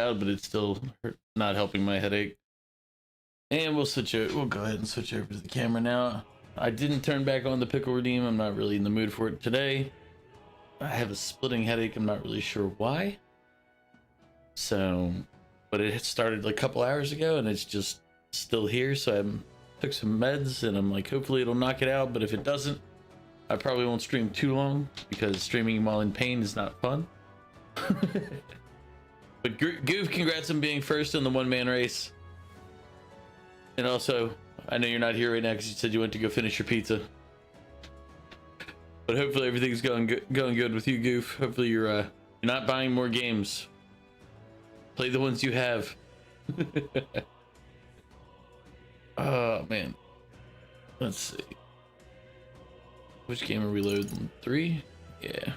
out, but it's still not helping my headache. And we'll go ahead and switch over to the camera now. I didn't turn back on the pickle redeem. I'm not really in the mood for it today. I have a splitting headache. I'm not really sure why. So, but it started like a couple hours ago and it's just still here. So I took some meds and I'm like, hopefully it'll knock it out. But if it doesn't, I probably won't stream too long because streaming while in pain is not fun. But Goof, congrats on being first in the one-man race. And also, I know you're not here right now because you said you went to go finish your pizza. But hopefully everything's going good with you, Goof. Hopefully you're not buying more games. Play the ones you have. Oh man. Let's see. Which game are we loading? 3? Yeah.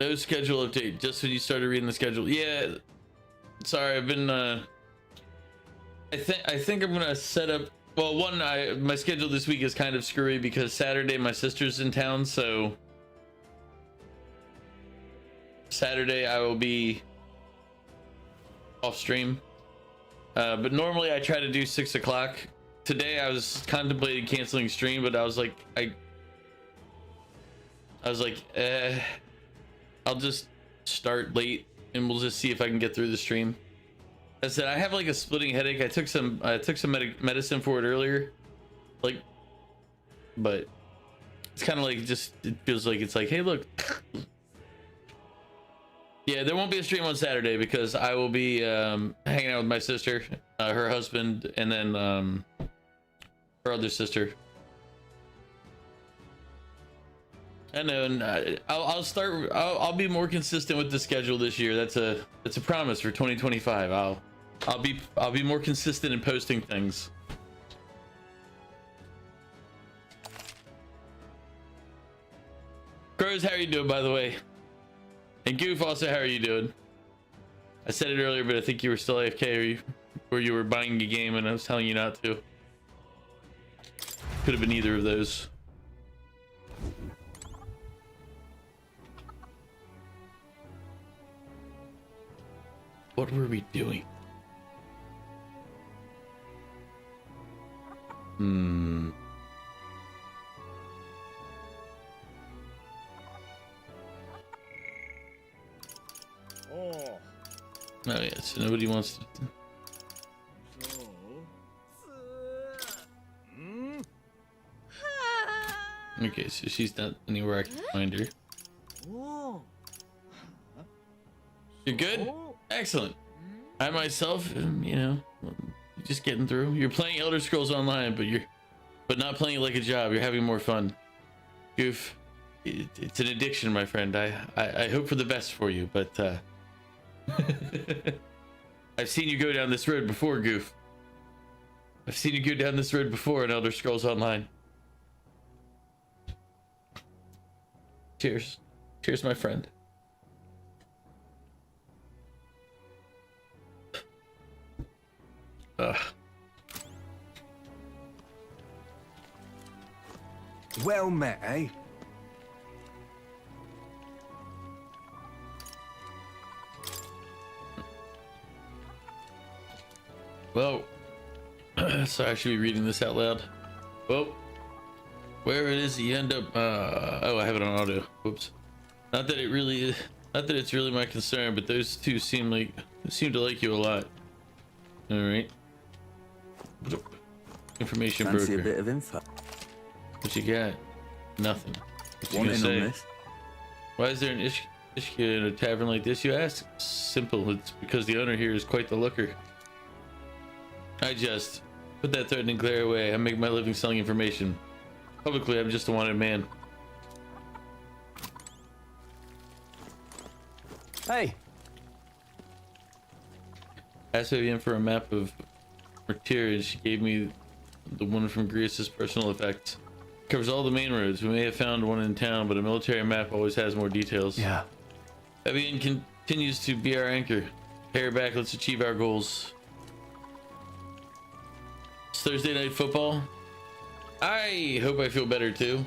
No schedule update. Just when you started reading the schedule. Yeah. Sorry, I've been. I think I'm gonna set up. Well, my schedule this week is kind of screwy because Saturday my sister's in town, so Saturday I will be off stream. But normally I try to do 6 o'clock. Today I was contemplating canceling stream, but I was like, I'll just start late and we'll just see if I can get through the stream. I said I have like a splitting headache. I took some medicine for it earlier, like, but it's kind of like it feels like it's like, hey, look. Yeah, there won't be a stream on Saturday because I will be hanging out with my sister, her husband, and then her other sister. I know, and I'll be more consistent with the schedule this year. That's a promise for 2025. I'll be more consistent in posting things. Crows, how are you doing, by the way? And Goof, also, how are you doing? I said it earlier, but I think you were still AFK, or you were buying a game and I was telling you not to. Could have been either of those. What were we doing? Oh yeah, so nobody wants to. Okay, so she's not anywhere I can find her. You're good? Excellent. I myself am, just getting through. You're playing Elder Scrolls Online, but not playing it like a job. You're having more fun. Goof, it's an addiction, my friend. I hope for the best for you, but I've seen you go down this road before, Goof. I've seen you go down this road before in Elder Scrolls Online. Cheers. Cheers, my friend. Well met, eh? Well, sorry, I should be reading this out loud. Well, where it is you end up. Oh, I have it on auto. Whoops. Not that it's really my concern, but those two seem to like you a lot. All right. Information Fancy broker. a bit of info. What you got? Nothing. What you gonna Want in say? on this? Why is there an Ishka in a tavern like this, you ask? Simple. It's because the owner here is quite the looker. I just put that threatening glare away. I make my living selling information. Publicly, I'm just a wanted man. Hey. Asked Vivian for a map of Mertier, and she gave me the one from Greece's personal effects. Covers all the main roads. We may have found one in town, but a military map always has more details. Yeah. Vivian continues to be our anchor. Pay her back. Let's achieve our goals. It's Thursday night football. I hope I feel better too.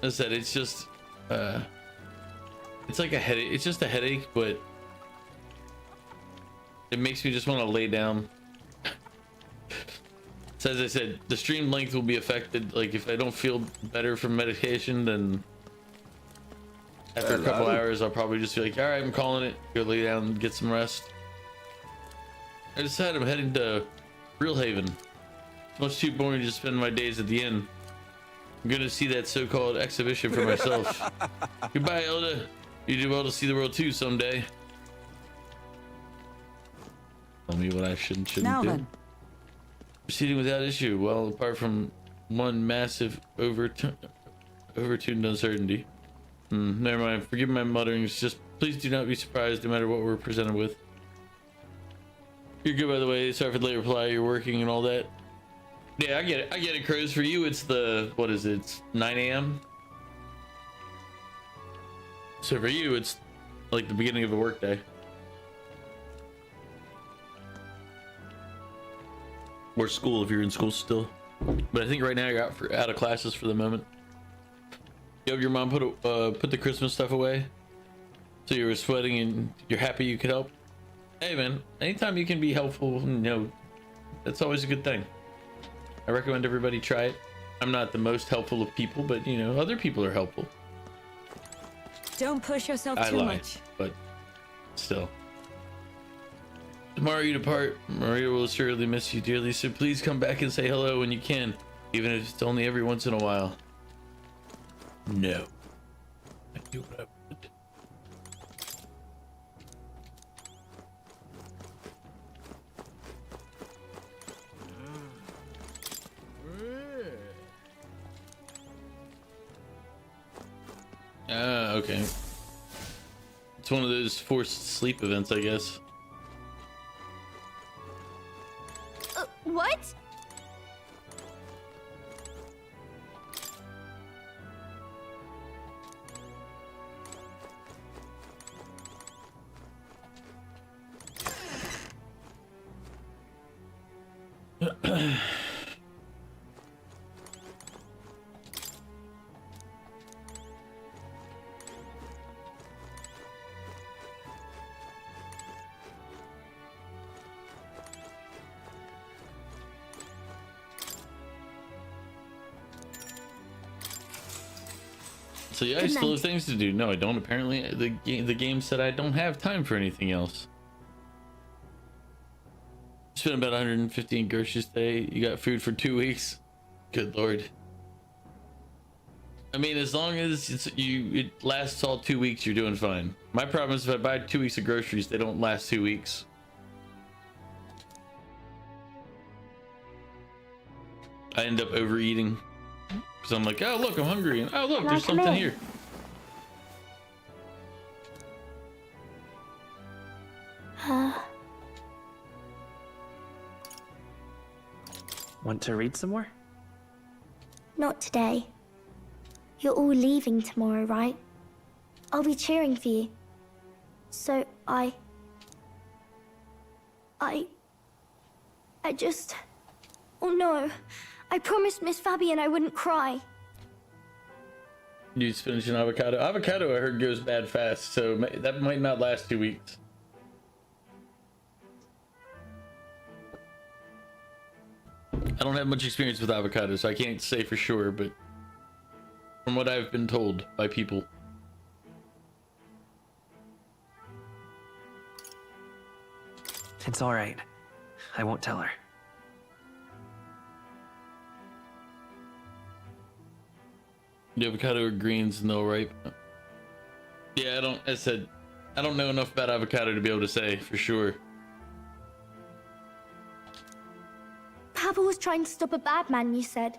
I said it's just it's like a headache. It's just a headache, but it makes me just want to lay down. So as I said, the stream length will be affected. Like if I don't feel better from medication, then after a couple hours, I'll probably just be like, all right, I'm calling it. Go lay down and get some rest. I decided I'm heading to Real Haven. It's much too boring to spend my days at the inn. I'm gonna see that so-called exhibition for myself. Goodbye, Elda. You do well to see the world too someday. Tell me what I shouldn't Now do. then. Proceeding without issue. Well, apart from one massive overtuned uncertainty. Never mind. Forgive my mutterings. Just please do not be surprised no matter what we're presented with. You're good, by the way. Sorry for the late reply. You're working and all that. Yeah, I get it. I get it, Crows. For you, it's the, what is it? It's 9 a.m. So for you, it's like the beginning of a work day. Or school if you're in school still. But I think right now you're out of classes for the moment. You have your mom put the Christmas stuff away, so you were sweating and you're happy you could help. Hey man, anytime you can be helpful, you know, that's always a good thing. I recommend everybody try it. I'm not the most helpful of people, but you know, other people are helpful. Don't push yourself too much. But still. Tomorrow you depart. Maria will surely miss you dearly, so please come back and say hello when you can, even if it's only every once in a while. No. I do what I want. Okay. It's one of those forced sleep events, I guess. What? So yeah, I still have things to do. No, I don't. Apparently, the game said I don't have time for anything else. Spent about 115 groceries today. You got food for 2 weeks. Good lord. I mean, as long as it lasts all 2 weeks, you're doing fine. My problem is if I buy 2 weeks of groceries, they don't last 2 weeks. I end up overeating. So I'm like, oh look, I'm hungry, and oh look, there's something here. Want to read some more? Not today. You're all leaving tomorrow, right? I'll be cheering for you. So I just... Oh no. I promised Miss Fabian I wouldn't cry. You spinach and avocado. Avocado, I heard, goes bad fast, so that might not last 2 weeks. I don't have much experience with avocado, so I can't say for sure, but from what I've been told by people. It's all right. I won't tell her. The avocado are greens and they'll ripe. Yeah, I don't know enough about avocado to be able to say for sure. Papa was trying to stop a bad man, you said.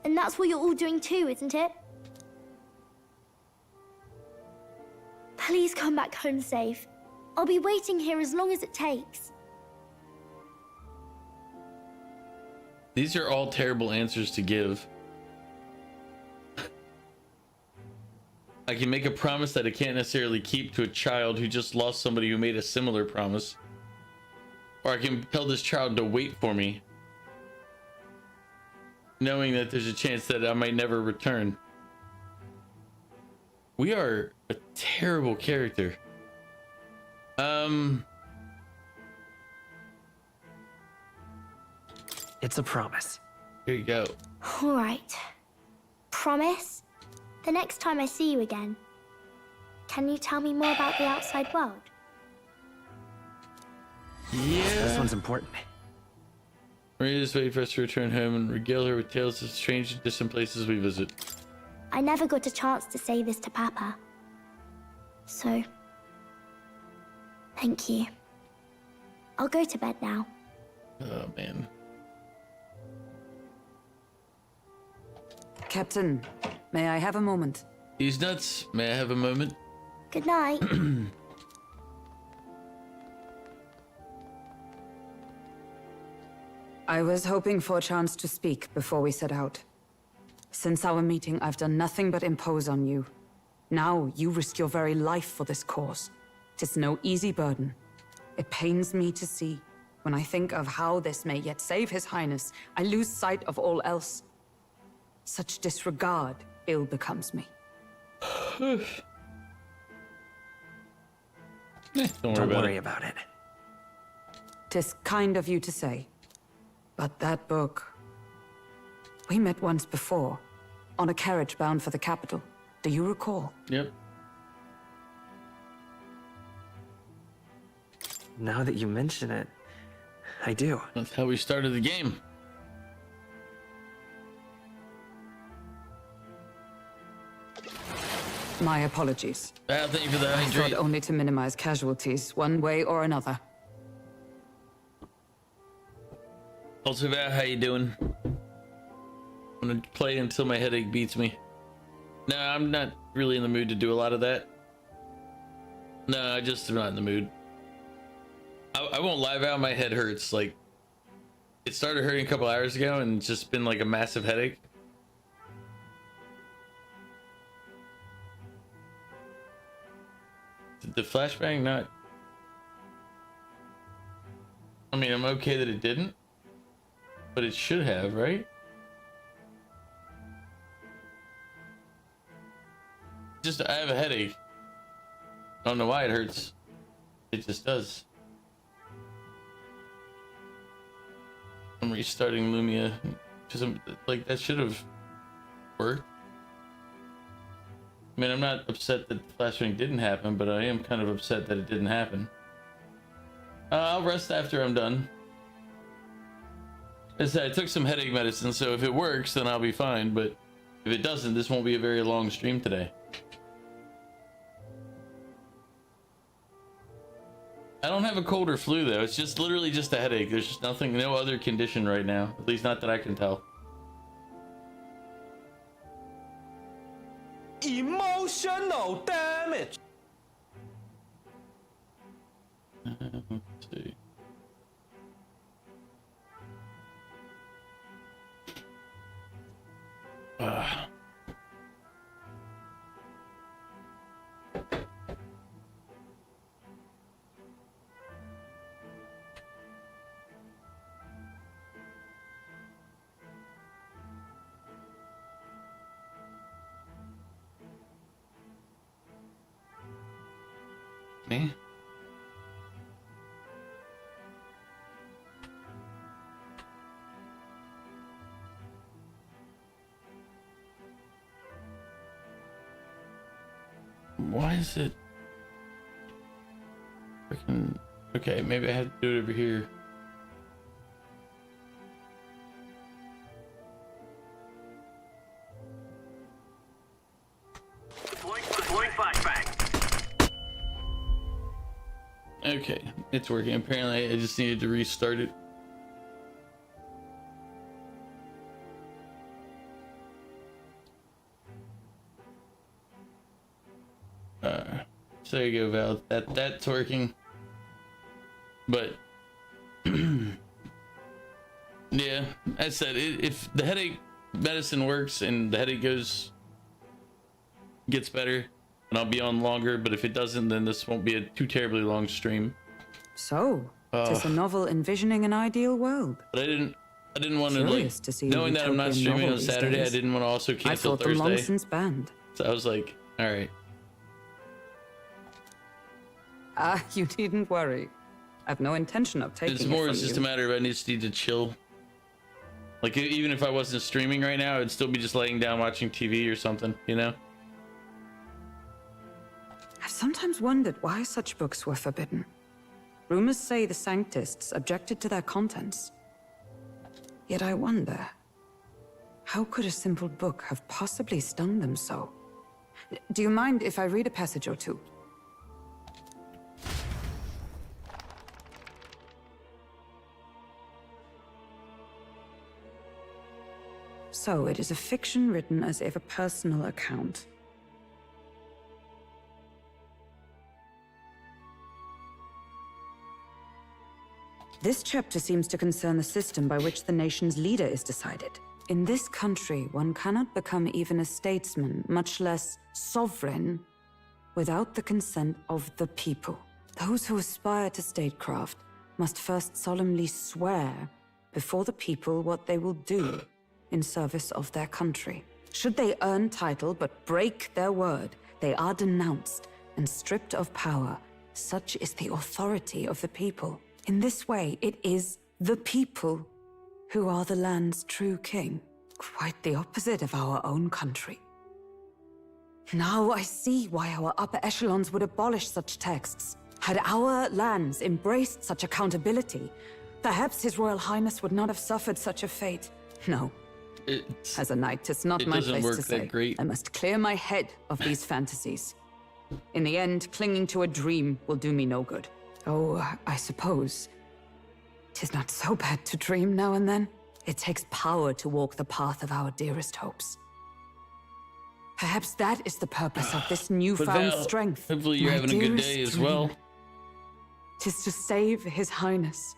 And that's what you're all doing too, isn't it? Please come back home safe. I'll be waiting here as long as it takes. These are all terrible answers to give. I can make a promise that I can't necessarily keep to a child who just lost somebody who made a similar promise. Or I can tell this child to wait for me, knowing that there's a chance that I might never return. We are a terrible character. It's a promise. Here you go. All right. Promise? The next time I see you again, can you tell me more about the outside world? Yeah. This one's important. Marina's waiting for us to return home and regale her with tales of strange and distant places we visit. I never got a chance to say this to Papa. So, thank you. I'll go to bed now. Oh, man. Captain, may I have a moment? He's nuts. May I have a moment? Good night. I was hoping for a chance to speak before we set out. Since our meeting, I've done nothing but impose on you. Now you risk your very life for this cause. 'Tis no easy burden. It pains me to see. When I think of how this may yet save His Highness, I lose sight of all else. Such disregard ill becomes me. Don't worry about it. 'Tis kind of you to say. But that book... We met once before, on a carriage bound for the capital. Do you recall? Yep. Now that you mention it, I do. That's how we started the game. My apologies. Thank you for the I hydrate. thought only to minimize casualties, one way or another. Also, Val, how you doing? I'm gonna play until my headache beats me. No, I'm not really in the mood to do a lot of that. No, I just am not in the mood. I won't lie, Val, my head hurts. Like, it started hurting a couple hours ago and it's just been like a massive headache. Did the flashbang not... I mean, I'm okay that it didn't, but it should have, right? Just, I have a headache. I don't know why it hurts. It just does. I'm restarting Lumia because I'm like, that should have worked. I mean, I'm not upset that the flashbang didn't happen, but I am kind of upset that it didn't happen. I'll rest after I'm done. As I said, I took some headache medicine, so if it works, then I'll be fine. But if it doesn't, this won't be a very long stream today. I don't have a cold or flu though. It's just literally just a headache. There's just nothing, no other condition right now. At least not that I can tell. Emotional damage. Let's see. Me? Why is it freaking... Okay, maybe I have to do it over here. Okay, it's working. Apparently, I just needed to restart it. So there you go, Val. That's working. But yeah, as I said, if the headache medicine works and the headache gets better, and I'll be on longer. But if it doesn't, then this won't be a too terribly long stream. So, 'tis a novel envisioning an ideal world. But I didn't want to, like, Curious to see a knowing that I'm not utopian streaming novel on these Saturday, I days. didn't want to also I cancel thought them long Thursday. since banned. So I was like, all right, You needn't worry. I've no intention of taking It's it more, from it's just you. a matter of I just need to chill. Like, even if I wasn't streaming right now, I'd still be just laying down watching TV or something, you know? I've sometimes wondered why such books were forbidden. Rumors say the Sanctists objected to their contents. Yet I wonder, how could a simple book have possibly stung them so? Do you mind if I read a passage or two? So, it is a fiction written as if a personal account. This chapter seems to concern the system by which the nation's leader is decided. In this country, one cannot become even a statesman, much less sovereign, without the consent of the people. Those who aspire to statecraft must first solemnly swear before the people what they will do in service of their country. Should they earn title but break their word, they are denounced and stripped of power. Such is the authority of the people. In this way, it is the people who are the land's true king. Quite the opposite of our own country. Now I see why our upper echelons would abolish such texts. Had our lands embraced such accountability, perhaps His Royal Highness would not have suffered such a fate. No. As a knight, it's not my place to say. Great. I must clear my head of these fantasies. In the end, clinging to a dream will do me no good. Oh, I suppose 'tis not so bad to dream now and then. It takes power to walk the path of our dearest hopes. Perhaps that is the purpose of this newfound Val, strength. hopefully you're My having a good dearest day as dream. well. 'Tis to save His Highness,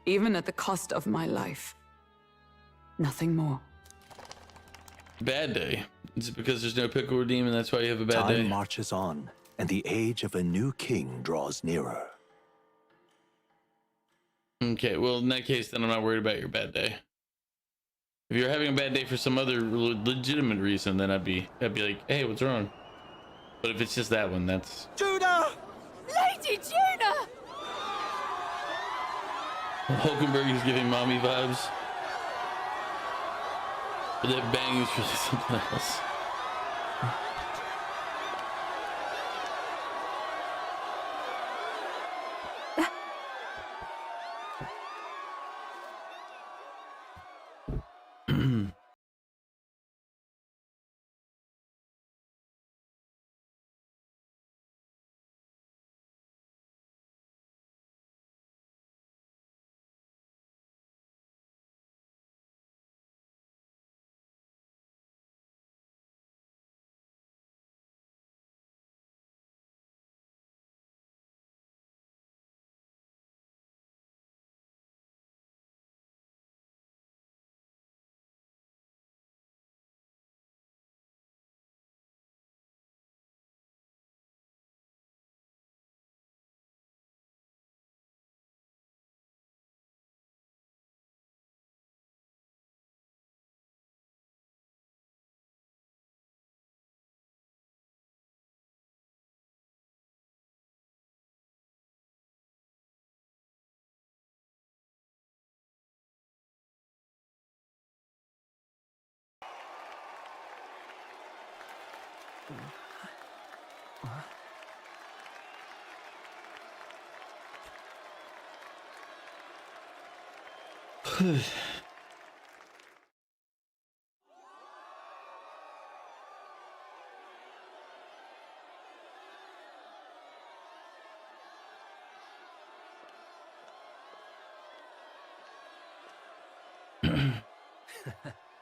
even at the cost of my life. Nothing more. Bad day. Is it because there's no pickle redeem and that's why you have a bad day? Time marches on, and the age of a new king draws nearer. Okay, well, in that case, then I'm not worried about your bad day. If you're having a bad day for some other legitimate reason, then I'd be like, hey, what's wrong? But if it's just that one, that's... Judah! Lady Juna! Hulkenberg is giving mommy vibes. But that bang is really something else.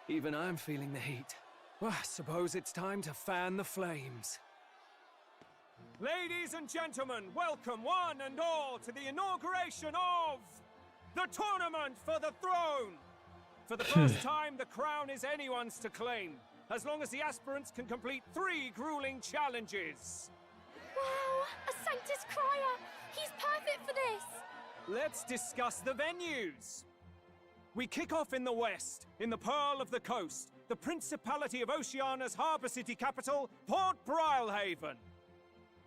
Even I'm feeling the heat. Well, I suppose it's time to fan the flames. Ladies and gentlemen, welcome one and all to the inauguration of the Tournament for the Throne! For the first time, the crown is anyone's to claim, as long as the aspirants can complete 3 grueling challenges. Wow, a Sanctus Crier! He's perfect for this! Let's discuss the venues. We kick off in the west, in the Pearl of the Coast, the Principality of Oceania's harbour city capital, Port Brilehaven.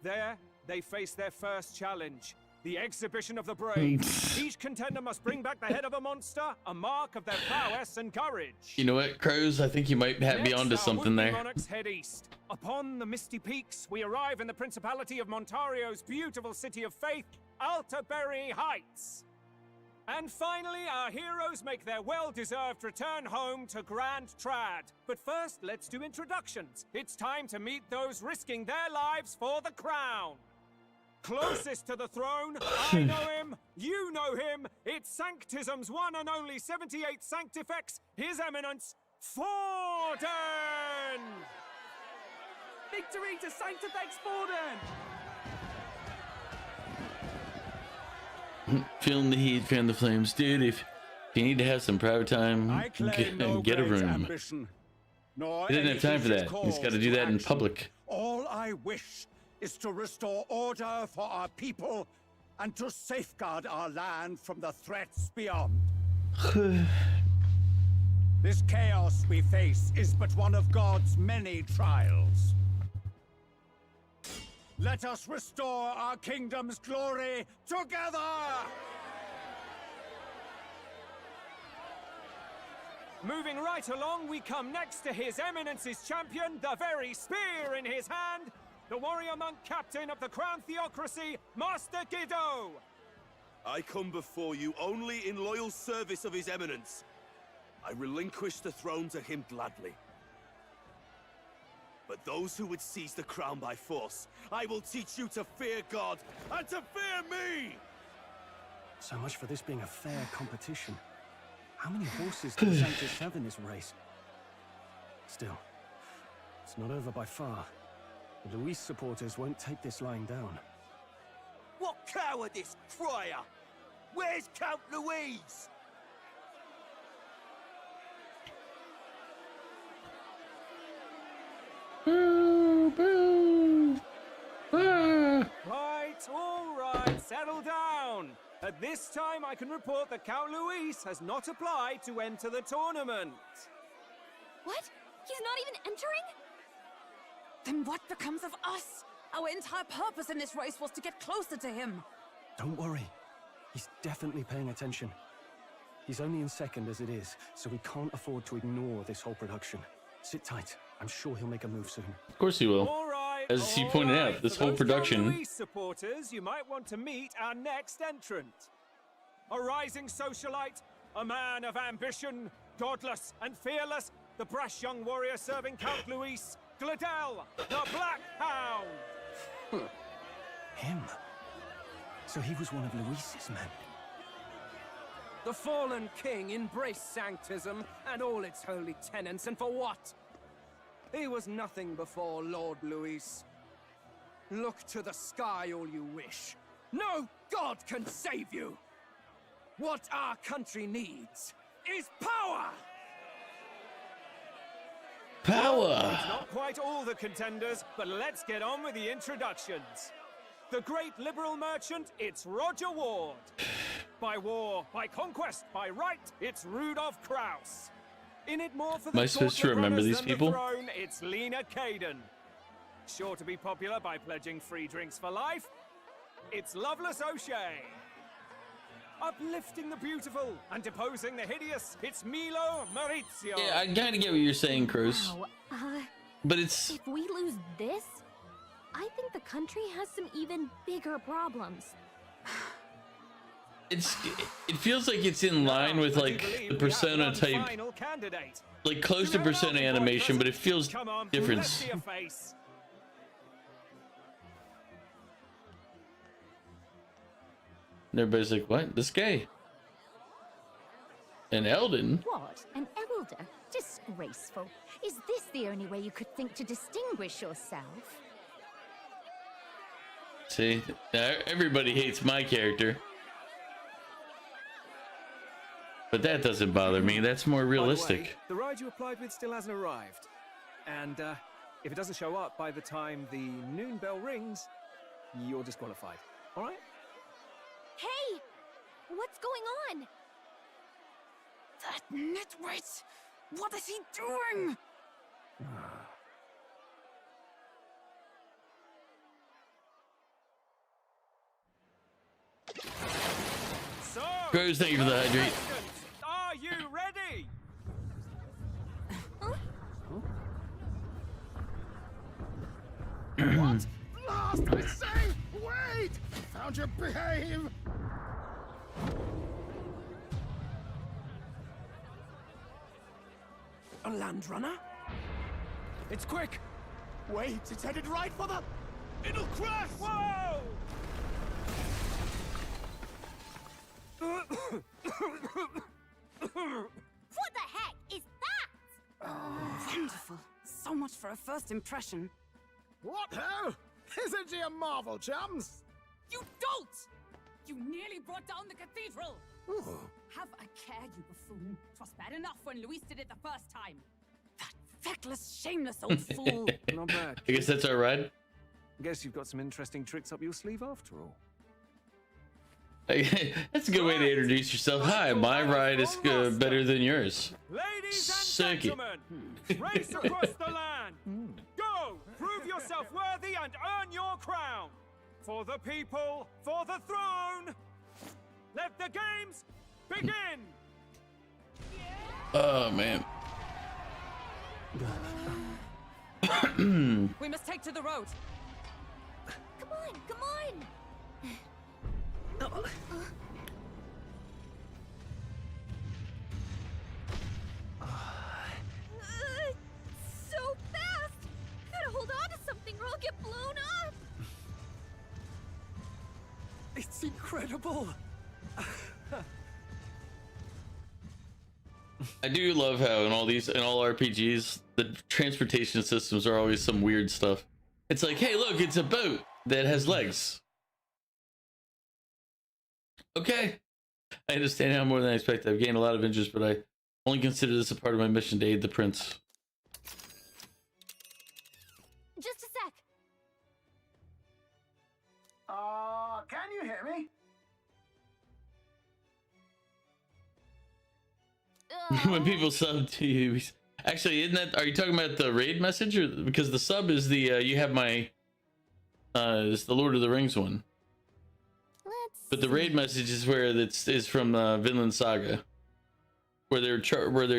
There, they face their first challenge, the exhibition of the brave. Each contender must bring back the head of a monster, a mark of their prowess and courage. You know what, Crows? I think you might have me onto something there. Monarchs head east. Upon the misty peaks, we arrive in the Principality of Montario's beautiful city of faith, Altaberry Heights. And finally, our heroes make their well-deserved return home to Grand Trad. But first, let's do introductions. It's time to meet those risking their lives for the crown. Closest to the throne, I know him, you know him. It's Sanctism's one and only 78th Sanctifex, His Eminence, Forden! Victory to Sanctifex Forden! Feeling the heat, fan the flames. Dude, if you need to have some private time, get a room. Ambition, He didn't have time for that. He's got to do that in public. All I wish is to restore order for our people and to safeguard our land from the threats beyond. This chaos we face is but one of God's many trials. Let us restore our kingdom's glory together! Moving right along, we come next to His Eminence's champion, the very spear in his hand, the warrior monk captain of the Crown Theocracy, Master Guido! I come before you only in loyal service of His Eminence. I relinquish the throne to him gladly. But those who would seize the crown by force, I will teach you to fear God and to fear me! So much for this being a fair competition. How many horses do the Sanctus have in this race? Still, it's not over by far. The Luis supporters won't take this lying down. What cowardice, crier! Where's Count Louise? Boo, boo. Ah. All right, settle down. At this time, I can report that Count Luis has not applied to enter the tournament. What? He's not even entering? Then what becomes of us? Our entire purpose in this race was to get closer to him. Don't worry. He's definitely paying attention. He's only in second as it is, so we can't afford to ignore this whole production. Sit tight. I'm sure he'll make a move soon. Of course he will. All right. As he pointed out, this whole production. Luis supporters, you might want to meet our next entrant. A rising socialite, a man of ambition, godless and fearless, the brash young warrior serving Count Luis, Gladel, the Black Hound. Him? So he was one of Luis's men. The fallen king embraced Sanctism and all its holy tenets, and for what? He was nothing before Lord Luis. Look to the sky all you wish. No god can save you! What our country needs is power! Power! It's not quite all the contenders, but let's get on with the introductions. The great liberal merchant, it's Roger Ward. By war, by conquest, by right, it's Rudolph Kraus. In it more for the Am I supposed to remember these people? Throne, it's Lena Caden. Sure to be popular by pledging free drinks for life, it's Loveless O'Shea. Uplifting the beautiful and deposing the hideous, it's Milo Maurizio. Yeah, I kind of get what you're saying, Cruz. Wow, But it's... if we lose this, I think the country has some even bigger problems. It feels like it's in line with like the Persona type, like close to Persona animation, but it feels different. And everybody's like, what? This guy? An Elden? What? An elder? Disgraceful. Is this the only way you could think to distinguish yourself? See, now everybody hates my character. But that doesn't bother me. That's more realistic. By the way, the ride you applied with still hasn't arrived. And if it doesn't show up by the time the noon bell rings, you're disqualified. All right? Hey! What's going on? That nitwit! What is he doing? Crows, thank you for the hydrate. Are you ready? What? Lost, I say! Wait! Found your behave! A land runner? It's quick. Wait, it's headed right for the... It'll crash. Whoa! What the heck is that? Wonderful. So much for a first impression. What ho? Isn't she a marvel, chums? You don't! You nearly brought down the cathedral! Ooh. Have a care, you buffoon. 'Twas bad enough when Luis did it the first time. That feckless, shameless old fool. Not bad. I guess that's our ride. Guess you've got some interesting tricks up your sleeve after all. That's a good way to introduce yourself. Hi, my ride is better than yours. Ladies and Suck it. gentlemen, race across the land. Go, prove yourself worthy and earn your crown. For the people, for the throne. Let the games begin. Oh man. We must take to the road. Come on, come on! So fast! Gotta hold on to something or I'll get blown up! It's incredible. I do love how in all RPGs the transportation systems are always some weird stuff. It's like, hey, look, it's a boat that has legs. Okay. I understand how more than I expected. I've gained a lot of interest, but I only consider this a part of my mission to aid the prince. Just a sec. Can you hear me? When people sub to you, actually, isn't that? Are you talking about the raid message, or because the sub is the you have my is the Lord of the Rings one? But the raid message is where is from Vinland Saga, where they're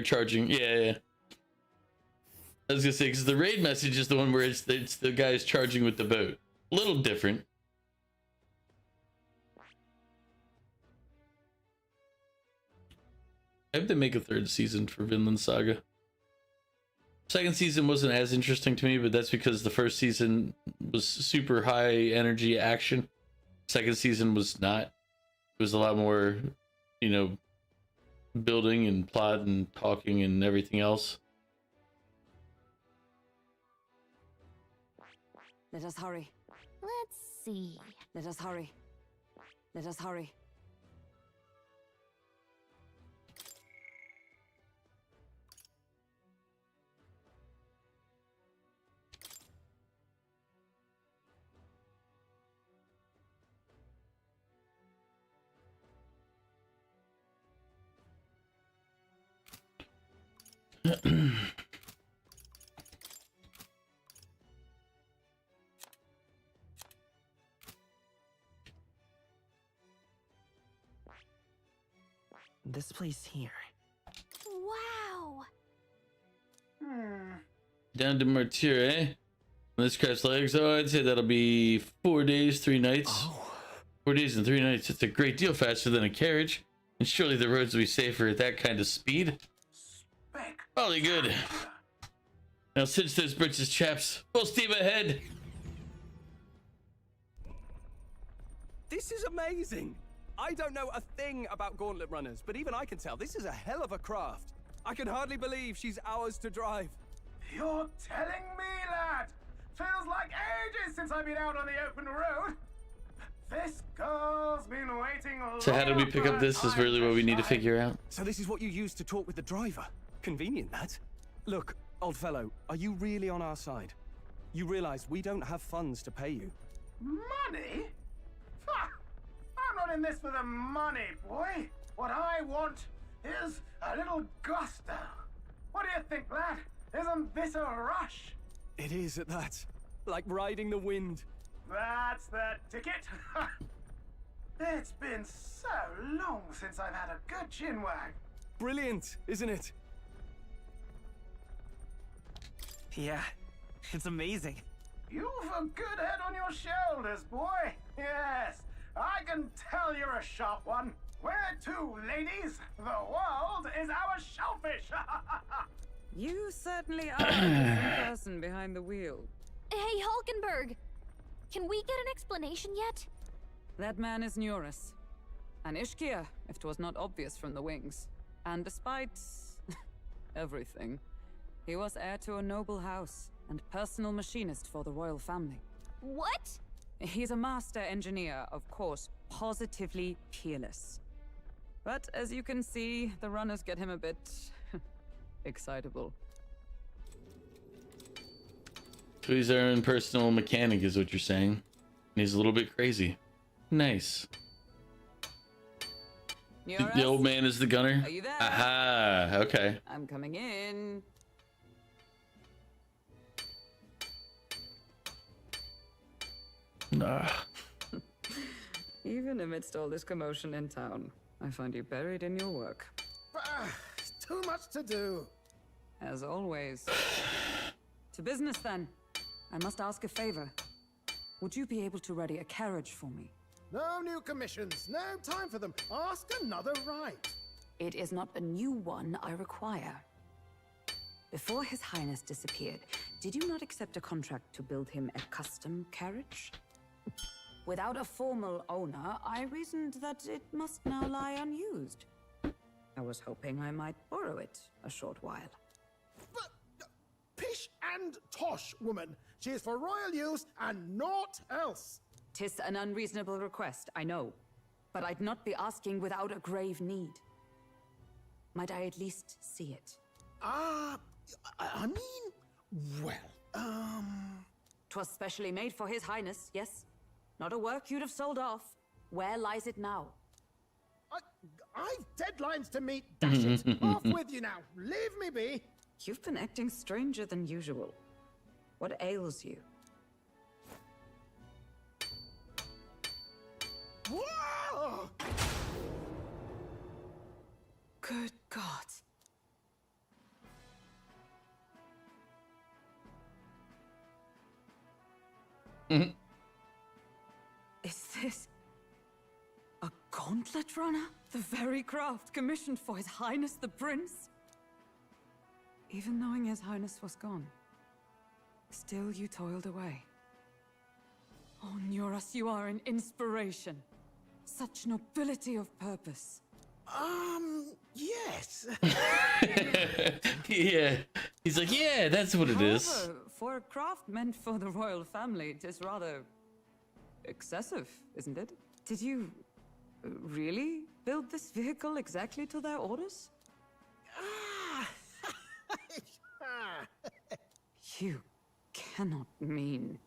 charging. Yeah. I was gonna say because the raid message is the one where it's the guys charging with the boat. A little different. I hope they make a third season for Vinland Saga. Second season wasn't as interesting to me, but that's because the first season was super high energy action. Second season was not. It was a lot more, you know, building and plot and talking and everything else. Let us hurry. Let's see. Let us hurry. Let us hurry. This place here. Wow! Down to Martyr, eh? Let's cross legs. Oh, I'd say that'll be 4 days, 3 nights. Oh. 4 days and 3 nights. It's a great deal faster than a carriage. And surely the roads will be safer at that kind of speed. Probably good. Now cinch those britches, chaps. Full steam ahead. This is amazing. I don't know a thing about gauntlet runners, but even I can tell this is a hell of a craft. I can hardly believe she's ours to drive. You're telling me, lad? Feels like ages since I've been out on the open road. This girl's been waiting long. So how did we pick up this is really what we need to figure out. So this is what you used to talk with the driver. Convenient, that. Look, old fellow, are you really on our side? You realize we don't have funds to pay you. Money? Ha! I'm not in this for the money, boy. What I want is a little gusto. What do you think, lad? Isn't this a rush? It is at that. Like riding the wind. That's the ticket. It's been so long since I've had a good chinwag. Brilliant, isn't it? Yeah, it's amazing. You've a good head on your shoulders, boy. Yes, I can tell you're a sharp one. Where to, ladies? The world is our shellfish. You certainly are a different person behind the wheel. Hey, Hulkenberg! Can we get an explanation yet? That man is Neurus. An Ishkia, if 'twas not obvious from the wings. And despite everything, he was heir to a noble house and personal machinist for the royal family. What? He's a master engineer, of course, positively peerless. But as you can see, the runners get him a bit excitable. So he's our own personal mechanic, is what you're saying. And he's a little bit crazy. Nice. The old man is the gunner? Are you there? Aha, okay. I'm coming in. Even amidst all this commotion in town, I find you buried in your work. Too much to do. As always. To business then. I must ask a favor. Would you be able to ready a carriage for me? No new commissions. No time for them. Ask another right. It is not a new one I require. Before His Highness disappeared, did you not accept a contract to build him a custom carriage? Without a formal owner, I reasoned that it must now lie unused. I was hoping I might borrow it a short while. But pish and tosh, woman. She is for royal use and naught else. 'Tis an unreasonable request, I know. But I'd not be asking without a grave need. Might I at least see it? I mean, well, 'Twas specially made for His Highness, yes? Not a work you'd have sold off. Where lies it now? I've deadlines to meet, dash it. Off with you now. Leave me be. You've been acting stranger than usual. What ails you? Whoa! Good God. Is this a gauntlet runner? The very craft commissioned for His Highness the Prince? Even knowing His Highness was gone, still you toiled away. Oh, Neurus, you are an inspiration. Such nobility of purpose. Yes. Yeah. He's like, yeah, that's what it is. However, for a craft meant for the royal family, it is rather excessive, isn't it? Did you really build this vehicle exactly to their orders? You cannot mean...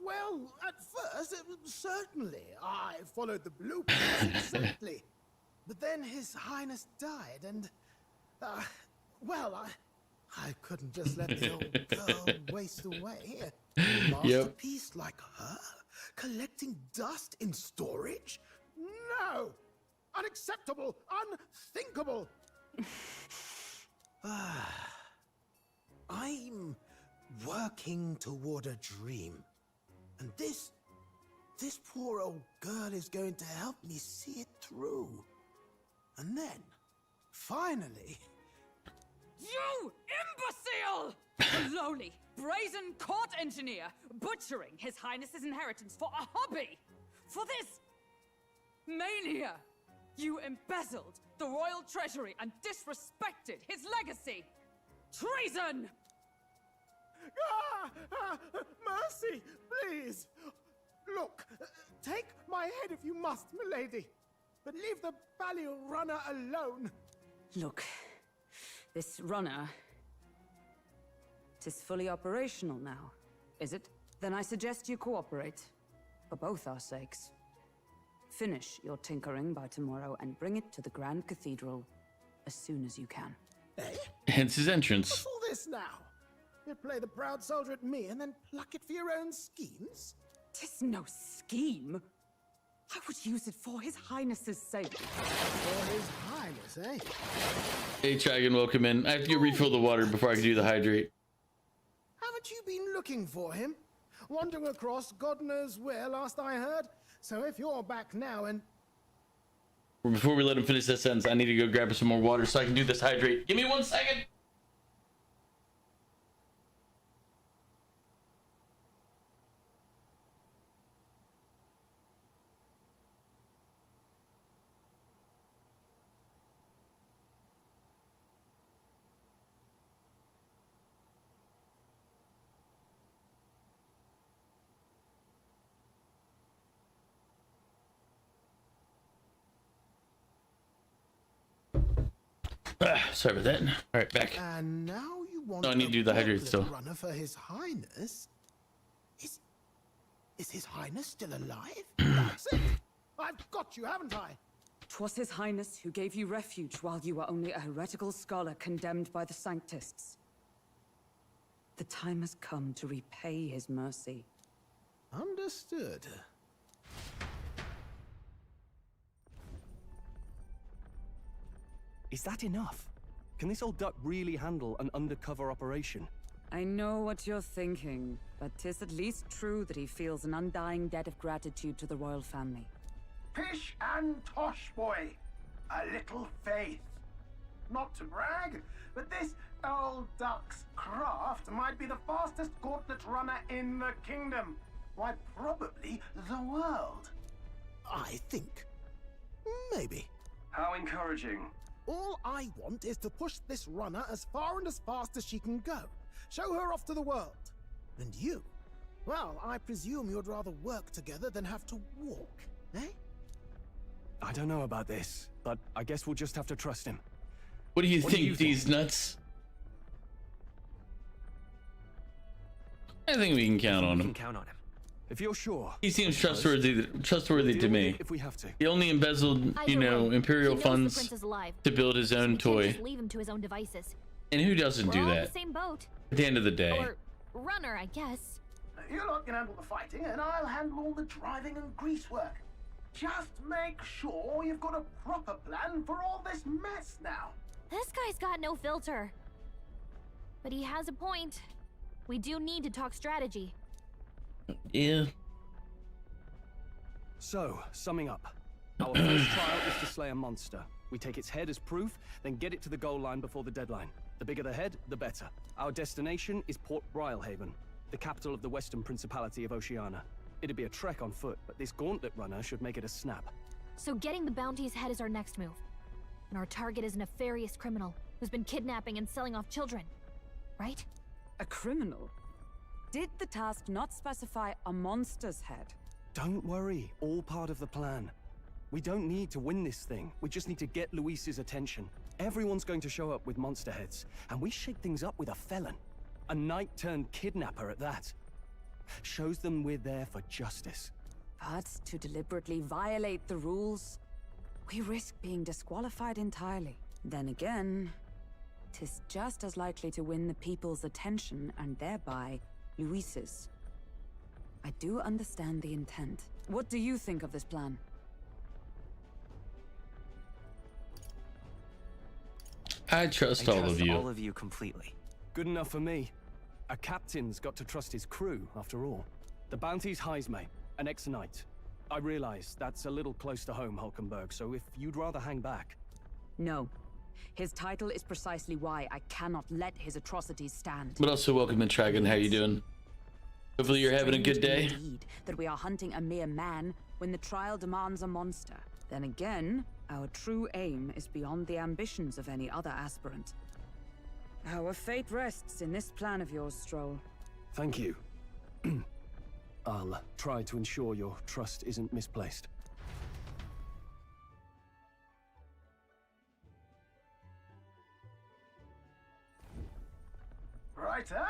Well, at first, certainly. I followed the blueprints exactly. But then His Highness died, and... well, I couldn't just let the old girl waste away. A masterpiece like her? Collecting dust in storage? No! Unacceptable! Unthinkable! I'm working toward a dream. And this poor old girl is going to help me see it through. And then, finally... You imbecile! A lowly, brazen court engineer butchering His Highness's inheritance for a hobby! For this mania! You embezzled the royal treasury and disrespected his legacy! Treason! Mercy, please! Look, take my head if you must, milady. But leave the Balliol runner alone. Look, this runner... 'tis fully operational now, is it? Then I suggest you cooperate, for both our sakes. Finish your tinkering by tomorrow and bring it to the Grand Cathedral as soon as you can. Hence his entrance. What's all this now? You play the proud soldier at me and then pluck it for your own schemes? 'Tis no scheme. I would use it for His Highness's sake. For His Highness, eh? Hey, Dragon, welcome in. I have to go refill the water before I can do the hydrate. Haven't you been looking for him? Wandering across God knows where, last I heard. So if you're back now and... Before we let him finish that sentence, I need to go grab some more water so I can do this hydrate. Give me 1 second. Sorry about that. All right, back. And now you want No, I need to do the hydrate still. runner for His Highness? Is His Highness still alive? That's it. I've got you, haven't I? 'Twas His Highness who gave you refuge while you were only a heretical scholar condemned by the Sanctists. The time has come to repay His mercy. Understood. Is that enough? Can this old duck really handle an undercover operation? I know what you're thinking, but 'tis at least true that he feels an undying debt of gratitude to the royal family. Pish and tosh, boy. A little faith. Not to brag, but this old duck's craft might be the fastest gauntlet runner in the kingdom. Why, probably the world. I think. Maybe. How encouraging. All I want is to push this runner as far and as fast as she can go. Show her off to the world. And you? Well, I presume you'd rather work together than have to walk, eh? I don't know about this, but I guess we'll just have to trust him. What do you think, these nuts? I think we can count on him. We can count on him. If you're sure. He seems trustworthy to me. If we have to. He only embezzled, you know, Imperial funds to build his own toy. Leave him to his own devices. And who doesn't We're do all in that? the same boat. At the end of the day. Or runner, I guess. You lot can handle the fighting, and I'll handle all the driving and greasework. Just make sure you've got a proper plan for all this mess now. This guy's got no filter. But he has a point. We do need to talk strategy. Yeah. So, summing up. Our first trial is to slay a monster. We take its head as proof, then get it to the goal line before the deadline. The bigger the head, the better. Our destination is Port Brylehaven, the capital of the Western Principality of Oceania. It'd be a trek on foot, but this gauntlet runner should make it a snap. So getting the bounty's head is our next move. And our target is a nefarious criminal who's been kidnapping and selling off children. Right? A criminal? Did the task not specify a monster's head? Don't worry, all part of the plan. We don't need to win this thing. We just need to get Luis's attention. Everyone's going to show up with monster heads, and we shake things up with a felon. A knight-turned-kidnapper at that. Shows them we're there for justice. But to deliberately violate the rules, we risk being disqualified entirely. Then again, 'tis just as likely to win the people's attention and thereby Luis's. I do understand the intent. What do you think of this plan? I trust all of you. All of you completely. Good enough for me. A captain's got to trust his crew, after all. The bounty's Heismay, an ex-knight. I realize that's a little close to home, Hulkenberg, so if you'd rather hang back... No. His title is precisely why I cannot let his atrocities stand. But also welcome to Dragon. How you doing? Hopefully you're having a good day. Indeed, that we are hunting a mere man when the trial demands a monster. Then again, our true aim is beyond the ambitions of any other aspirant. Our fate rests in this plan of yours, Stroll. Thank you. I'll try to ensure your trust isn't misplaced. Righto.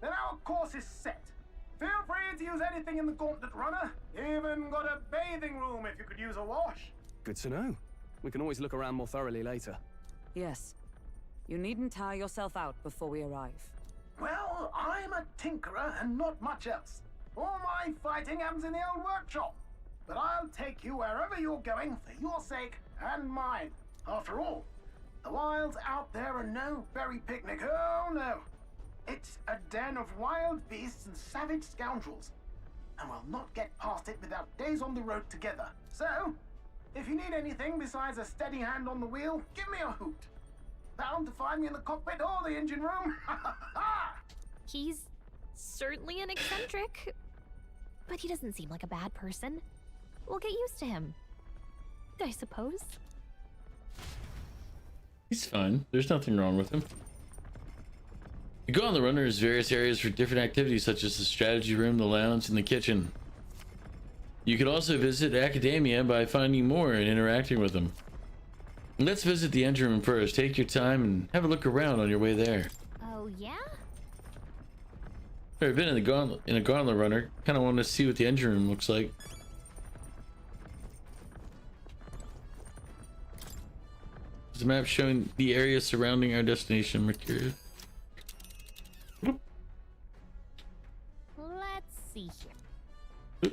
Then our course is set. Feel free to use anything in the gauntlet runner. Even got a bathing room if you could use a wash. Good to know. We can always look around more thoroughly later. Yes. You needn't tire yourself out before we arrive. Well, I'm a tinkerer and not much else. All my fighting happens in the old workshop. but I'll take you wherever you're going for your sake and mine. After all, the wilds out there are no berry picnic. Oh no. It's a den of wild beasts and savage scoundrels, and we'll not get past it without days on the road together. So, if you need anything besides a steady hand on the wheel, give me a hoot. Bound to find me in the cockpit or the engine room. He's certainly an eccentric, but he doesn't seem like a bad person. We'll get used to him, I suppose. He's fine. There's nothing wrong with him. The Gauntlet Runner has various areas for different activities, such as the strategy room, the lounge, and the kitchen. You can also visit Academia by finding more and interacting with them. Let's visit the engine room first. Take your time and have a look around on your way there. Oh, yeah? I've been in a Gauntlet Runner. Kind of want to see what the engine room looks like. There's a map showing the area surrounding our destination. Mercury. Let's see here.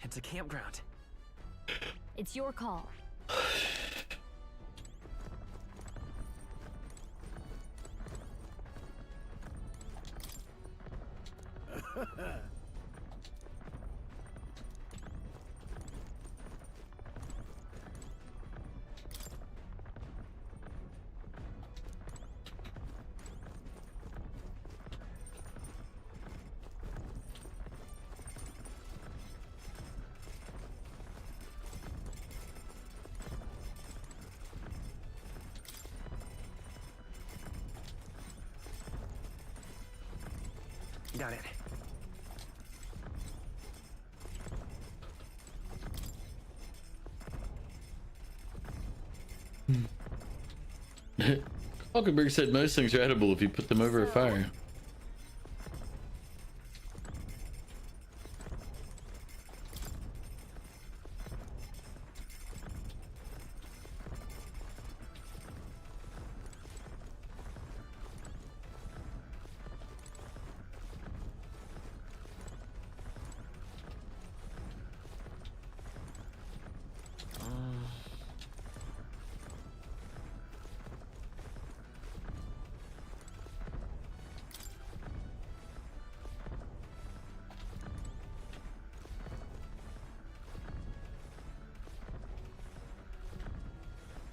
It's a campground. It's your call. Got it. Falkenberg said most things are edible if you put them over a fire.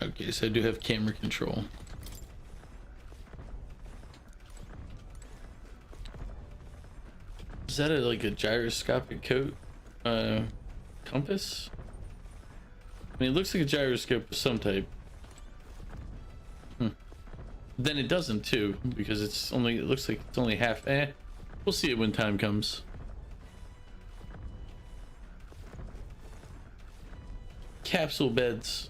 Okay, so I do have camera control. Is that like a gyroscopic compass? I mean, it looks like a gyroscope of some type. Then it doesn't too, because it looks like it's only half. We'll see it when time comes. Capsule beds.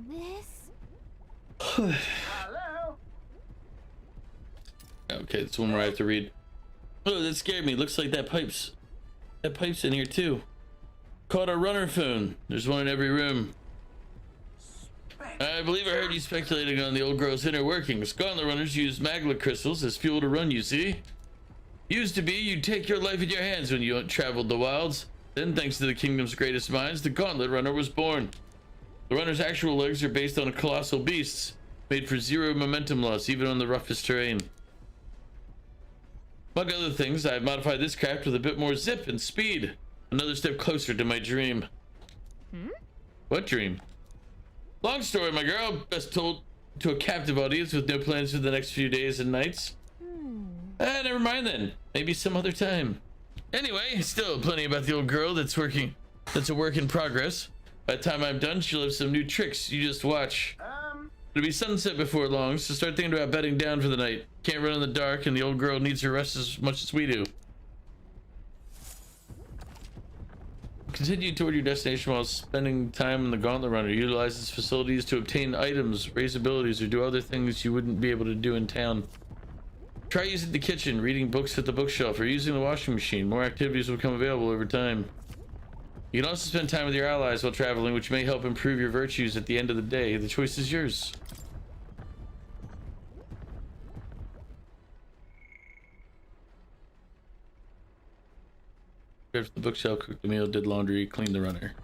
This? Hello? Okay, it's one where I have to read. Oh, that scared me. Looks like that pipe's in here too. Called a runner phone. There's one in every room. I believe I heard you speculating on the old girl's inner workings. Gauntlet runners use magma crystals as fuel to run, you see. Used to be, you'd take your life in your hands when you traveled the wilds. Then, thanks to the kingdom's greatest minds, the Gauntlet Runner was born. The runner's actual legs are based on colossal beasts, made for zero momentum loss, even on the roughest terrain. Among other things, I've modified this craft with a bit more zip and speed. Another step closer to my dream. What dream? Long story, my girl. Best told to a captive audience with no plans for the next few days and nights. Never mind then. Maybe some other time. Anyway, still plenty about the old girl that's a work in progress. By the time I'm done, she'll have some new tricks. You just watch. It'll be sunset before long, so start thinking about bedding down for the night. Can't run in the dark, and the old girl needs her rest as much as we do. Continue toward your destination while spending time in the Gauntlet Runner. Utilize its facilities to obtain items, raise abilities, or do other things you wouldn't be able to do in town. Try using the kitchen, reading books at the bookshelf, or using the washing machine. More activities will become available over time. You can also spend time with your allies while traveling, which may help improve your virtues at the end of the day. The choice is yours. Grabbed the bookshelf, cooked the meal, did laundry, cleaned the runner.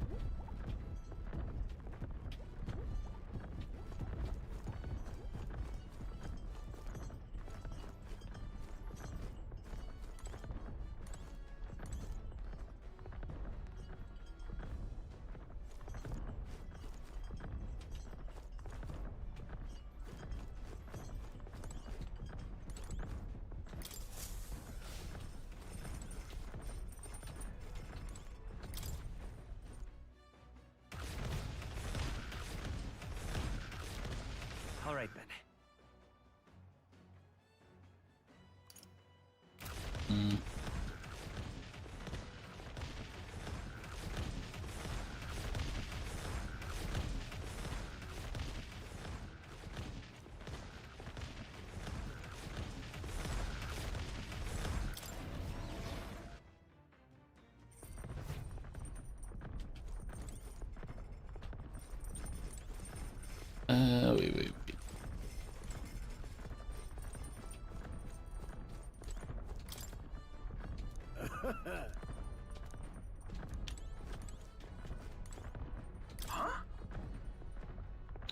All right, then. Wait.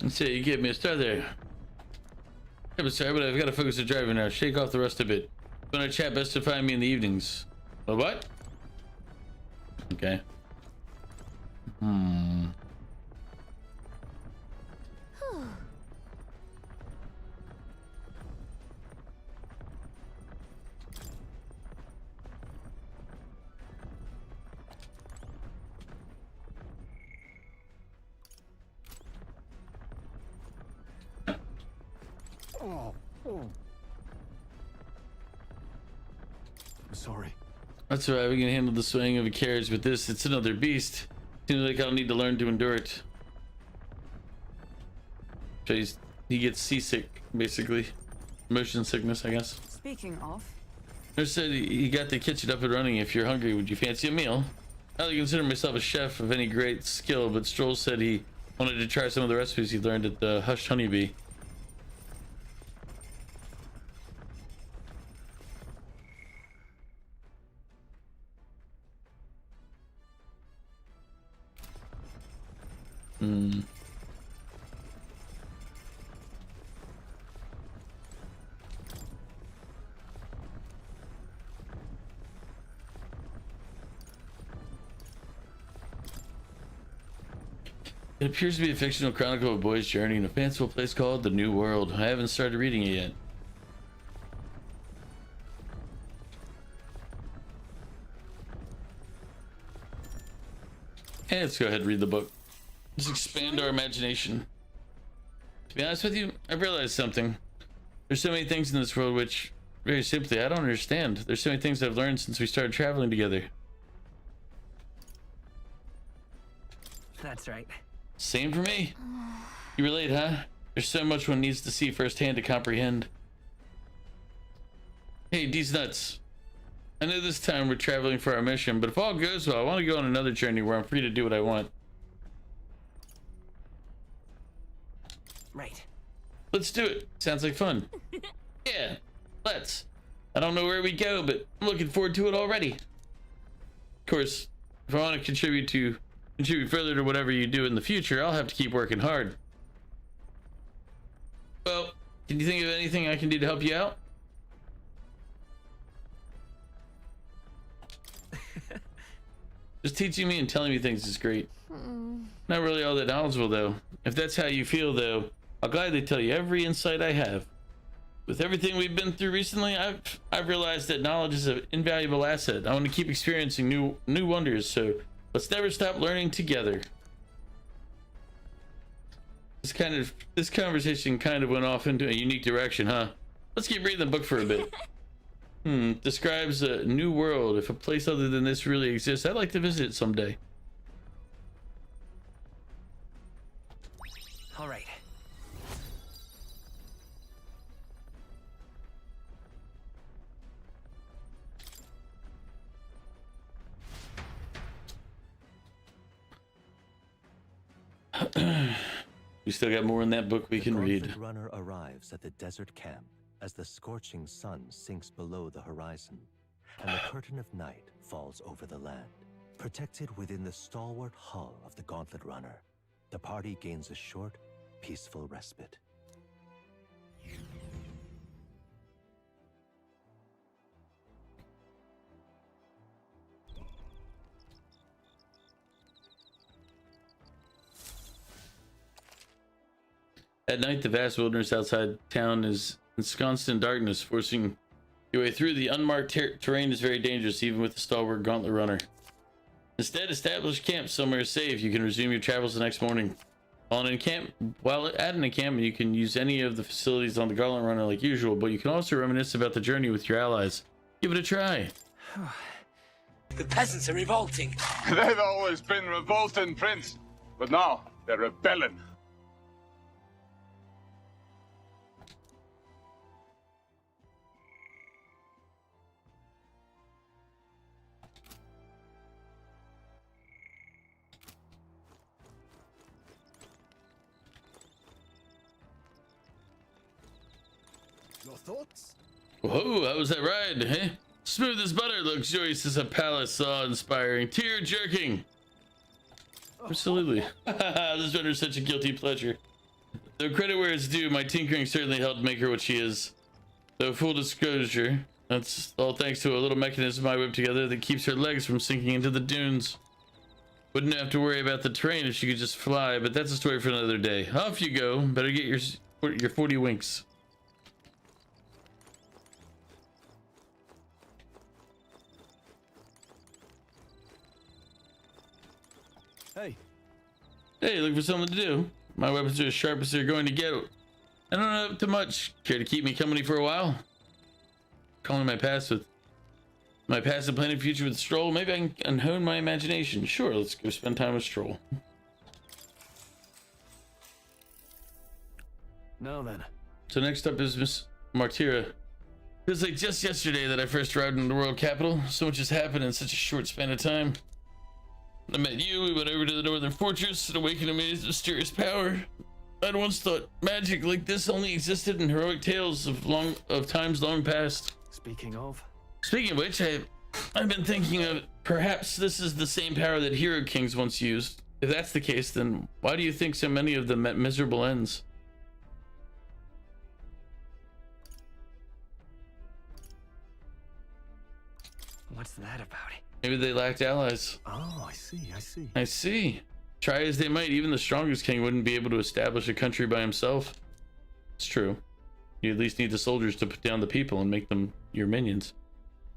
Let's see, you gave me a start there. I'm sorry, but I've got to focus on driving now. Shake off the rust a bit. When I chat, best to find me in the evenings. A what? Okay. I'm sorry. That's all right. We can handle the swaying of a carriage, but this, it's another beast. Seems like I'll need to learn to endure it. So he gets seasick, basically. Motion sickness, I guess. Speaking of, Nurse said he got the kitchen up and running. If you're hungry, would you fancy a meal? I don't consider myself a chef of any great skill, but Stroll said he wanted to try some of the recipes he learned at the Hushed Honeybee. It appears to be a fictional chronicle of a boy's journey in a fanciful place called the New World. I haven't started reading it yet. Hey, let's go ahead and read the book. Let's expand our imagination. To be honest with you, I've realized something. There's so many things in this world which, very simply, I don't understand. There's so many things I've learned since we started traveling together. That's right. Same for me. You relate, huh? There's so much one needs to see firsthand to comprehend. Hey, these nuts. I know this time we're traveling for our mission, but if all goes well, I want to go on another journey where I'm free to do what I want. Right. Let's do it. Sounds like fun. Yeah, let's. I don't know where we go, but I'm looking forward to it already. Of course, if I want to contribute further to whatever you do in the future, I'll have to keep working hard. Well, can you think of anything I can do to help you out? Just teaching me and telling me things is great. Not really all that knowledgeable though. If that's how you feel though, I'll gladly tell you every insight I have. With everything we've been through recently, I've realized that knowledge is an invaluable asset. I want to keep experiencing new wonders, so let's never stop learning together. This conversation kind of went off into a unique direction, huh? Let's keep reading the book for a bit. Describes a new world. If a place other than this really exists, I'd like to visit it someday. All right. We still got more in that book we can read. The runner arrives at the desert camp as the scorching sun sinks below the horizon, and the curtain of night falls over the land. Protected within the stalwart hull of the Gauntlet Runner, the party gains a short, peaceful respite. At night, the vast wilderness outside town is ensconced in darkness. Forcing your way through the unmarked terrain is very dangerous, even with the stalwart Gauntlet Runner. Instead, establish camp somewhere safe. You can resume your travels the next morning. While at an encampment, you can use any of the facilities on the Gauntlet Runner like usual, but you can also reminisce about the journey with your allies. Give it a try. The peasants are revolting. They've always been revolting, Prince, but now they're rebelling. Your thoughts? Whoa, how was that ride, eh? Smooth as butter, luxurious as a palace, awe-inspiring, tear-jerking. Absolutely. This runner's such a guilty pleasure. Though credit where it's due, my tinkering certainly helped make her what she is. Though full disclosure, that's all thanks to a little mechanism I whipped together that keeps her legs from sinking into the dunes. Wouldn't have to worry about the terrain if she could just fly, but that's a story for another day. Off you go. Better get your 40 winks. Hey, looking for something to do? My weapons are as sharp as they're going to get. I don't know up to much. Care to keep me company for a while? Calling my past and planning future with Stroll. Maybe I can hone my imagination. Sure, let's go spend time with Stroll. Now then. So next up is Miss Martira. Feels like just yesterday that I first arrived in the world capital. So much has happened in such a short span of time. I met you, we went over to the Northern Fortress and awakened a mysterious power. I'd once thought magic like this only existed in heroic tales of times long past. Speaking of which, I've been thinking of perhaps this is the same power that hero kings once used. If that's the case, then why do you think so many of them met miserable ends? What's that about? Maybe they lacked allies. Oh, I see. Try as they might, even the strongest king wouldn't be able to establish a country by himself. It's true. You at least need the soldiers to put down the people and make them your minions.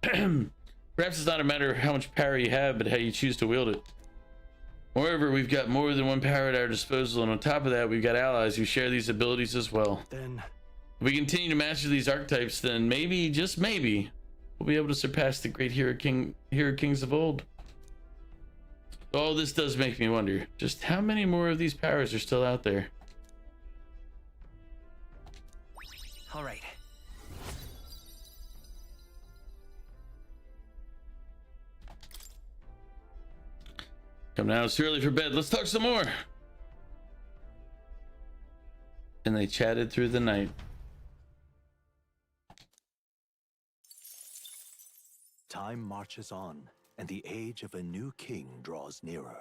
Perhaps it's not a matter of how much power you have, but how you choose to wield it. Moreover, we've got more than one power at our disposal, and on top of that, we've got allies who share these abilities as well. Then, if we continue to master these archetypes, then maybe, just maybe, we'll be able to surpass the great hero kings of old. All this does make me wonder, just how many more of these powers are still out there? All right. Come now, it's too early for bed. Let's talk some more. And they chatted through the night. Time marches on, and the age of a new king draws nearer.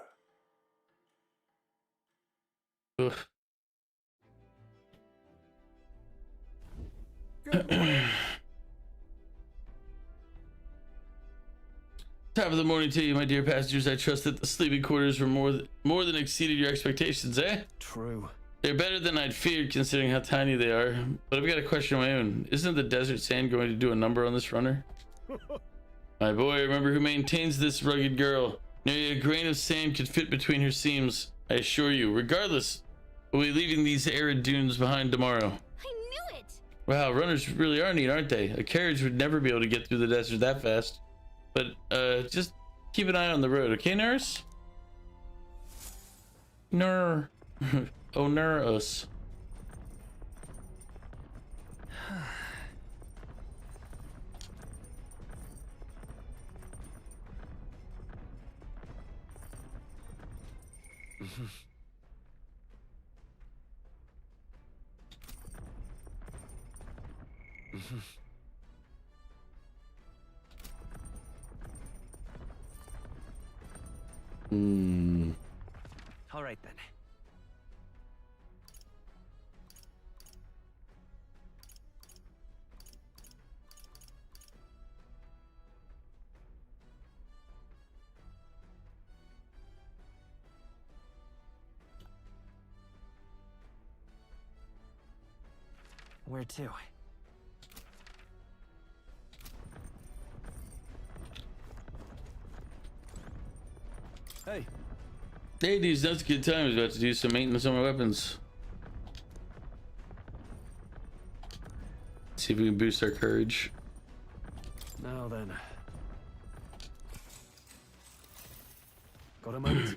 Ugh. Top of the morning to you, my dear passengers. I trust that the sleeping quarters were more than exceeded your expectations, eh? True. They're better than I'd feared, considering how tiny they are. But I've got a question of my own. Isn't the desert sand going to do a number on this runner? My boy, remember who maintains this rugged girl. Nearly a grain of sand could fit between her seams. I assure you. Regardless, we'll be leaving these arid dunes behind tomorrow. I knew it! Wow, runners really are neat, aren't they? A carriage would never be able to get through the desert that fast. But, just keep an eye on the road, okay, nurse? Nur. Oh, nurse. All right then. Where to? Hey. Hey, dudes, that's a good time. I was about to do some maintenance on my weapons. See if we can boost our courage. Now then. Got a moment?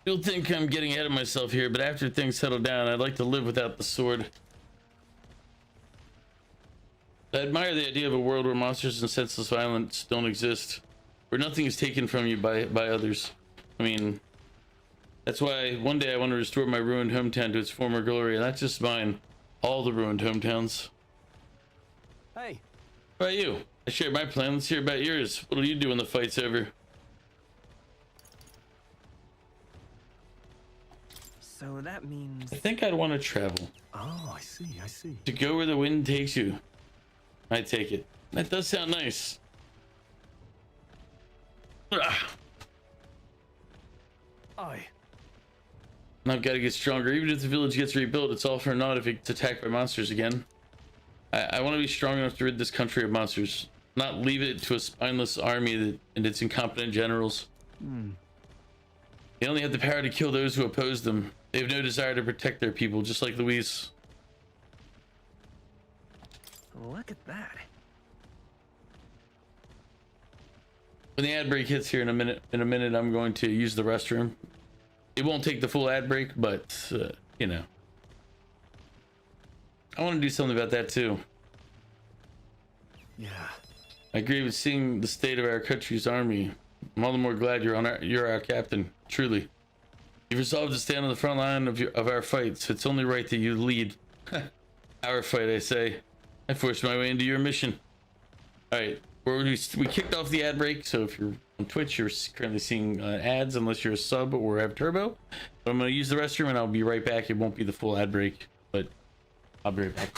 You'll think I'm getting ahead of myself here, but after things settle down, I'd like to live without the sword. I admire the idea of a world where monsters and senseless violence don't exist, where nothing is taken from you by others. I mean, that's why one day I want to restore my ruined hometown to its former glory, and that's just mine. All the ruined hometowns. Hey. How about you? I shared my plan. Let's hear about yours. What'll you do when the fight's over? So that means... I think I'd want to travel. Oh, I see, I see. To go where the wind takes you. I take it. That does sound nice. Aye. And I've got to get stronger. Even if the village gets rebuilt, it's all for naught if it gets attacked by monsters again. I want to be strong enough to rid this country of monsters. Not leave it to a spineless army and its incompetent generals. They only have the power to kill those who oppose them. They have no desire to protect their people, just like Luis. Look at that. When the ad break hits here in a minute, I'm going to use the restroom. It won't take the full ad break, but you know, I want to do something about that too. Yeah. I agree with seeing the state of our country's army. I'm all the more glad you're our captain. Truly, you've resolved to stand on the front line of our fights. It's only right that you lead our fight. I say. I forced my way into your mission. All right, we kicked off the ad break. So if you're on Twitch, you're currently seeing ads unless you're a sub or have turbo. But I'm gonna use the restroom and I'll be right back. It won't be the full ad break, but I'll be right back.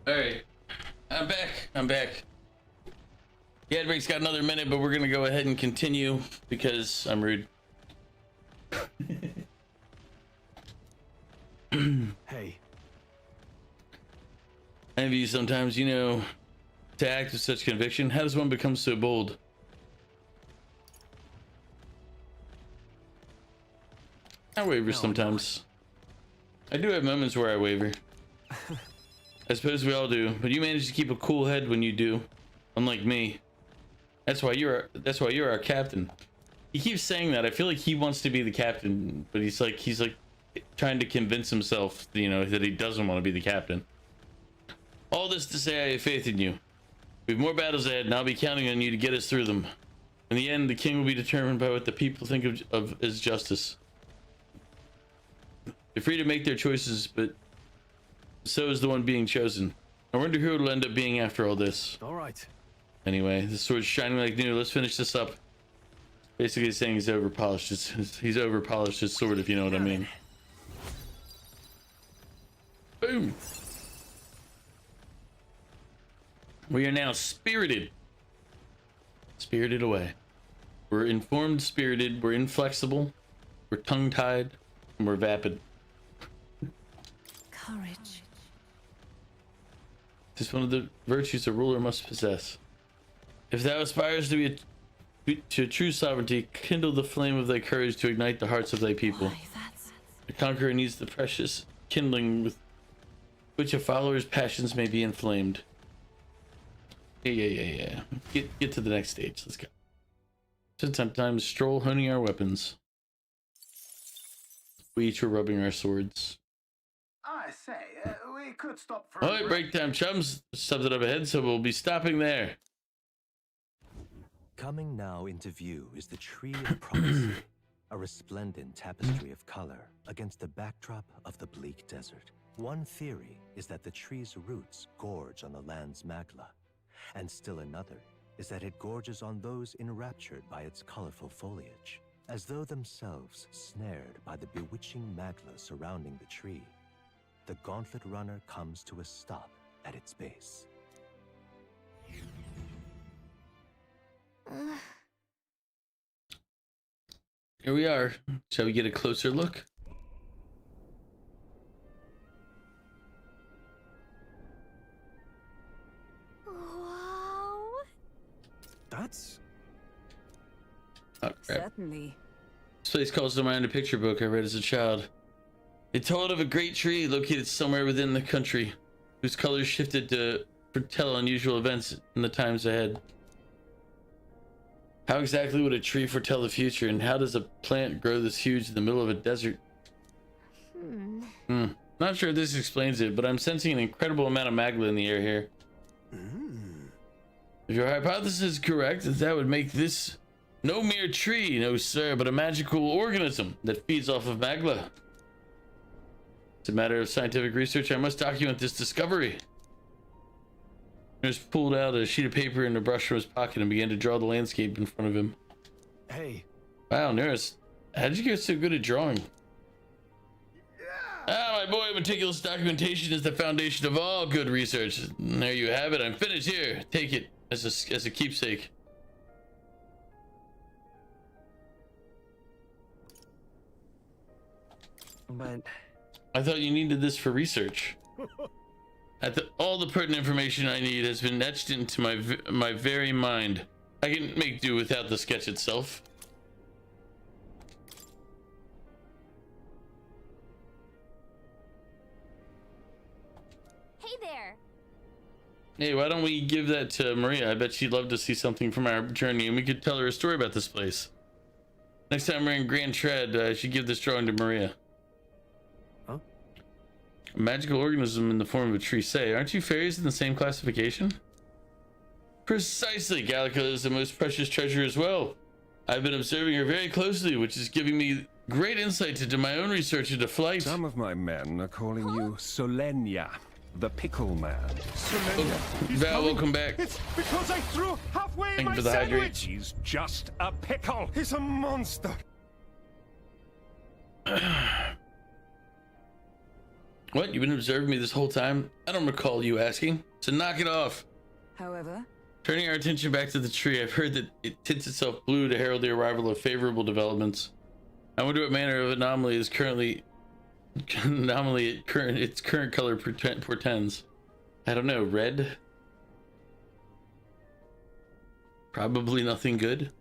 All right, I'm back. The ad break's got another minute, but we're gonna go ahead and continue because I'm rude. Hey. I envy you sometimes, you know, to act with such conviction. How does one become so bold? I waver sometimes. I do have moments where I waver. I suppose we all do, but you manage to keep a cool head when you do, unlike me. That's why you're our captain. He keeps saying that. I feel like he wants to be the captain, but he's like trying to convince himself, you know, that he doesn't want to be the captain. All this to say, I have faith in you. We have more battles ahead, and I'll be counting on you to get us through them. In the end, the king will be determined by what the people think of as justice. They're free to make their choices, but so is the one being chosen. I wonder who it'll end up being after all this. All right. Anyway, the sword's shining like new. Let's finish this up. Basically saying he's overpolished. He's overpolished his sword, if you know what I mean. Boom. We are now spirited. Spirited away. We're informed, spirited. We're inflexible. We're tongue-tied. And we're vapid. Courage. This is one of the virtues a ruler must possess. If thou aspires to true sovereignty, kindle the flame of thy courage to ignite the hearts of thy people. The conqueror needs the precious kindling with which a follower's passions may be inflamed. Yeah. Get to the next stage. Let's go. Sometimes stroll, honing our weapons. We each were rubbing our swords. I say, we could stop for All right, break time, chums. Something up ahead, so we'll be stopping there. Coming now into view is the Tree of Prophecy, a resplendent tapestry of color against the backdrop of the bleak desert. One theory is that the tree's roots gorge on the land's magla, and still another is that it gorges on those enraptured by its colorful foliage, as though themselves snared by the bewitching magla surrounding the tree. The gauntlet runner comes to a stop at its base. Here we are. Shall we get a closer look? Wow. That's... Oh, crap. Certainly. This place calls to mind a picture book I read as a child. It told of a great tree located somewhere within the country, whose colors shifted to foretell unusual events in the times ahead. How exactly would a tree foretell the future, and how does a plant grow this huge in the middle of a desert? Not sure if this explains it, but I'm sensing an incredible amount of magma in the air here. If your hypothesis is correct, that would make this no mere tree, no sir, but a magical organism that feeds off of magma. It's a matter of scientific research. I must document this discovery. He just pulled out a sheet of paper and a brush from his pocket and began to draw the landscape in front of him. Hey. Wow, Nurse, how did you get so good at drawing? Ah, my boy, meticulous documentation is the foundation of all good research. And there you have it. I'm finished here. Take it as a keepsake. But I thought you needed this for research. All the pertinent information I need has been etched into my very mind. I can make do without the sketch itself. Hey there. Hey, why don't we give that to Maria? I bet she'd love to see something from our journey, and we could tell her a story about this place. Next time we're in Grand Tread, I should give this drawing to Maria. Huh? A magical organism in the form of a tree. Say, aren't you fairies in the same classification? Precisely. Gallica is the most precious treasure as well. I've been observing her very closely, which is giving me great insight into my own research into flight. Some of my men are calling you Solenia, the pickle man. Solenia. Val, welcome back. It's because I threw halfway in Thank you my for the sandwich. hydrate. He's just a pickle. He's a monster. What? You've been observing me this whole time? I don't recall you asking. So knock it off. However, Turning our attention back to the tree, I've heard that it tints itself blue to herald the arrival of favorable developments. I wonder what manner of anomaly is its current color portends. I don't know. Red? Probably nothing good.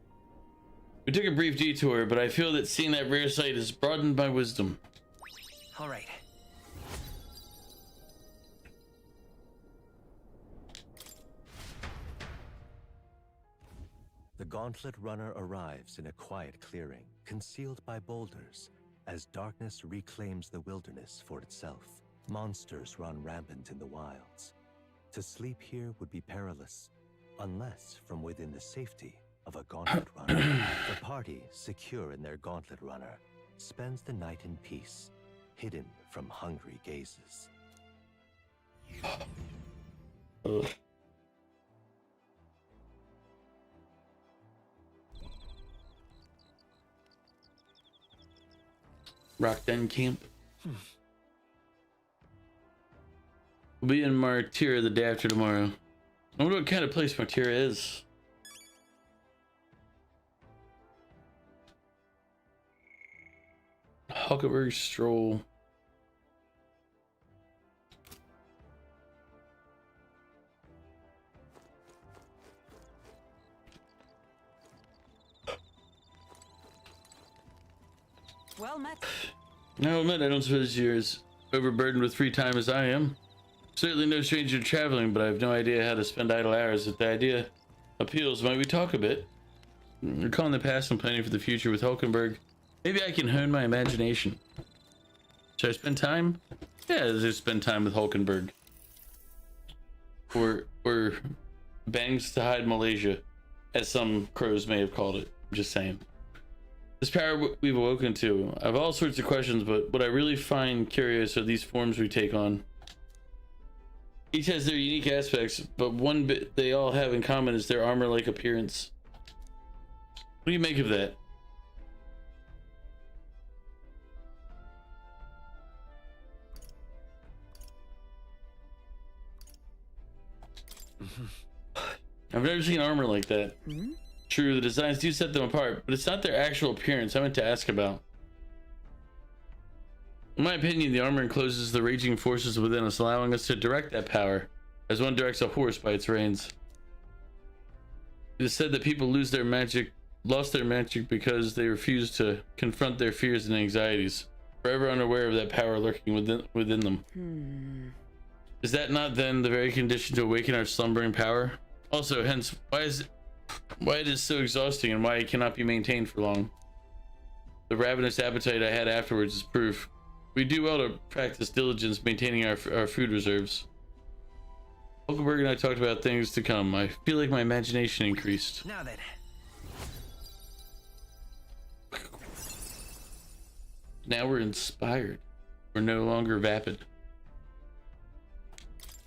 We took a brief detour, but I feel that seeing that rare sight has broadened my wisdom. All right. The gauntlet runner arrives in a quiet clearing, concealed by boulders, as darkness reclaims the wilderness for itself. Monsters run rampant in the wilds. To sleep here would be perilous, unless from within the safety of a gauntlet runner. The party, secure in their gauntlet runner, spends the night in peace, hidden from hungry gazes. Rock Den Camp. We'll be in Martyra the day after tomorrow. I wonder what kind of place Martyra is. Huckleberry Stroll. Well met. No, I don't suppose you're as overburdened with free time as I am. Certainly no stranger to traveling, but I have no idea how to spend idle hours. If the idea appeals, might we talk a bit? Recalling the past and planning for the future with Hulkenberg, maybe I can hone my imagination. Should I spend time? Yeah, just spend time with Hulkenberg. Or bangs to hide Malaysia, as some crows may have called it. I'm just saying. This power we've awoken to. I have all sorts of questions, but what I really find curious are these forms we take on. Each has their unique aspects, but one bit they all have in common is their armor-like appearance. What do you make of that? I've never seen armor like that. True, the designs do set them apart, but it's not their actual appearance I meant to ask about. In my opinion, the armor encloses the raging forces within us, allowing us to direct that power, as one directs a horse by its reins. It is said that people lost their magic because they refused to confront their fears and anxieties, forever unaware of that power lurking within them. Is that not then the very condition to awaken our slumbering power? Also, hence, why it is so exhausting and why it cannot be maintained for long. The ravenous appetite I had afterwards is proof. We do well to practice diligence maintaining our food reserves. Hulkenberg and I talked about things to come. I feel like my imagination increased. Now then. Now we're inspired. We're no longer vapid.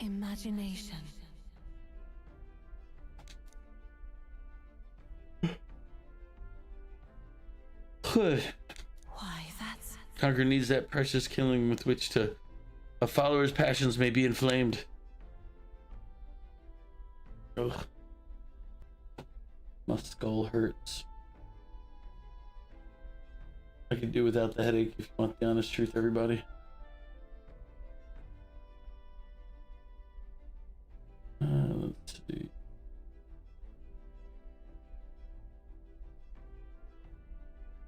Imagination. Why, that's... Conqueror needs that precious killing with which a follower's passions may be inflamed. Ugh. My skull hurts. I could do without the headache if you want the honest truth, everybody. Let's see.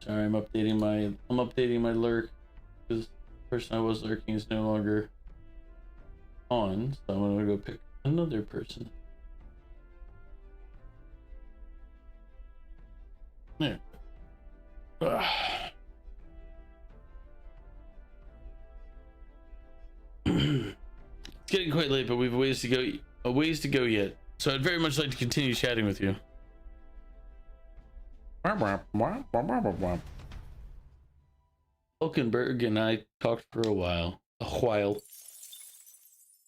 Sorry, I'm updating my lurk because the person I was lurking is no longer on, so I'm gonna go pick another person. There. It's getting quite late, but we've a ways to go yet. So I'd very much like to continue chatting with you. Hulkenberg and I talked for a while.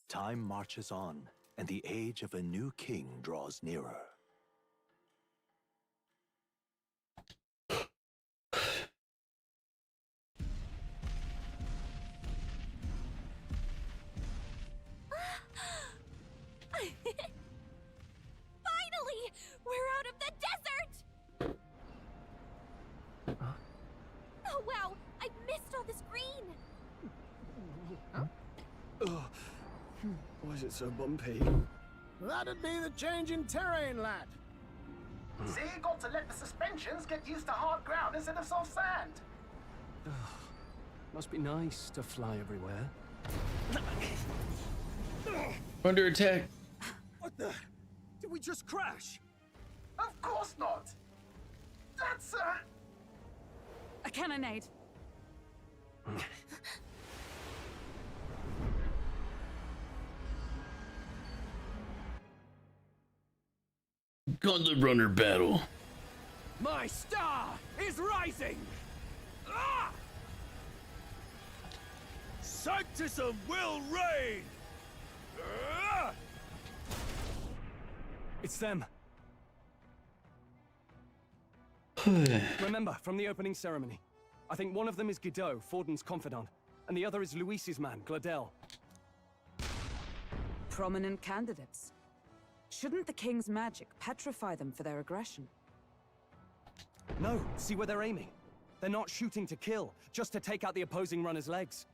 Time marches on, and the age of a new king draws nearer. Finally! We're out of the desert! Oh wow, I've missed all this green! Why is it so bumpy? That'd be the change in terrain, lad. See, got to let the suspensions get used to hard ground instead of soft sand. Must be nice to fly everywhere. Under attack. What the? Did we just crash? Of course not. That's a cannonade. Gauntlet Runner battle. My star is rising! Ah! Sanctism will reign! Ah! It's them. Remember, from the opening ceremony, I think one of them is Guido, Forden's confidant, and the other is Luis's man, Gladel. Prominent candidates. Shouldn't the king's magic petrify them for their aggression? No, see where they're aiming. They're not shooting to kill, just to take out the opposing runner's legs.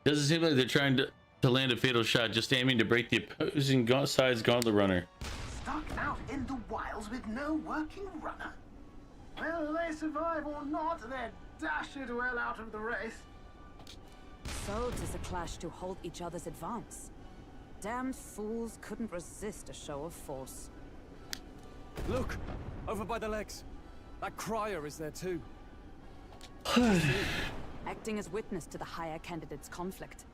Doesn't seem like they're trying to land a fatal shot, just aiming to break the opposing side's Gauntlet Runner. Stuck out in the wilds with no working runner. Whether they survive or not, they're dashed well out of the race. So 'tis a clash to halt each other's advance. Damned fools couldn't resist a show of force. Look! Over by the legs. That crier is there too. Acting as witness to the higher candidate's conflict.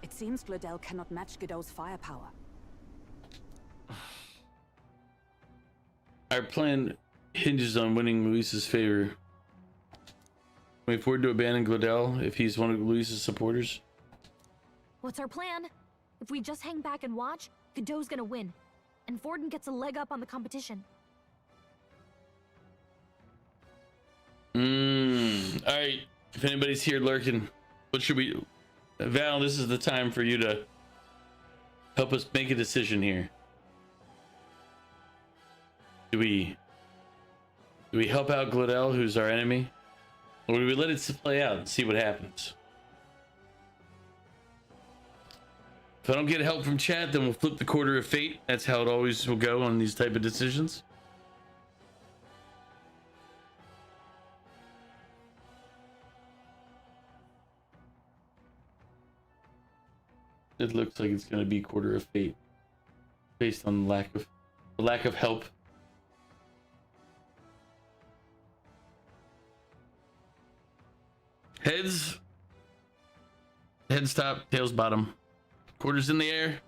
It seems Gladel cannot match Guido's firepower. Our plan hinges on winning Luis's favor. Can we afford to abandon Gladel if he's one of Luis's supporters? What's our plan? If we just hang back and watch, Godot's gonna win. And Forden gets a leg up on the competition. Alright. If anybody's here lurking, what should we do? Val, this is the time for you to help us make a decision here. Do we help out Gladel, who's our enemy? Or do we let it play out and see what happens? If I don't get help from chat, then we'll flip the quarter of fate. That's how it always will go on these type of decisions. It looks like it's going to be quarter of fate, based on the lack of help. Heads top, tails bottom. Quarters in the air.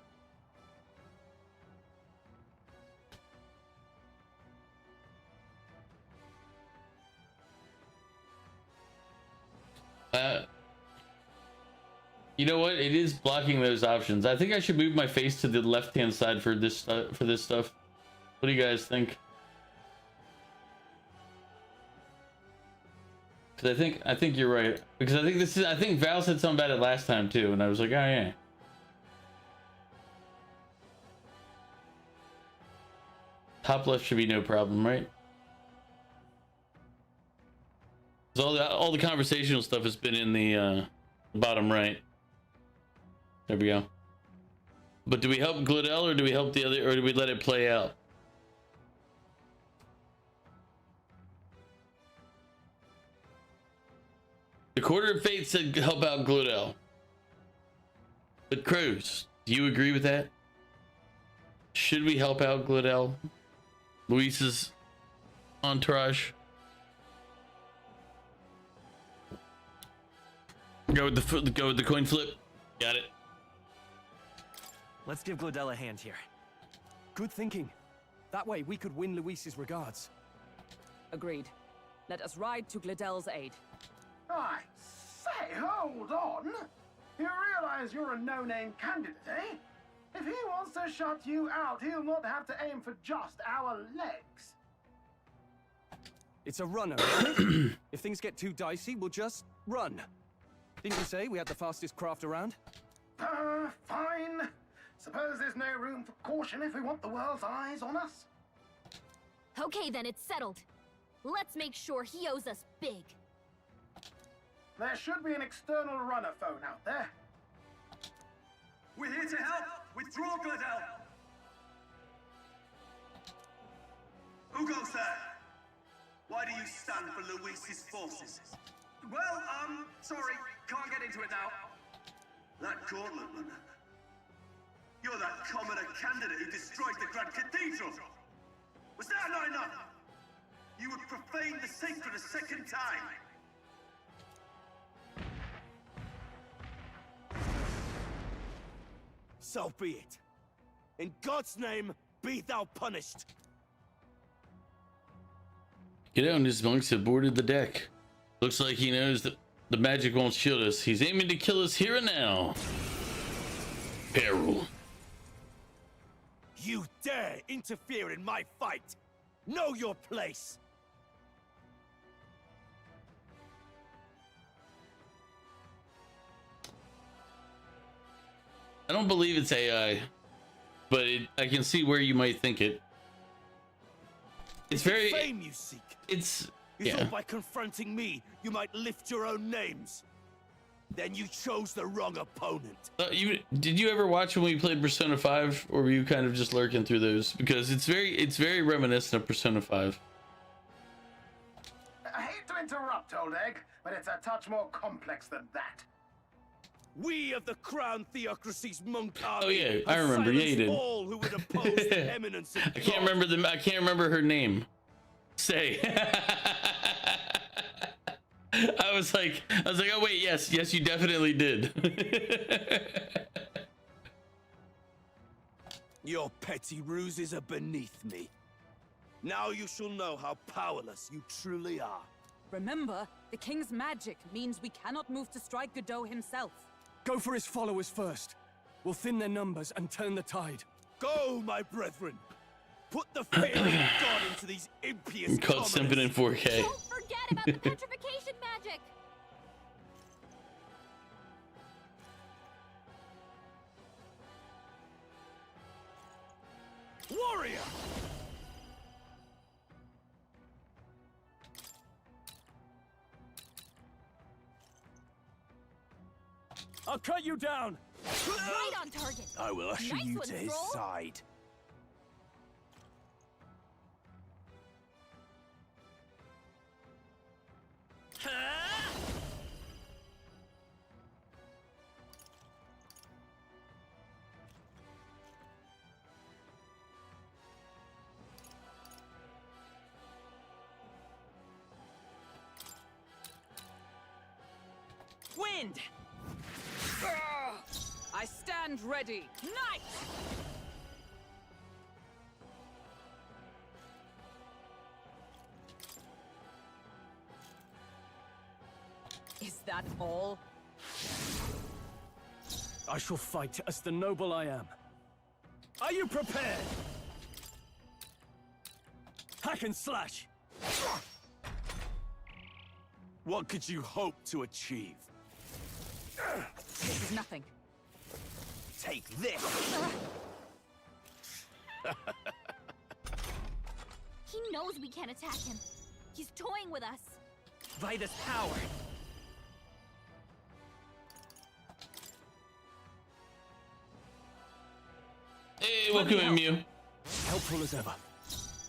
You know what? It is blocking those options. I think I should move my face to the left-hand side for this stuff. What do you guys think? Because I think you're right. Because I think Val said something about it last time too, and I was like, oh yeah. Top left should be no problem, right? Because all the conversational stuff has been in the bottom right. There we go. But do we help Gladel or do we help the other, or do we let it play out? The quarter of fate said help out Gladel. But Cruz, do you agree with that? Should we help out Gladel? Luis's entourage? Go with the coin flip. Got it. Let's give Gladel a hand here. Good thinking. That way we could win Luis's regards. Agreed. Let us ride to Gladel's aid. I say, hold on. You realize you're a no-name candidate, eh? If he wants to shut you out, he'll not have to aim for just our legs. It's a runner, isn't it? If things get too dicey, we'll just run. Didn't you say we had the fastest craft around? Fine. Suppose there's no room for caution if we want the world's eyes on us. Okay, then it's settled. Let's make sure he owes us big. There should be an external runner phone out there. We're here to help! Withdraw, Gladel! Who goes there? Why do you stand for Luis's forces? Well, sorry, can't get into it now. That gauntlet runner. You're that commoner candidate who destroyed the Grand Cathedral! Was that not enough? You would profane the sacred a second time! So be it. In God's name, be thou punished. Get out, and his monks have boarded the deck. Looks like he knows that the magic won't shield us. He's aiming to kill us here and now. Peril. You dare interfere in my fight! Know your place! I don't believe it's AI, but I can see where you might think it. It's very... Fame you seek. It's... You yeah. thought by confronting me, you might lift your own names. Then you chose the wrong opponent. Did you ever watch when we played Persona 5, or were you kind of just lurking through those? Because it's very reminiscent of Persona 5. I hate to interrupt, Old Egg, but it's a touch more complex than that. We of the Crown Theocracy's monk army. Oh yeah, I remember. Yeah, you did. All who would oppose the eminence of I can't remember them. I can't remember her name. Say. I was like, oh wait, yes, you definitely did. Your petty ruses are beneath me. Now you shall know how powerless you truly are. Remember, the king's magic means we cannot move to strike Godot himself. Go for his followers first. We'll thin their numbers and turn the tide. Go, my brethren. Put the fear of God into these impious Called simping in 4K. Don't forget about the petrification magic. Warrior! I'll cut you down! Right on target. I will usher Nice you one, to his Stroll. side. Wind! I stand ready. Night! Is that all? I shall fight as the noble I am. Are you prepared? Hack and slash! What could you hope to achieve? This is nothing. Take this! He knows we can't attack him. He's toying with us. Vida's power. Hey, welcome in, Mew. Helpful as ever.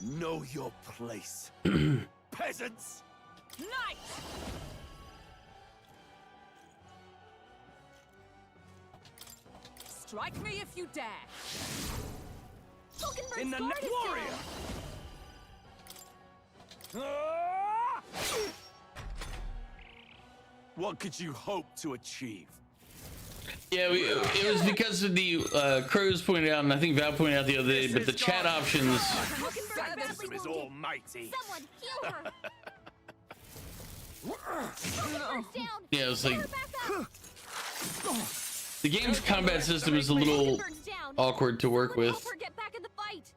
Know your place. Peasants! Night! Strike me if you dare. In the warrior! What could you hope to achieve? Yeah, it was because of the Crows pointed out, and I think Val pointed out the other day, but the chat options. Sanderson is almighty. Someone heal her. Yeah, it was like the game's combat system is a little awkward to work with. Help her get back in the fight.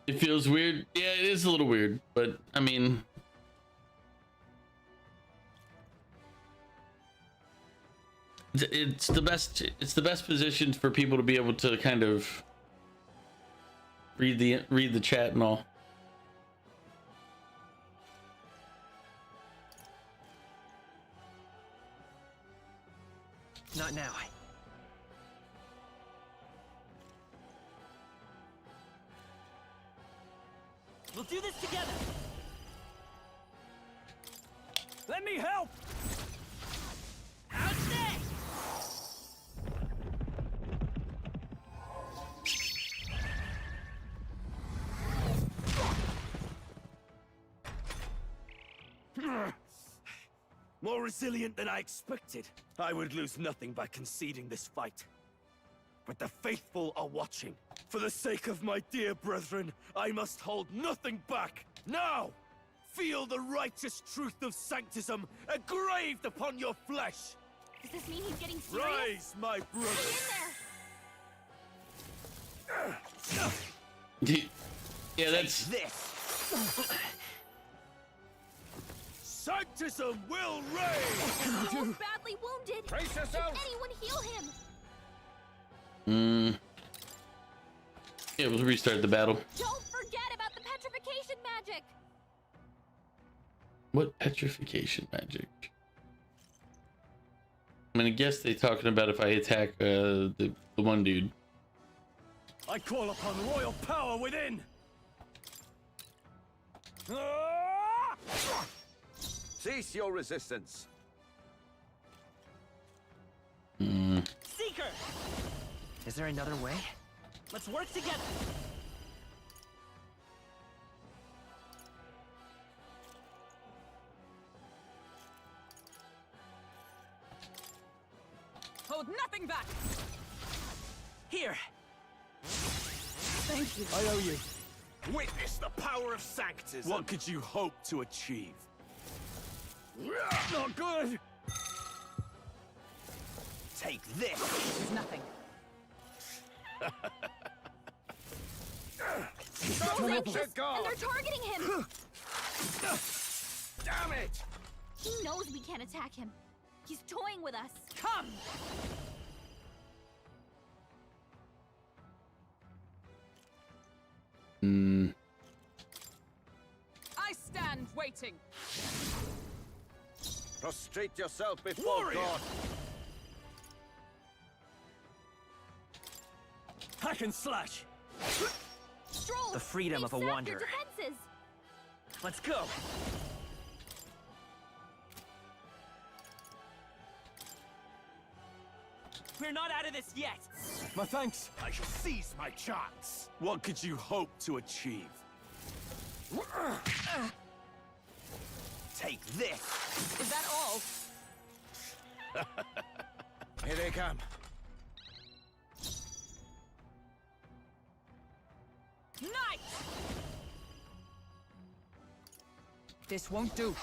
It feels weird. Yeah, it is a little weird, but I mean, It's the best. It's the best position for people to be able to kind of read the chat and all. Not now. We'll do this together. Let me help. Out there. More resilient than I expected. I would lose nothing by conceding this fight. But the faithful are watching. For the sake of my dear brethren, I must hold nothing back. Now! Feel the righteous truth of sanctism engraved upon your flesh! Does this mean he's getting serious? Rise, my brothers! Yeah, that's... this! Sanctism will reign! He's badly wounded. Brace yourself. Can anyone heal him? Yeah, we'll restart the battle. Don't forget about the petrification magic. What petrification magic? I'm gonna guess they're talking about if I attack the one dude. I call upon royal power within! Cease your resistance. Seeker! Is there another way? Let's work together. Hold nothing back! Here. Thank you. I owe you. Witness the power of sanctism. What could you hope to achieve? Not good! Take this! There's nothing. Stroll's anxious, and they're targeting him. Damn it! He knows we can't attack him. He's toying with us. Come! I stand waiting. Prostrate yourself before Warrior! God. Hack and slash. Stroll, The freedom of a they've sapped your wanderer. defenses. Let's go. We're not out of this yet. My thanks. I shall seize my chance. What could you hope to achieve? Take this! Is that all? Here they come. Knight! This won't do.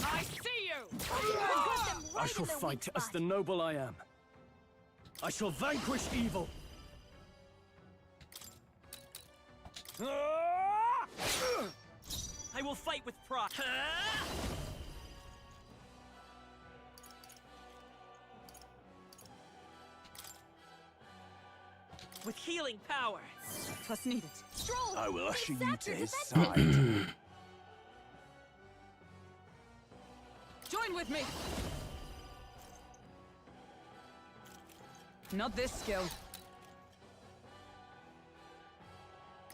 I see you! I shall fight as the noble I am. I shall vanquish evil. I will fight with pride. With healing power. Plus needed. Stroll, I will usher you sapped to your his defenses. side. Join with me! Not this skill.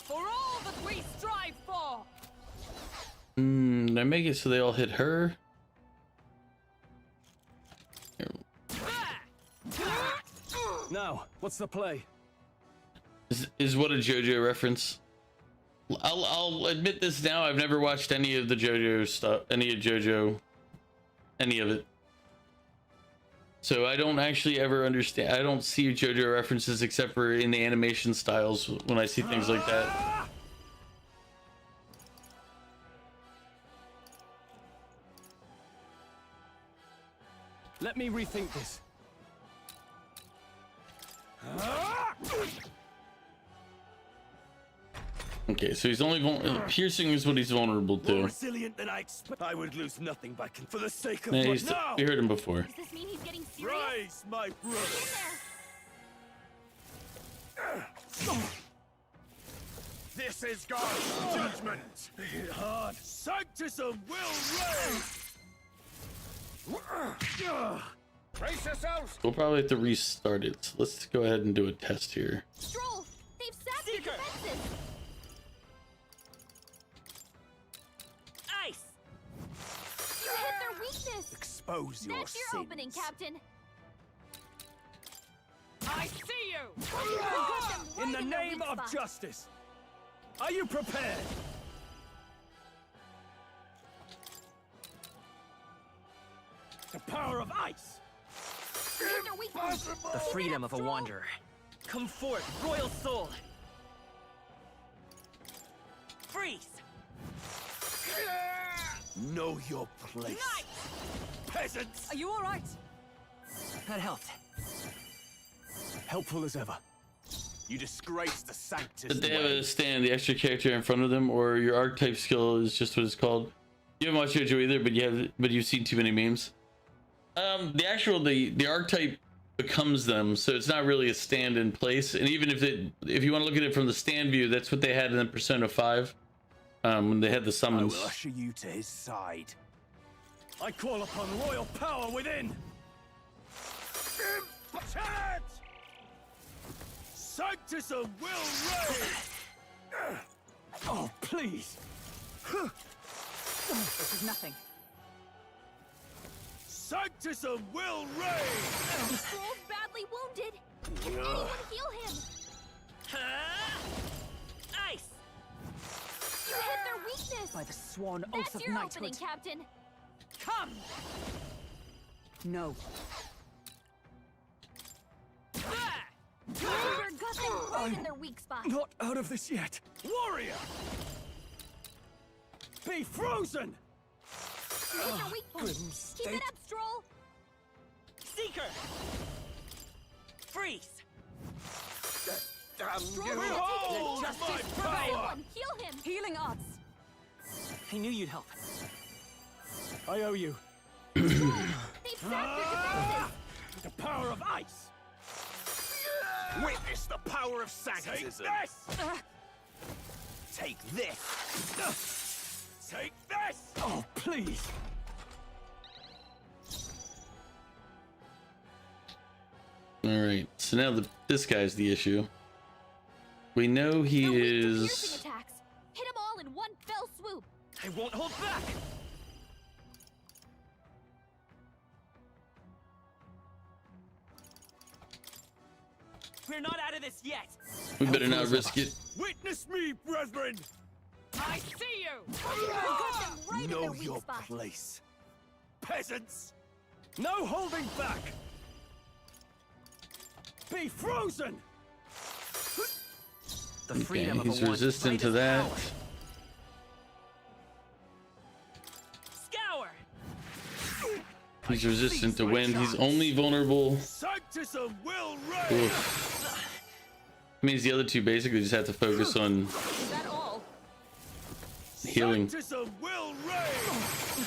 For all that we strive for! Did I make it so they all hit her? Now, what's the play? Is what a JoJo reference? I'll admit this now. I've never watched any of the JoJo stuff, any of it. So I don't actually ever understand. I don't see JoJo references except for in the animation styles when I see things like that. Let me rethink this. Okay, so he's only piercing is what he's vulnerable More to. resilient than I expect. I would lose nothing by for the sake of Yeah, what now. we heard him before. Does this mean he's getting serious? Rise, my brother. This is God's judgment. Hit hard. Sanctism will reign. Brace yourselves. We'll probably have to restart it. So let's go ahead and do a test here. Stroll, they've sapped your defenses. Ice! You hit their weakness. Expose your That's your sins. opening, Captain. I see you! In the in their name weak of spot. justice, are you prepared? The power of ice. Hit their weakness. The freedom of a wanderer. Come forth, royal soul. Freeze! Know your place. Peasants! Are you all right? That helped. Helpful as ever. You disgrace the Sanctus. But they have a stand, the extra character in front of them, or your archetype skill is just what it's called. You haven't watched JoJo either, but you've seen too many memes. The archetype becomes them, so it's not really a stand in place. And even if you want to look at it from the stand view, that's what they had in Persona 5 when they had the summons. I will usher you to his side. I call upon royal power within. Impotent! Sanctism will reign. Oh, please. This is nothing. Sanctism will reign. Stroll's badly wounded. Can anyone heal him? Ice! You hit their weakness. By the sworn oath That's of your knighthood. opening, Captain. Come! No. Your got them right in their weak spot. Not out of this yet. Warrior! Be frozen! You hit their weak point. Keep it up, Stroll. Seeker! Freeze! Damn Stroll, you! let's Hold take my justice. power! Everyone, heal him. Healing arts. I knew you'd help. I owe you. They've sapped your defenses. The power of ice! Witness the power of Sanctism! Take this! Take this! Oh, please! Alright, so now this guy's the issue. We know he They're weak to is... piercing attacks. Hit them all in one fell swoop. I won't hold back! We're not out of this yet! We better not risk it. Witness me, brethren! I see you! You got them right in their Know weak your spot. place. Peasants! No holding back! Be frozen! The freedom Okay, of he's a resistant to that. Scour! He's resistant to wind. He's only vulnerable. Sanctism will reign! Oof. Means the other two basically just have to focus on Is that all? healing. Sanctism will reign!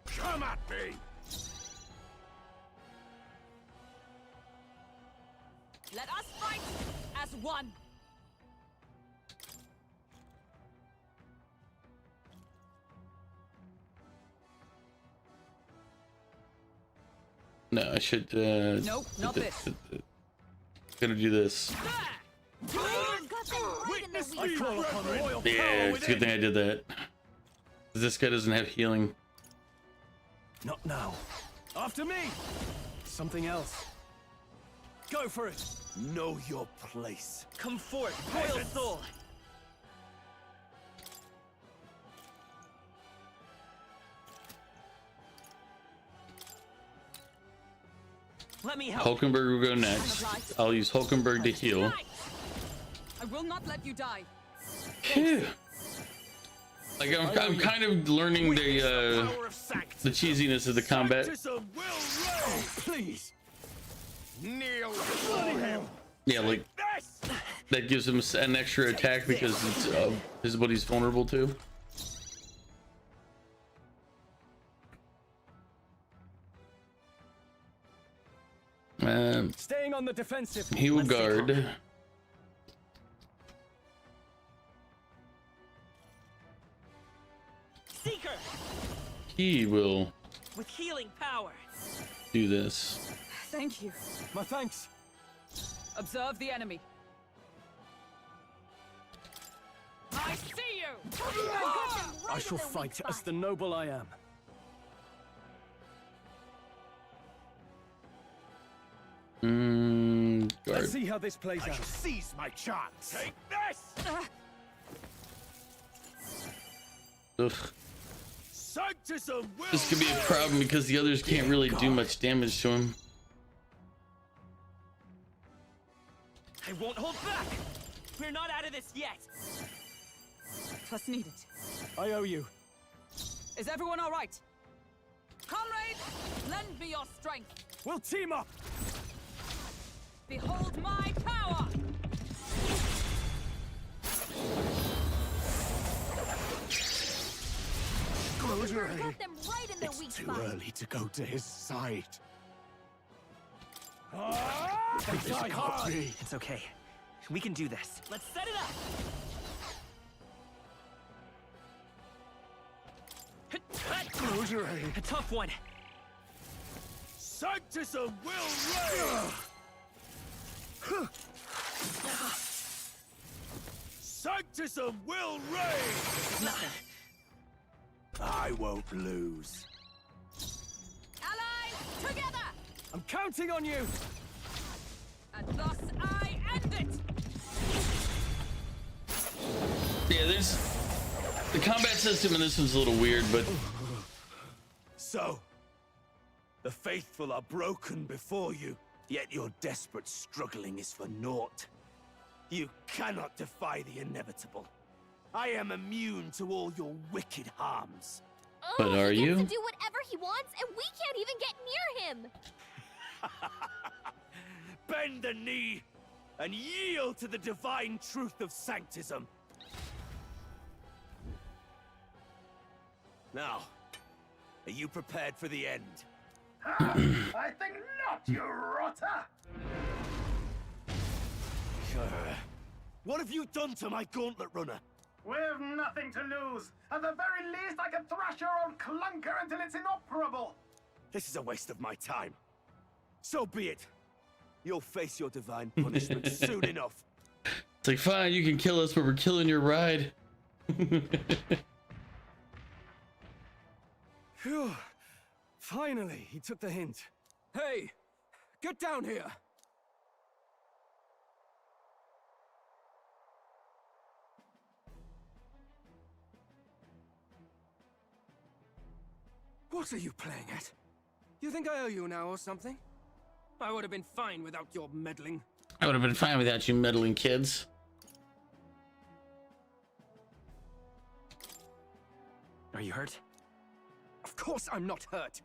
Come at me! Let us fight as one. No, I should. Nope, not this. Gonna do this. You got them right in their I weak call spot. upon royal Yeah, power it's a good within. thing I did that. This guy doesn't have healing. Not now. After me! Something else. Go for it! Know your place. Come forth, royal Peasants! soul! Let me help. Hulkenberg will go next. I'll use Hulkenberg to heal. I will not let you die. Phew. Like I'm kind of learning the cheesiness of the combat. Sanctism will reign! Please! Kneel before him! Yeah, like This! that gives him an extra attack because it's is what he's vulnerable to. Staying on the defensive. He will guard. Seeker He will with healing power. do this. Thank you. My thanks. Observe the enemy. I see you. I shall fight as the noble I am. Guard. Let's see how this plays out. Seize my chance. Take this! Ugh. Sanctism will This could be a problem because the others can't really do much damage to him. I won't hold back. We're not out of this yet. Trust needed. I owe you. Is everyone all right? Comrades, lend me your strength. We'll team up. Behold my power! Got them right in their weak too spot. early to go to his side. This can't be. It's okay. We can do this. Let's set it up. A tough one. Sanctism will reign! Sanctism will reign! Nothing. I won't lose. Allies, together! I'm counting on you. And thus I end it! Yeah, there's the combat system in this one's a little weird, but So, the faithful are broken before you, yet your desperate struggling is for naught. You cannot defy the inevitable. I am immune to all your wicked harms. But Oh, are he gets you? to do whatever he wants, and we can't even get near him. Bend the knee and yield to the divine truth of sanctism. Now, are you prepared for the end? I think not, you rotter! What have you done to my gauntlet runner? We've nothing to lose. At the very least, I can thrash your old clunker until it's inoperable. This is a waste of my time. So be it. You'll face your divine punishment soon enough. it's like, fine, you can kill us, but we're killing your ride. Phew. Finally, he took the hint. Hey, get down here. What are you playing at? You think I owe you now or something? I would have been fine without your meddling. I would have been fine without you meddling kids. Are you hurt? Of course I'm not hurt.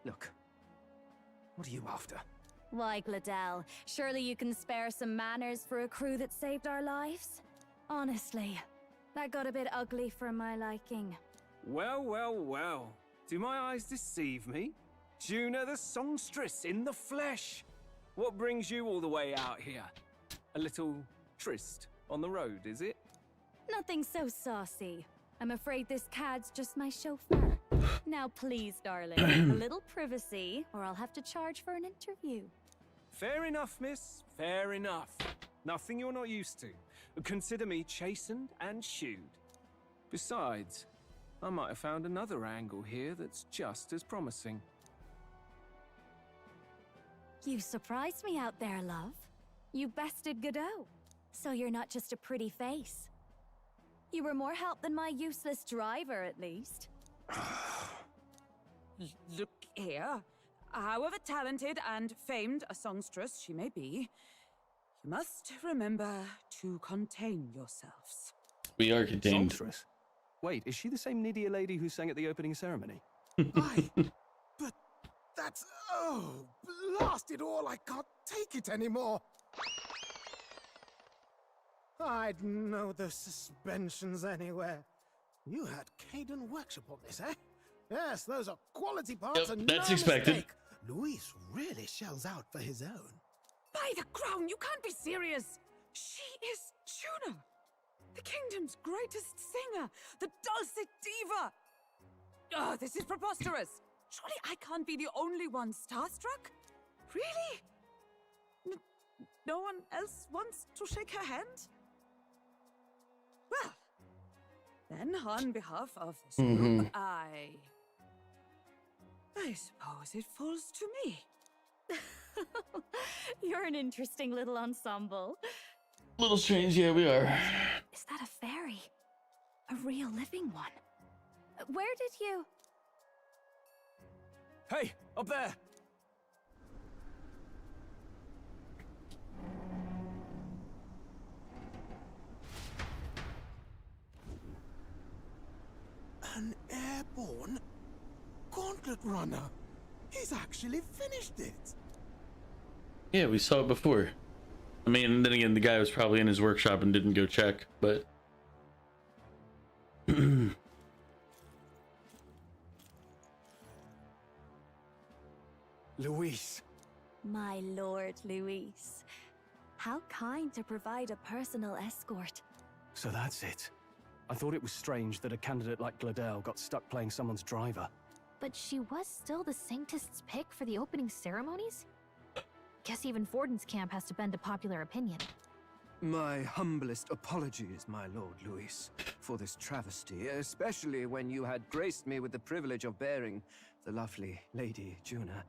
Look, what are you after? Why, Gladell, surely you can spare some manners for a crew that saved our lives? Honestly, that got a bit ugly for my liking. Well, well, well. Do my eyes deceive me? Juna the songstress in the flesh. What brings you all the way out here? A little tryst on the road, is it? Nothing so saucy. I'm afraid this cad's just my chauffeur. Now please, darling, a little privacy, or I'll have to charge for an interview. Fair enough, miss. Fair enough. Nothing you're not used to. Consider me chastened and shoed. Besides, I might have found another angle here that's just as promising. You surprised me out there, love. You bested Godot. So you're not just a pretty face. You were more help than my useless driver, at least. Look here. However talented and famed a songstress she may be, you must remember to contain yourselves. We are contained. Songstress? Wait, is she the same Nidia lady who sang at the opening ceremony? But that's... oh, blast it all, I can't take it anymore. I'd know those suspensions anywhere. You had Caden workshop on this, eh? Yes, those are quality parts and that's no expected. mistake. Luis really shells out for his own. By the crown, you can't be serious! She is Juna! The kingdom's greatest singer! The dulcet diva! Oh, this is preposterous! Surely I can't be the only one starstruck? Really? No one else wants to shake her hand? Well, then on behalf of this group, I suppose it falls to me. You're an interesting little ensemble. Little strange, yeah, we are. Is that a fairy? A real living one? Where did you... Hey, up there! An airborne gauntlet runner. He's actually finished it. Yeah, we saw it before. I mean, then again, the guy was probably in his workshop and didn't go check, but... Luis. My lord, Luis. How kind to provide a personal escort. So that's it. I thought it was strange that a candidate like Gladel got stuck playing someone's driver. But she was still the Sanctist's pick for the opening ceremonies? Guess even Forden's camp has to bend to popular opinion. My humblest apologies, my lord Luis, for this travesty, especially when you had graced me with the privilege of bearing the lovely Lady Juna.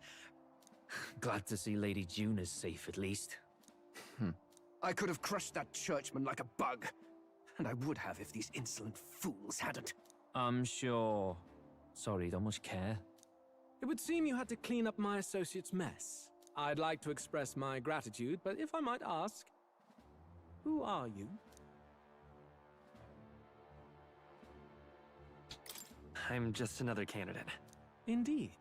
Glad to see Lady Juna's safe, at least. I could have crushed that churchman like a bug. And I would have if these insolent fools hadn't. I'm sure. Sorry, don't much care. It would seem you had to clean up my associate's mess. I'd like to express my gratitude, but if I might ask, who are you? I'm just another candidate. Indeed.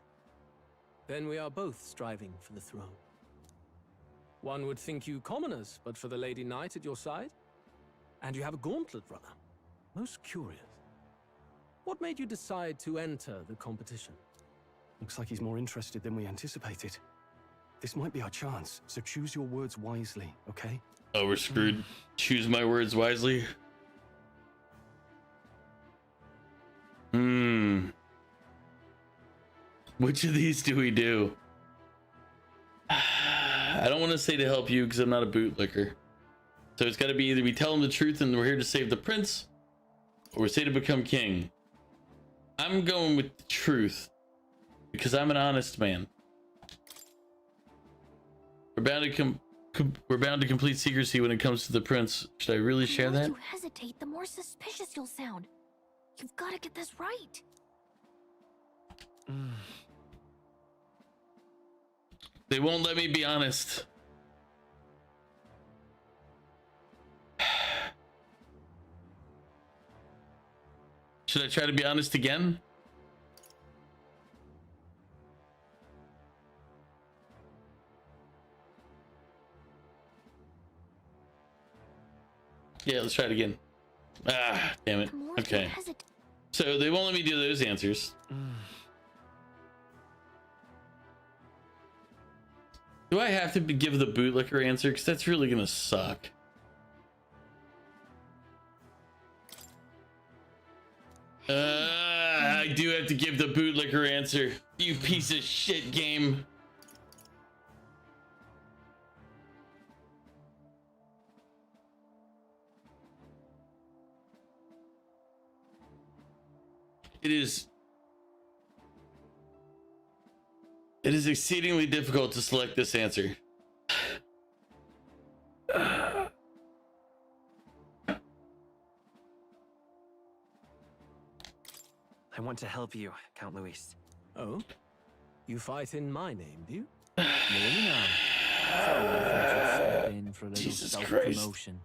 Then we are both striving for the throne. One would think you commoners, but for the Lady Knight at your side. And you have a gauntlet runner. Most curious. What made you decide to enter the competition? Looks like he's more interested than we anticipated. This might be our chance, so choose your words wisely, okay? Oh, we're screwed. Choose my words wisely. Which of these do we do? I don't want to say to help you because I'm not a bootlicker. So it's got to be either we tell him the truth and we're here to save the prince, or we say to become king. I'm going with the truth because I'm an honest man. We're bound to complete secrecy when it comes to the prince. Should I really share that? The more you hesitate, the more suspicious you'll sound. You've got to get this right. They won't let me be honest. Should I try to be honest again? Yeah, let's try it again. Ah, damn it. Okay. So they won't let me do those answers. Do I have to give the bootlicker answer? Because that's really gonna suck. I do have to give the bootlicker answer. You piece of shit game. It is exceedingly difficult to select this answer. I want to help you, Count Luis. Oh? You fight in my name, do you? Really now? Someone should step in for a little Jesus self-promotion.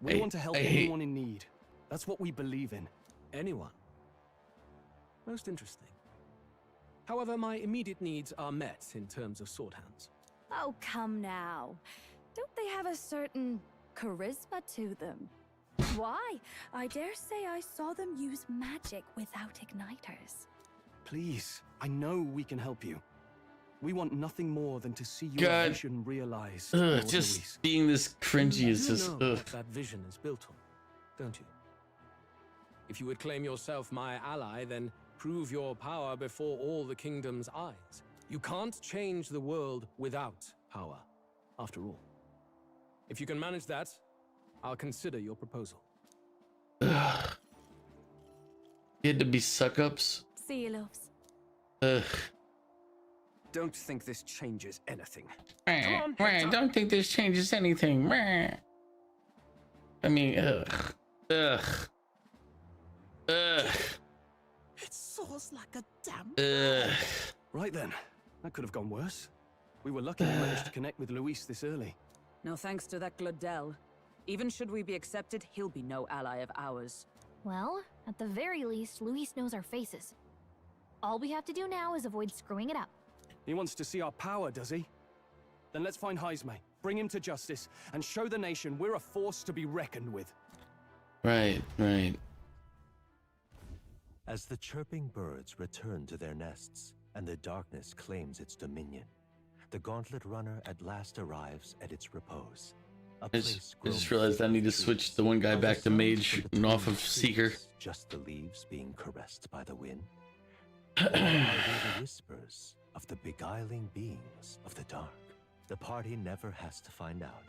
We want to help anyone in need. That's what we believe in. Anyone? Most interesting. However, my immediate needs are met in terms of sword hands. Oh, come now. Don't they have a certain charisma to them? Why? I dare say I saw them use magic without igniters. Please, I know we can help you. We want nothing more than to see your God. vision realized, Lord Just Luis. being this cringy is You just. know what that vision is built on, don't you? If you would claim yourself my ally, then prove your power before all the kingdom's eyes. You can't change the world without power, after all. If you can manage that, I'll consider your proposal. You had to be suck-ups? See you, loves. Ugh. Don't think this changes anything. Don't think this changes anything. I mean, ugh. Ugh. Ugh. It soars like a damn. Ugh. Right then, that could have gone worse. We were lucky we managed to connect with Luis this early. No thanks to that Glodell. Even should we be accepted, he'll be no ally of ours. Well, at the very least, Luis knows our faces. All we have to do now is avoid screwing it up. He wants to see our power, does he? Then let's find Heisme, bring him to justice, and show the nation we're a force to be reckoned with. Right, right. As the chirping birds return to their nests and the darkness claims its dominion, the Gauntlet Runner at last arrives at its repose. I just realized I need to switch the one guy back to mage and off of seeker. Just the leaves being caressed by the wind? Or are they the whispers of the beguiling beings of the dark? The party never has to find out,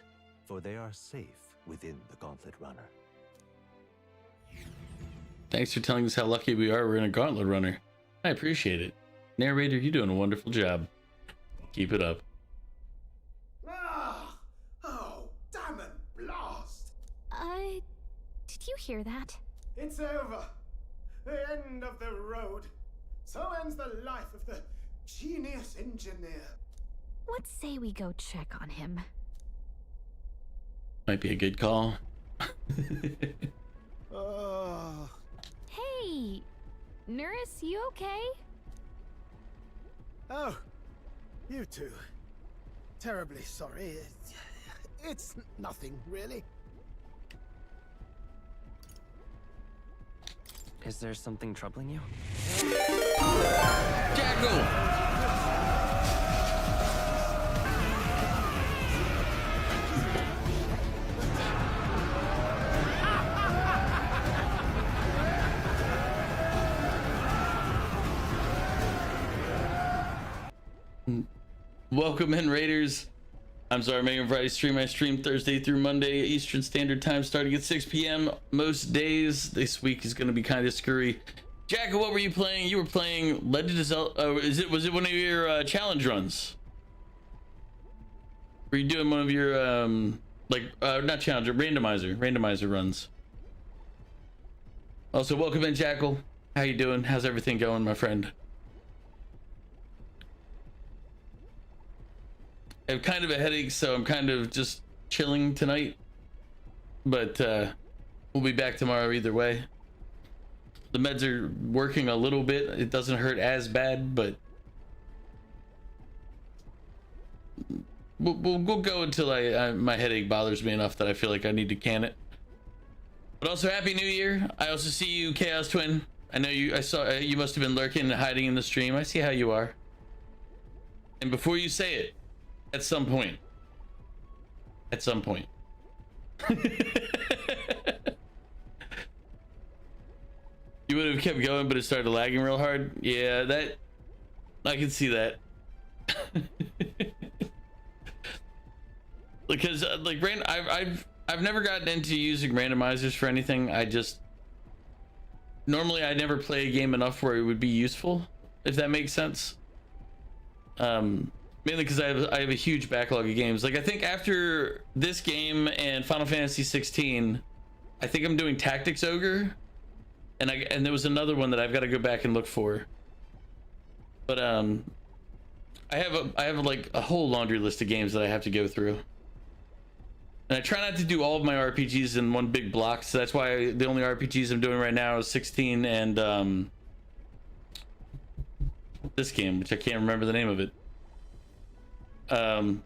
for they are safe within the Gauntlet Runner. Thanks for telling us how lucky we are we're in a Gauntlet Runner. I appreciate it. Narrator, you're doing a wonderful job. Keep it up. Ah! Oh, damn it, blast! Did you hear that? It's over. The end of the road. So ends the life of the genius engineer. Let's say we go check on him. Might be a good call. Hey! Nurse, you okay? Oh, you two. Terribly sorry. It's nothing, really. Is there something troubling you? Welcome in, Raiders. I'm CzarOmega Friday stream. I stream Thursday through Monday Eastern Standard Time, starting at 6 p.m. most days. This week is going to be kind of screwy. Jack, what were you playing? You were playing Legend of Zelda. Oh, was it one of your challenge runs? Were you doing one of your not challenger, randomizer runs? Also, welcome in, Jackal. How you doing? How's everything going, my friend? I have kind of a headache, so I'm kind of just chilling tonight. But we'll be back tomorrow either way. The meds are working a little bit. It doesn't hurt as bad, but we'll go until my headache bothers me enough that I feel like I need to can it. But also, Happy New Year. I also see you, Chaos Twin. I know you. I saw you must have been lurking and hiding in the stream. I see how you are. And before you say it, at some point. You would have kept going, but it started lagging real hard. Yeah, that I can see that. Because like I've never gotten into using randomizers for anything. Normally I never play a game enough where it would be useful, if that makes sense. Mainly because I have a huge backlog of games. Like I think after this game and Final Fantasy 16, I think I'm doing Tactics Ogre, and there was another one that I've got to go back and look for. But I have like a whole laundry list of games that I have to go through, and I try not to do all of my RPGs in one big block. So that's why the only RPGs I'm doing right now is 16 and this game, which I can't remember the name of it. But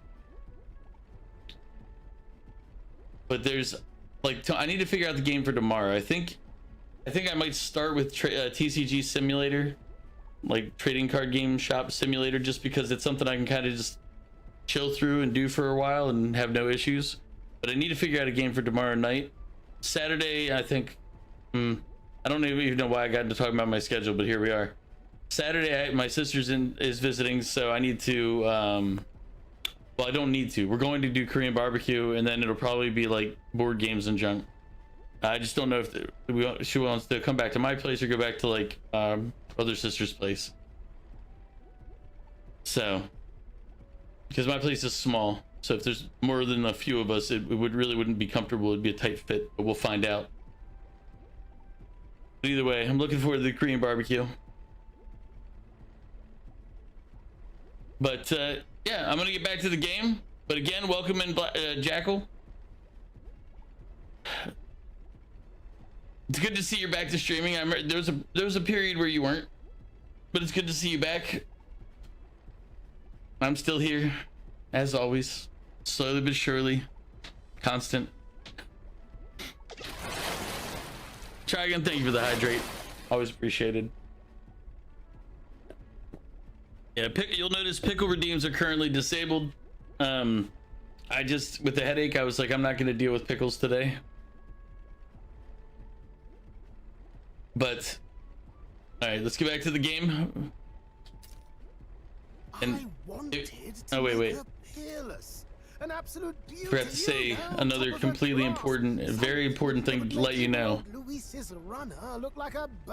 there's like I need to figure out the game for tomorrow. I think I might start with TCG Simulator, like trading card game shop simulator, just because it's something I can kind of just chill through and do for a while and have no issues. But I need to figure out a game for tomorrow night. Saturday, I think. I don't even know why I got into talking about my schedule, but here we are. Saturday, my sister's is visiting, so I need to. Well, I don't need to. We're going to do Korean barbecue, and then it'll probably be like board games and junk. I just don't know if she wants to come back to my place or go back to like other sister's place. So, because my place is small, so if there's more than a few of us, it wouldn't be comfortable. It'd be a tight fit, but we'll find out. But either way, I'm looking forward to the Korean barbecue. But yeah, I'm gonna get back to the game. But again, welcome in, Jackal. It's good to see you're back to streaming. There was a period where you weren't, but it's good to see you back. I'm still here, as always, slowly but surely, constant. Try again. Thank you for the hydrate. Always appreciated. Yeah, you'll notice pickle redeems are currently disabled. I just, with the headache, I was like, I'm not going to deal with pickles today. But, all right, let's get back to the game. And oh wait. An absolute beauty. Forgot to say another completely important, very important thing to let you know.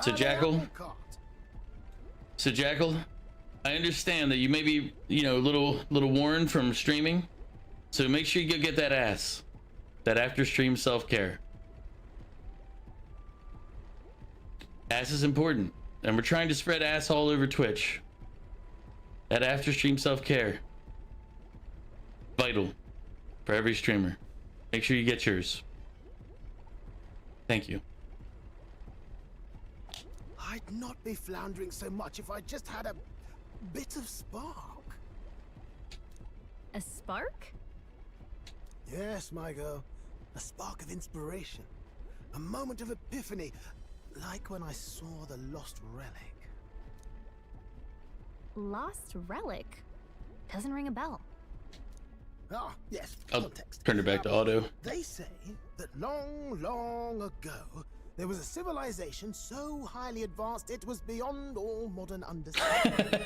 So Jackal, I understand that you may be, you know, a little worn from streaming. So make sure you go get that ass. That after stream self-care. Ass is important. And we're trying to spread ass all over Twitch. That after stream self-care. Vital for every streamer. Make sure you get yours. Thank you. I'd not be floundering so much if I just had a bit of spark. A spark? Yes, my girl. A spark of inspiration. A moment of epiphany. Like when I saw the lost relic. Lost relic? Doesn't ring a bell. Ah, yes, I'll context. turn it back to auto. They say that long, long ago, there was a civilization so highly advanced it was beyond all modern understanding.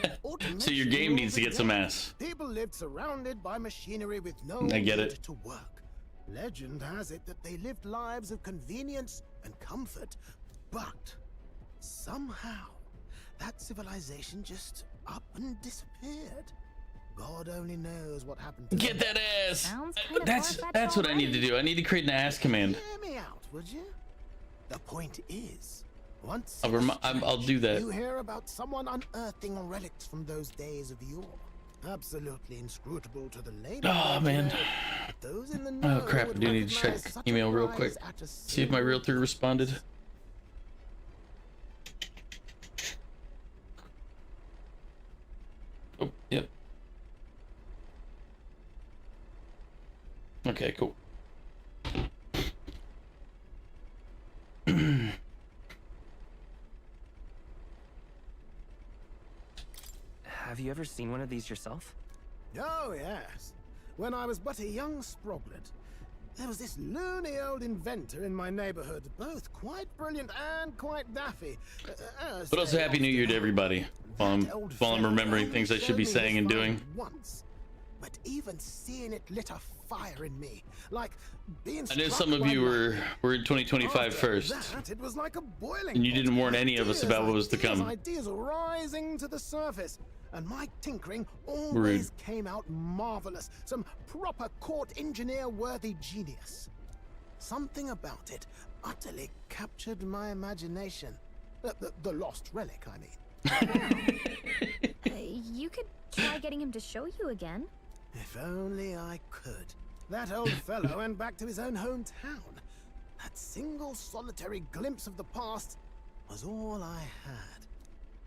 So your game needs to get some ass. People lived surrounded by machinery with no I get need it. to work. Legend has it that they lived lives of convenience and comfort, but somehow that civilization just up and disappeared. God only knows what happened to Get them. that ass. That's what I need to do. I need to create an ass command. Hear me out, would you? The point is, once I'll do that. you hear about someone unearthing relics from those days of yore, absolutely inscrutable to the labor. Oh man. Those in the Oh know crap! I would do need to check recognize such a email real prize quick. at a See if my realtor responded. Oh, yep. Okay, cool. Have you ever seen one of these yourself? Oh, yes. When I was but a young sproglet, there was this loony old inventor in my neighborhood, both quite brilliant and quite daffy. But also Happy New Year to everybody. While I'm remembering things I should be saying and doing. Once, but even seeing it lit a fire in me, like being I know struck some of by you were in 2025 After first, that, it was like a boiling and you pot. didn't warn any of us about what was to come. Ideas rising to the surface, and my tinkering always Rude. came out marvelous. Some proper court engineer-worthy genius. Something about it utterly captured my imagination. The lost relic, I mean. You could try getting him to show you again. If only I could. That old fellow went back to his own hometown. That single solitary glimpse of the past was all I had.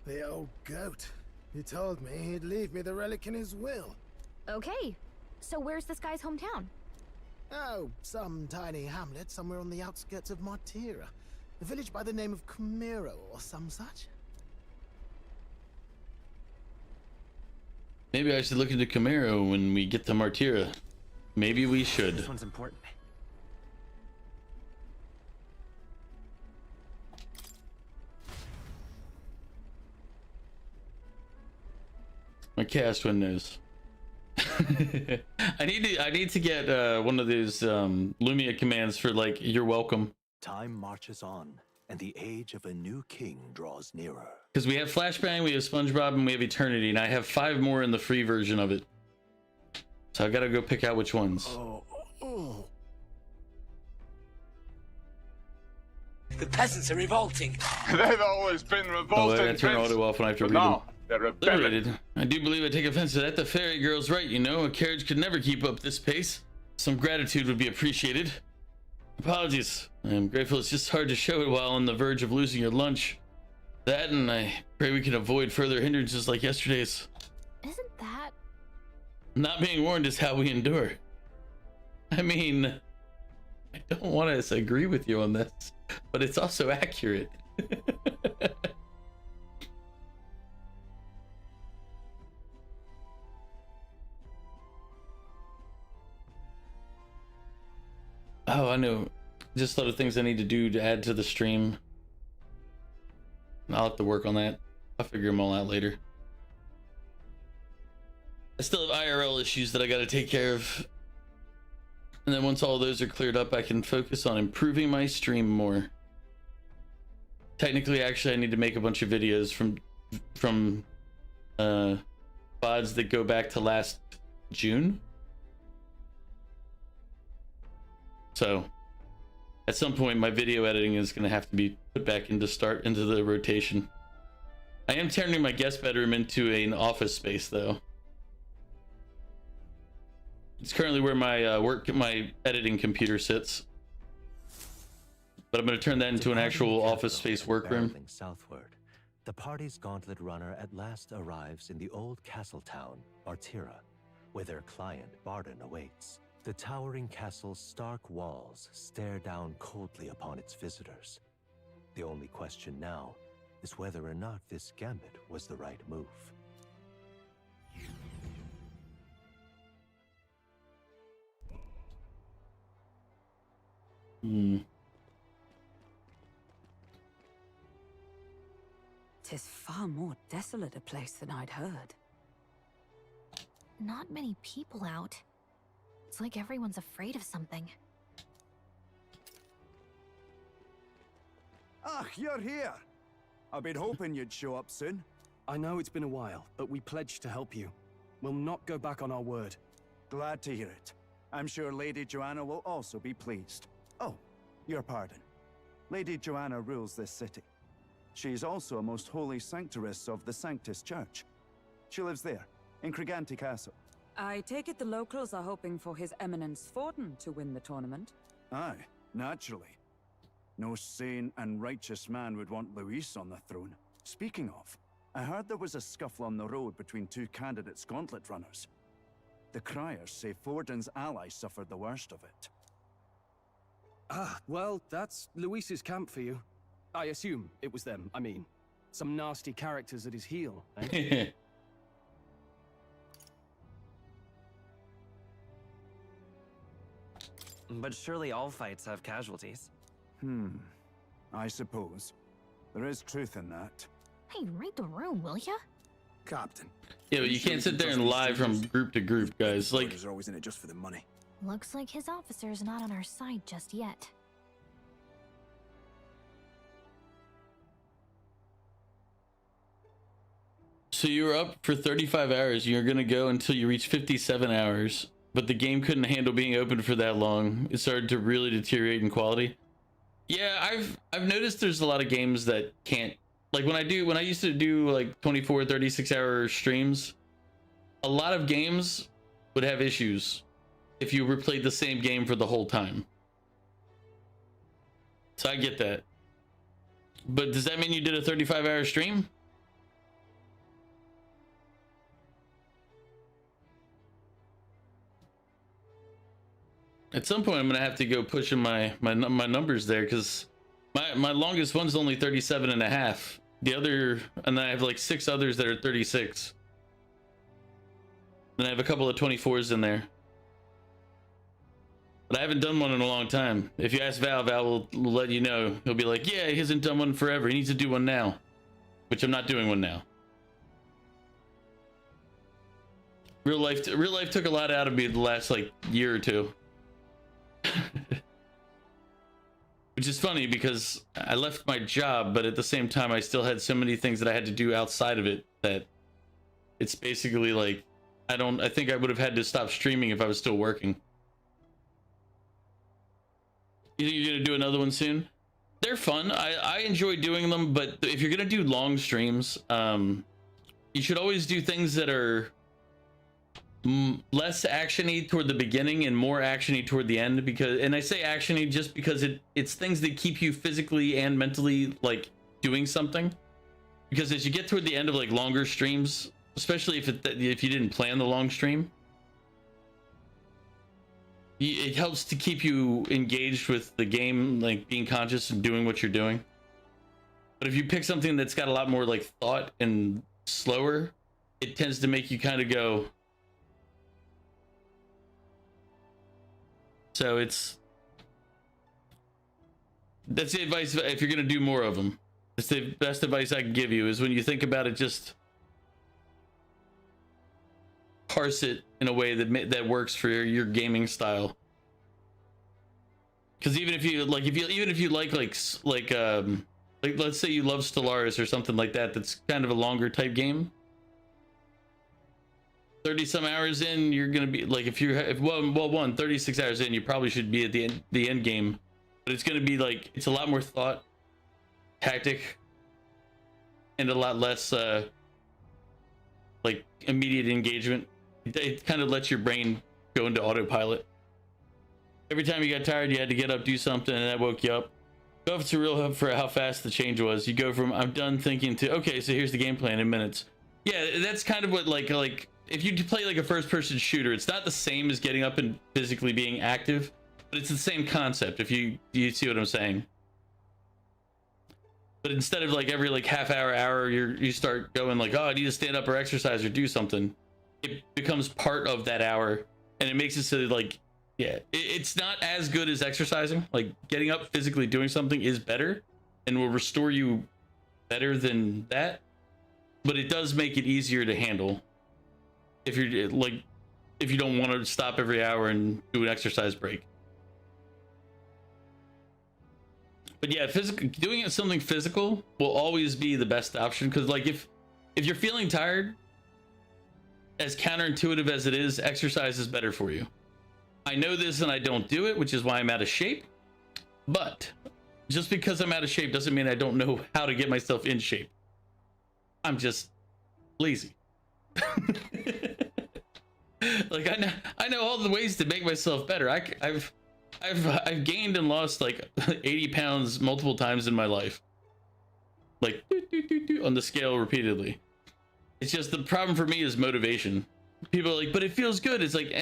The old goat. He told me he'd leave me the relic in his will. Okay, so where's this guy's hometown? Oh, some tiny hamlet somewhere on the outskirts of Martira. A village by the name of Camiro or some such. Maybe I should look into Camaro when we get to Martira. Maybe we should. This one's important. My cast windows. I need to get one of those Lumia commands for like you're welcome. Time marches on, and the age of a new king draws nearer. Because we have Flashbang, we have SpongeBob, and we have Eternity, and I have 5 more in the free version of it. So I gotta go pick out which ones. The peasants are revolting. They've always been Oh, I revolting, gotta turn Prince. auto off when I have to But read them. now they're rebelling. Liberated. I do believe I take offense to that. The fairy girl's right, you know. A carriage could never keep up this pace. Some gratitude would be appreciated. Apologies. I'm grateful it's just hard to show it while on the verge of losing your lunch. That, and I pray we can avoid further hindrances like yesterday's. Isn't that... Not being warned is how we endure. I mean, I don't want to agree with you on this, but it's also accurate. Oh, I know. Just thought of things I need to do to add to the stream. I'll have to work on that. I'll figure them all out later. I still have IRL issues that I got to take care of. And then once all those are cleared up, I can focus on improving my stream more. Technically, actually, I need to make a bunch of videos from VODs that go back to last June. So at some point my video editing is going to have to be put back into the rotation. I am turning my guest bedroom into an office space though. It's currently where my my editing computer sits. But I'm going to turn that into an actual office space workroom. Barreling southward, the party's gauntlet runner at last arrives in the old castle town, Martira, where their client Barden awaits. The towering castle's stark walls stare down coldly upon its visitors. The only question now is whether or not this gambit was the right move. Tis far more desolate a place than I'd heard. Not many people out. It's like everyone's afraid of something. Ah, you're here. I've been hoping you'd show up soon. I know it's been a while, but we pledged to help you. We'll not go back on our word. Glad to hear it. I'm sure Lady Joanna will also be pleased. Oh, your pardon. Lady Joanna rules this city. She is also a most holy sanctoress of the Sanctus Church. She lives there, in Criganti Castle. I take it the locals are hoping for His Eminence Forden to win the tournament? Aye, naturally. No sane and righteous man would want Luis on the throne. Speaking of, I heard there was a scuffle on the road between 2 candidates gauntlet runners. The criers say Forden's allies suffered the worst of it. Ah, well, that's Luis's camp for you. I assume it was them, I mean. Some nasty characters at his heel, eh? But surely all fights have casualties. I suppose. There is truth in that. Hey, read the room, will ya? Captain. Yeah, but you can't sit there and lie from group to group, guys. Like, Are always in it just for the money. Looks like his officer's not on our side just yet. so you were up for 35 hours. You're gonna go until you reach 57 hours, but the game couldn't handle being open for that long. It started to really deteriorate in quality. Yeah, I've noticed there's a lot of games that can't, like when I used to do like 24, 36 hour streams, a lot of games would have issues if you replayed the same game for the whole time. So I get that. But does that mean you did a 35-hour stream? At some point, I'm gonna have to go pushing my numbers there, because my longest one's only 37 and a half. The other, and I have like 6 others that are 36. And I have a couple of 24s in there. But I haven't done one in a long time. If you ask Val, Val will let you know. He'll be like, yeah, he hasn't done one forever. He needs to do one now. Which I'm not doing one now. Real life took a lot out of me the last like year or two. Which is funny because I left my job, but at the same time I still had so many things that I had to do outside of it that it's basically like I think I would have had to stop streaming if I was still working. You think you're gonna do another one soon? They're fun. I enjoy doing them, but if you're gonna do long streams, you should always do things that are less actiony toward the beginning and more actiony toward the end, because, and I say actiony just because it's things that keep you physically and mentally like doing something. Because as you get toward the end of like longer streams, especially if you didn't plan the long stream, it helps to keep you engaged with the game, like being conscious and doing what you're doing. But if you pick something that's got a lot more like thought and slower, it tends to make you kind of go. So that's the advice if you're going to do more of them. It's the best advice I can give you is when you think about it, just parse it in a way that works for your gaming style. Because even if you like, let's say you love Stellaris or something like that, that's kind of a longer type game. 30 some hours in, you're gonna be like, 36 hours in, you probably should be at the end game, but it's gonna be like, it's a lot more thought, tactic, and a lot less like immediate engagement. It kind of lets your brain go into autopilot. Every time you got tired, you had to get up, do something, and that woke you up. Go off to real hub for how fast the change was. You go from I'm done thinking to okay, so here's the game plan in minutes. Yeah, that's kind of what like if you play like a first-person shooter, it's not the same as getting up and physically being active, but it's the same concept. If you see what I'm saying. But instead of like every like half hour, you start going like, oh, I need to stand up or exercise or do something. It becomes part of that hour, and it makes it so like, yeah, it's not as good as exercising. Like getting up physically doing something is better and will restore you better than that, but it does make it easier to handle. If you don't want to stop every hour and do an exercise break. But yeah, doing something physical will always be the best option, because like if you're feeling tired, as counterintuitive as it is, exercise is better for you. I know this and I don't do it, which is why I'm out of shape. But just because I'm out of shape doesn't mean I don't know how to get myself in shape. I'm just lazy. Like I know all the ways to make myself better. I've gained and lost like 80 pounds multiple times in my life, like on the scale repeatedly. It's just the problem for me is motivation. People are like, but it feels good. It's like,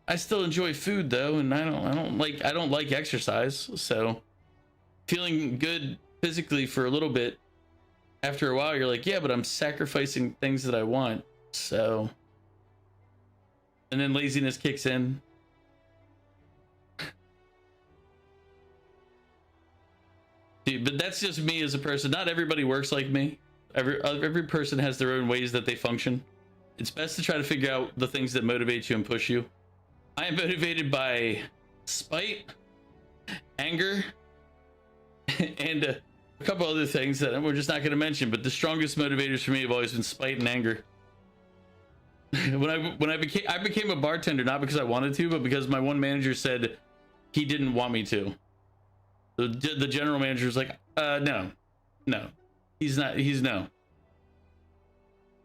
I still enjoy food though, and I don't like exercise. So feeling good physically for a little bit, after a while you're like, yeah, but I'm sacrificing things that I want. So, and then laziness kicks in. Dude, but that's just me as a person. Not everybody works like me. Every person has their own ways that they function. It's best to try to figure out the things that motivate you and push you. I am motivated by spite, anger, and a couple other things that we're just not going to mention, but the strongest motivators for me have always been spite and anger. When I became a bartender, not because I wanted to, but because my one manager said he didn't want me to. The general manager was like, no, he's no.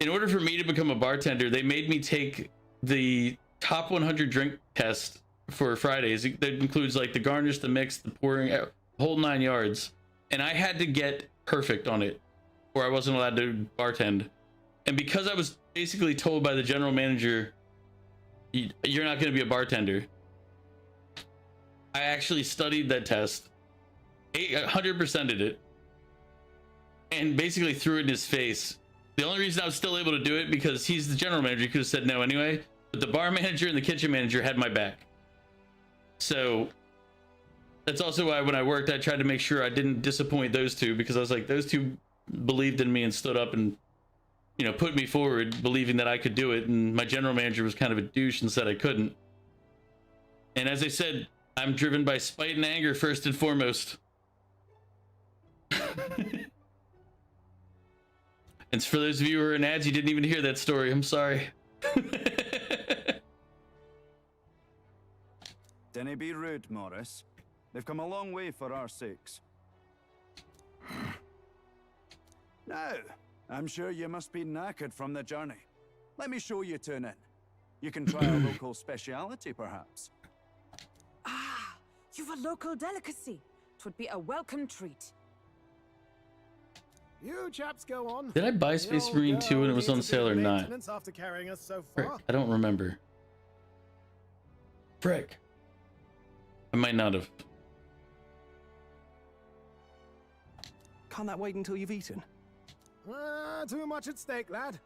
In order for me to become a bartender, they made me take the top 100 drink test for Fridays. That includes like the garnish, the mix, the pouring, whole 9 yards. And I had to get perfect on it, or I wasn't allowed to bartend. And because I was basically told by the general manager you're not going to be a bartender. I actually studied that test, 100%ed it, and basically threw it in his face. The only reason I was still able to do it because he's the general manager. He could have said no anyway, but the bar manager and the kitchen manager had my back. So that's also why when I worked, I tried to make sure I didn't disappoint those two, because I was like, those two believed in me and stood up and, you know, put me forward believing that I could do it. And my general manager was kind of a douche and said I couldn't. And as I said, I'm driven by spite and anger first and foremost. And for those of you who are in ads, you didn't even hear that story. I'm sorry. Dinna be rude, Morris. They've come a long way for our sakes. Now, I'm sure you must be knackered from the journey. Let me show you to an inn. You can try a local speciality, perhaps. Ah, you've a local delicacy. 'Twould be a welcome treat. You chaps go on. Did I buy Space Marine 2 when it was on sale or not? After carrying us so Frick, far. I don't remember. Frick. I might not have. Can't that wait until you've eaten? Too much at stake, lad.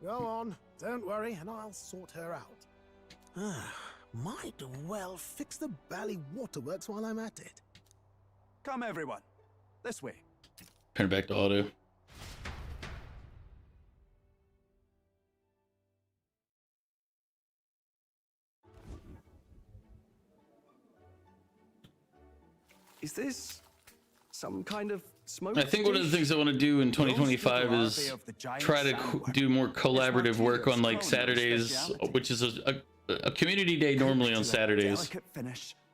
Go on, don't worry, and I'll sort her out. Might well fix the Bally Waterworks while I'm at it. Come, everyone. This way. Turn it back to auto. Is this some kind of smoke? I think one of the things I want to do in 2025 is try to do more collaborative work on like Saturdays, which is a community day normally on Saturdays.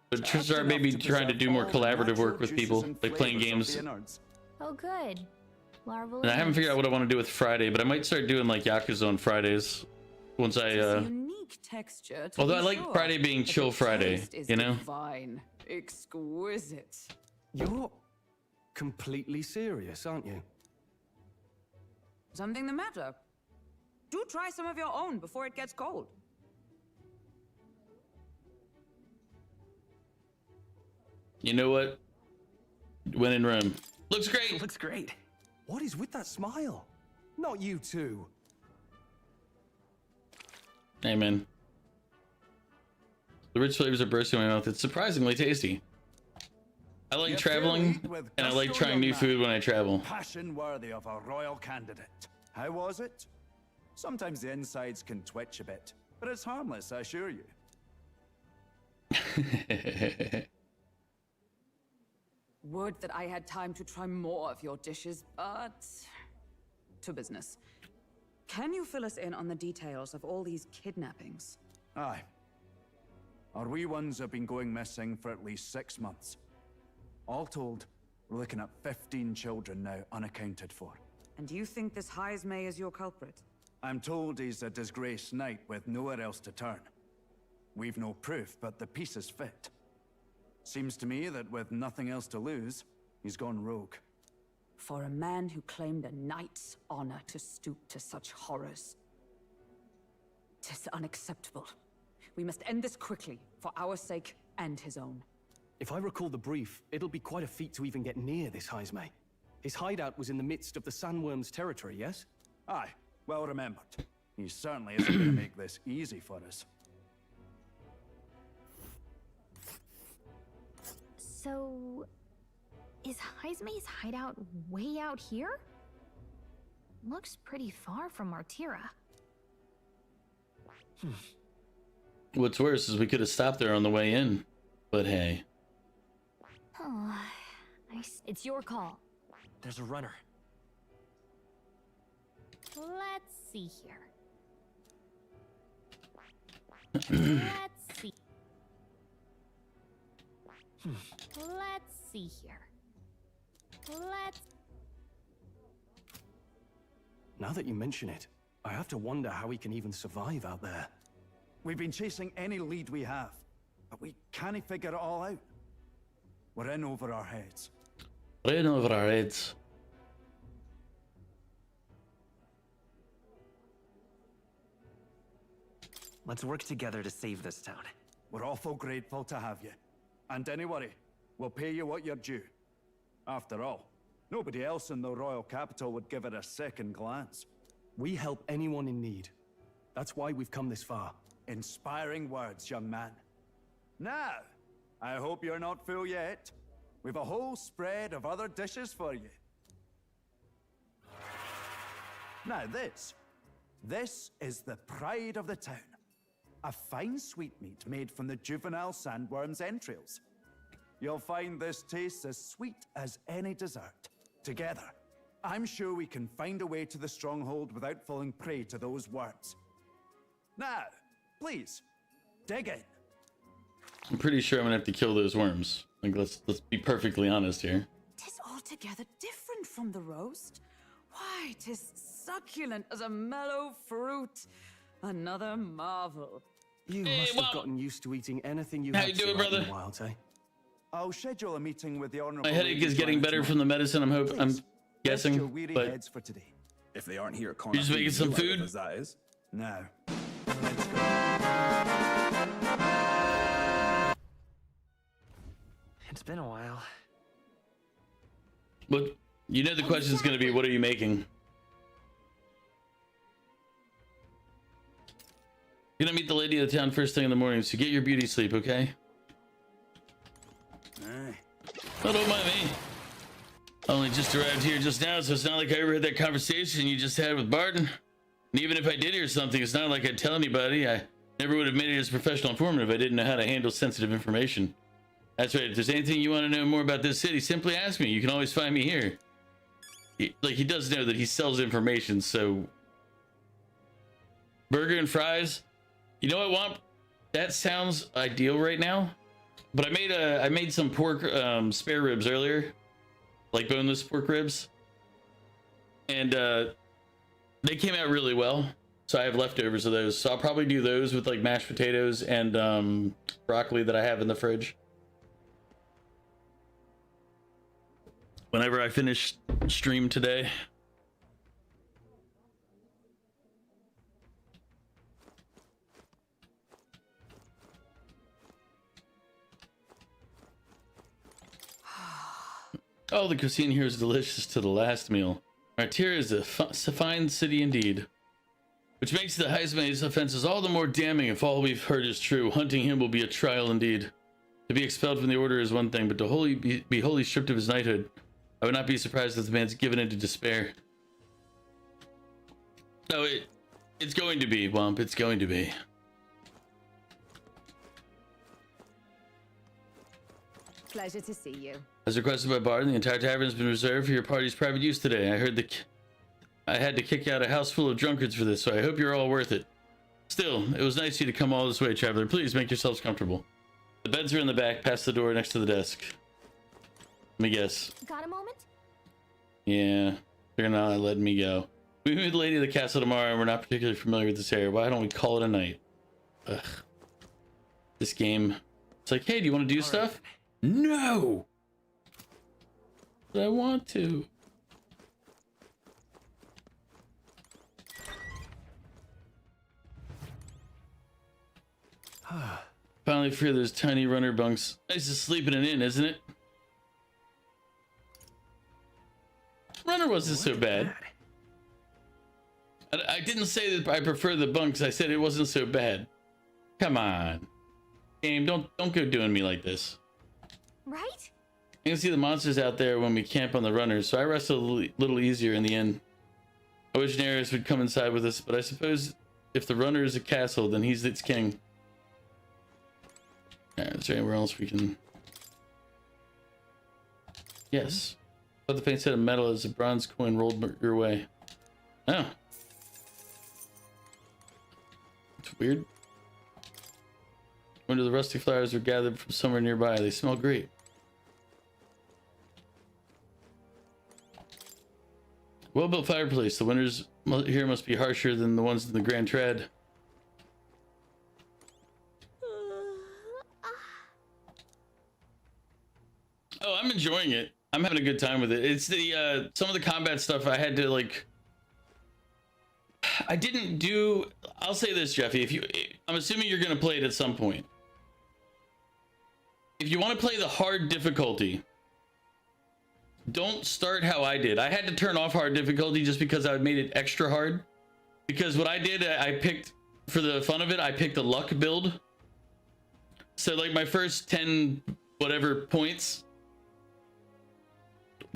But start maybe trying to do more collaborative work with people, like playing games. Oh, good. Larval. And I haven't figured out what I want to do with Friday, but I might start doing like Yakuza on Fridays once I Unique texture. although I like Friday being chill Friday, you know? Divine. Exquisite. You're completely serious, aren't you? Something the matter? Do try some of your own before it gets cold. You know what? When in Rome. Looks great. Looks great. What is with that smile? Not you two. Hey, man. The rich flavors are bursting in my mouth. It's surprisingly tasty. I like traveling, and I like trying new food when I travel. Passion worthy of a royal candidate. How was it? Sometimes the insides can twitch a bit, but it's harmless, I assure you. Would that I had time to try more of your dishes, but... to business. Can you fill us in on the details of all these kidnappings? Aye. Our wee ones have been going missing for at least 6 months. All told, we're looking at 15 children now unaccounted for. And you think this Heismay is your culprit? I'm told he's a disgraced knight with nowhere else to turn. We've no proof, but the pieces fit. Seems to me that with nothing else to lose, he's gone rogue. For a man who claimed a knight's honor to stoop to such horrors. 'Tis unacceptable. We must end this quickly, for our sake and his own. If I recall the brief, it'll be quite a feat to even get near this Heismay. His hideout was in the midst of the Sandworm's territory, yes? Aye, well remembered. He certainly isn't going to make this easy for us. So, is Heismay's hideout way out here? Looks pretty far from Martira. What's worse is we could have stopped there on the way in, but hey. Oh, it's your call. There's a runner. Let's see here. Let's see. Let's see here. Now that you mention it, I have to wonder how he can even survive out there. We've been chasing any lead we have, but we can't figure it all out. We're in over our heads. We're in over our heads. Let's work together to save this town. We're awful grateful to have you. And anyway, we'll pay you what you're due. After all, nobody else in the royal capital would give it a second glance. We help anyone in need. That's why we've come this far. Inspiring words, young man. Now, I hope you're not full yet. We've a whole spread of other dishes for you. Now this is the pride of the town. A fine sweetmeat made from the juvenile sandworm's entrails. You'll find this tastes as sweet as any dessert. Together, I'm sure we can find a way to the stronghold without falling prey to those worms. Now, please, dig in. I'm pretty sure I'm gonna have to kill those worms. Like, let's be perfectly honest here. Tis altogether different from the roast. Why, 'tis succulent as a mellow fruit. Another marvel. You must have gotten used to eating anything you How had you doing, so out in brother? the wild, eh? I'll schedule a meeting with the honorable. My headache is getting better from the medicine. I'm guessing, but heads for today. If they aren't here, you're just making some food. That is. Now, It's been a while. But you know the question is going to be, what are you making? You're gonna meet the lady of the town first thing in the morning, so get your beauty sleep, okay? Oh, don't mind me. I only just arrived here just now, so it's not like I ever had that conversation you just had with Barton. And even if I did hear something, it's not like I'd tell anybody. I never would have made it as a professional informant if I didn't know how to handle sensitive information. That's right. If there's anything you want to know more about this city, simply ask me. You can always find me here. He does know that he sells information, so... Burger and fries? You know what, Womp? That sounds ideal right now. But I made some pork spare ribs earlier. Like boneless pork ribs. And they came out really well. So I have leftovers of those. So I'll probably do those with like mashed potatoes and broccoli that I have in the fridge. Whenever I finish stream today. Oh, the cuisine here is delicious to the last meal. Martyr is a fine city indeed. Which makes the Heisman's offenses all the more damning if all we've heard is true. Hunting him will be a trial indeed. To be expelled from the order is one thing, but to be wholly stripped of his knighthood, I would not be surprised if the man's given into despair. No, it's going to be, Womp. It's going to be. Pleasure to see you. As requested by Barton, the entire tavern has been reserved for your party's private use today. I heard I had to kick out a house full of drunkards for this, so I hope you're all worth it. Still, it was nice of you to come all this way, traveler. Please make yourselves comfortable. The beds are in the back, past the door next to the desk. Let me guess. Got a moment? Yeah, they're not letting me go. We meet the lady of the castle tomorrow, and we're not particularly familiar with this area. Why don't we call it a night? Ugh. This game. It's like, hey, do you want to do stuff? No! But I want to. Finally free of those tiny runner bunks. Nice to sleep in an inn, isn't it? Runner wasn't so bad. I didn't say that I prefer the bunks. I said it wasn't so bad. Come on. Game, don't go doing me like this. Right? I can see the monsters out there when we camp on the runners, so I rest a little easier in the inn. I wish Nereus would come inside with us, but I suppose if the runner is a castle, then he's its king. Alright, is there anywhere else we can... Yes. But the faint set of metal as a bronze coin rolled your way. Oh. It's weird. Wonder the rusty flowers were gathered from somewhere nearby. They smell great. Well-built fireplace. The winters here must be harsher than the ones in the Grand Trad. Oh, I'm enjoying it. I'm having a good time with it. It's the some of the combat stuff I had to like I didn't do. I'll say this, Jeffy. I'm assuming you're gonna play it at some point. If you want to play the hard difficulty, don't start how I did. I had to turn off hard difficulty just because I made it extra hard. Because what I did, I picked, for the fun of it, I picked a luck build. So like my first 10 whatever points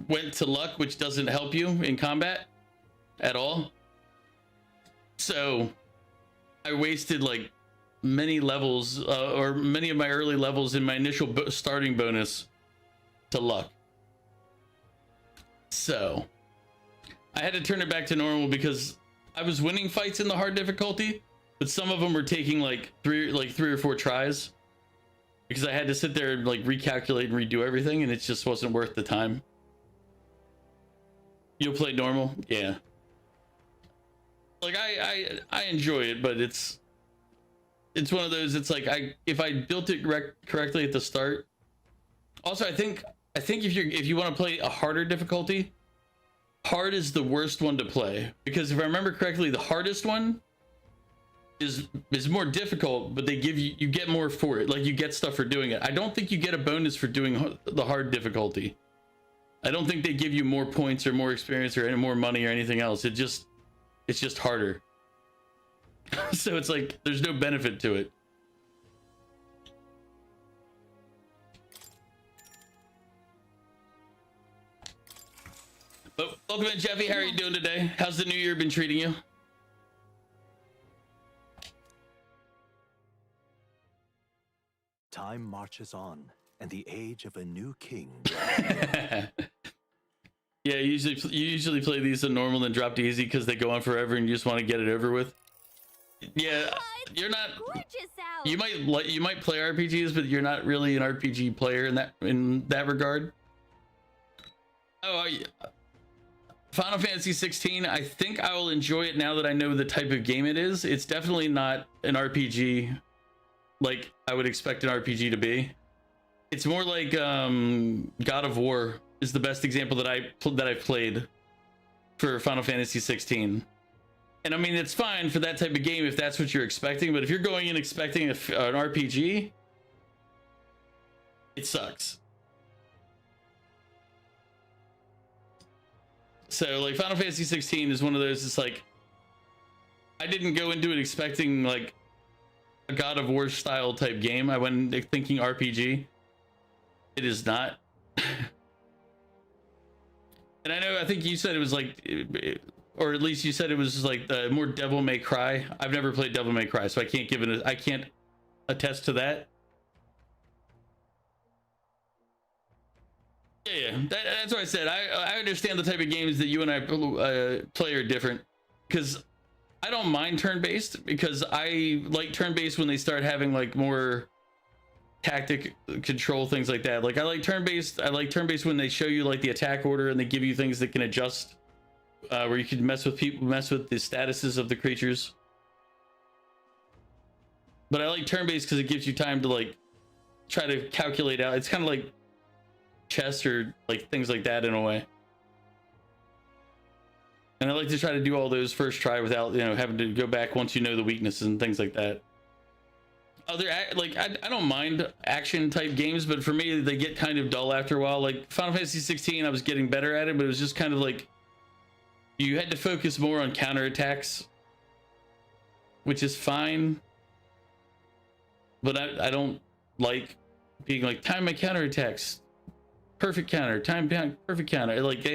went to luck, which doesn't help you in combat at all. So I wasted like many levels or many of my early levels in my initial starting bonus to luck. So I had to turn it back to normal because I was winning fights in the hard difficulty, but some of them were taking like three or four tries because I had to sit there and like recalculate and redo everything, and it just wasn't worth the time. You'll play normal? Yeah. Like I enjoy it, but it's one of those, it's like if I built it correctly at the start. Also, I think if you want to play a harder difficulty, hard is the worst one to play, because if I remember correctly, the hardest one is more difficult, but they give you get more for it. Like you get stuff for doing it. I don't think you get a bonus for doing the hard difficulty. I don't think they give you more points or more experience or any more money or anything else. It's just harder. So it's like there's no benefit to it. But welcome in, Jeffy. How are you doing today? How's the new year been treating you? Time marches on, and the age of a new king. Yeah, you usually play these on normal and drop to easy because they go on forever and you just want to get it over with. Yeah, you're not. You might play RPGs, but you're not really an RPG player in that regard. Oh, yeah. Final Fantasy 16. I think I will enjoy it now that I know the type of game it is. It's definitely not an RPG like I would expect an RPG to be. It's more like God of War is the best example that I've played for Final Fantasy 16. And I mean, it's fine for that type of game if that's what you're expecting, but if you're going in expecting an RPG, it sucks. So like Final Fantasy 16 is one of those, it's like I didn't go into it expecting like a God of War style type game. I went in thinking RPG. It is not. And I think you said it was like, or at least you said it was like more Devil May Cry. I've never played Devil May Cry, so I can't attest to that. Yeah, that's what I said. I understand the type of games that you and I play are different, because I don't mind turn-based, because I like turn-based when they start having like more tactic control, things like that. Like I like turn-based when they show you like the attack order and they give you things that can adjust, where you can mess with the statuses of the creatures. But I like turn-based because it gives you time to like try to calculate out. It's kind of like chess or like things like that in a way. And I like to try to do all those first try without, having to go back once you know the weaknesses and things like that. I don't mind action type games, but for me they get kind of dull after a while. Like Final Fantasy 16, I was getting better at it, but it was just kind of like you had to focus more on counterattacks, which is fine. But I don't like being like time my counterattacks, perfect counter, time down, perfect counter. Like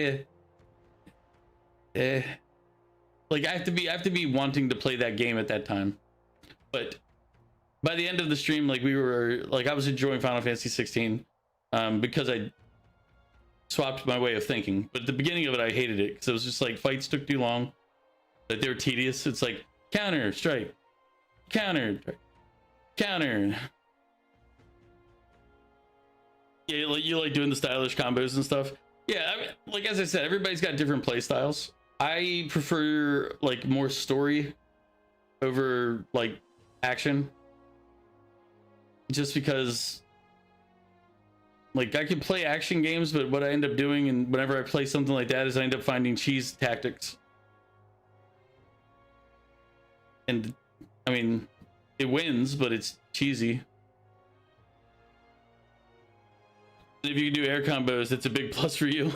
like I have to be wanting to play that game at that time. But by the end of the stream, like I was enjoying Final Fantasy 16 because I swapped my way of thinking. But at the beginning of it, I hated it because it was just like fights took too long, that they were tedious. It's like counter, strike, counter, counter. Yeah, like you like doing the stylish combos and stuff. Yeah, I mean, like as I said, everybody's got different play styles. I prefer like more story over like action, just because like I can play action games, but what I end up doing, and whenever I play something like that, is I end up finding cheese tactics. And I mean, it wins, but it's cheesy. If you can do air combos, it's a big plus for you.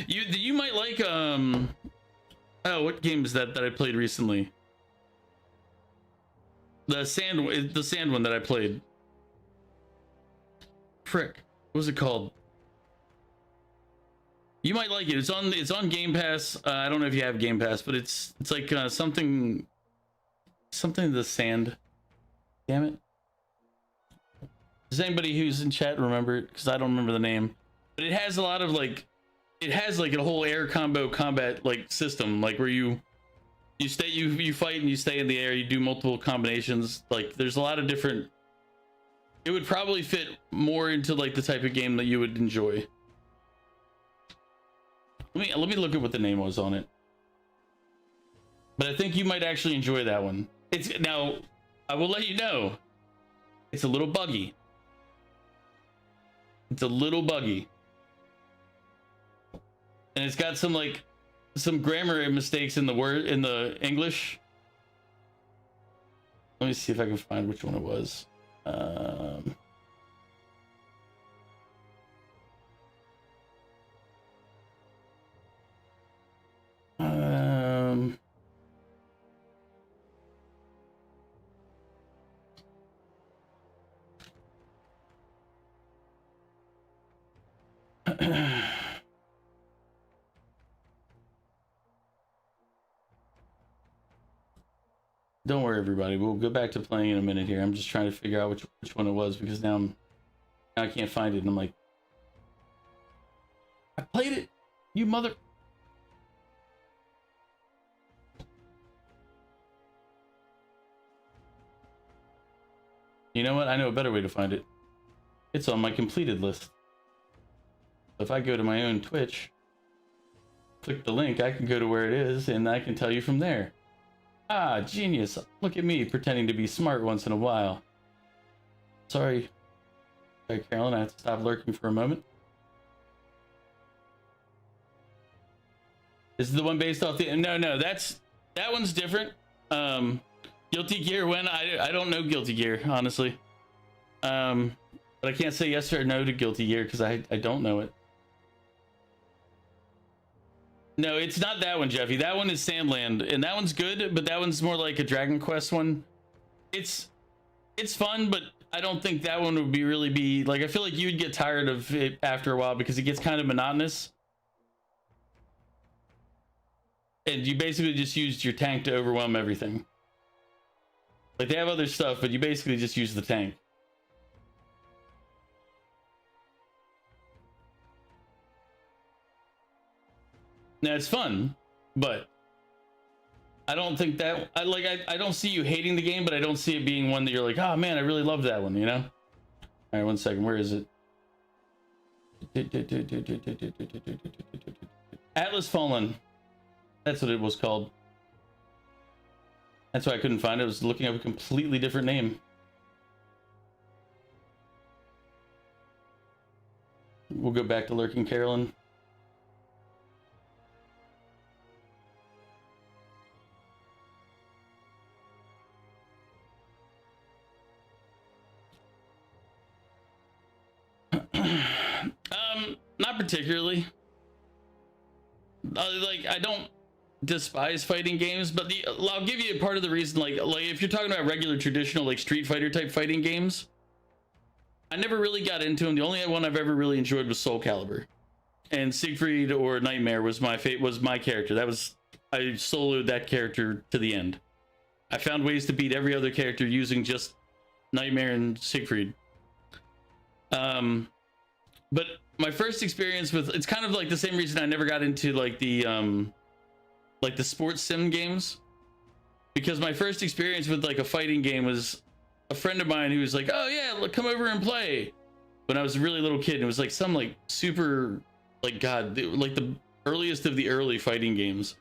You might like oh, what game is that I played recently? The sand one that I played. Frick, what was it called? You might like it. It's on Game Pass. I don't know if you have Game Pass, but it's like something the sand. Damn it. Does anybody who's in chat remember it? Because I don't remember the name. But it has a lot of like, it has like a whole air combo combat like system, like where you fight and you stay in the air. You do multiple combinations. Like there's a lot of different. It would probably fit more into like the type of game that you would enjoy. Let me look at what the name was on it. But I think you might actually enjoy that one. It's now, I will let you know, it's a little buggy. It's a little buggy. And it's got some grammar mistakes in the English. Let me see if I can find which one it was. Don't worry, everybody. We'll go back to playing in a minute here. I'm just trying to figure out which one it was because now I can't find it, and I'm like, I played it, you mother. You know what? I know a better way to find it. It's on my completed list. If I go to my own Twitch, click the link, I can go to where it is, and I can tell you from there. Ah, genius. Look at me pretending to be smart once in a while. Sorry, Carolyn, I have to stop lurking for a moment. This is the one based off the... No, that one's different. Guilty Gear, when I don't know Guilty Gear, honestly. But I can't say yes or no to Guilty Gear because I don't know it. No, it's not that one, Jeffy. That one is Sandland, and that one's good, but that one's more like a Dragon Quest one. It's fun, but I don't think that one would really be like, I feel like you'd get tired of it after a while because it gets kind of monotonous. And you basically just used your tank to overwhelm everything. Like they have other stuff, but you basically just use the tank. Now it's fun, but I don't think that I don't see you hating the game, but I don't see it being one that you're like, oh man, I really love that one, you know? All right, 1 second, where is it? Atlas Fallen. That's what it was called. That's why I couldn't find it. I was looking up a completely different name. We'll go back to lurking, Carolyn. Not particularly. Like, I don't despise fighting games, but I'll give you a part of the reason. Like if you're talking about regular traditional like Street Fighter type fighting games, I never really got into them. The only one I've ever really enjoyed was Soul Calibur, and Siegfried or Nightmare was my character. I soloed that character to the end. I found ways to beat every other character using just Nightmare and Siegfried. But my first experience with, it's kind of like the same reason I never got into like the sports sim games, because my first experience with like a fighting game was a friend of mine who was like, oh yeah, look, come over and play, when I was a really little kid. And it was like some like super like like the earliest of the early fighting games,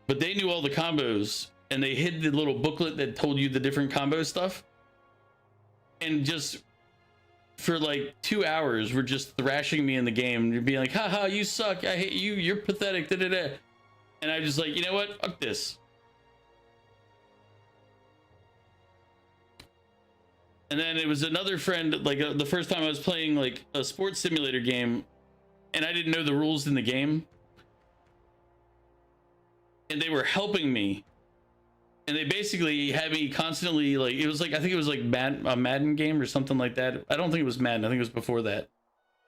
but they knew all the combos and they hid the little booklet that told you the different combo stuff, and just for like 2 hours were just thrashing me in the game and being like, haha, you suck, I hate you, you're pathetic, da da da. And I just like, you know what, fuck this. And then it was another friend, like the first time I was playing like a sports simulator game, and I didn't know the rules in the game. And they were helping me. And they basically had me constantly, like, it was like, I think it was like a Madden game or something like that. I don't think it was Madden. I think it was before that.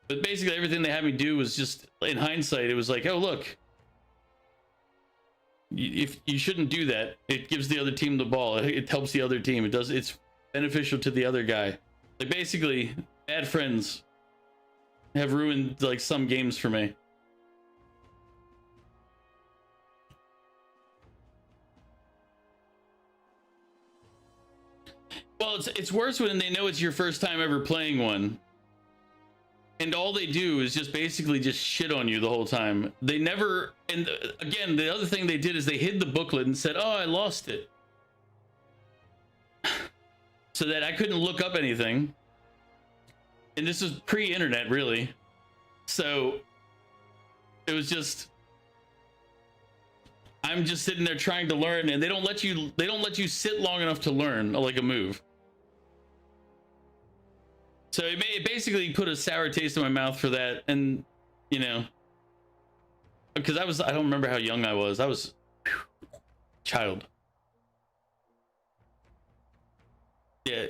But basically everything they had me do was just, in hindsight, it was like, oh, look. If you shouldn't do that, it gives the other team the ball. It helps the other team. It's beneficial to the other guy. Like, basically, bad friends have ruined, like, some games for me. Well, it's worse when they know it's your first time ever playing one. And all they do is just basically just shit on you the whole time. They never, and again, the other thing they did is they hid the booklet and said, oh, I lost it. So that I couldn't look up anything. And this was pre-internet, really. So it was just, I'm just sitting there trying to learn, and they don't let you sit long enough to learn like a move. So it basically put a sour taste in my mouth for that. And, you know, because I don't remember how young I was. I was child. Yeah.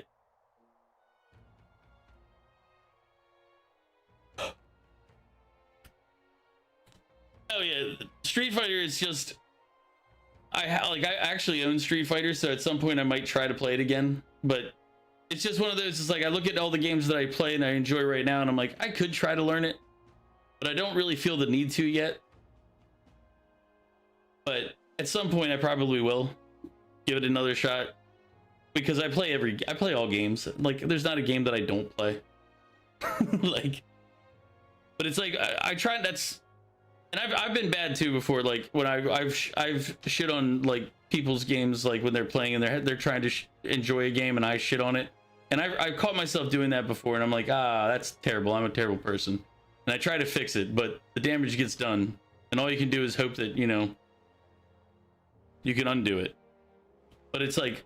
Oh yeah, Street Fighter is just, I actually own Street Fighter, so at some point I might try to play it again, but it's just one of those, it's like I look at all the games that I play and I enjoy right now and I'm like, I could try to learn it, but I don't really feel the need to yet. But at some point I probably will give it another shot, because I play all games. Like, there's not a game that I don't play. Like, but it's like I try, and I've been bad too before, like when I've shit on like people's games, like when they're playing and they're trying to enjoy a game and I shit on it, and I've caught myself doing that before, and I'm like, that's terrible, I'm a terrible person, and I try to fix it, but the damage gets done, and all you can do is hope that, you know, you can undo it. But it's like,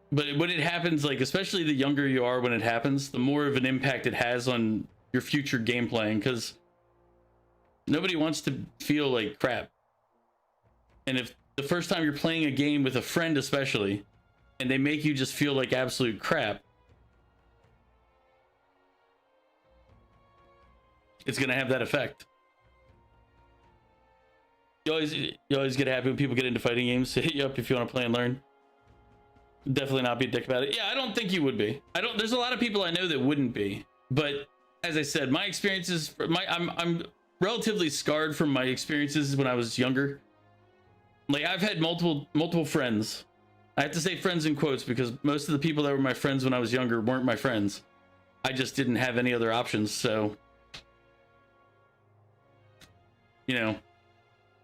but when it happens, like, especially the younger you are when it happens, the more of an impact it has on your future game playing, because nobody wants to feel like crap. And if the first time you're playing a game with a friend especially, and they make you just feel like absolute crap, it's gonna have that effect. You always get happy when people get into fighting games to hit you up if you want to play and learn. Definitely not be a dick about it. Yeah, I don't think you would be. There's a lot of people I know that wouldn't be, but as I said, my experiences, I'm relatively scarred from my experiences when I was younger. Like, I've had multiple friends. I have to say friends in quotes, because most of the people that were my friends when I was younger weren't my friends. I just didn't have any other options. So, you know,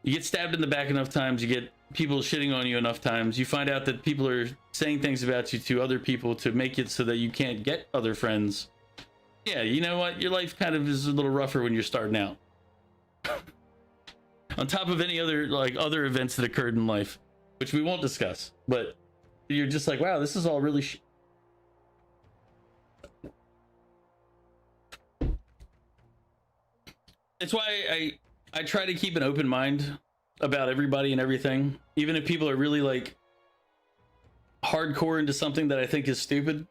you get stabbed in the back enough times, you get people shitting on you enough times, you find out that people are saying things about you to other people to make it so that you can't get other friends. Yeah, you know what? Your life kind of is a little rougher when you're starting out. On top of any other, like, other events that occurred in life, which we won't discuss, but you're just like, wow, this is all really It's why I try to keep an open mind about everybody and everything, even if people are really like hardcore into something that I think is stupid.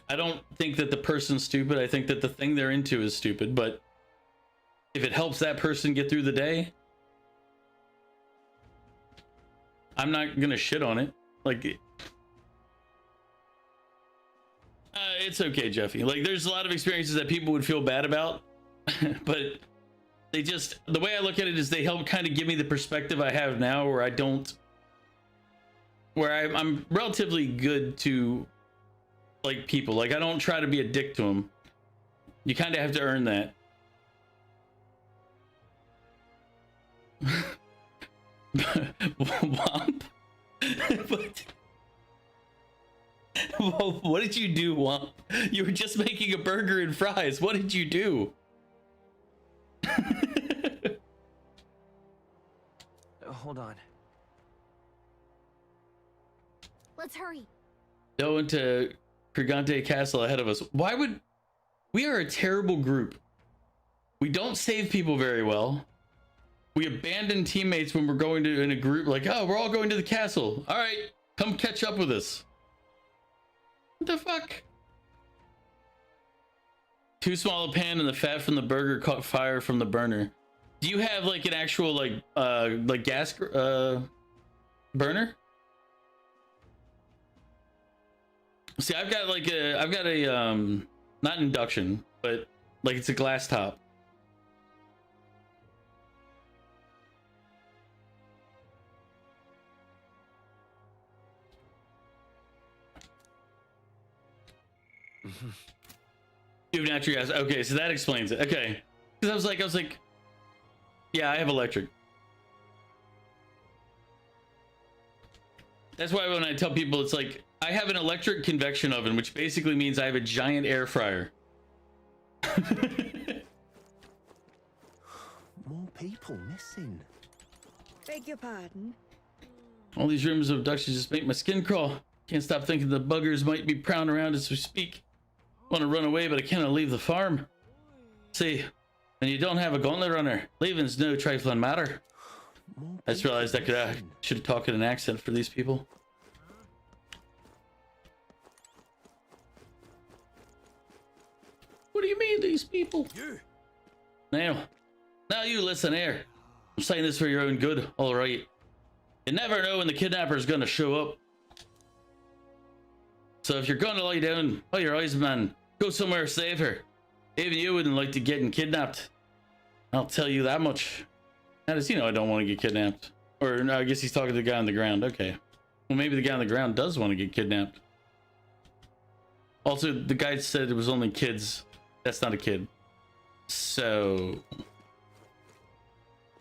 I don't think that the person's stupid. I think that the thing they're into is stupid, but if it helps that person get through the day, I'm not gonna shit on it. Like, it's okay, Jeffy. Like, there's a lot of experiences that people would feel bad about, but they just, the way I look at it is they help kind of give me the perspective I have now, where I'm relatively good to, like, people. Like, I don't try to be a dick to them. You kind of have to earn that. Womp. What did you do, Womp? You were just making a burger and fries. What did you do? Hold on. Let's hurry. They went to Crigante Castle ahead of us. Why would... We are a terrible group. We don't save people very well. We abandon teammates when we're going to in a group like, oh, we're all going to the castle. All right, come catch up with us. What the fuck? Too small a pan and the fat from the burger caught fire from the burner. Do you have like an actual like gas burner? See, I've got a not induction, but like it's a glass top. You have natural gas. Okay, so that explains it. Okay, because I was like, yeah, I have electric. That's why when I tell people, it's like I have an electric convection oven, which basically means I have a giant air fryer. More people missing. Beg your pardon? All these rumors of abductions just make my skin crawl. Can't stop thinking the buggers might be prowling around as we speak. Want to run away, but I cannot leave the farm. See, when you don't have a gauntlet runner, leaving's no trifling matter. I just realized I should have talked in an accent for these people. What do you mean, these people? Now you listen here. I'm saying this for your own good, all right. You never know when the kidnapper's gonna show up. So if you're gonna lie down, oh your eyes, man, go somewhere safer. Even you wouldn't like to get kidnapped. I'll tell you that much. How does he know I don't want to get kidnapped? Or no, I guess he's talking to the guy on the ground. Okay. Well, maybe the guy on the ground does want to get kidnapped. Also, the guy said it was only kids. That's not a kid. So...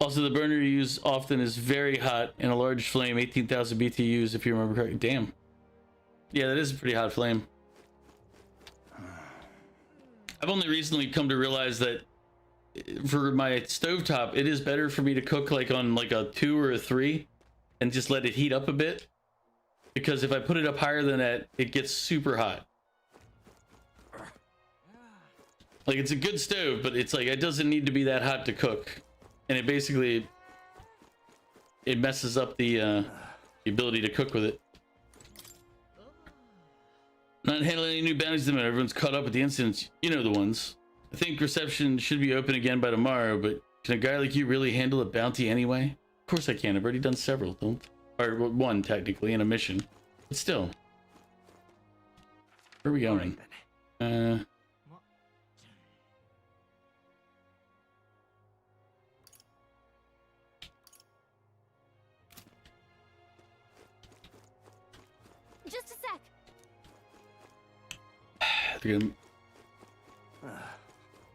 Also, the burner you use often is very hot and a large flame, 18,000 BTUs if you remember correctly. Damn. Yeah, that is a pretty hot flame. I've only recently come to realize that for my stovetop, it is better for me to cook like on like a 2 or a 3 and just let it heat up a bit. Because if I put it up higher than that, it gets super hot. Like, it's a good stove, but it's like, it doesn't need to be that hot to cook. And it basically, it messes up the ability to cook with it. Not handling any new bounties at the minute. Everyone's caught up with the incidents. You know the ones. I think reception should be open again by tomorrow, but can a guy like you really handle a bounty anyway? Of course I can. I've already done several, or one technically in a mission. But still. Where are we going? Just a sec. They're gonna...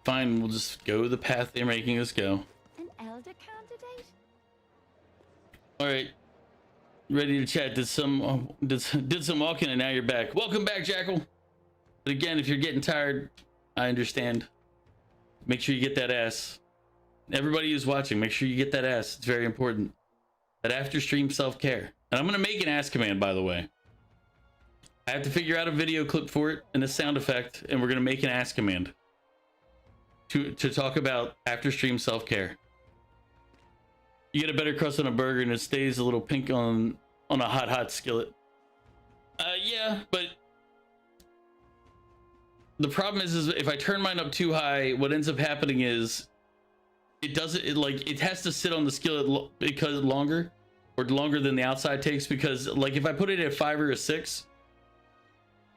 Fine, we'll just go the path they're making us go. An elder candidate? All right, ready to chat. Did some walking and now you're back. Welcome back, Jackal. But again, if you're getting tired, I understand. Make sure you get that ass. Everybody who's watching, make sure you get that ass. It's very important. That after stream self-care. And I'm gonna make an ass command, by the way. I have to figure out a video clip for it and a sound effect, and we're gonna make an ass command to talk about after stream self-care. You get a better crust on a burger and it stays a little pink on a hot skillet. Yeah, but the problem is if I turn mine up too high, what ends up happening is it has to sit on the skillet because longer than the outside takes, because like if I put it at 5 or a 6,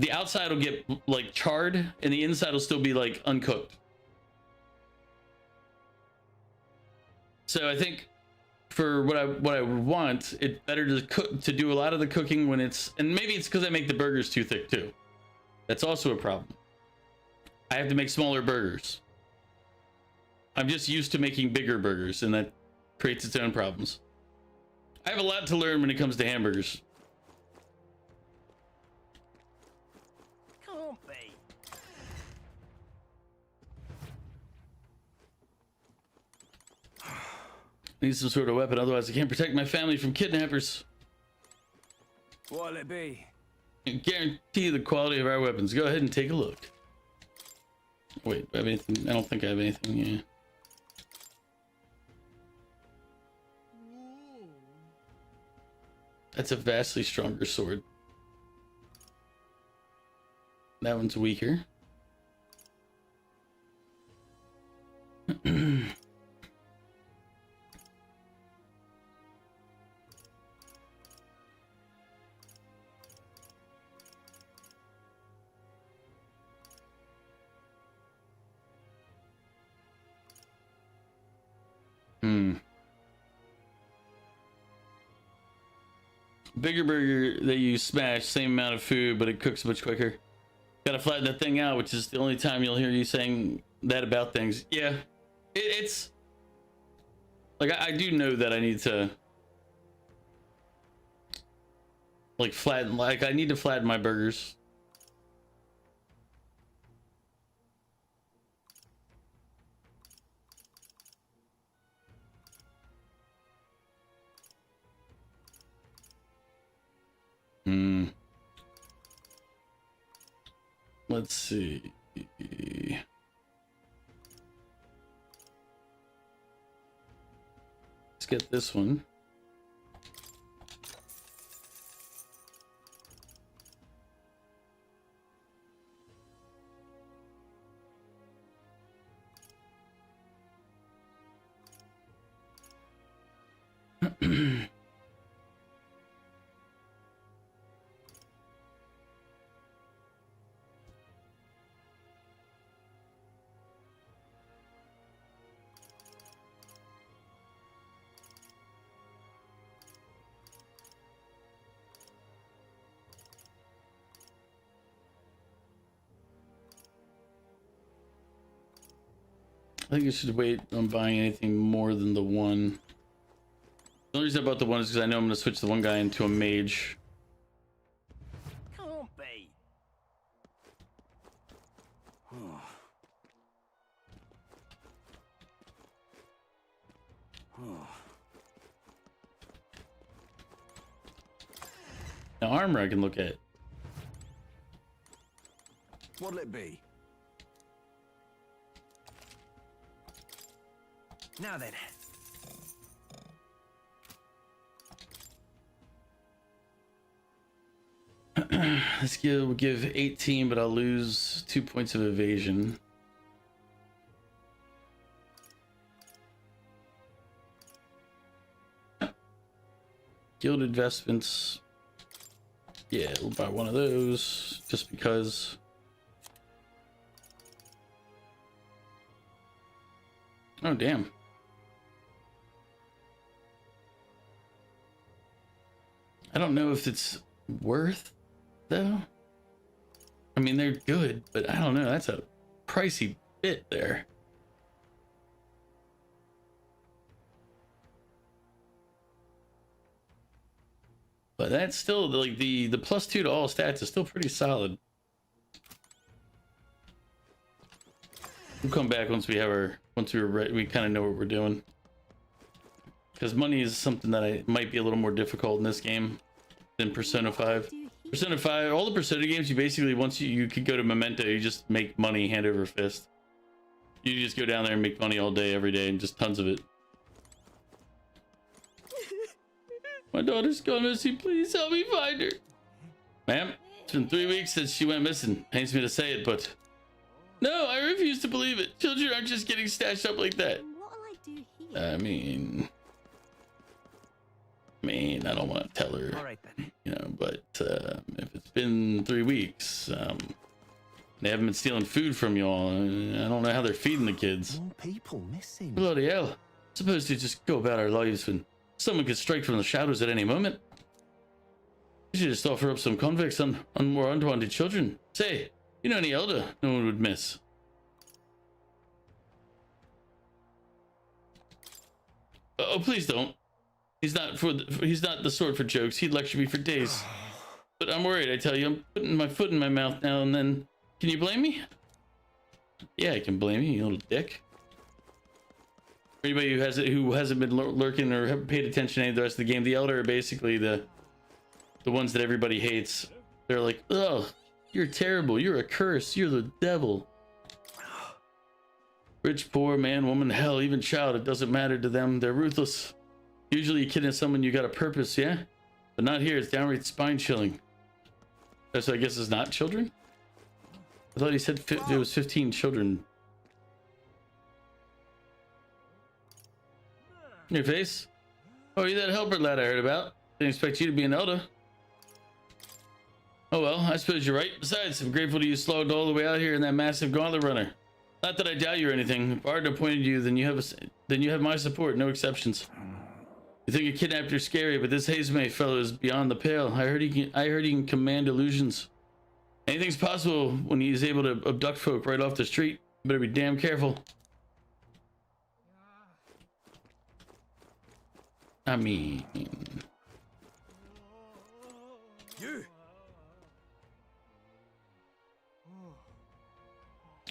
the outside will get like charred and the inside will still be like uncooked. So I think for what I would want, it's better to do a lot of the cooking when it's, and maybe it's because I make the burgers too thick too. That's also a problem. I have to make smaller burgers. I'm just used to making bigger burgers, and that creates its own problems. I have a lot to learn when it comes to hamburgers. Can't be. Need some sort of weapon, otherwise I can't protect my family from kidnappers. What'll it be? and guarantee the quality of our weapons. Go ahead and take a look. Wait, do I have anything? I don't think I have anything. Yeah. That's a vastly stronger sword. That one's weaker. Bigger burger that you smash, same amount of food, but it cooks much quicker. Gotta flatten that thing out, which is the only time you'll hear you saying that about things. Yeah, it's like I do know that I need to like flatten. Like I need to flatten my burgers. Let's see. Let's get this one. I think I should wait on buying anything more than the one. The only reason I bought the one is because I know I'm going to switch the one guy into a mage. Can't be. Now armor I can look at. What'll it be? Now then. This skill will give 18, but I'll lose 2 points of evasion. Gilded vestments. Yeah, we'll buy one of those just because. Oh, damn. I don't know if it's worth, though. I mean, they're good, but I don't know. That's a pricey bit there. But that's still like the +2 to all stats is still pretty solid. We'll come back once we have we kind of know what we're doing. Because money is something that might be a little more difficult in this game than Persona 5. Persona 5, all the Persona games, you basically, once you could go to Memento, you just make money hand over fist. You just go down there and make money all day, every day, and just tons of it. My daughter's gone missing. Please help me find her. Ma'am, it's been 3 weeks since she went missing. Pains me to say it, but... No, I refuse to believe it. Children aren't just getting stashed up like that. What'll I do here? I mean, I don't want to tell her, All right, then. you know, but if it's been 3 weeks, they haven't been stealing food from y'all. I don't know how they're feeding the kids. More people missing. Bloody hell. Supposed to just go about our lives when someone could strike from the shadows at any moment. We should just offer up some convicts on more unwanted children. Say, you know any elder no one would miss? Oh, please don't. He's not the sort for jokes. He'd lecture me for days. But I'm worried, I tell you. I'm putting my foot in my mouth now and then. Can you blame me? Yeah, I can blame you, you little dick. For anybody who hasn't been lurking or paid attention to any of the rest of the game, the elder are basically the ones that everybody hates. They're like, oh, you're terrible. You're a curse. You're the devil. Rich, poor, man, woman, hell, even child. It doesn't matter to them. They're ruthless. Usually you kidnap someone, you got a purpose, yeah? But not here. It's downright spine chilling. So I guess it's not children? I thought he said there was 15 children. Your face? Oh, you that helper lad I heard about. Didn't expect you to be an elder. Oh well, I suppose you're right. Besides, I'm grateful to you slogged all the way out here in that massive gauntlet runner. Not that I doubt you or anything. If Arden appointed you, then you have my support, no exceptions. You think a kidnapper's scary, but this Hazemay fellow is beyond the pale. I heard he can command illusions. Anything's possible when he's able to abduct folk right off the street. You better be damn careful. I mean, You.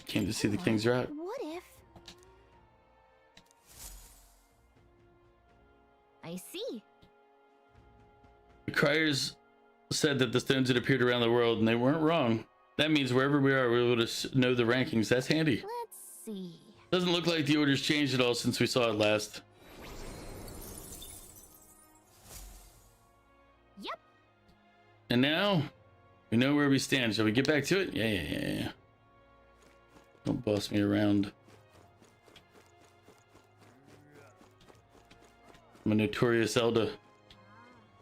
Came to see the king's route. What if... I see. The criers said that the stones had appeared around the world, and they weren't wrong. That means wherever we are, we're able to know the rankings. That's handy. Let's see. Doesn't look like the order's changed at all since we saw it last. Yep. And now, we know where we stand. Shall we get back to it? Yeah. Don't boss me around. I'm a notorious elder.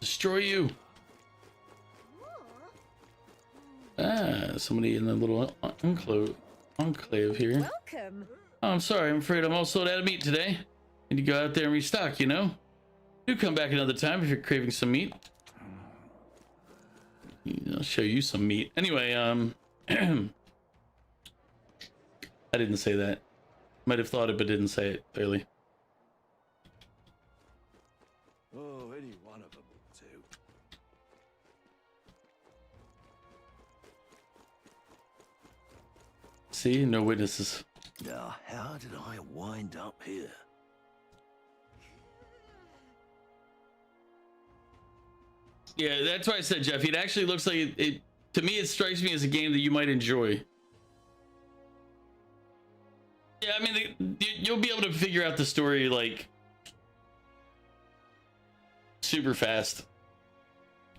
Destroy you. Ah, somebody in the little enclave here. Welcome. Oh, I'm sorry. I'm afraid I'm all sold out of meat today. Need to go out there and restock, you know? Do come back another time if you're craving some meat. I'll show you some meat. Anyway, I didn't say that. Might have thought it, but didn't say it clearly. Oh, any one of them will do. See, no witnesses. Now, how did I wind up here? Yeah, that's why I said, Jeff. It actually looks like it. To me, it strikes me as a game that you might enjoy. Yeah, I mean, you'll be able to figure out the story like super fast.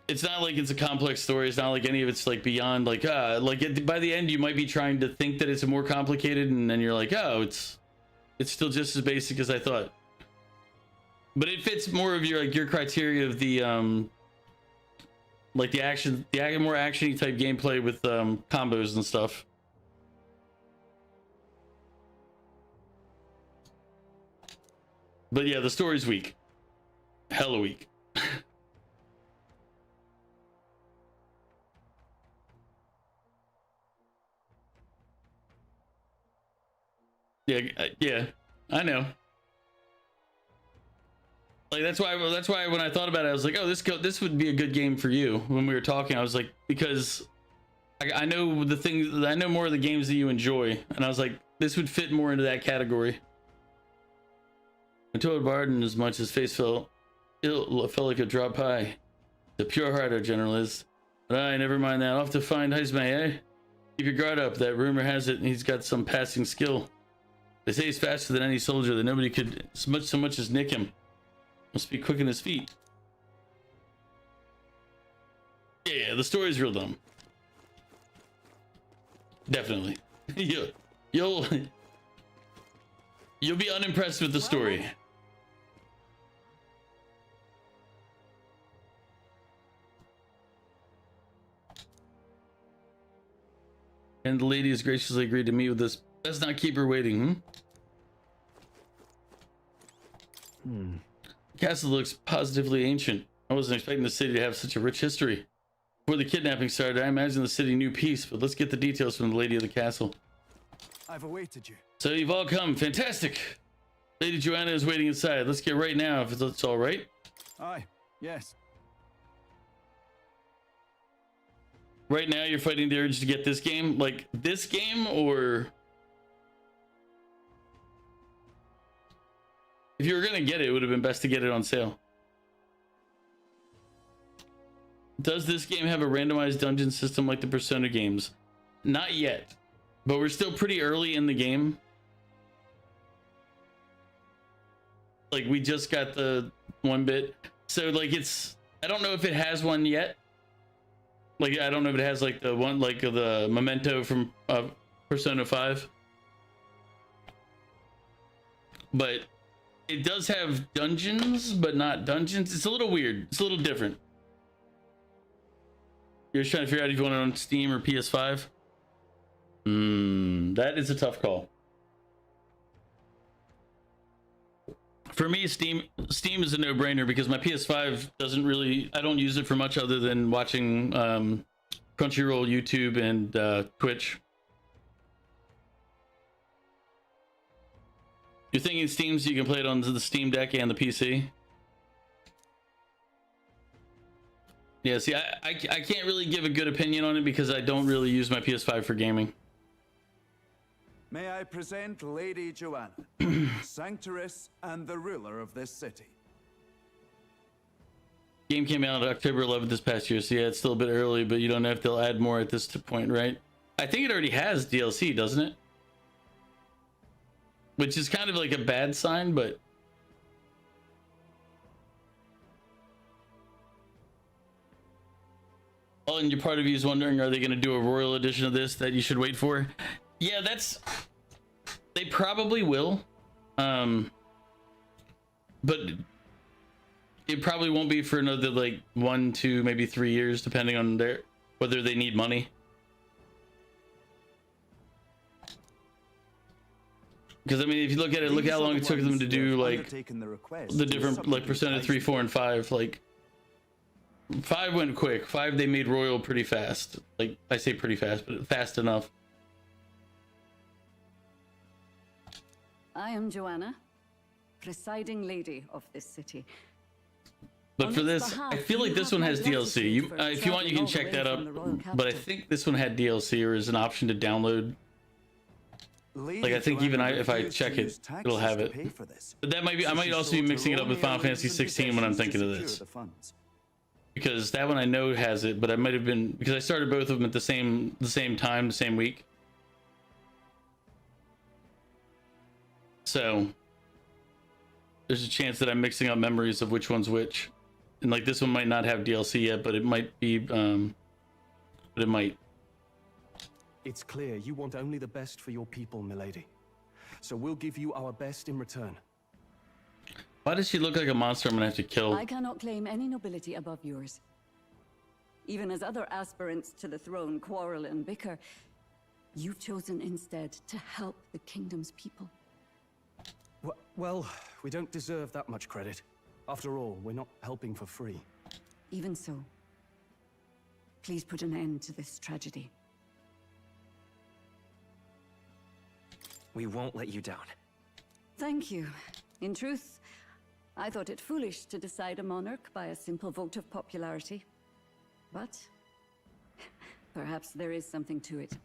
It's not like it's a complex story. It's not like any of it's like beyond like by the end you might be trying to think that it's more complicated, and then you're like, oh, it's still just as basic as I thought. But it fits more of your criteria of the like the more action-y type gameplay with combos and stuff. But yeah, the story's weak. Hella weak. Yeah, I know. Like that's why when I thought about it, I was like, oh, this would be a good game for you. When we were talking, I was like, because I know the things, I know more of the games that you enjoy, and I was like, this would fit more into that category. I told Barden as much as face felt like a drop high. The pure heart our general is. But never mind that. I'll have to find Heismay, eh? Keep your guard up. That rumor has it he's got some passing skill. They say he's faster than any soldier, that nobody could so much as nick him. Must be quick on his feet. Yeah, the story's real dumb. Definitely. You'll be unimpressed with the story. And the lady has graciously agreed to meet with us. Let's not keep her waiting, The castle looks positively ancient. I wasn't expecting the city to have such a rich history. Before the kidnapping started, I imagine the city knew peace, but let's get the details from the lady of the castle. I've awaited you. So you've all come. Fantastic. Lady Joanna is waiting inside. Let's get right now, if it's all right. Aye, yes. Right now, you're fighting the urge to get this game? Like, this game, or... If you were gonna get it, it would have been best to get it on sale. Does this game have a randomized dungeon system like the Persona games? Not yet, but we're still pretty early in the game. Like, we just got the 1-bit, so like I don't know if it has one yet. Like, I don't know if it has like the one, like the Memento from Persona 5, but it does have dungeons, but not dungeons. It's a little weird. It's a little different. You're just trying to figure out if you want it on Steam or PS5. That is a tough call. For me, Steam is a no-brainer because my PS5 doesn't really, I don't use it for much other than watching Crunchyroll, YouTube, and Twitch. You're thinking Steam so you can play it on the Steam Deck and the PC? Yeah, see, I can't really give a good opinion on it because I don't really use my PS5 for gaming. May I present Lady Joanna, Sanctoress and the ruler of this city. Game came out October 11th this past year, so yeah, it's still a bit early, but you don't know if they'll add more at this point, right? I think it already has DLC, doesn't it? Which is kind of like a bad sign, but... Oh, and your part of you is wondering, are they going to do a royal edition of this that you should wait for? Yeah, they probably will. But it probably won't be for another like 1, 2, maybe 3 years, depending on whether they need money. Because I mean, if you look at it, look how long it took them to do like the different like Persona 3, 4, and 5. Like 5 went quick. 5 they made royal pretty fast. Like I say pretty fast, but fast enough. I am Joanna, presiding lady of this city. But for this, I feel like this one has DLC. If you want, you can check that up. But I think this one had DLC or is an option to download. Like I think even if I check it, it'll have it. But that might be. I might also be mixing it up with Final Fantasy 16 when I'm thinking of this. Because that one I know has it, but I might have been because I started both of them at the same time, the same week. So there's a chance that I'm mixing up memories of which one's which. And like this one might not have DLC yet, but it might be, but it might. It's clear you want only the best for your people, milady. So we'll give you our best in return. Why does she look like a monster I'm gonna have to kill? I cannot claim any nobility above yours. Even as other aspirants to the throne quarrel and bicker, you've chosen instead to help the kingdom's people. Well, we don't deserve that much credit. After all, we're not helping for free. Even so, please put an end to this tragedy. We won't let you down. Thank you. In truth, I thought it foolish to decide a monarch by a simple vote of popularity. But perhaps there is something to it.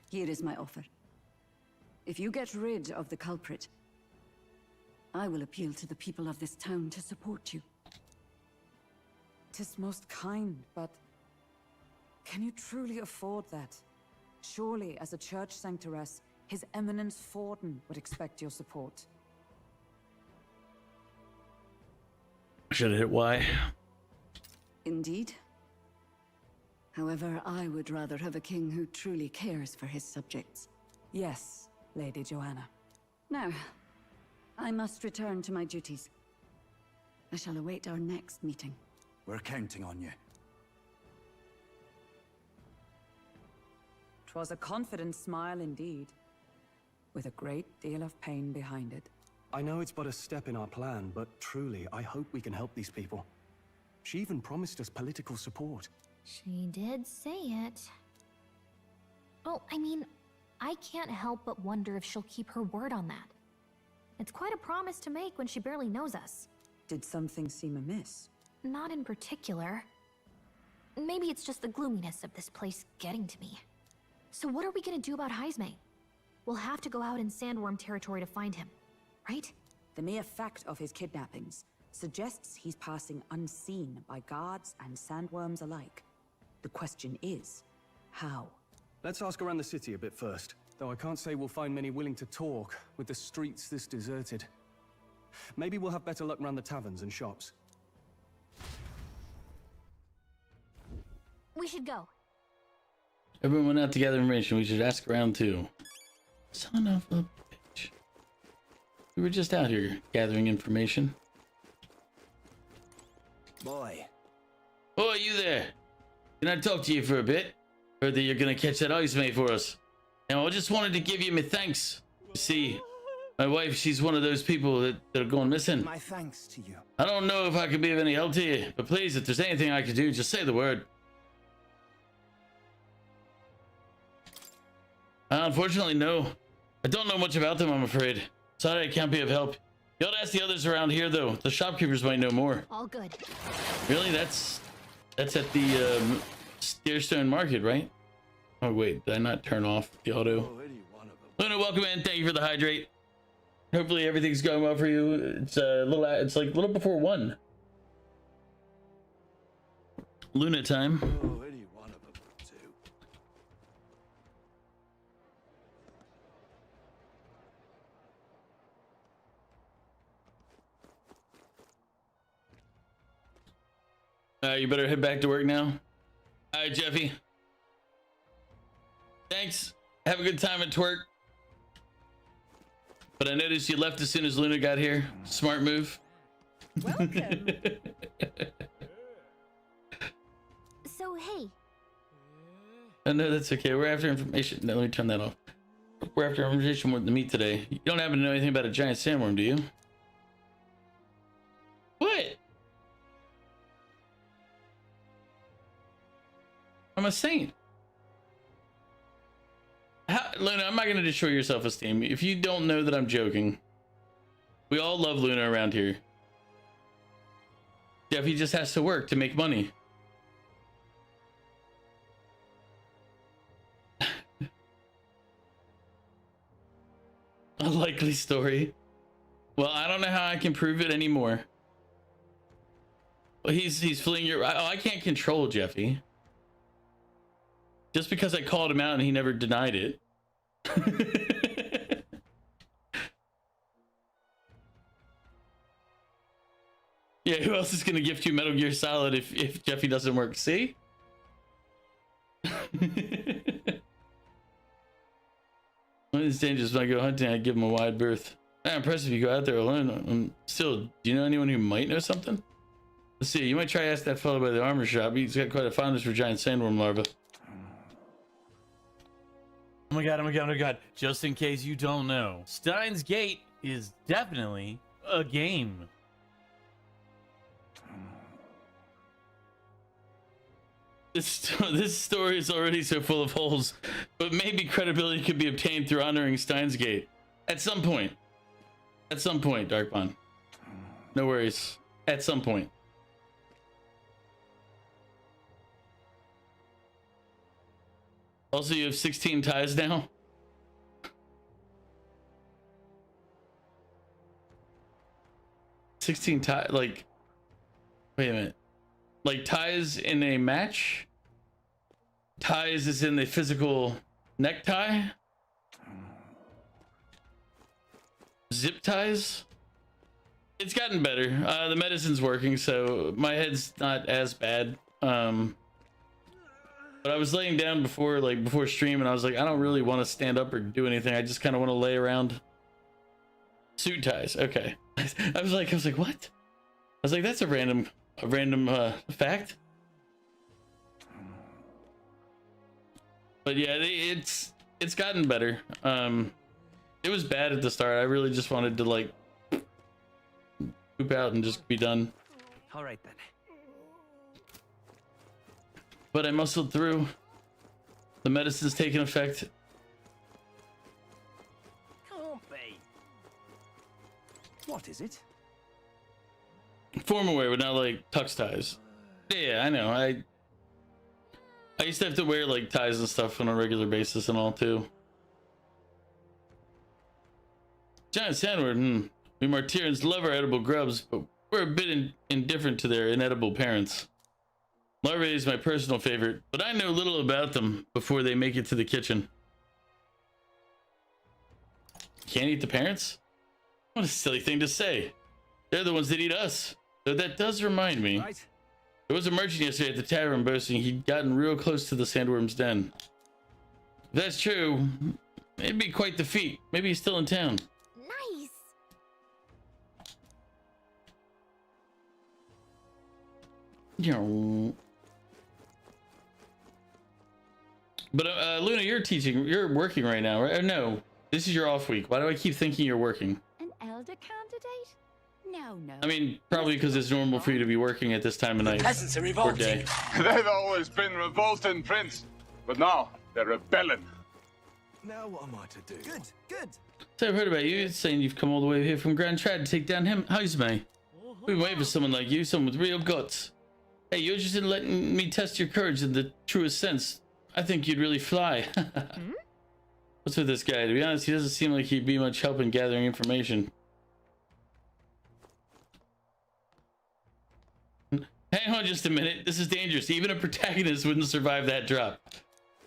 Here is my offer. If you get rid of the culprit, I will appeal to the people of this town to support you. 'Tis most kind, but can you truly afford that? Surely, as a church sanctoress, His Eminence Forden would expect your support. Should have hit Y. Indeed. However, I would rather have a king who truly cares for his subjects. Yes, Lady Joanna. Now, I must return to my duties. I shall await our next meeting. We're counting on you. 'Twas a confident smile indeed, with a great deal of pain behind it. I know it's but a step in our plan, but truly, I hope we can help these people. She even promised us political support. She did say it. Well, I mean, I can't help but wonder if she'll keep her word on that. It's quite a promise to make when she barely knows us. Did something seem amiss? Not in particular. Maybe it's just the gloominess of this place getting to me. So what are we gonna do about Heisme? We'll have to go out in Sandworm territory to find him, right? The mere fact of his kidnappings suggests he's passing unseen by guards and sandworms alike. The question is, how? Let's ask around the city a bit first. Though I can't say we'll find many willing to talk with the streets this deserted. Maybe we'll have better luck around the taverns and shops. We should go. Everyone went out to gather information. We should ask around too. Son of a bitch. We were just out here gathering information. Boy. Oh, you there? Can I talk to you for a bit? Heard that you're gonna catch that ice mate for us. Now, I just wanted to give you my thanks. You see, my wife, she's one of those people that are going missing. My thanks to you. I don't know if I can be of any help to you, but please, if there's anything I could do, just say the word. Unfortunately, no. I don't know much about them, I'm afraid. Sorry, I can't be of help. You ought to ask the others around here, though. The shopkeepers might know more. All good. Really? That's at the Steerstone Market, right? Oh wait, did I not turn off the auto? Luna, welcome in. Thank you for the hydrate. Hopefully everything's going well for you. It's like a little before 1. Luna time. You better head back to work now. All right, Jeffy. Thanks. Have a good time at twerk. But I noticed you left as soon as Luna got here. Smart move. Welcome. So, hey. No, that's okay. We're after information. No, let me turn that off. We're after information with the meat today. You don't happen to know anything about a giant sandworm, do you? What? I'm a saint. Luna, I'm not going to destroy your self-esteem. If you don't know that I'm joking, we all love Luna around here. Jeffy just has to work to make money. A likely story. Well, I don't know how I can prove it anymore. Well, he's fleeing your... Oh, I can't control Jeffy. Just because I called him out and he never denied it. Yeah, who else is going to gift you Metal Gear Solid if Jeffy doesn't work? See? When it's dangerous, when I go hunting, I give him a wide berth. I'm impressed if you go out there alone. Still, do you know anyone who might know something? Let's see, you might try to ask that fellow by the armor shop. He's got quite a fondness for giant sandworm larvae. Oh my god, oh my god, oh my god. Just in case you don't know, Steins Gate is definitely a game. This story is already so full of holes, but maybe credibility could be obtained through honoring Steins Gate. At some point. At some point, Darkbond. No worries. At some point. Also, you have 16 ties now? Like, wait a minute. Like ties in a match? Ties is in the physical necktie? Zip ties? It's gotten better. The medicine's working, so my head's not as bad. But I was laying down before stream, and I was like, I don't really want to stand up or do anything. I just kind of want to lay around. Suit ties. Okay. I was like, what? I was like, that's a random fact. But yeah, it's gotten better. It was bad at the start. I really just wanted to like poop out and just be done. All right then. But I muscled through. The medicine's taking effect. Can't be. What is it? Formal wear, but not like tux ties. Yeah, I know. I used to have to wear like ties and stuff on a regular basis and all too. Giant sandworm. We Martyrans love our edible grubs, but were a bit indifferent to their inedible parents. Larvae is my personal favorite, but I know little about them before they make it to the kitchen. Can't eat the parents? What a silly thing to say. They're the ones that eat us. Though that does remind me. Right. There was a merchant yesterday at the tavern boasting he'd gotten real close to the sandworm's den. If that's true, it'd be quite the feat. Maybe he's still in town. Nice. But Luna, you're working right now, right? No, this is your off week. Why do I keep thinking you're working? An elder candidate? No. I mean, probably because it's normal for you to be working at this time of night. Peasants are Or revolting. day. They've always been revolting, Prince. But now, they're rebelling. Now what am I to do? Good, good. So I've heard about you. It's saying you've come all the way here from Grand Trad to take down him. Haizme. We've been waiting for someone like you, someone with real guts. Hey, you're interested in letting me test your courage in the truest sense. I think you'd really fly. What's with this guy? To be honest, he doesn't seem like he'd be much help in gathering information. Hang on just a minute. This is dangerous. Even a protagonist wouldn't survive that drop.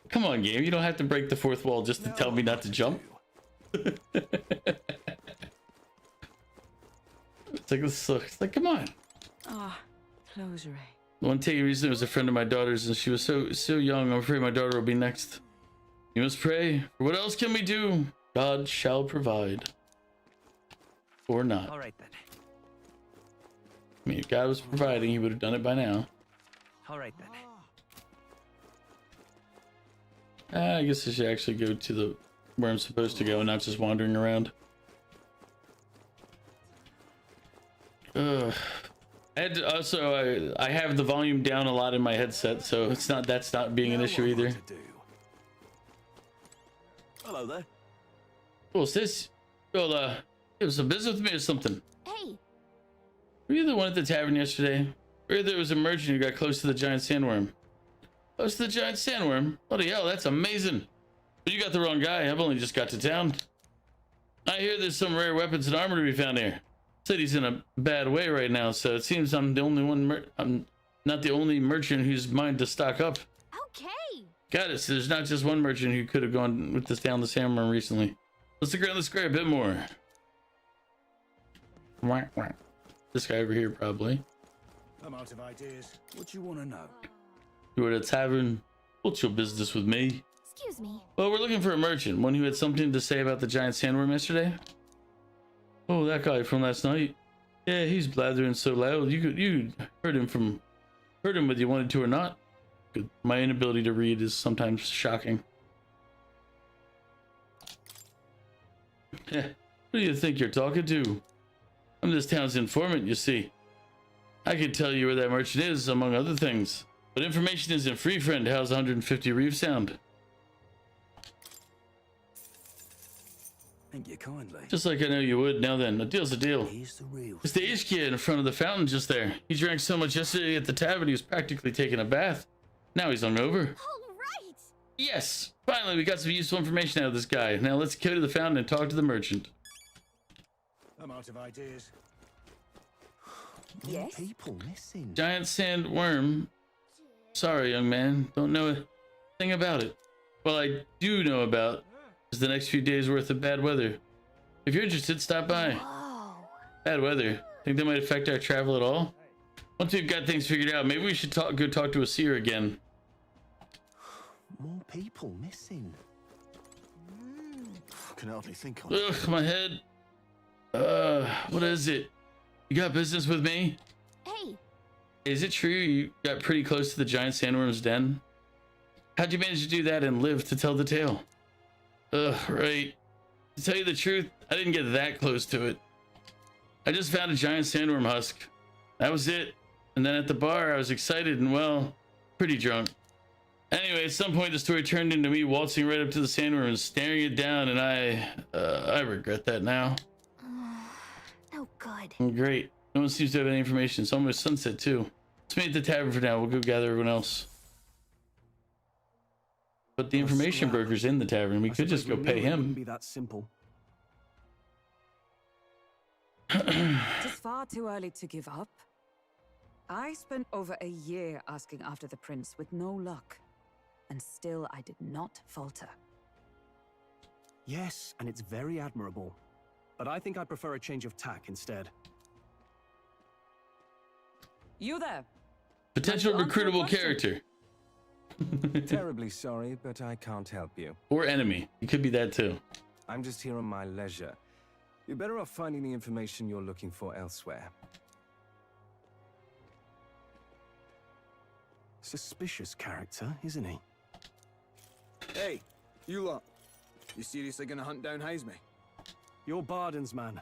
Come on, game. You don't have to break the fourth wall just to tell me not to jump. It's like, come on. Ah, closure. One taking reason was a friend of my daughter's, and she was so young. I'm afraid my daughter will be next. You must pray. What else can we do? God shall provide. Or not. All right then. I mean, if God was providing, he would have done it by now. All right then. I guess I should actually go to where I'm supposed to go and not just wandering around. I have the volume down a lot in my headset, so that's not being an issue either. Hello there. What's this? Well, it was some business with me or something. Hey. Were you the one at the tavern yesterday? Or there was a merchant who got close to the giant sandworm? Close to the giant sandworm? Bloody hell, that's amazing. But you got the wrong guy. I've only just got to town. I hear there's some rare weapons and armor to be found here. City's in a bad way right now, so it seems I'm the only one. I'm not the only merchant who's mind to stock up. Okay. Got it. So there's not just one merchant who could have gone with this down the sandworm recently. Let's look around the square a bit more. This guy over here, probably. I'm out of ideas. What do you want to know? You were at a tavern. What's your business with me? Excuse me. Well, we're looking for a merchant, one who had something to say about the giant sandworm yesterday. Oh, that guy from last night. Yeah, he's blathering so loud. You heard him whether you wanted to or not. Good. My inability to read is sometimes shocking. Yeah, who do you think you're talking to? I'm this town's informant, you see. I can tell you where that merchant is, among other things. But information isn't free, friend. How's 150 reef sound? Thank you kindly. Just like I know you would. Now then, a deal's a deal. Here's the real. It's the Ish kid in front of the fountain just there. He drank so much yesterday at the tavern he was practically taking a bath. Now he's hungover. All right. Yes! Finally, we got some useful information out of this guy. Now let's go to the fountain and talk to the merchant. I'm out of ideas. Yes? People missing. Giant sandworm. Sorry, young man. Don't know a thing about it. Well, I do know about is the next few days worth of bad weather. If you're interested, stop by. Whoa. Bad weather? Think that might affect our travel at all? Once we've got things figured out, maybe we should go talk to a seer again. More people missing. Can hardly think on Ugh, my head. What is it? You got business with me? Hey. Is it true you got pretty close to the giant sandworm's den? How'd you manage to do that and live to tell the tale? Right. To tell you the truth, I didn't get that close to it. I just found a giant sandworm husk. That was it. And then at the bar, I was excited and, well, pretty drunk. Anyway, at some point, the story turned into me waltzing right up to the sandworm and staring it down, and I regret that now. No good. Great. No one seems to have any information. It's almost sunset, too. Let's meet at the tavern for now. We'll go gather everyone else. But the information broker's in the tavern. We could just go pay him. Wouldn't be that simple. To far too early to give up. I spent over a year asking after the prince with no luck. And still I did not falter. Yes, and it's very admirable. But I think I prefer a change of tack instead. You there? Potential recruitable character. Terribly sorry, but I can't help you. Or enemy. It could be that too. I'm just here on my leisure. You're better off finding the information you're looking for elsewhere. Suspicious character, isn't he? Hey, you lot. You seriously gonna hunt down Heisme? You're Barden's man.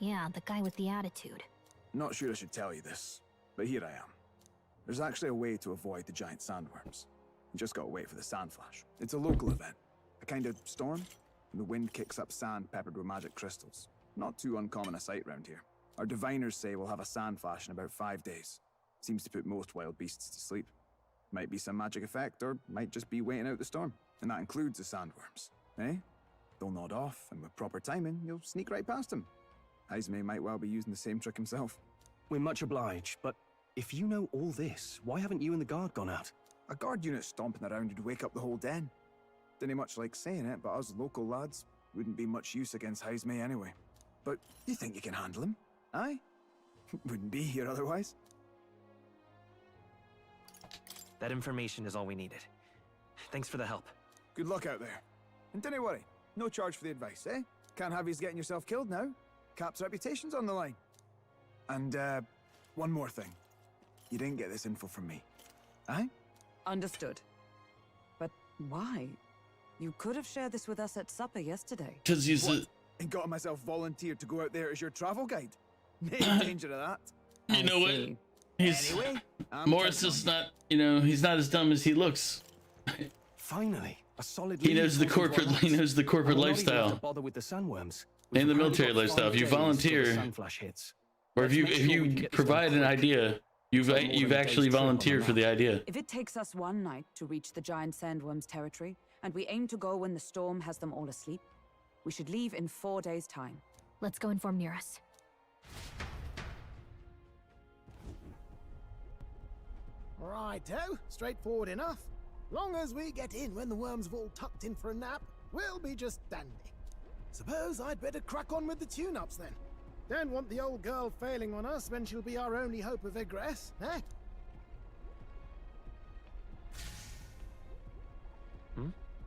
Yeah, the guy with the attitude. Not sure I should tell you this, but here I am. There's actually a way to avoid the giant sandworms. You just gotta wait for the sand flash. It's a local event. A kind of storm, and the wind kicks up sand peppered with magic crystals. Not too uncommon a sight round here. Our diviners say we'll have a sand flash in about 5 days. Seems to put most wild beasts to sleep. Might be some magic effect, or might just be waiting out the storm. And that includes the sandworms, eh? They'll nod off, and with proper timing, you'll sneak right past them. Heisme might well be using the same trick himself. We're much obliged, but if you know all this, why haven't you and the guard gone out? A guard unit stomping around would wake up the whole den. Didn't much like saying it, but us local lads wouldn't be much use against Heisme anyway. But you think you can handle him? Aye? Wouldn't be here otherwise. That information is all we needed. Thanks for the help. Good luck out there. And don't worry, no charge for the advice, eh? Can't have you getting yourself killed now. Cap's reputation's on the line. And, one more thing. You didn't get this info from me. Aye? Understood. But why? You could have shared this with us at supper yesterday. Because you said... And got myself volunteered to go out there as your travel guide. No danger of that. You know what? He's... Anyway, Morris is not, you know, he's not as dumb as he looks. Finally, a solid He knows the corporate, lifestyle. Bother with the sandworms. And the military lifestyle. If you volunteer, or if you provide an idea, you've actually volunteered for the idea. If it takes us one night to reach the giant sandworms' territory, and we aim to go when the storm has them all asleep, we should leave in 4 days' time. Let's go inform Nearest. Righto, straightforward enough. Long as we get in when the worms have all tucked in for a nap, we'll be just dandy. Suppose I'd better crack on with the tune-ups then. Don't want the old girl failing on us when she'll be our only hope of egress, eh?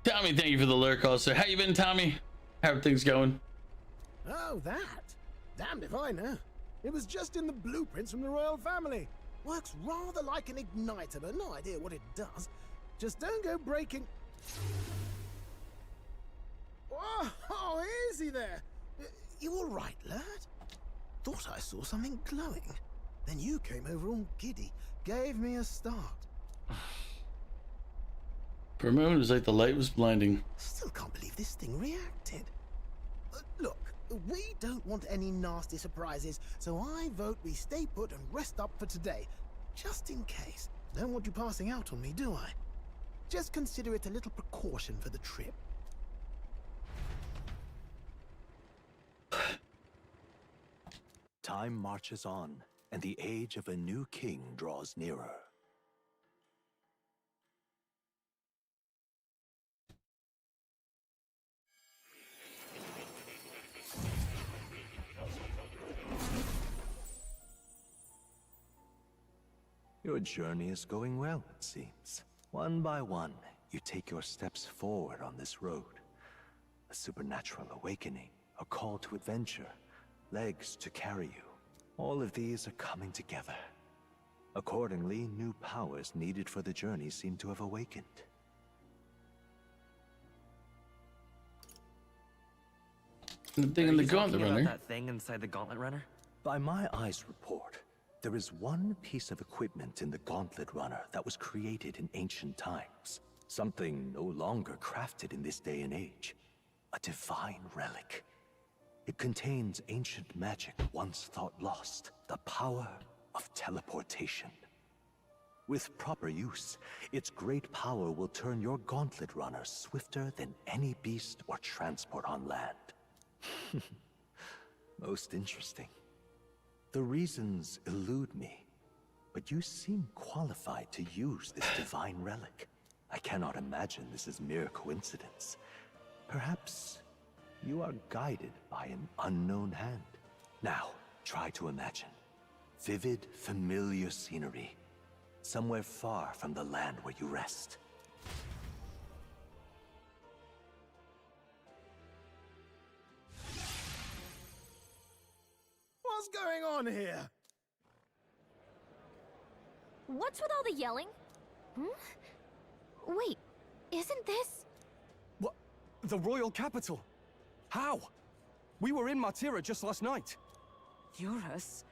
Tommy, thank you for the lurk also. How you been, Tommy? How are things going? Oh, that? Damned if I know. It was just in the blueprints from the royal family. Works rather like an igniter, but no idea what it does. Just don't go breaking... Oh, easy there. You all right, lad? Thought I saw something glowing. Then you came over all giddy, gave me a start. For a moment, it was like the light was blinding. Still can't believe this thing reacted. Look, we don't want any nasty surprises, so I vote we stay put and rest up for today. Just in case. Don't want you passing out on me, do I? Just consider it a little precaution for the trip. Time marches on, and the age of a new king draws nearer. Your journey is going well, it seems. One by one, you take your steps forward on this road. A supernatural awakening, a call to adventure, legs to carry you. All of these are coming together. Accordingly, new powers needed for the journey seem to have awakened. The thing in the Gauntlet Runner. That thing inside the Gauntlet Runner? By my eyes report, there is one piece of equipment in the Gauntlet Runner that was created in ancient times. Something no longer crafted in this day and age. A divine relic. It contains ancient magic once thought lost. The power of teleportation. With proper use, its great power will turn your Gauntlet Runner swifter than any beast or transport on land. Most interesting. The reasons elude me, but you seem qualified to use this divine relic. I cannot imagine this is mere coincidence. Perhaps you are guided by an unknown hand. Now, try to imagine. Vivid, familiar scenery. Somewhere far from the land where you rest. What's going on here? What's with all the yelling? Wait, isn't this... What? The royal capital? How? We were in Matira just last night. Eurus,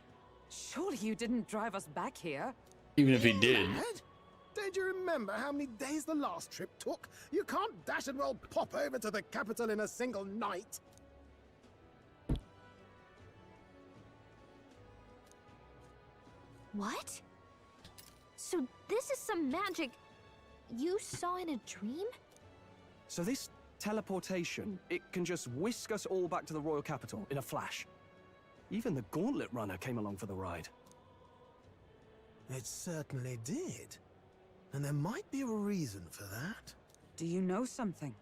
surely you didn't drive us back here? Even if he did. Lad? Don't you remember how many days the last trip took? You can't dash and well pop over to the capital in a single night. What? So this is some magic you saw in a dream? So this teleportation, it can just whisk us all back to the royal capital in a flash. Even the gauntlet runner came along for the ride. It certainly did. And there might be a reason for that. Do you know something?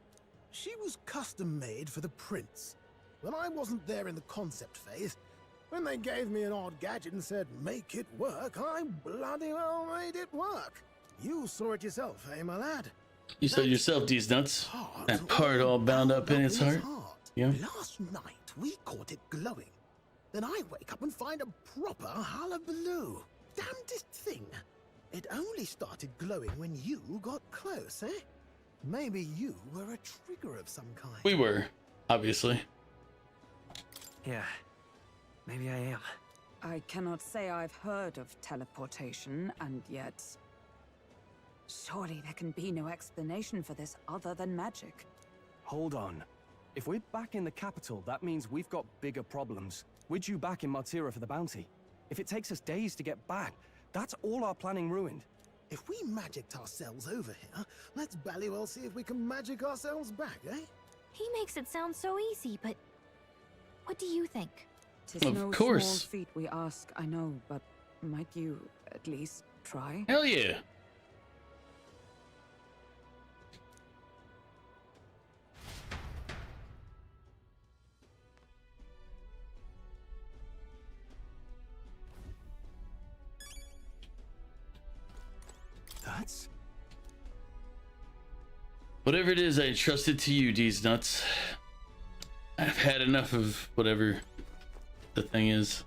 She was custom made for the prince. When I wasn't there in the concept phase, when they gave me an odd gadget and said, make it work, I bloody well made it work. You saw it yourself, eh, my lad? You said yourself, these nuts. That part all bound up in its heart. Yeah. Last night, we caught it glowing. Then I wake up and find a proper hullabaloo. Damnedest thing. It only started glowing when you got close, eh? Maybe you were a trigger of some kind. We were, obviously. Yeah, maybe I am. I cannot say I've heard of teleportation, and yet... surely there can be no explanation for this other than magic. Hold on. If we're back in the capital, that means we've got bigger problems. We're due back in Martira for the bounty. If it takes us days to get back, that's all our planning ruined. If we magicked ourselves over here, let's bally well see if we can magic ourselves back, eh? He makes it sound so easy, but what do you think? 'Tis Of no course. small feat we ask, I know, but might you at least try? Hell yeah. That's... Whatever it is, I trust it to you, these nuts. I've had enough of whatever the thing is.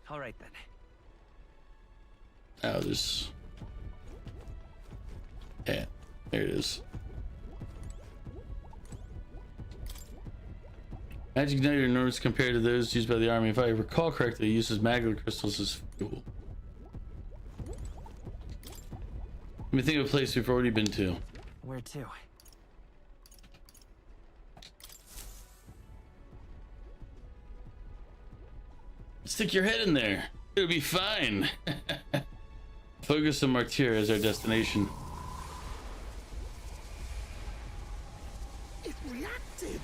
All right then. Oh, there's... yeah, there it is. Magic igniter enormous compared to those used by the army. If I recall correctly, it uses magma crystals as fuel. Let me think of a place we've already been to. Where to? Stick your head in there. It'll be fine. Focus on Martyr as our destination. It reacted!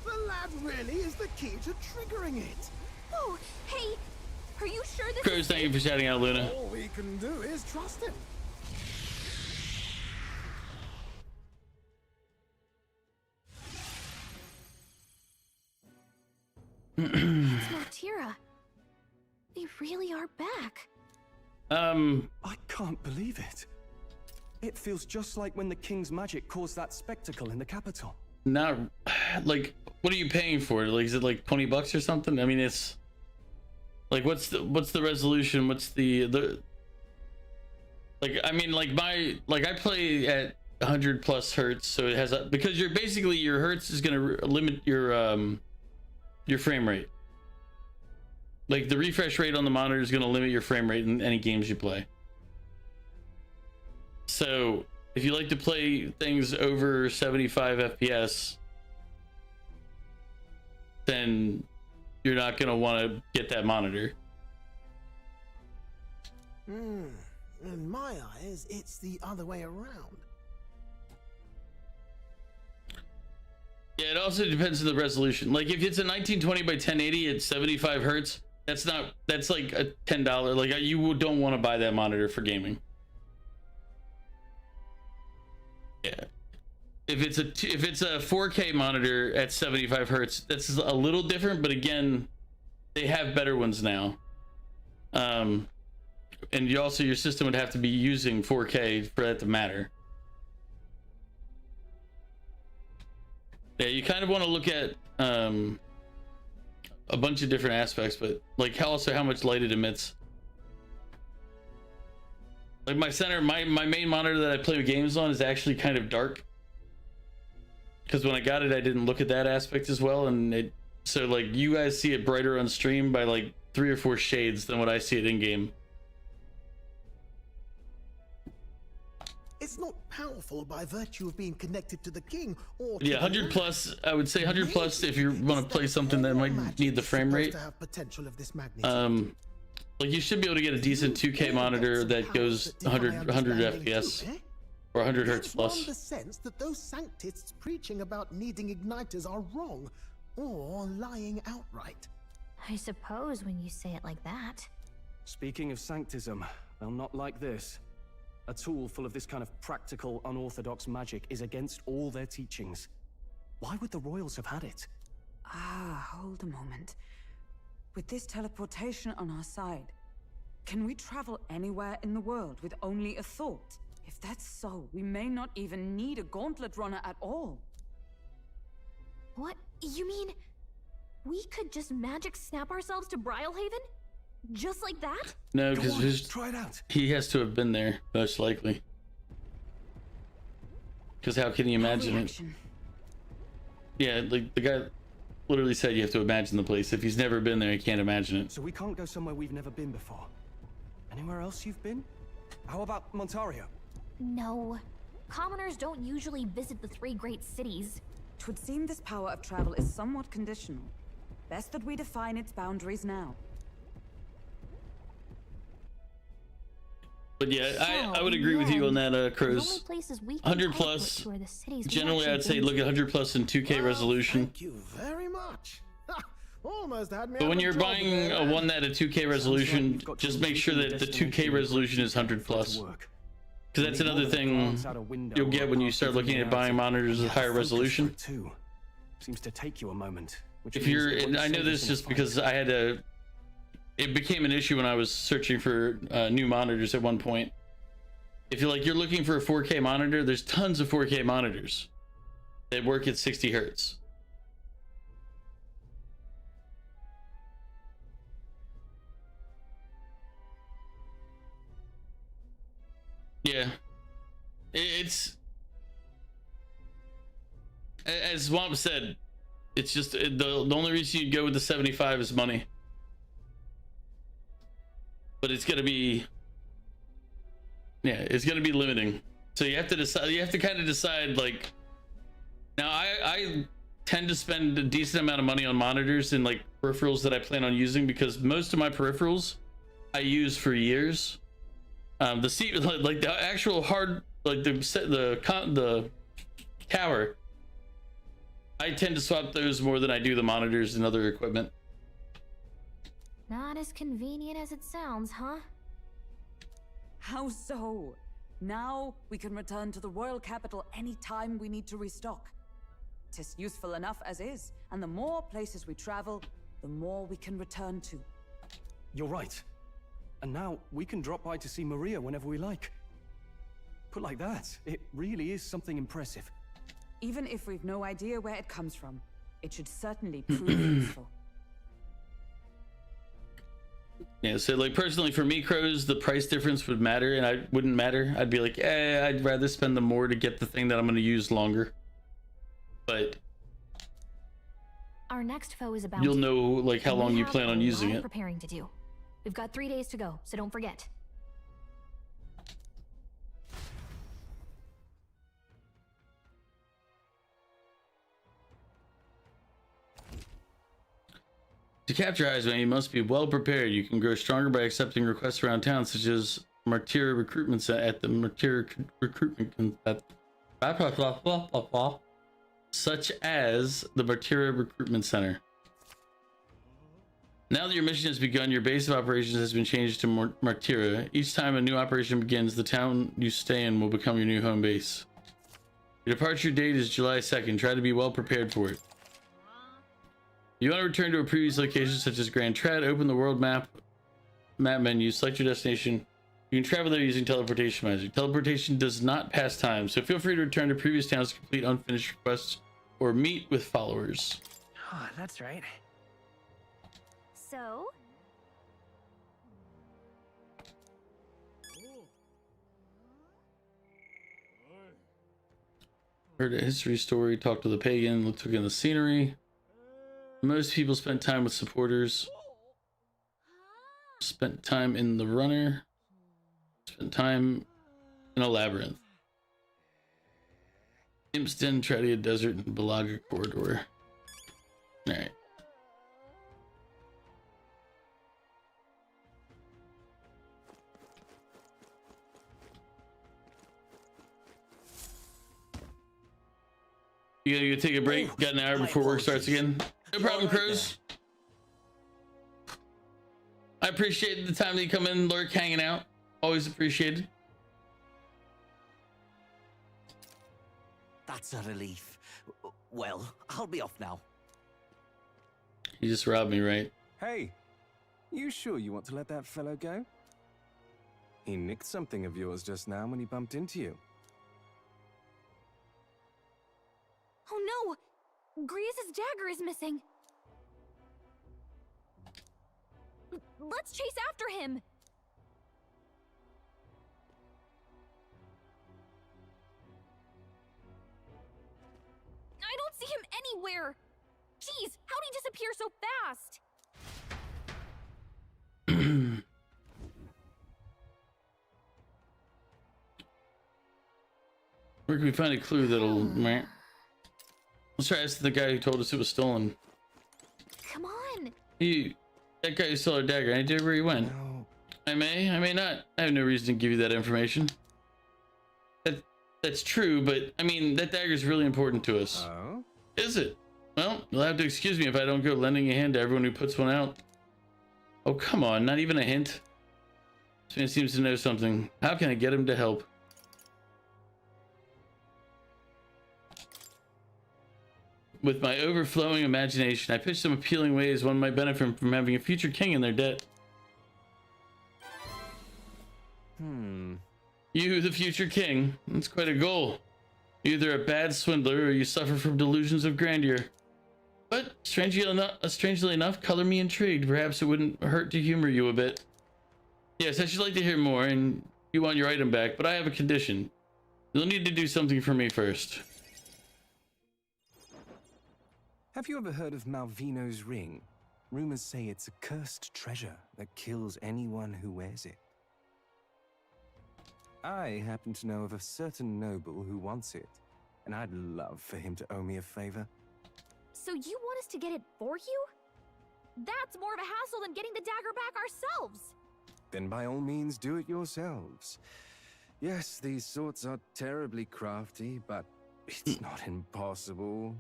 The lad really is the key to triggering it. Oh, hey, are you sure this Crows, thank you for shouting out, Luna. All we can do is trust him. It's Martira. They really are back. I can't believe it. It feels just like when the king's magic caused that spectacle in the capital. Not like, what are you paying for it? Like, is it like $20 or something? I mean, it's like, what's the resolution? What's the like, I mean, like I play at 100 plus hertz, so it has a, because you're basically, your hertz is going to limit your frame rate. Like the refresh rate on the monitor is going to limit your frame rate in any games you play. So if you like to play things over 75 FPS, then you're not going to want to get that monitor. In my eyes, it's the other way around. Yeah, it also depends on the resolution. Like if it's a 1920 by 1080 at 75 hertz, that's like a $10. Like you don't want to buy that monitor for gaming. Yeah. If it's a 4K monitor at 75 hertz, that's a little different, but again, they have better ones now. And your system would have to be using 4K for that to matter. Yeah, you kind of want to look at a bunch of different aspects, but like how much light it emits. Like my main monitor that I play with games on is actually kind of dark. Because when I got it, I didn't look at that aspect as well, and so like you guys see it brighter on stream by like 3 or 4 shades than what I see it in game. It's not powerful by virtue of being connected to the king or to 100 plus. I would say 100 plus if you want to play something that might need the frame rate. Like you should be able to get a decent 2K monitor that goes 100 FPS or 100 hertz plus. The sense that those sanctists preaching about needing igniters are wrong or lying outright. I suppose when you say it like that. Speaking of sanctism, well, not like this. A tool full of this kind of practical, unorthodox magic is against all their teachings. Why would the royals have had it? Hold a moment. With this teleportation on our side, can we travel anywhere in the world with only a thought? If that's so, we may not even need a gauntlet runner at all. What? You mean we could just magic snap ourselves to Brylehaven? Just like that? No, because try it out. He has to have been there, most likely. Because how can you imagine it? Yeah, like the guy literally said you have to imagine the place. If he's never been there, he can't imagine it. So we can't go somewhere we've never been before. Anywhere else you've been? How about Montario? No. Commoners don't usually visit the 3 great cities. 'Twould seem this power of travel is somewhat conditional. Best that we define its boundaries now. But yeah, I would agree with you on that, Crows. 100 plus. Generally, I'd say look at 100 plus in 2K resolution. Thank you very much. Almost had me. But when you're buying a one that at 2K resolution, just make sure that the 2K resolution is 100 plus. Because that's another thing you'll get when you start looking at buying monitors with higher resolution. Seems to take you a moment. If you're, and I know this just because I had to. It became an issue when I was searching for new monitors at one point. If you're looking for a 4K monitor, there's tons of 4K monitors that work at 60 hertz. Yeah, it's as Swamp said. It's just the only reason you'd go with the 75 is money. But it's gonna be, it's gonna be limiting. So you have to decide. You have to kind of decide. Like, now I tend to spend a decent amount of money on monitors and like peripherals that I plan on using, because most of my peripherals I use for years. The seat, like the actual hard, like the tower, I tend to swap those more than I do the monitors and other equipment. Not as convenient as it sounds, huh? How so? Now we can return to the royal capital any time we need to restock. 'Tis useful enough as is, and the more places we travel, the more we can return to. You're right. And now we can drop by to see Maria whenever we like. Put like that, it really is something impressive. Even if we've no idea where it comes from, it should certainly prove useful. Yeah, so like personally for me, Crows, the price difference would matter, and I wouldn't matter. I'd be like, I'd rather spend the more to get the thing that I'm going to use longer. But our next foe is about. You'll know like how long you plan on using it. Preparing to do. We've got 3 days to go, so don't forget. To capture Heisman, you must be well prepared. You can grow stronger by accepting requests around town, such as Martyra recruitment at the Martyra recruitment such as the Martyra recruitment center. Now that your mission has begun, your base of operations has been changed to Martyra. Each time a new operation begins, the town you stay in will become your new home base. Your departure date is July 2nd. Try to be well prepared for it. You want to return to a previous location such as Grand Trad, open the world map menu, select your destination. You can travel there using teleportation magic. Teleportation does not pass time, so feel free to return to previous towns to complete unfinished requests or meet with followers. Oh, that's right. So? Heard a history story, talked to the pagan, took in the scenery. Most people spent time with supporters. Spent time in the runner. Spent time in a labyrinth. Impston, Tradia Desert, and Balaga Corridor. Alright. You gotta go take a break? Got an hour before work starts again? No problem, Cruz. I appreciate the time that you come in, lurk, hanging out. Always appreciated. That's a relief. Well, I'll be off now. You just robbed me, right? Hey, you sure you want to let that fellow go? He nicked something of yours just now when he bumped into you. Oh no! Griez's dagger is missing. Let's chase after him. I don't see him anywhere. Jeez, how'd he disappear so fast? Where can we find a clue that'll... Let's try asking the guy who told us it was stolen. Come on. That guy who stole our dagger, any idea where he went? No. I may not. I have no reason to give you that information. That's true, but I mean, that dagger's really important to us. Oh? Is it? Well, you'll have to excuse me if I don't go lending a hand to everyone who puts one out. Oh, come on, not even a hint. This man seems to know something. How can I get him to help? With my overflowing imagination, I pitched some appealing ways one might benefit from having a future king in their debt. You, the future king. That's quite a goal. You're either a bad swindler or you suffer from delusions of grandeur. But, strangely enough, color me intrigued. Perhaps it wouldn't hurt to humor you a bit. Yes, I should like to hear more, and you want your item back, but I have a condition. You'll need to do something for me first. Have you ever heard of Malvino's ring? Rumors say it's a cursed treasure that kills anyone who wears it. I happen to know of a certain noble who wants it, and I'd love for him to owe me a favor. So you want us to get it for you? That's more of a hassle than getting the dagger back ourselves. Then by all means do it yourselves. Yes, these swords are terribly crafty, but it's not impossible.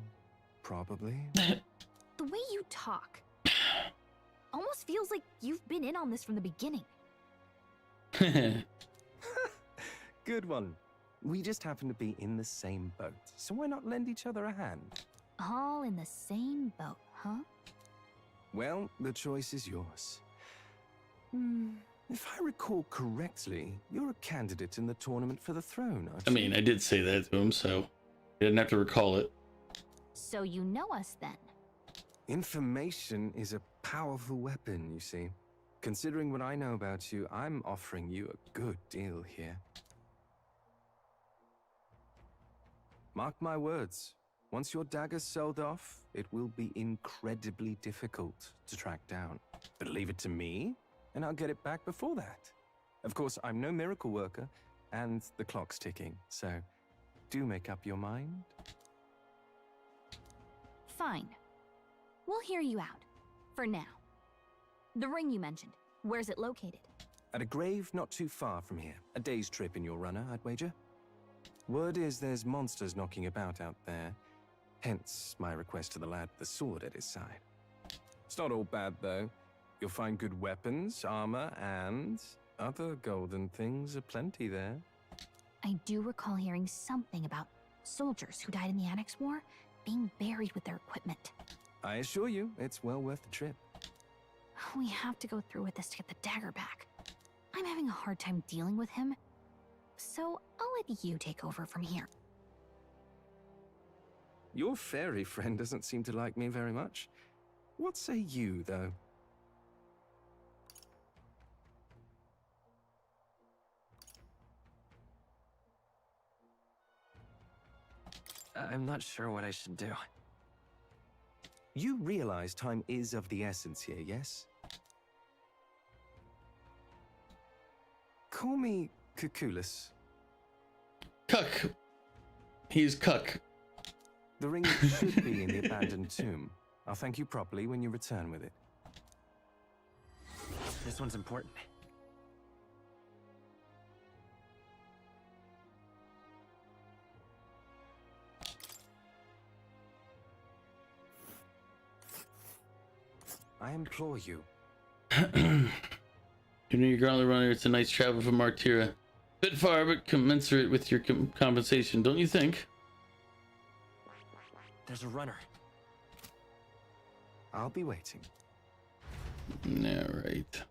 Probably. The way you talk almost feels like you've been in on this from the beginning. Good one. We just happen to be in the same boat, so why not lend each other a hand? All in the same boat, huh? Well, the choice is yours. If I recall correctly, you're a candidate in the tournament for the throne, aren't you? I mean, I did say that to him, so he didn't have to recall it. So you know us then? Information is a powerful weapon, you see. Considering what I know about you, I'm offering you a good deal here. Mark my words, once your dagger's sold off, it will be incredibly difficult to track down. But leave it to me, and I'll get it back before that. Of course, I'm no miracle worker, and the clock's ticking, so do make up your mind. Fine. We'll hear you out. For now. The ring you mentioned. Where's it located? At a grave not too far from here. A day's trip in your runner, I'd wager. Word is there's monsters knocking about out there. Hence my request to the lad with the sword at his side. It's not all bad, though. You'll find good weapons, armor, and other golden things aplenty there. I do recall hearing something about soldiers who died in the Annex War being buried with their equipment. I assure you, it's well worth the trip. We have to go through with this to get the dagger back. I'm having a hard time dealing with him, so I'll let you take over from here. Your fairy friend doesn't seem to like me very much. What say you, though? I'm not sure what I should do. You realize time is of the essence here, yes? Call me Cuculus. Cuck. He's Cuck. The ring should be in the abandoned tomb. I'll thank you properly when you return with it. This one's important. I implore you. You know your gauntlet runner, it's a nice travel from Martira. Bit far, but commensurate with your compensation, don't you think? There's a runner. I'll be waiting. Yeah, right.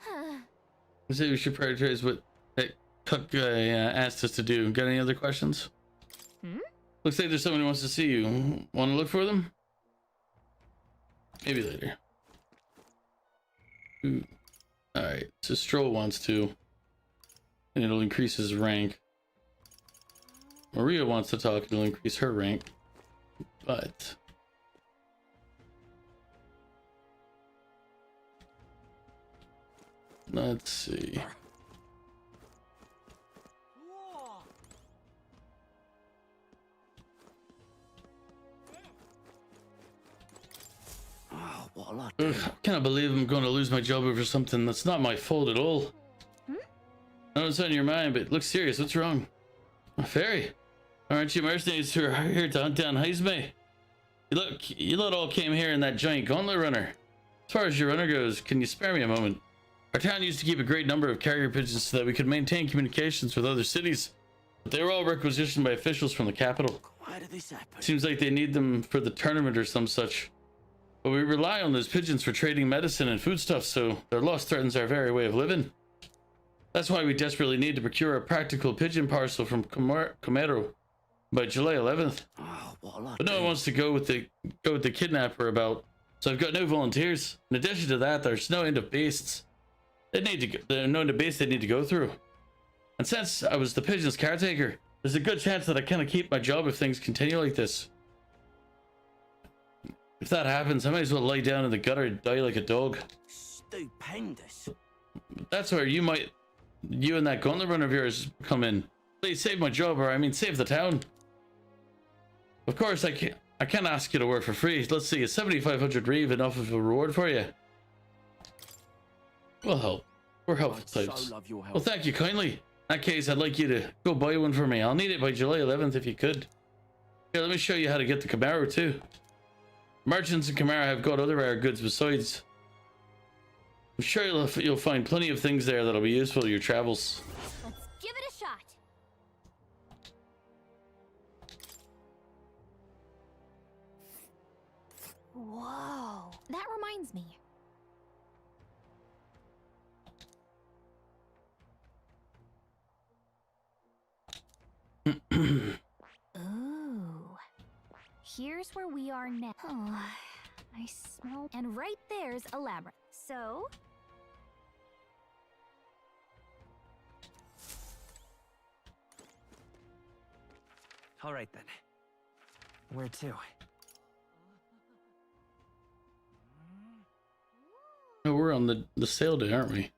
I say we should prioritize what that Cuck guy asked us to do. Got any other questions? Looks like there's someone who wants to see you. Want to look for them? Maybe later. Ooh. Alright, so Stroll wants to. And it'll increase his rank. Maria wants to talk, it'll increase her rank. But... let's see. What a lot. Ugh, I can't believe I'm going to lose my job over something that's not my fault at all. I know it's on your mind, but look serious. What's wrong? A fairy? Aren't you mercenaries who are here to hunt down Heisme? You lot all came here in that giant gauntlet runner. As far as your runner goes, can you spare me a moment? Our town used to keep a great number of carrier pigeons so that we could maintain communications with other cities, but they were all requisitioned by officials from the capital. Why did this happen? Seems like they need them for the tournament or some such. But we rely on those pigeons for trading medicine and foodstuffs, so their loss threatens our very way of living. That's why we desperately need to procure a practical pigeon parcel from Comero by July 11th. But no one wants to go with the kidnapper about, so I've got no volunteers. In addition to that, there's no end of beasts. There are no end of beasts they need to go through. And since I was the pigeon's caretaker, there's a good chance that I cannot keep my job if things continue like this. If that happens, I might as well lie down in the gutter and die like a dog. Stupendous. That's where you and that gauntlet runner of yours come in. Please save my job, or I mean save the town. Of course, I can't ask you to work for free. Let's see, is 7,500 reeve enough of a reward for you? We'll help. We're helpful types. love your help. Well, thank you kindly. In that case, I'd like you to go buy one for me. I'll need it by July 11th if you could. Here, let me show you how to get the Camaro too. Merchants in Camaro have got other rare goods besides. I'm sure you'll find plenty of things there that'll be useful to your travels. Let's give it a shot. Whoa, that reminds me. Ooh. Here's where we are now. Oh, I smell. And right there's a labyrinth. So. All right then. Where to? Oh, we're on the sail day, aren't we?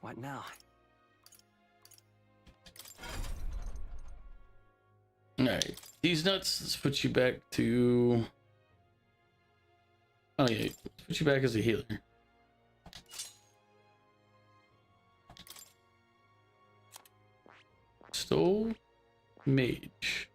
What now? Alright, these nuts, let's put you back to... Oh yeah, let's put you back as a healer. Stole mage.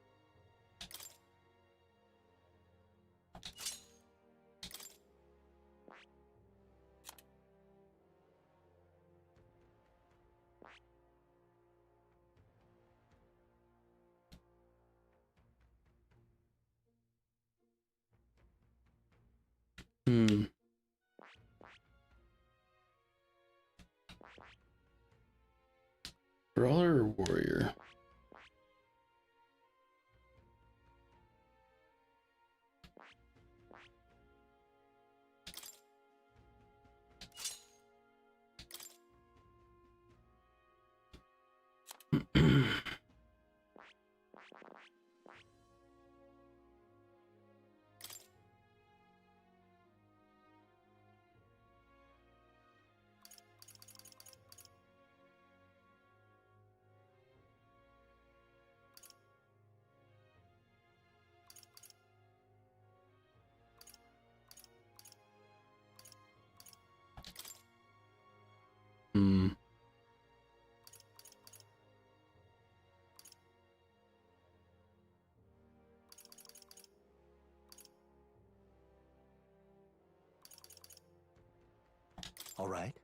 Brawler or warrior? All right.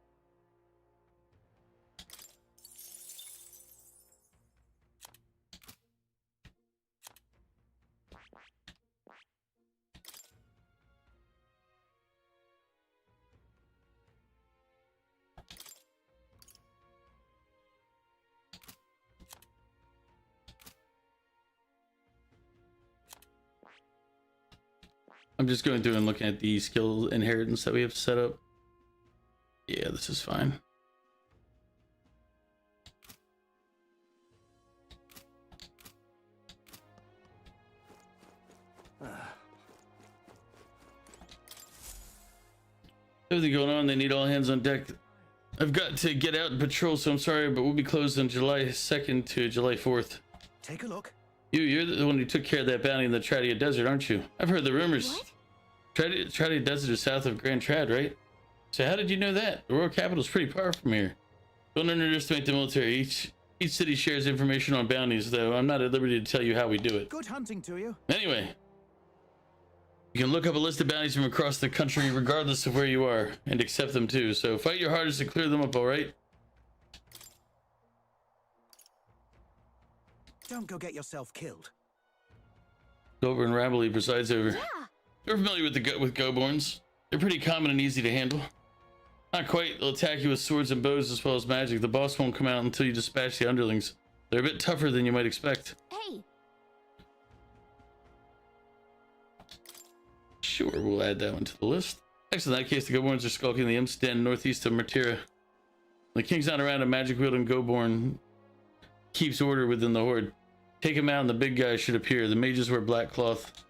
I'm just going through and looking at the skill inheritance that we have set up. Yeah, this is fine. Everything going on, they need all hands on deck. I've got to get out and patrol, so I'm sorry, but we'll be closed on July 2nd to July 4th. Take a look. You're the one who took care of that bounty in the Tradia Desert, aren't you? I've heard the rumors. What? Tradia Desert is south of Grand Trad, right? So how did you know that? The royal capital is pretty far from here. Don't underestimate the military. Each city shares information on bounties, though I'm not at liberty to tell you how we do it. Good hunting to you. Anyway, you can look up a list of bounties from across the country regardless of where you are, and accept them too. So fight your hardest to clear them up, alright? Don't go get yourself killed. Gober and Rabble presides over. Yeah. You're familiar with with Goborns. They're pretty common and easy to handle. Not quite. They'll attack you with swords and bows as well as magic. The boss won't come out until you dispatch the underlings. They're a bit tougher than you might expect. Hey. Sure, we'll add that one to the list. Next, in that case, the Goborns are skulking in the Imps Den northeast of Martira. The king's not around, a magic wielding Goborn keeps order within the horde. Take him out and the big guy should appear. The mages wear black cloth.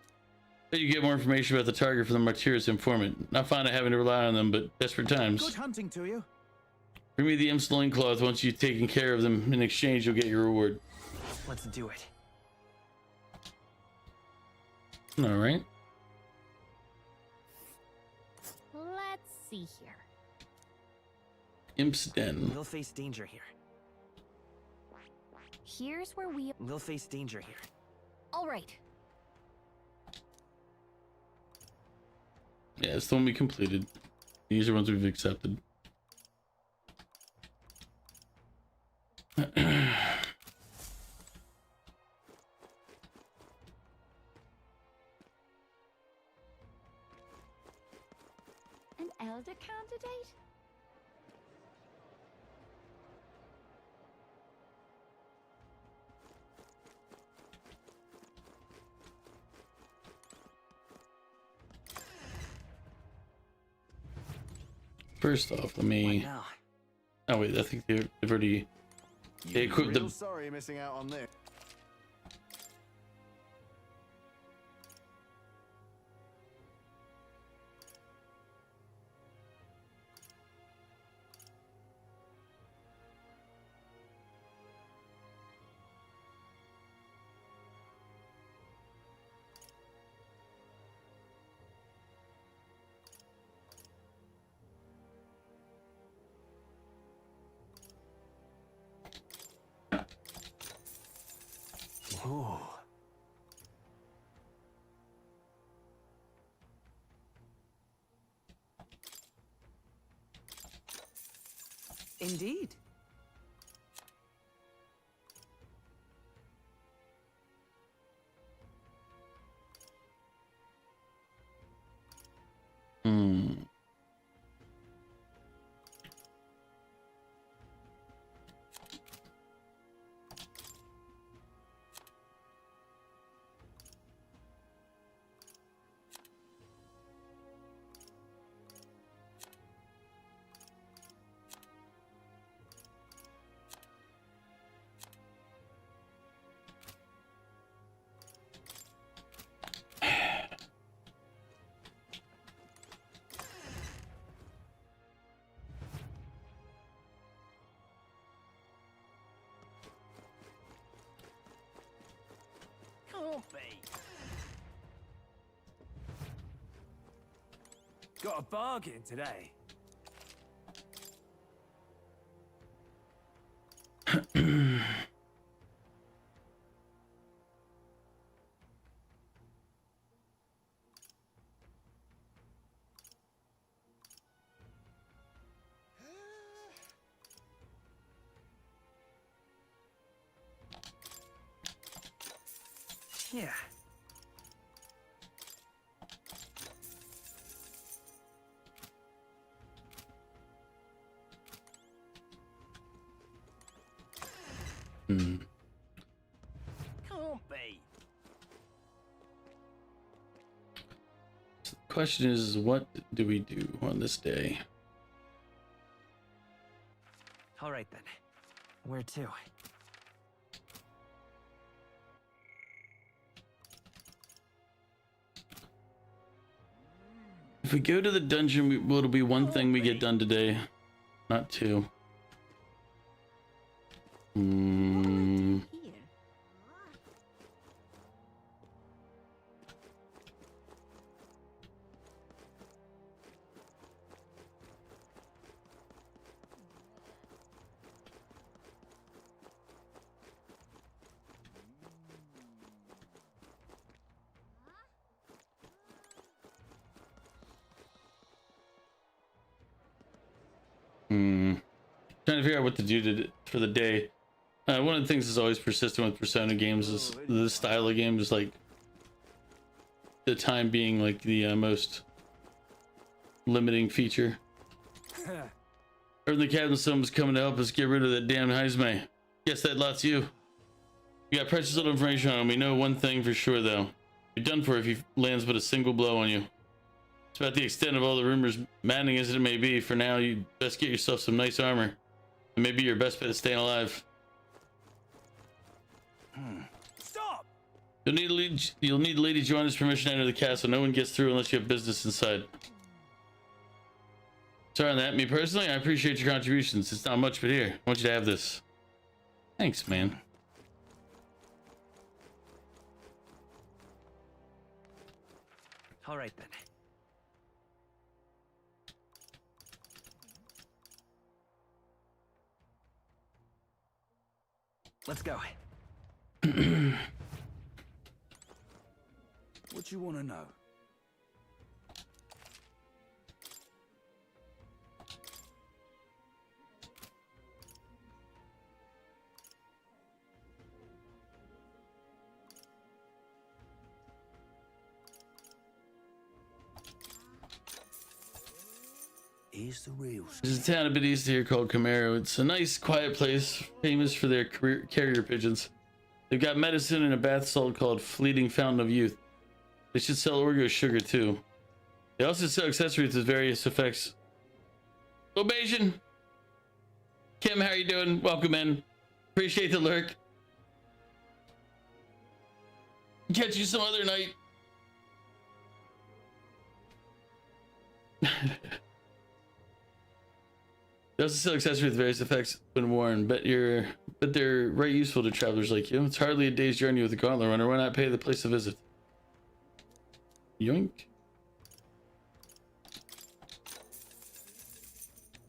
Bet you get more information about the target from the Martira's informant. Not fond of having to rely on them, but desperate times. Good hunting to you. Bring me the Imp's loincloth. Once you've taken care of them, in exchange you'll get your reward. Let's do it. Alright. Let's see here. Imp's Den. We'll face danger here. Here's where We'll face danger here. All right. Yeah, it's the one we completed. These are ones we've accepted. An elder candidate? First off, let me... Oh wait, I think they've already... They equipped the... Sorry you're missing out on this. Oh. Indeed. Hmm. Can't be. Got a bargain today. Yeah. Hmm. Can't be. So the question is, what do we do on this day? All right then. Where to? If we go to the dungeon, it'll be one thing we get done today, not two. Hmm. Trying to figure out what to do for the day. One of the things that's always persistent with Persona games is the style of game is like the time being like the most limiting feature. Heard the captain someone's coming to help us get rid of that damn Heisme. Guess that lot's you. We got precious little information on him. We know one thing for sure though. You're done for if he lands but a single blow on you. It's about the extent of all the rumors, maddening as it may be. For now, you best get yourself some nice armor. It may be your best bet at staying alive. Stop! You'll need Lady Joanna's permission to enter the castle. No one gets through unless you have business inside. Sorry on that. Me personally, I appreciate your contributions. It's not much, but here, I want you to have this. Thanks, man. All right then. Let's go. What you want to know? Here's the real There's a town a bit east of here called Camaro. It's a nice, quiet place, famous for their carrier pigeons. They've got medicine and a bath salt called Fleeting Fountain of Youth. They should sell Orgo sugar too. They also sell accessories with various effects. Obation! Kim, how are you doing? Welcome in. Appreciate the lurk. Catch you some other night. They also sell accessories with various effects when worn, but they're right useful to travelers like you. It's hardly a day's journey with a gauntlet runner. Why not pay the place a visit? Yoink.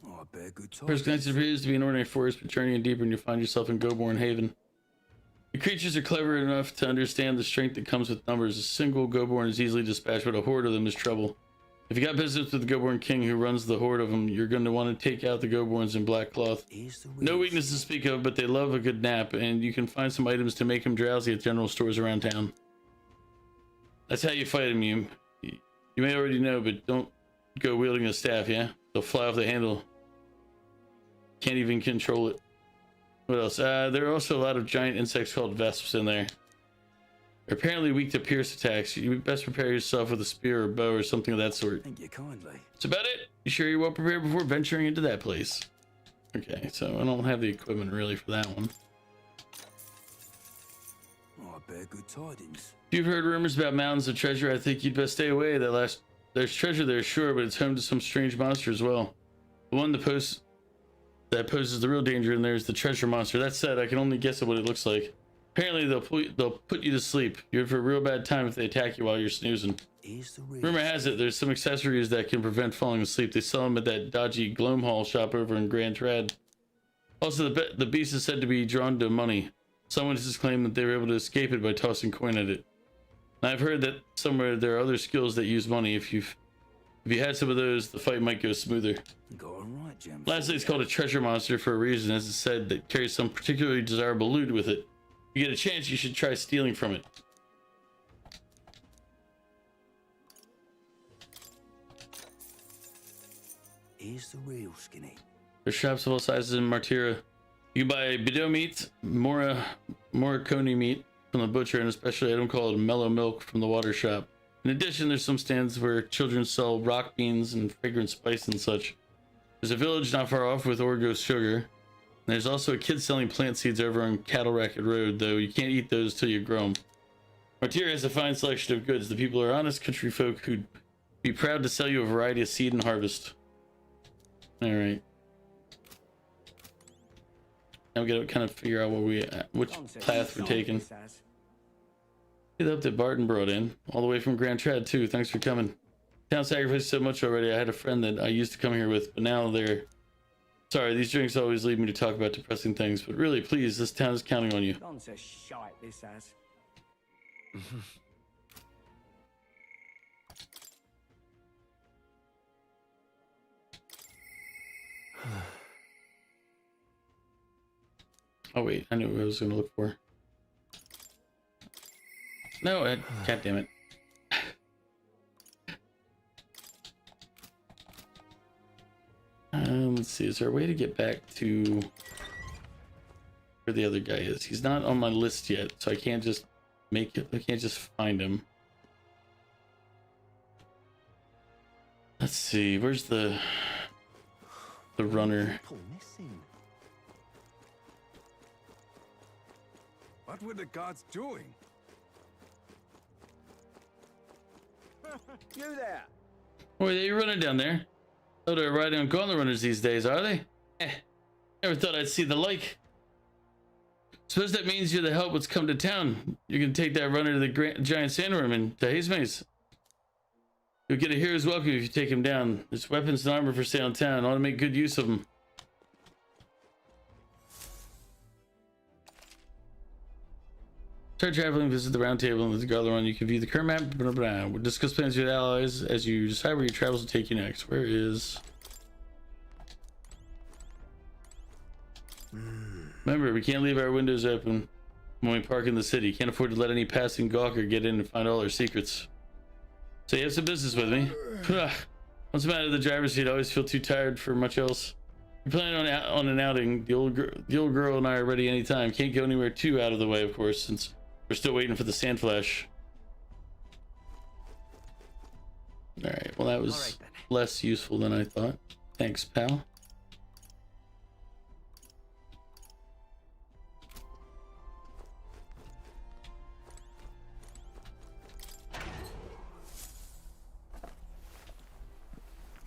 Oh, I bet good time. First connection appears to be an ordinary forest, but journeying deeper and you find yourself in Goborn Haven. The creatures are clever enough to understand the strength that comes with numbers. A single Goborn is easily dispatched, but a horde of them is trouble. If you got business with the Goborn king who runs the horde of them, you're going to want to take out the Goborns in black cloth. No weakness to speak of, but they love a good nap, and you can find some items to make them drowsy at general stores around town. That's how you fight them. You may already know, but don't go wielding a staff, yeah? They'll fly off the handle. Can't even control it. What else? There are also a lot of giant insects called vesps in there. They're apparently weak to pierce attacks. You best prepare yourself with a spear or bow or something of that sort. Thank you kindly. That's about it. You sure you're well prepared before venturing into that place? Okay, so I don't have the equipment really for that one. Oh, I bear good tidings. If you've heard rumors about mountains of treasure, I think you'd best stay away. There's treasure there, sure, but it's home to some strange monster as well. The one that poses the real danger in there is the treasure monster. That said, I can only guess at what it looks like. Apparently, they'll put you to sleep. You're in for a real bad time if they attack you while you're snoozing. Rumor has it there's some accessories that can prevent falling asleep. They sell them at that dodgy Gloam Hall shop over in Grand Trad. Also, the beast is said to be drawn to money. Someone has claimed that they were able to escape it by tossing coin at it. And I've heard that somewhere there are other skills that use money. If you had some of those, the fight might go smoother. Lastly, it's called a treasure monster for a reason, as it's said that carries some particularly desirable loot with it. If you get a chance, you should try stealing from it. Here's the real skinny. There's shops of all sizes in Martira. You can buy Bideau meat, Morricone meat from the butcher, and a special item called mellow milk from the water shop. In addition, there's some stands where children sell rock beans and fragrant spice and such. There's a village not far off with Orgo sugar. There's also a kid selling plant seeds over on Cattle Racket Road, though you can't eat those till you grow them. Martira has a fine selection of goods. The people are honest country folk who'd be proud to sell you a variety of seed and harvest. Alright. Now we gotta kind of figure out which path we're taking. The hope that Barton brought in, all the way from Grand Trad too. Thanks for coming. Town sacrificed so much already. I had a friend that I used to come here with, but now they're... Sorry, these drinks always lead me to talk about depressing things, but really, please, this town is counting on you. Shite, this has. Oh wait, I knew what I was gonna look for. No, God damn it. Let's see, is there a way to get back to where the other guy is? He's not on my list yet, so I can't just make it, I can't just find him. Let's see, where's the runner? What were the gods doing? You there? Oh, you're running down there. Oh, they're riding on gauntlet runners these days, are they? Never thought I'd see the like. Suppose that means you're the help what's come to town. You can take that runner to the giant sandworm in Haze Maze. You'll get a hero's welcome if you take him down. There's weapons and armor for sale in town. I want to make good use of them. Start traveling, visit the round table, and with the Garler on. You can view the current map. Blah, blah, blah. We'll discuss plans with allies as you decide where your travels will take you next. Where is... Remember, we can't leave our windows open when we park in the city. Can't afford to let any passing gawker get in and find all our secrets. So you have some business with me. Once I'm out of the driver's seat, I always feel too tired for much else. We're planning on an outing. The old girl and I are ready anytime. Can't go anywhere too out of the way, of course, since we're still waiting for the sand flash. Alright, well that was less useful than I thought. Thanks, pal.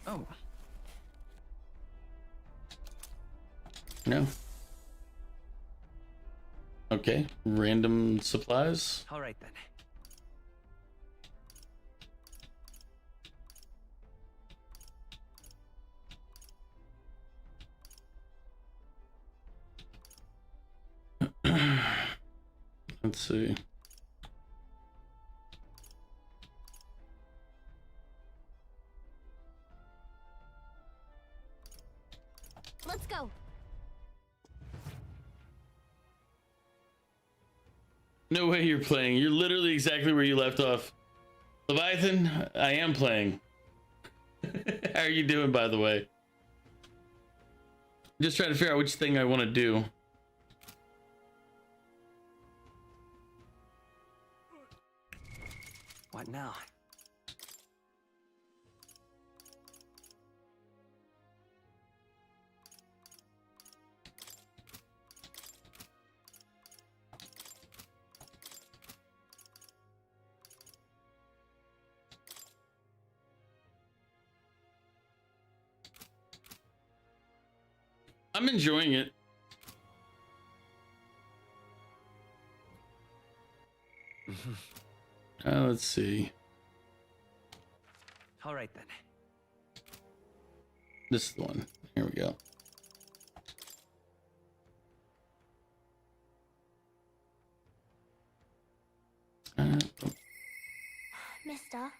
Oh. No. Okay, random supplies. All right then. Let's see. Let's go. No way you're playing. You're literally exactly where you left off. Leviathan, I am playing. How are you doing, by the way? Just trying to figure out which thing I want to do. What now? I'm enjoying it. Let's see. All right then. This is the one. Here we go. Mister.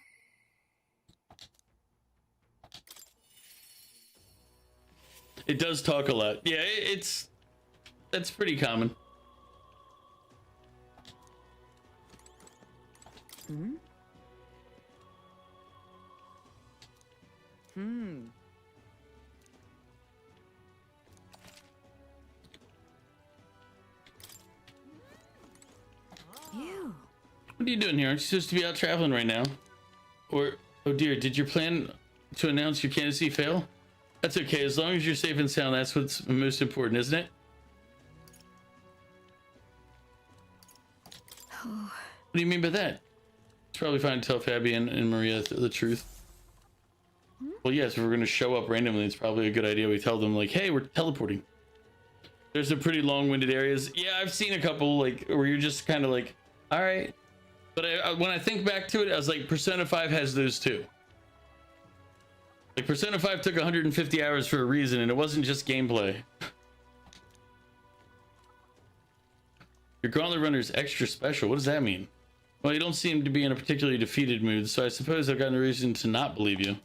It does talk a lot. Yeah, that's pretty common. Hmm? Hmm. You. What are you doing here? Aren't you supposed to be out traveling right now? Or, oh dear, did your plan to announce your candidacy fail? That's okay, as long as you're safe and sound, that's what's most important, isn't it? Oh. What do you mean by that? It's probably fine to tell Fabi and Maria the truth. Well, yes, if we're going to show up randomly, it's probably a good idea we tell them, like, hey, we're teleporting. There's some pretty long-winded areas. Yeah, I've seen a couple, like, where you're just kind of like, all right. But when I think back to it, I was like, Persona 5 has those too. Like, Persona 5 took 150 hours for a reason, and it wasn't just gameplay. Your Gauntlet Runner's extra special. What does that mean? Well, you don't seem to be in a particularly defeated mood, so I suppose I've gotten a reason to not believe you.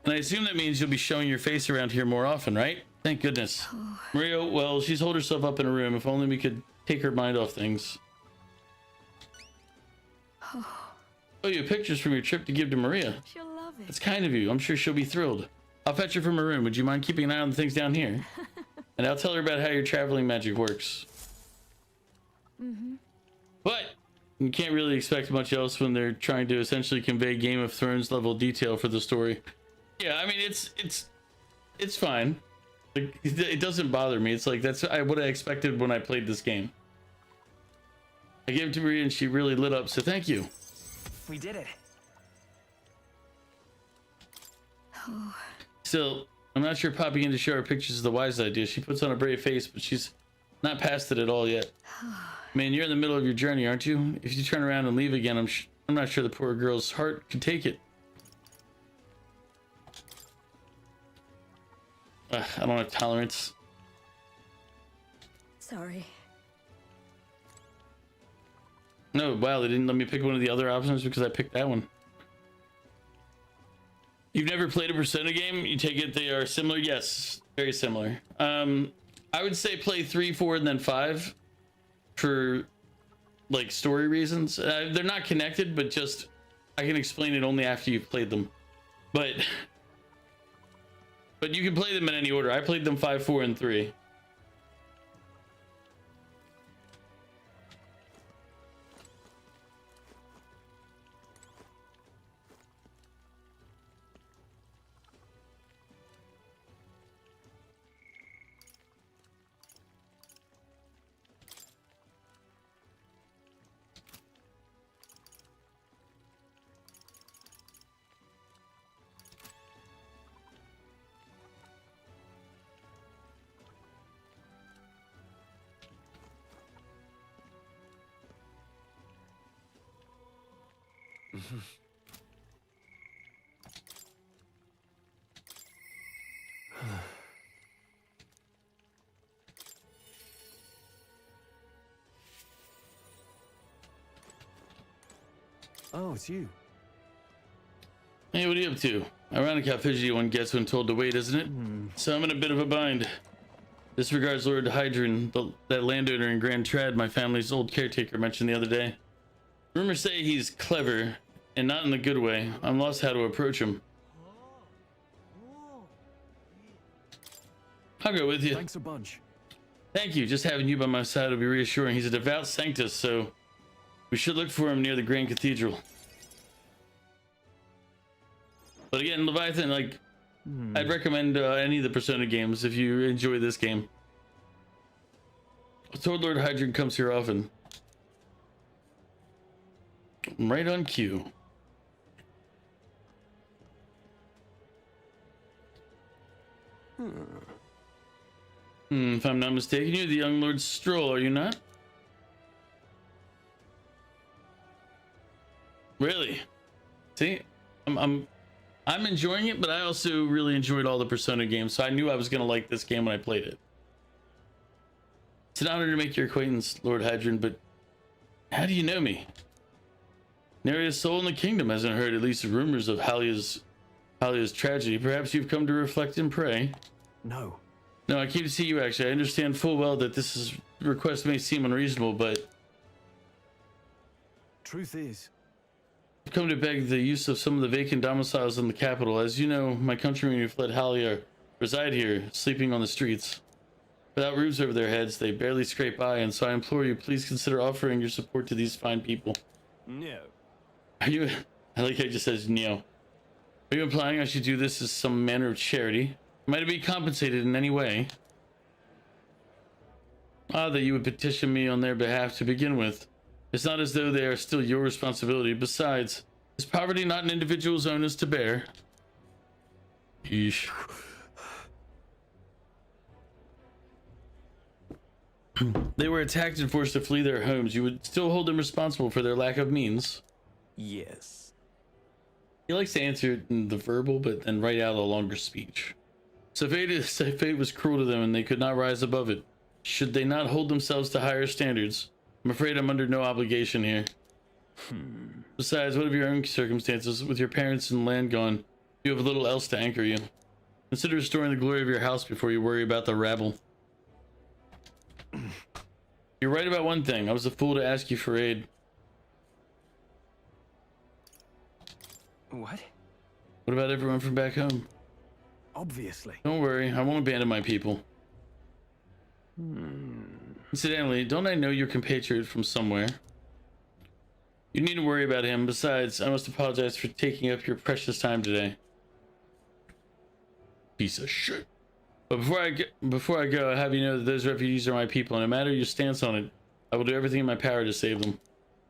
And I assume that means you'll be showing your face around here more often, right? Thank goodness. Maria, well, she's holed herself up in a room. If only we could take her mind off things. Oh, you have pictures from your trip to give to Maria. She'll love it. That's kind of you. I'm sure she'll be thrilled. I'll fetch her from her room. Would you mind keeping an eye on the things down here? And I'll tell her about how your traveling magic works. But you can't really expect much else when they're trying to essentially convey Game of Thrones level detail for the story. Yeah, I mean, it's fine. Like, it doesn't bother me. It's like, that's what I expected when I played this game. I gave it to Maria and she really lit up, so thank you. We did it. Still, I'm not sure popping in to show her pictures is the wise idea. She puts on a brave face, but she's not past it at all yet. Man, you're in the middle of your journey, aren't you? If you turn around and leave again, I'm not sure the poor girl's heart could take it. I don't have tolerance. Sorry. No, wow, they didn't let me pick one of the other options because I picked that one. You've never played a Persona game? You take it they are similar? Yes, very similar. I would say play 3, 4, and then 5 for like story reasons. They're not connected, but just I can explain it only after you've played them. But you can play them in any order. I played them 5, 4, and 3. Oh, it's you. Hey, what are you up to? Ironic how fidgety one gets when told to wait, isn't it? So I'm in a bit of a bind. Disregards Lord Hydron, that landowner in Grand Trad my family's old caretaker mentioned the other day. Rumors say he's clever, and not in the good way. I'm lost how to approach him. I'll go with you. Thanks a bunch. Thank you. Just having you by my side will be reassuring. He's a devout sanctus, so we should look for him near the Grand Cathedral. But again, Leviathan, like, I'd recommend any of the Persona games if you enjoy this game. I told Lord Hydron comes here often. Right on cue. If I'm not mistaken, you're the young Lord Stroll, are you not? Really? See, I'm enjoying it, but I also really enjoyed all the Persona games, so I knew I was gonna like this game when I played it. It's an honor to make your acquaintance, Lord Hydron, but how do you know me? Nary a soul in the kingdom hasn't heard at least rumors of Halia's tragedy. Perhaps you've come to reflect and pray. No. No, I came to see you actually. I understand full well that this request may seem unreasonable, but truth is, I've come to beg the use of some of the vacant domiciles in the capital. As you know, my countrymen who fled Halia reside here, sleeping on the streets. Without roofs over their heads, they barely scrape by, and so I implore you, please consider offering your support to these fine people. No. Are you... I like how it just says no. Are you implying I should do this as some manner of charity? Might it be compensated in any way? Ah, that you would petition me on their behalf to begin with. It's not as though they are still your responsibility. Besides, is poverty not an individual's onus to bear? Yeesh. They were attacked and forced to flee their homes. You would still hold them responsible for their lack of means? Yes. He likes to answer in the verbal, but then write out a longer speech. So fate was cruel to them and they could not rise above it. Should they not hold themselves to higher standards? I'm afraid I'm under no obligation here. Besides, what of your own circumstances? With your parents and land gone, you have little else to anchor you. Consider restoring the glory of your house before you worry about the rabble. You're right about one thing. I was a fool to ask you for aid. What? What about everyone from back home? Obviously. Don't worry, I won't abandon my people. Incidentally, don't I know your compatriot from somewhere? You needn't worry about him. Besides, I must apologize for taking up your precious time today. Piece of shit. But before I go, I have you know that those refugees are my people, and no matter your stance on it, I will do everything in my power to save them.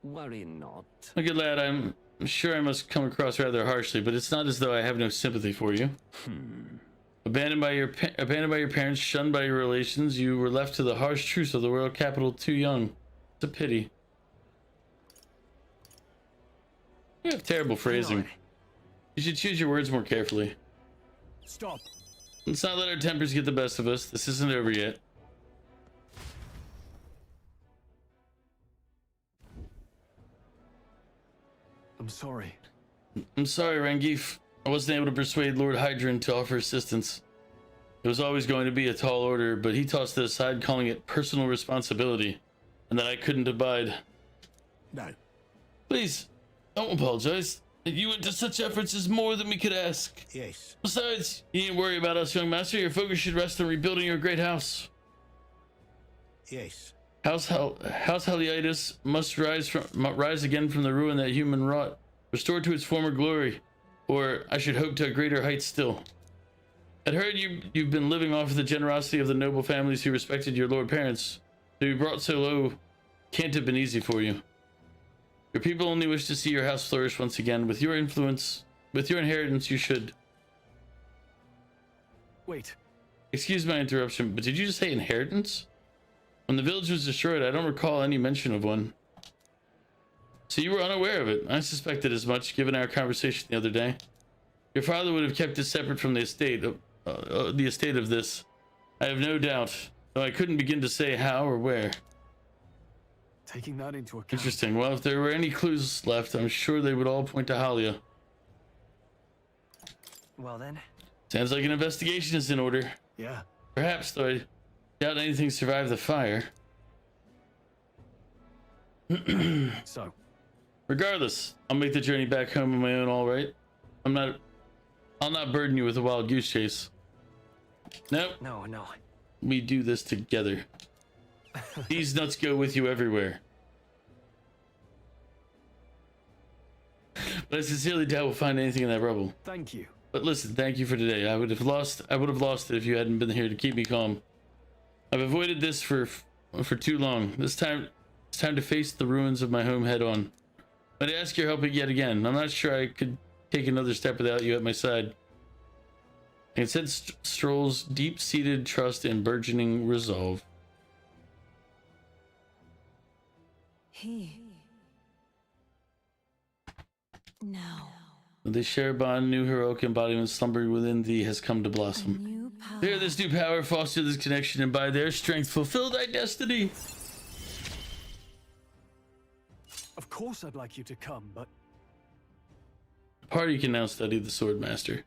Worry not. My good lad, I'm sure I must come across rather harshly, but it's not as though I have no sympathy for you. Abandoned by your parents, shunned by your relations, you were left to the harsh truths of the world capital too young. It's a pity. You have terrible phrasing. You should choose your words more carefully. Stop. Let's not let our tempers get the best of us. This isn't over yet. I'm sorry. I'm sorry, Rangif. I wasn't able to persuade Lord Hydron to offer assistance. It was always going to be a tall order, but he tossed it aside, calling it personal responsibility, and that I couldn't abide. No. Please, don't apologize. You went to such efforts is more than we could ask. Yes. Besides, you needn't worry about us, young master. Your focus should rest on rebuilding your great house. Yes. House Haliitis must rise again from the ruin that human wrought, restored to its former glory, or I should hope to a greater height still. I'd heard you've been living off the generosity of the noble families who respected your lord parents. To be brought so low can't have been easy for you. Your people only wish to see your house flourish once again. With your influence, with your inheritance, you should. Wait. Excuse my interruption, but did you just say inheritance? When the village was destroyed, I don't recall any mention of one. So you were unaware of it. I suspected as much, given our conversation the other day. Your father would have kept it separate from the estate of this. I have no doubt, though I couldn't begin to say how or where. Taking that into account. Interesting. Well, if there were any clues left, I'm sure they would all point to Halia. Well then. Sounds like an investigation is in order. Yeah. Perhaps, though I doubt anything survived the fire. So. Regardless, I'll make the journey back home on my own, all right? I'll not burden you with a wild goose chase. Nope. No. We do this together. These nuts go with you everywhere. But I sincerely doubt we'll find anything in that rubble. Thank you. But listen, thank you for today. I would have lost it if you hadn't been here to keep me calm. I've avoided this for too long. It's time to face the ruins of my home head on. But I ask your help yet again. I'm not sure I could take another step without you at my side. And instead Stroll's deep-seated trust and burgeoning resolve. No. They share a bond, new heroic embodiment slumbering within thee has come to blossom. Bear this new power, foster this connection, and by their strength fulfill thy destiny. Of course I'd like you to come, but... The party can now study the Sword Master.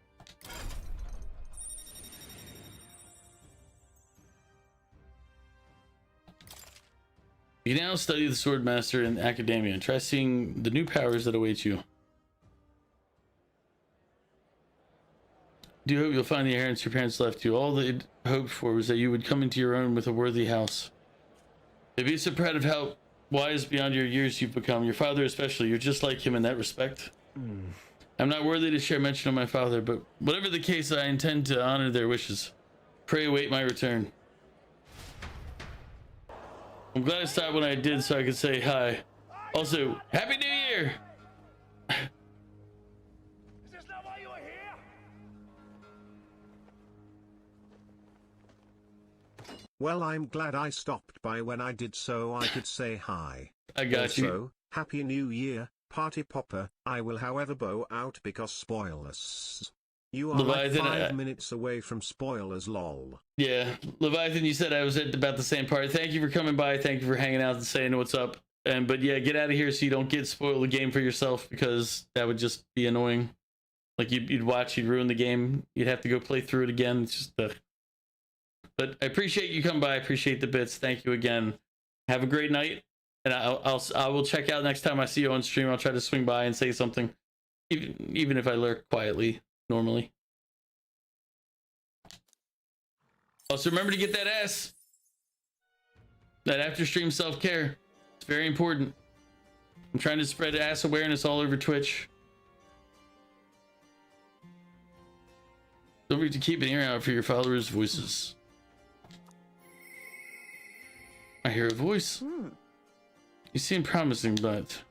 You can now study the Sword Master in Academia and try seeing the new powers that await you. Do hope you'll find the inheritance your parents left you. All they'd hoped for was that you would come into your own with a worthy house. They'd be so proud of how wise beyond your years you've become. Your father especially. You're just like him in that respect. I'm not worthy to share mention of my father, but whatever the case, I intend to honor their wishes. Pray await my return. I'm glad I stopped when I did so I could say hi. Also, Happy New Year! Well, I'm glad I stopped by when I did so I could say hi. I got also, you. Happy New Year, Party Popper. I will however bow out because spoilers. You are Leviathan, like 5 minutes away from spoilers, lol. Yeah, Leviathan, you said I was at about the same part. Thank you for coming by. Thank you for hanging out and saying what's up. But yeah, get out of here so you don't spoil the game for yourself, because that would just be annoying. Like you'd watch, you'd ruin the game. You'd have to go play through it again. It's just But I appreciate you coming by. I appreciate the bits. Thank you again. Have a great night. And I will check out next time I see you on stream. I'll try to swing by and say something, even if I lurk quietly normally. Also, remember to get that ass. That after stream self-care. It's very important. I'm trying to spread ass awareness all over Twitch. Don't forget to keep an ear out for your followers' voices. I hear a voice. You seem promising, but...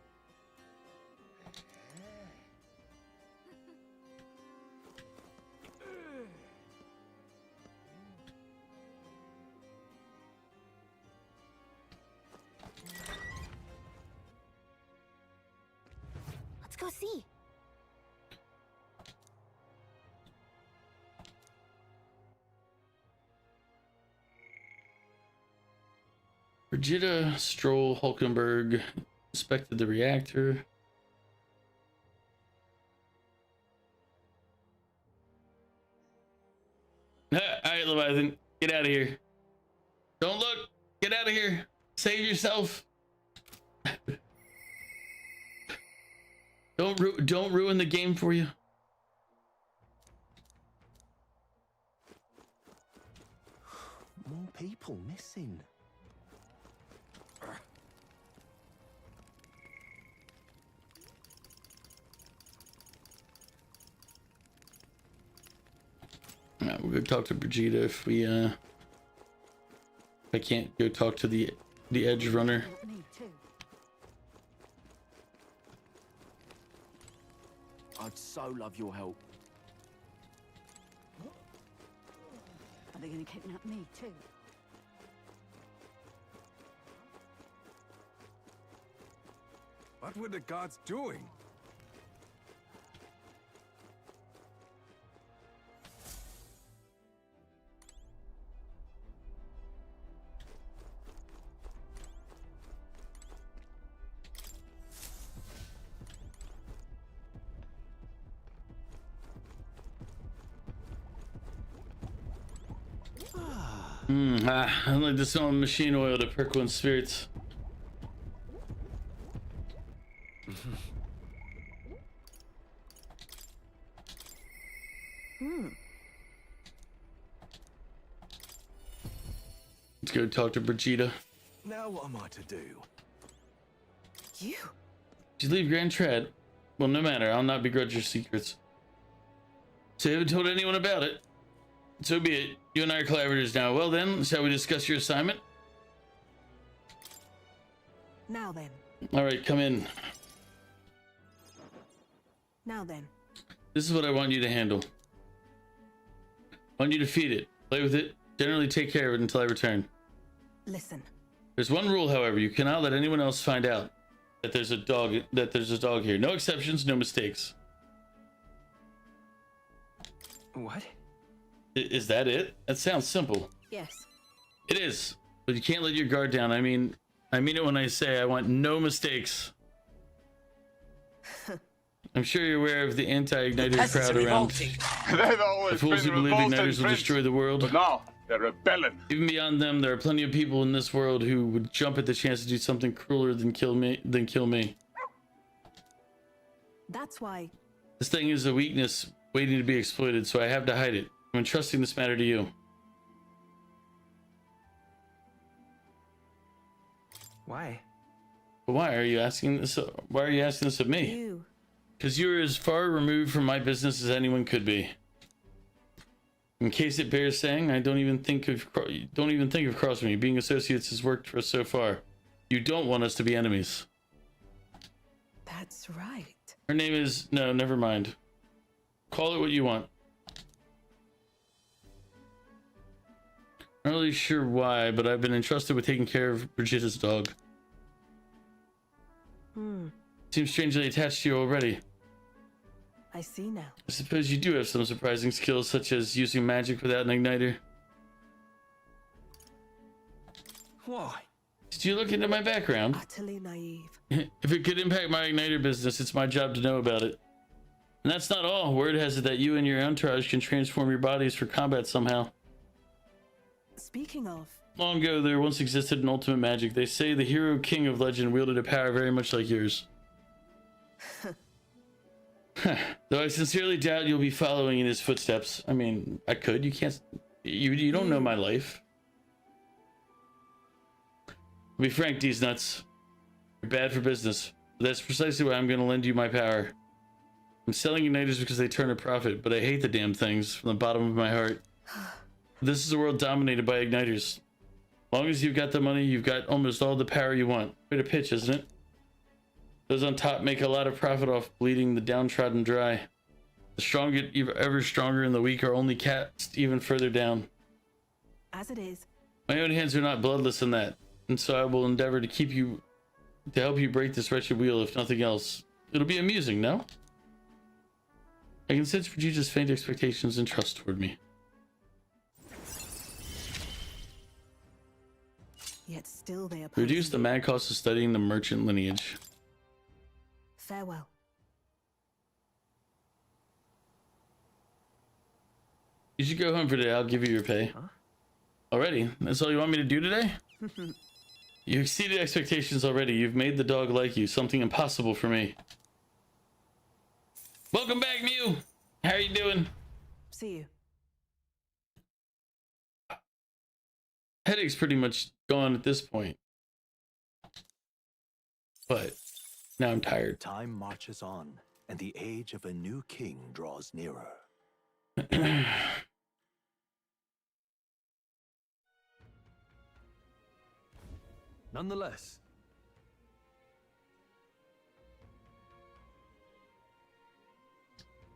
Let's go see. Brigida, Stroll, Hulkenberg inspected the reactor. Alright, Leviathan, get out of here. Don't look. Get out of here. Save yourself. Don't ruin the game for you. More people missing. We'll go talk to Brigida if I can't go talk to the edge runner. I'd so love your help. Are they going to kidnap me too? What were the guards doing? I like the smell of machine oil to perk one's spirits. Let's go talk to Brigida. Now what am I to do? You? Did you leave Grand Trad? Well, no matter. I'll not begrudge your secrets. So you haven't told anyone about it? So be it. You and I are collaborators now. Well then, shall we discuss your assignment? Now then. Alright, come in. Now then. This is what I want you to handle. I want you to feed it, play with it, generally take care of it until I return. Listen. There's one rule, however. You cannot let anyone else find out that there's a dog here. No exceptions, no mistakes. What? Is that it? That sounds simple. Yes. It is. But you can't let your guard down. I mean it when I say I want no mistakes. I'm sure you're aware of the anti-igniter crowd around. They've always The fools who been believe revolting, igniters will Prince, destroy the world. but now they're rebelling. Even beyond them, there are plenty of people in this world who would jump at the chance to do something crueler than kill me. That's why. This thing is a weakness waiting to be exploited, so I have to hide it. I'm entrusting this matter to you. Why? But why are you asking this? Why are you asking this of me? Because you're as far removed from my business as anyone could be. In case it bears saying, I don't even think of crossing me. Being associates has worked for us so far. You don't want us to be enemies. That's right. Her name is... No, never mind. Call it what you want. Not really sure why, but I've been entrusted with taking care of Brigitta's dog. Seems strangely attached to you already. I see now. I suppose you do have some surprising skills, such as using magic without an igniter. Why? Did you look into my background? Utterly naive. If it could impact my igniter business, it's my job to know about it. And that's not all. Word has it that you and your entourage can transform your bodies for combat somehow. Speaking of... Long ago, there once existed an ultimate magic. They say the hero king of legend wielded a power very much like yours. Though I sincerely doubt you'll be following in his footsteps. I mean, I could. You can't... You don't know my life. To be frank, these nuts. You're bad for business. But that's precisely why I'm going to lend you my power. I'm selling igniters because they turn a profit, but I hate the damn things from the bottom of my heart. This is a world dominated by igniters. As long as you've got the money, you've got almost all the power you want. Way to pitch, isn't it? Those on top make a lot of profit off bleeding the downtrodden dry. The strong get ever stronger, and the weak are only cast even further down. As it is. My own hands are not bloodless in that, and so I will endeavor to help you break this wretched wheel, if nothing else. It'll be amusing, no? I can sense Brigitta's faint expectations and trust toward me. Yet still they oppose. Reduce the mad cost of studying the merchant lineage. Farewell. You should go home for today. I'll give you your pay. Huh? Already? That's all you want me to do today? You exceeded expectations already. You've made the dog like you. Something impossible for me. Welcome back, Mew! How are you doing? See you. Headache's pretty much gone at this point. But now I'm tired. Time marches on, and the age of a new king draws nearer. Nonetheless,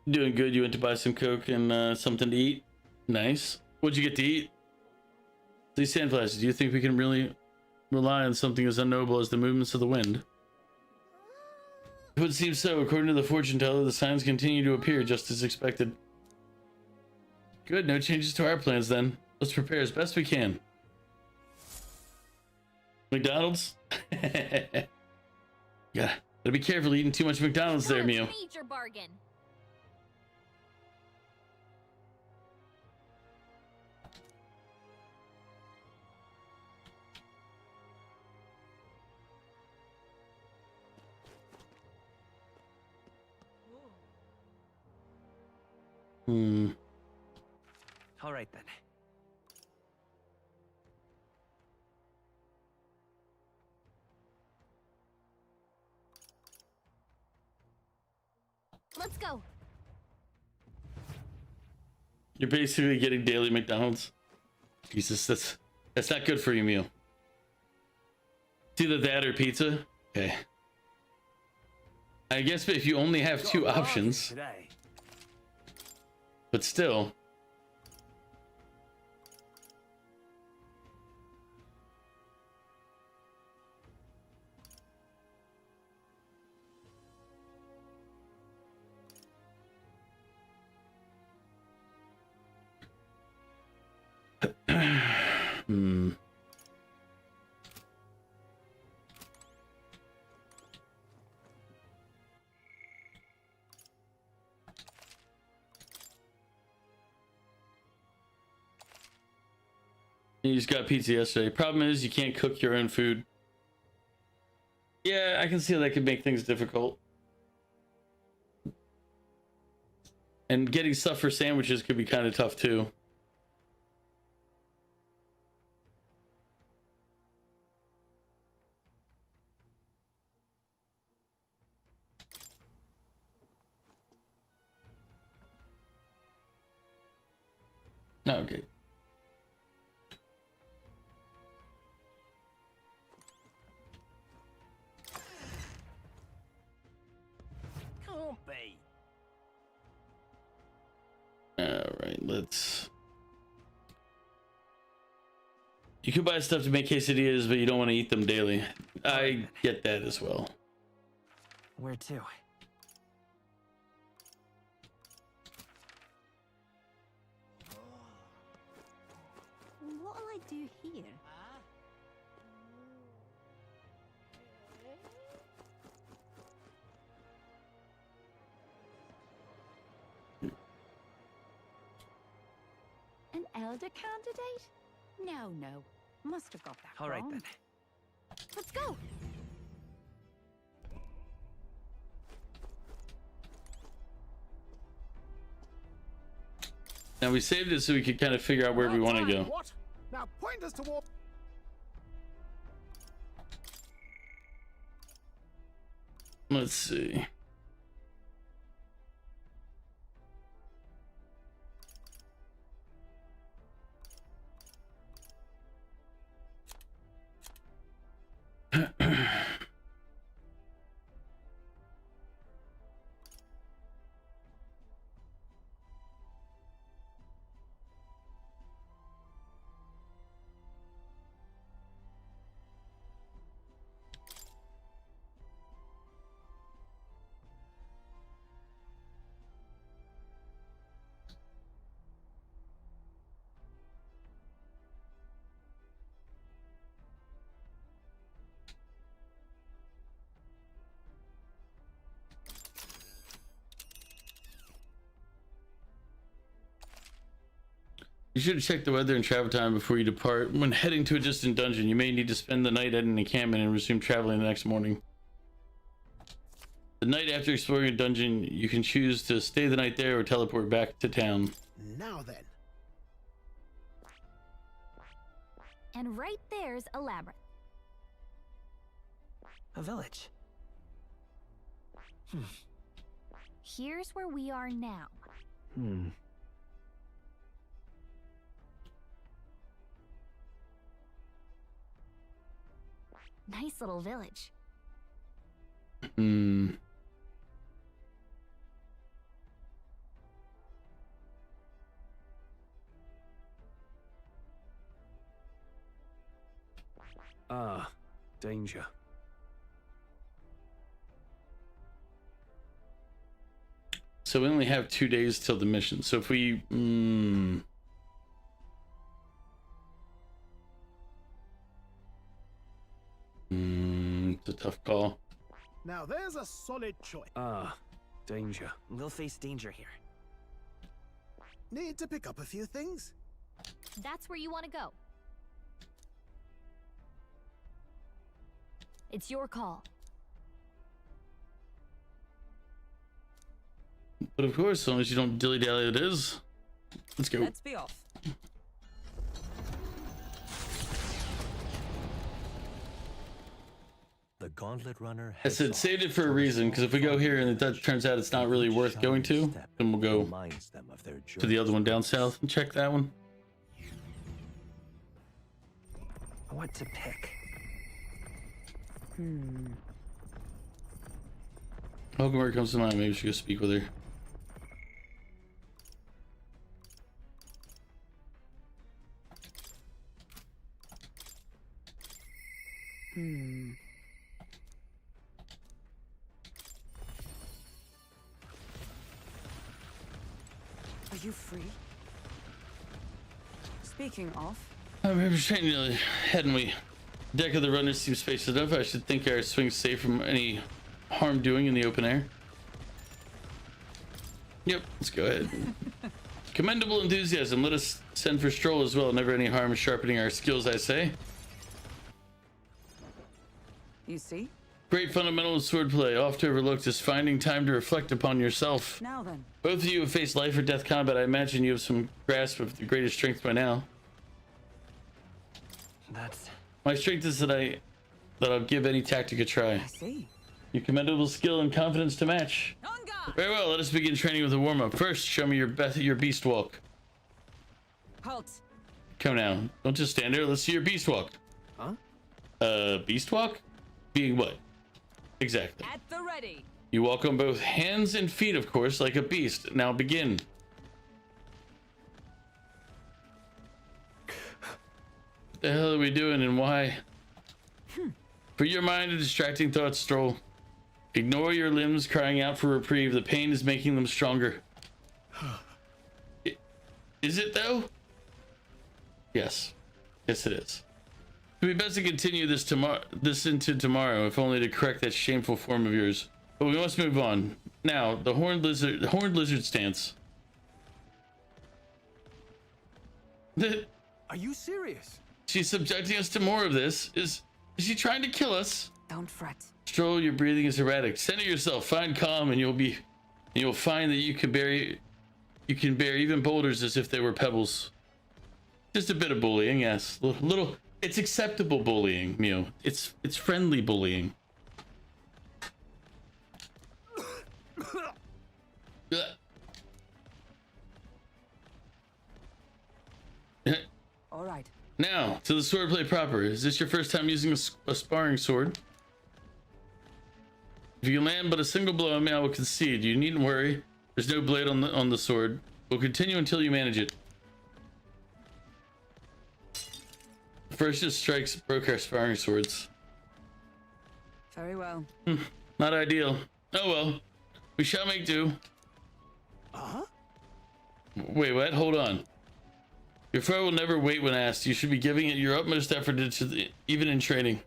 Doing good. You went to buy some Coke and something to eat. Nice. What'd you get to eat? These sandflashes. Do you think we can really rely on something as unknowable as the movements of the wind? It would seem so. According to the fortune teller, the signs continue to appear just as expected. Good. No changes to our plans then. Let's prepare as best we can. McDonald's? Gotta be careful eating too much McDonald's there, Mew. Need your bargain. All right then. Let's go. You're basically getting daily McDonald's. Jesus, that's not good for your meal. It's either that or pizza. Okay. I guess if you only have two options, but still. You just got pizza yesterday. Problem is, you can't cook your own food. Yeah, I can see how that could make things difficult. And getting stuff for sandwiches could be kind of tough too. Okay. Can't be. Alright, let's... You could buy stuff to make quesadillas, but you don't want to eat them daily. I get that as well. Where to? What'll I do here? An elder candidate? No. Must have got that All right wrong. then. Let's go. Now we saved it so we could kind of figure out where we want to go. What? Now point us toward. Let's see. You should check the weather and travel time before you depart. When heading to a distant dungeon, you may need to spend the night at an encampment and resume traveling the next morning. The night after exploring a dungeon, you can choose to stay the night there or teleport back to town. Now then. And right there's a labyrinth. A village. Here's where we are now. Nice little village. Ah, danger. So we only have 2 days till the mission. So if we... it's a tough call. Now there's a solid choice. Ah, danger. We'll face danger here. Need to pick up a few things? That's where you want to go. It's your call. But of course, as long as you don't dilly-dally it is. Let's go. Let's be off. The Gauntlet Runner I said saved it for a reason, because if we go here and it turns out it's not really worth going to, then we'll go to the other one down south and check that one. What to pick? Hulkenberg comes to mind. Maybe we should go speak with her. Are you free? Speaking of, I remember training hadn't we? Deck of the runners seems spacious enough. I should think our swing's safe from any harm doing in the open air. Yep, let's go ahead. Commendable enthusiasm. Let us send for Stroll as well. Never any harm in sharpening our skills, I say. you see? Great fundamental swordplay. Oft overlooked is finding time to reflect upon yourself. Now then. Both of you have faced life or death combat. I imagine you have some grasp of the greatest strength by now. That's... My strength is that I'll give any tactic a try. I see. Your commendable skill and confidence to match. Very well, let us begin training with a warm-up. First, show me your beast walk. Halt. Come now. Don't just stand there. Let's see your beast walk. Huh? Beast walk? Being what? Exactly. At the ready. You walk on both hands and feet, of course, like a beast. Now begin. What the hell are we doing and why? For your mind a distracting thought, Stroll. Ignore your limbs crying out for reprieve. The pain is making them stronger. Is it though? Yes. Yes, it is. It would be best to continue this into tomorrow, if only to correct that shameful form of yours. But we must move on. Now, the horned lizard stance. Are you serious? She's subjecting us to more of this. Is she trying to kill us? Don't fret. Stroll, your breathing is erratic. Center yourself, find calm, and you'll find that you can bear even boulders as if they were pebbles. Just a bit of bullying, yes. Little it's acceptable bullying, Mew. It's friendly bullying. All right. Now, to the swordplay proper. Is this your first time using a sparring sword? If you land but a single blow on me, I will concede. You needn't worry. There's no blade on the sword. We'll continue until you manage it. First just strikes broke our sparring swords. Very well. Not ideal. Oh well. We shall make do. Wait, what? Hold on. Your foe will never wait when asked. You should be giving it your utmost effort even in training.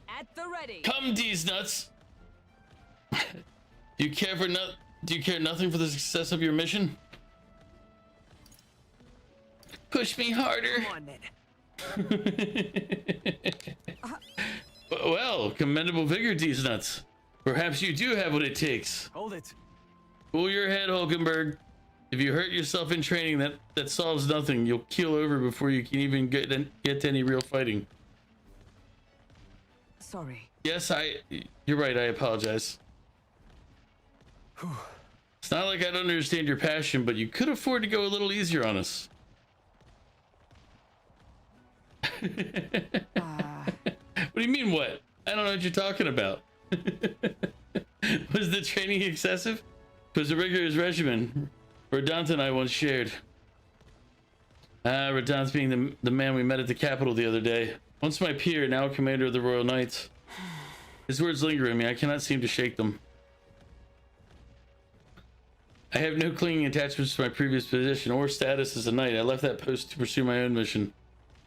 At the ready. Come, these nuts. Do you care nothing for the success of your mission? Push me harder. Come on then. Well, commendable vigor, these nuts. Perhaps you do have what it takes. Hold it. Cool your head, Hulkenberg. If you hurt yourself in training, that solves nothing. You'll keel over before you can even get to any real fighting. Sorry. Yes, you're right. I apologize. It's not like I don't understand your passion, but you could afford to go a little easier on us. What do you mean, what? I don't know what you're talking about. Was the training excessive? It was a rigorous regimen. Rodant and I once shared. Rodant's being the man we met at the Capitol the other day. Once my peer, now commander of the Royal Knights. His words linger in me. I cannot seem to shake them. I have no clinging attachments to my previous position or status as a knight. I left that post to pursue my own mission.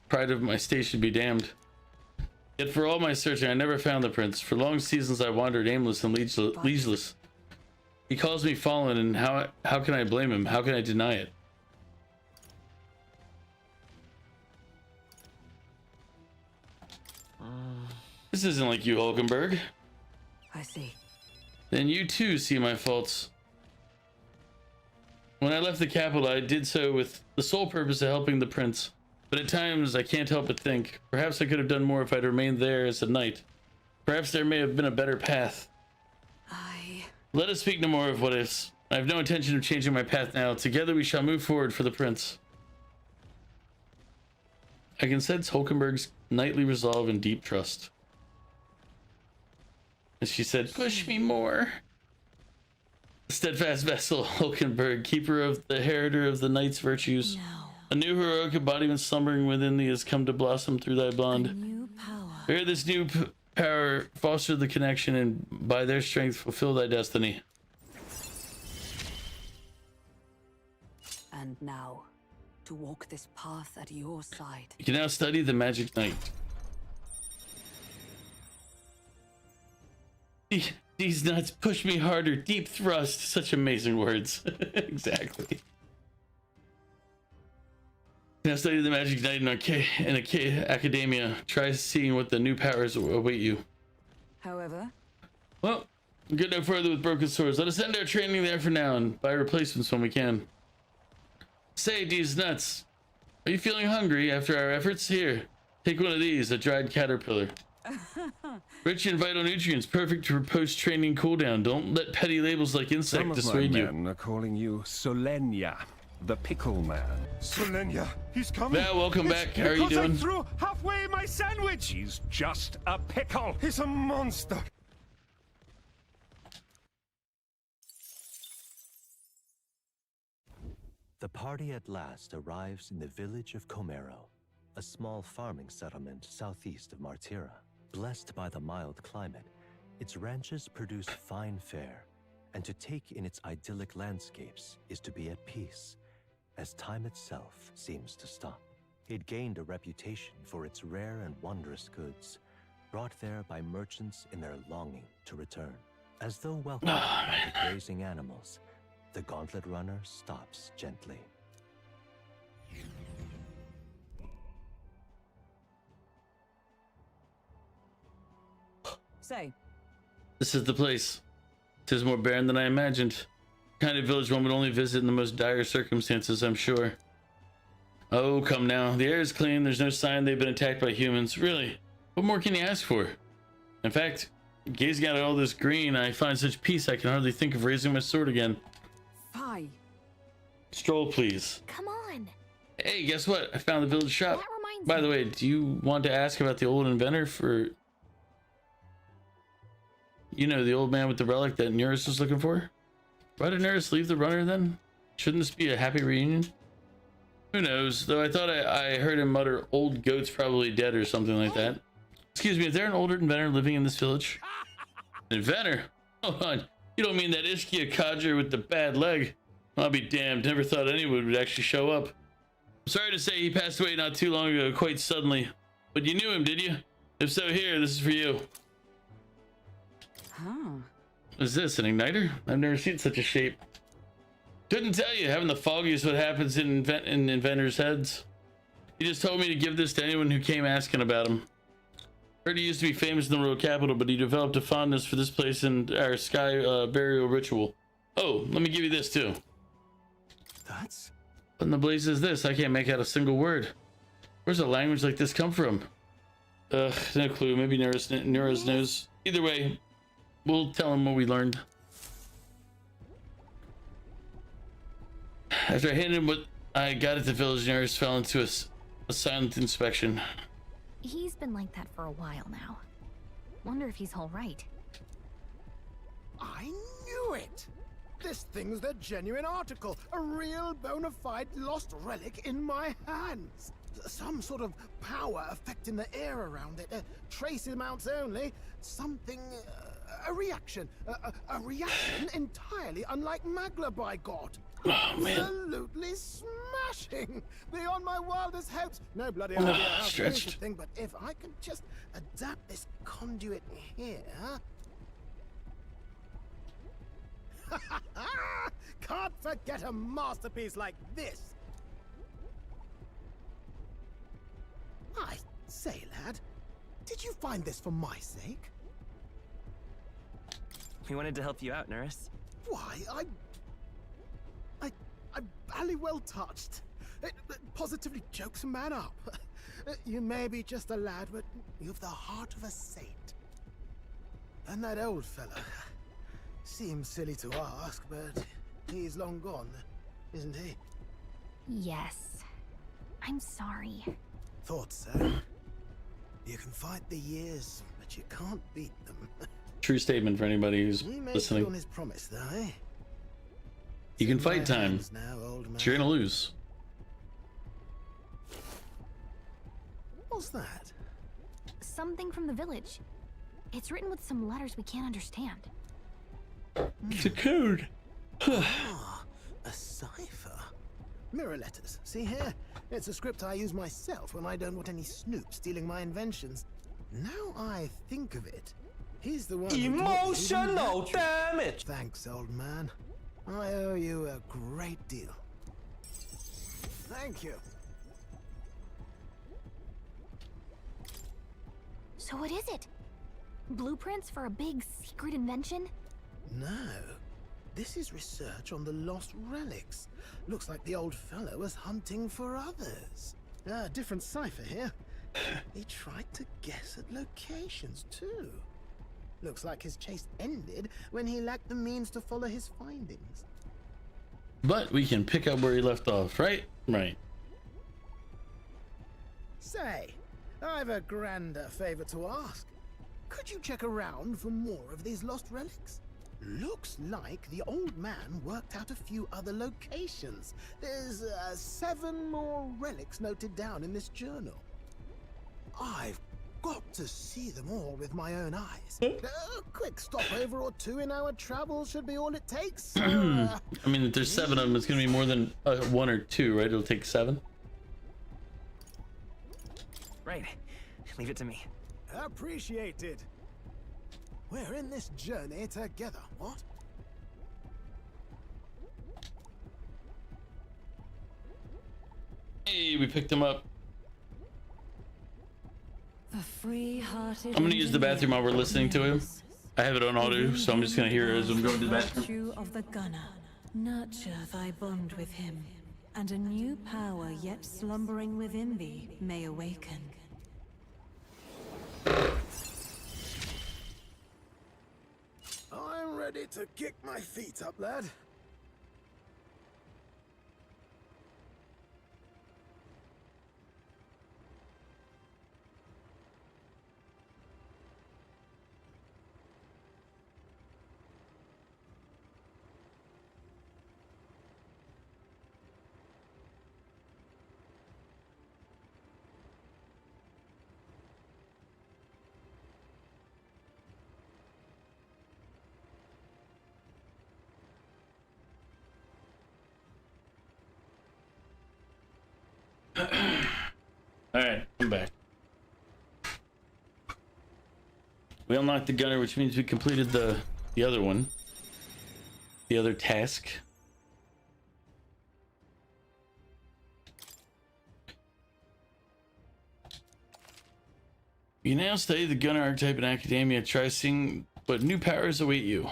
Pride of my station be damned. Yet for all my searching, I never found the prince. For long seasons I wandered aimless and leaseless. He calls me fallen, and how can I blame him? How can I deny it? This isn't like you, Hulkenberg. I see. Then you too see my faults. When I left the capital, I did so with the sole purpose of helping the prince. But at times, I can't help but think, perhaps I could have done more if I'd remained there as a knight. Perhaps there may have been a better path. Let us speak no more of what ifs. I have no intention of changing my path now. Together we shall move forward for the prince. I can sense Hulkenberg's knightly resolve and deep trust. And she said, push me more. Steadfast vessel, Hulkenberg, keeper of the heritor of the knight's virtues. A new heroic embodiment slumbering within thee has come to blossom through thy bond. Bear this new power, foster the connection, and by their strength fulfill thy destiny. And now, to walk this path at your side. You can now study the magic knight. These nuts push me harder. Deep thrust. Such amazing words. Exactly. Now study the magic knight in academia. Try seeing what the new powers await you. However, well, get no further with broken swords. Let us end our training there for now and buy replacements when we can. Say, these nuts, are you feeling hungry after our efforts? Here, take one of these, a dried caterpillar. Rich in vital nutrients, perfect for post-training cooldown. Don't let petty labels like insect dissuade you. Some of my men are calling you Solenia, the pickle man. Solenia, he's coming. Val, welcome back. How are you doing? I threw halfway my sandwich. He's just a pickle. He's a monster. The party at last arrives in the village of Comero, a small farming settlement southeast of Martira. Blessed by the mild climate, its ranches produce fine fare, and to take in its idyllic landscapes is to be at peace, as time itself seems to stop. It gained a reputation for its rare and wondrous goods, brought there by merchants in their longing to return. As though welcomed by the grazing animals, the gauntlet runner stops gently. say. This is the place. 'Tis more barren than I imagined. Kind of village one would only visit in the most dire circumstances, I'm sure. Oh, come now. The air is clean. There's no sign they've been attacked by humans. Really, what more can you ask for? In fact, gazing at all this green, I find such peace I can hardly think of raising my sword again. Fie. Stroll, please. Come on. Hey, guess what? I found the village shop. By the way, do you want to ask about the old inventor for... You know, the old man with the relic that Neris was looking for? Why did Neris leave the runner then? Shouldn't this be a happy reunion? Who knows, though I thought I heard him mutter, old goat's probably dead or something like that. Excuse me, is there an older inventor living in this village? An inventor? Hold on, you don't mean that Ishkia codger with the bad leg? I'll be damned, never thought anyone would actually show up. I'm sorry to say he passed away not too long ago, quite suddenly. But you knew him, did you? If so, here, this is for you. Huh. What is this, an igniter? I've never seen such a shape. Couldn't tell you, having the foggiest what happens in inventors' heads. He just told me to give this to anyone who came asking about him. Heard he used to be famous in the royal capital, but he developed a fondness for this place and our sky burial ritual. Oh, let me give you this too. That's... What in the blaze is this? I can't make out a single word. Where's a language like this come from? No clue. Maybe Neris knows. Either way, we'll tell him what we learned. After I handed him what I got at the village, Neris fell into a silent inspection. He's been like that for a while now. Wonder if he's all right. I knew it! This thing's the genuine article, a real bona fide lost relic in my hands. Some sort of power affecting the air around it. Trace amounts only. Something... a reaction. A reaction entirely unlike Magla, by God. Oh, man. Absolutely smashing. Beyond my wildest hopes. No bloody idea how to use the thing, but if I can just adapt this conduit here... Can't forget a masterpiece like this. I say, lad, did you find this for my sake? We wanted to help you out, Neris. Why, I'm bally well touched. It positively chokes a man up. You may be just a lad, but you've the heart of a saint. And that old fella seems silly to ask, but he's long gone, isn't he? Yes. I'm sorry. Thought so. You can fight the years, but you can't beat them. True statement for anybody who's He made listening. good on his promise, though, eh? You can It's in fight my time. hands now, old man. But you're gonna lose. What's that? Something from the village. It's written with some letters we can't understand. It's a code. Ah, a cipher. Mirror letters. See here? It's a script I use myself when I don't want any snoop stealing my inventions. Now I think of it, he's the one. Emotional damage! Thanks, old man. I owe you a great deal. Thank you. So what is it? Blueprints for a big secret invention? No. This is research on the lost relics. Looks like the old fellow was hunting for others. Different cipher here. He tried to guess at locations, too. Looks like his chase ended when he lacked the means to follow his findings. But we can pick up where he left off, right? Right. Say, I've a grander favor to ask. Could you check around for more of these lost relics? Looks like the old man worked out a few other locations. There's 7 more relics noted down in this journal. I've got to see them all with my own eyes. A quick stopover or 2 in our travels should be all it takes. I mean, if there's 7 of them, it's gonna be more than 1 or 2, right? It'll take 7. Right. Leave it to me. Appreciated. We're in this journey together, what? Hey, we picked him up. The free-hearted. I'm gonna use the bathroom while we're listening to him. I have it on auto, so I'm just gonna hear it as I'm going to the bathroom. Virtue of the gunner. Nurture thy bond with him, and a new power yet slumbering within thee may awaken. I'm ready to kick my feet up, lad. Alright, I'm back. We unlocked the gunner, which means we completed the other one. The other task. You now study the gunner archetype in academia. Try seeing what new powers await you.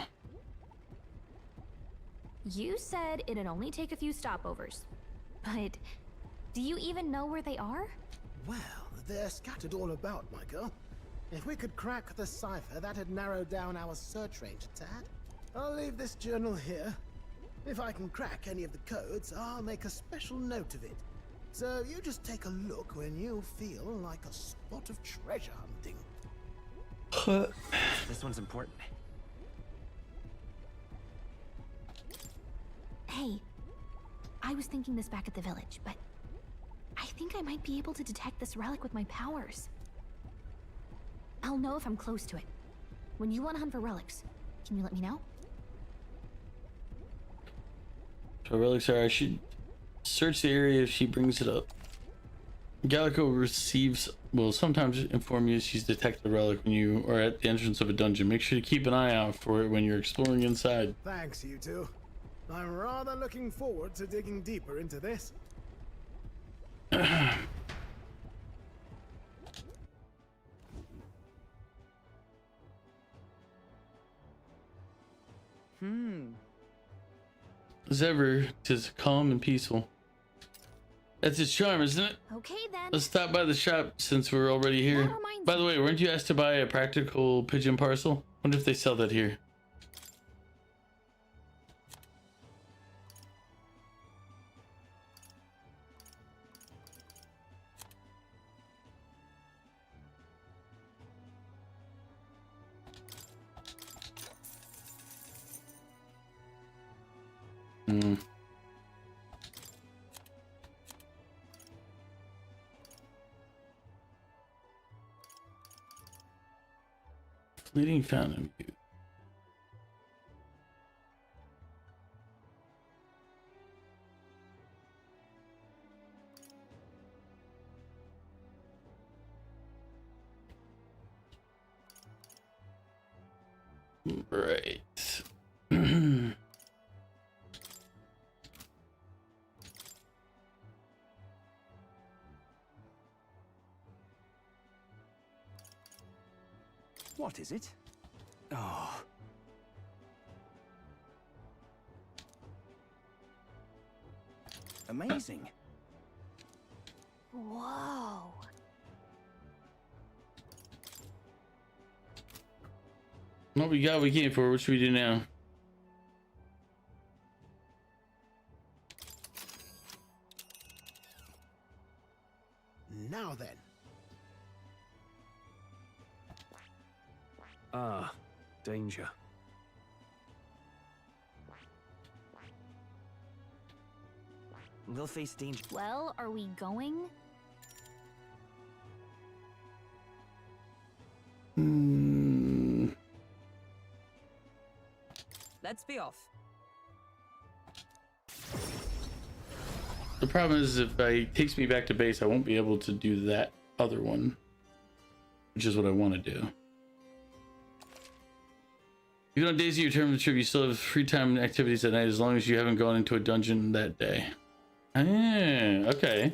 You said it'd only take a few stopovers. But do you even know where they are? Well, they're scattered all about, my girl. If we could crack the cipher, that'd narrow down our search range a tad. I'll leave this journal here. If I can crack any of the codes, I'll make a special note of it. So you just take a look when you feel like a spot of treasure hunting. This one's important. Hey, I was thinking this back at the village, but I think I might be able to detect this relic with my powers. I'll know if I'm close to it. When you want to hunt for relics, can you let me know? So relics are, I should search the area if she brings it up. Gallico will sometimes inform you if she's detected a relic when you are at the entrance of a dungeon. Make sure to keep an eye out for it when you're exploring inside. Thanks, you two. I'm rather looking forward to digging deeper into this. as ever, 'tis calm and peaceful. That's its charm, isn't it? Okay then. Let's stop by the shop since we're already here. By the way, weren't you asked to buy a practical pigeon parcel? Wonder if they sell that here. Hmm. Fleeting fountain view. Right. What is it? Oh. Amazing. Whoa. What we got, we came for. What should we do now? Now then. Ah, danger. We'll face danger. Well, are we going? Let's be off. The problem is if it takes me back to base, I won't be able to do that other one, which is what I want to do. Even on days of your term of the trip, you still have free time and activities at night as long as you haven't gone into a dungeon that day. Ah, okay.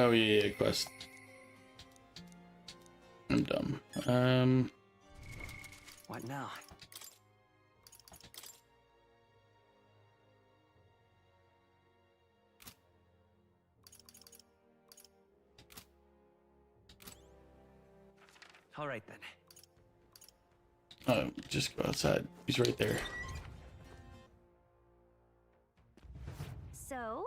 Oh yeah, quest. I'm dumb. What now? All right then. Oh, just go outside. He's right there. So?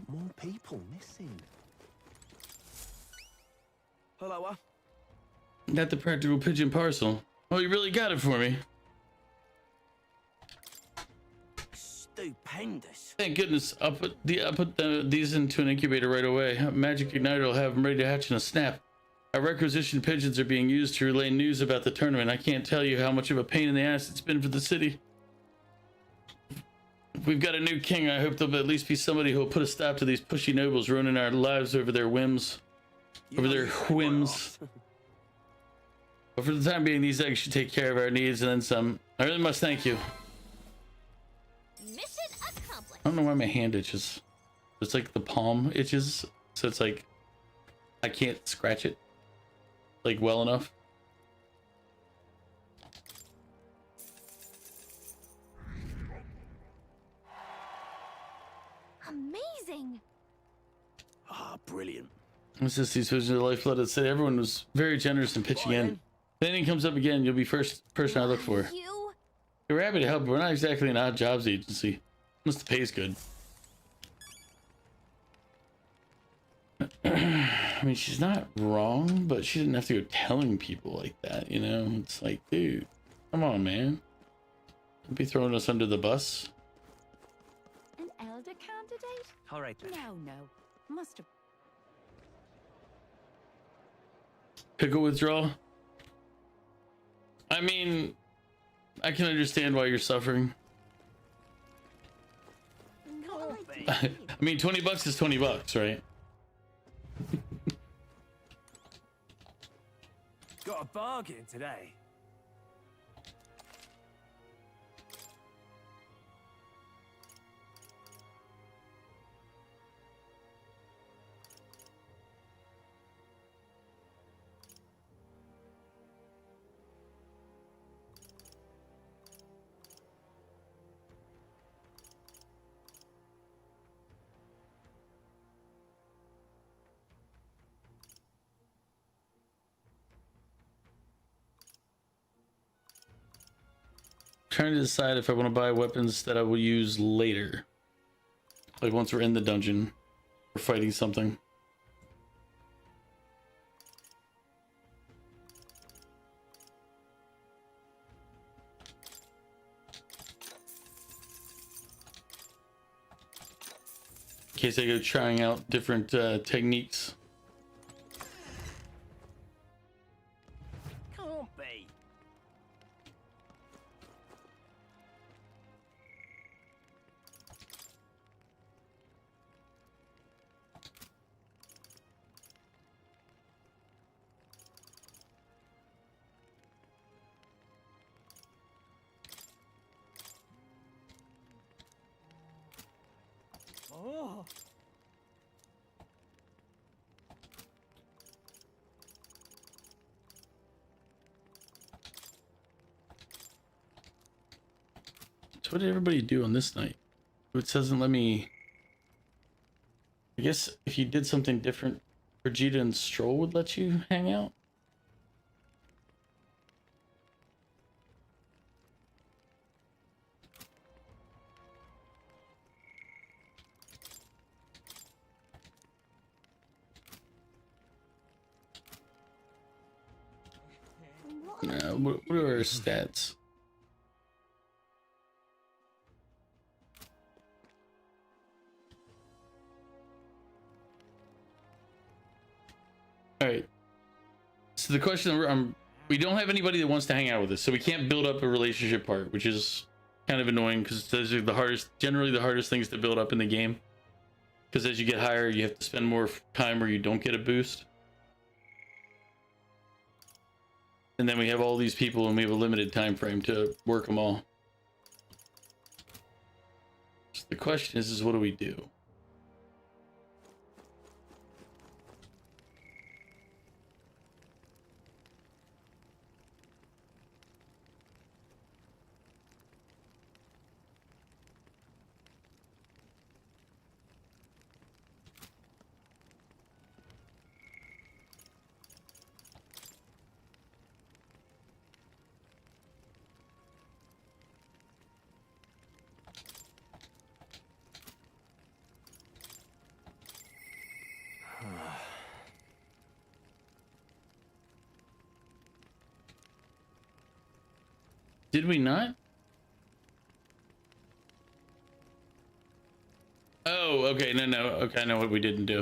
More people missing. Hello. Got the practical pigeon parcel. Oh, you really got it for me. Stupendous. Thank goodness. I'll put these into an incubator right away. Magic Igniter will have them ready to hatch in a snap. Our requisitioned pigeons are being used to relay news about the tournament. I can't tell you how much of a pain in the ass it's been for the city. If we've got a new king, I hope there'll at least be somebody who'll put a stop to these pushy nobles ruining our lives over their whims. But for the time being, these eggs should take care of our needs and then some. I really must thank you. Mission accomplished. I don't know why my hand itches. It's like the palm itches, so it's like I can't scratch it like well enough. Amazing. Ah, brilliant. It's just these visions of the lifeblood of the city. Everyone was very generous in pitching in. If anything comes up again, you'll be first person I look for. We're happy to help, but we're not exactly an odd jobs agency. Unless the pay's good. I mean, she's not wrong, but she didn't have to go telling people like that, you know? It's like, dude, come on, man. Don't be throwing us under the bus. An elder candidate? All right then. No. Must have. Pickle withdrawal? I mean, I can understand why you're suffering. Not like I mean, $20 is $20, right? Got a bargain today. Trying to decide if I want to buy weapons that I will use later. Like once we're in the dungeon or fighting something. In case I go trying out different techniques. Can't be. Oh. So what did everybody do on this night? It doesn't let me... I guess if you did something different, Vegeta and Stroll would let you hang out? What are our stats? All right. So the question, we don't have anybody that wants to hang out with us, so we can't build up a relationship part, which is kind of annoying because those are the hardest, generally the hardest things to build up in the game. Because as you get higher, you have to spend more time where you don't get a boost. And then we have all these people and we have a limited time frame to work them all. So the question is what do we do? Did we not? Oh, okay, no, okay, I know what we didn't do.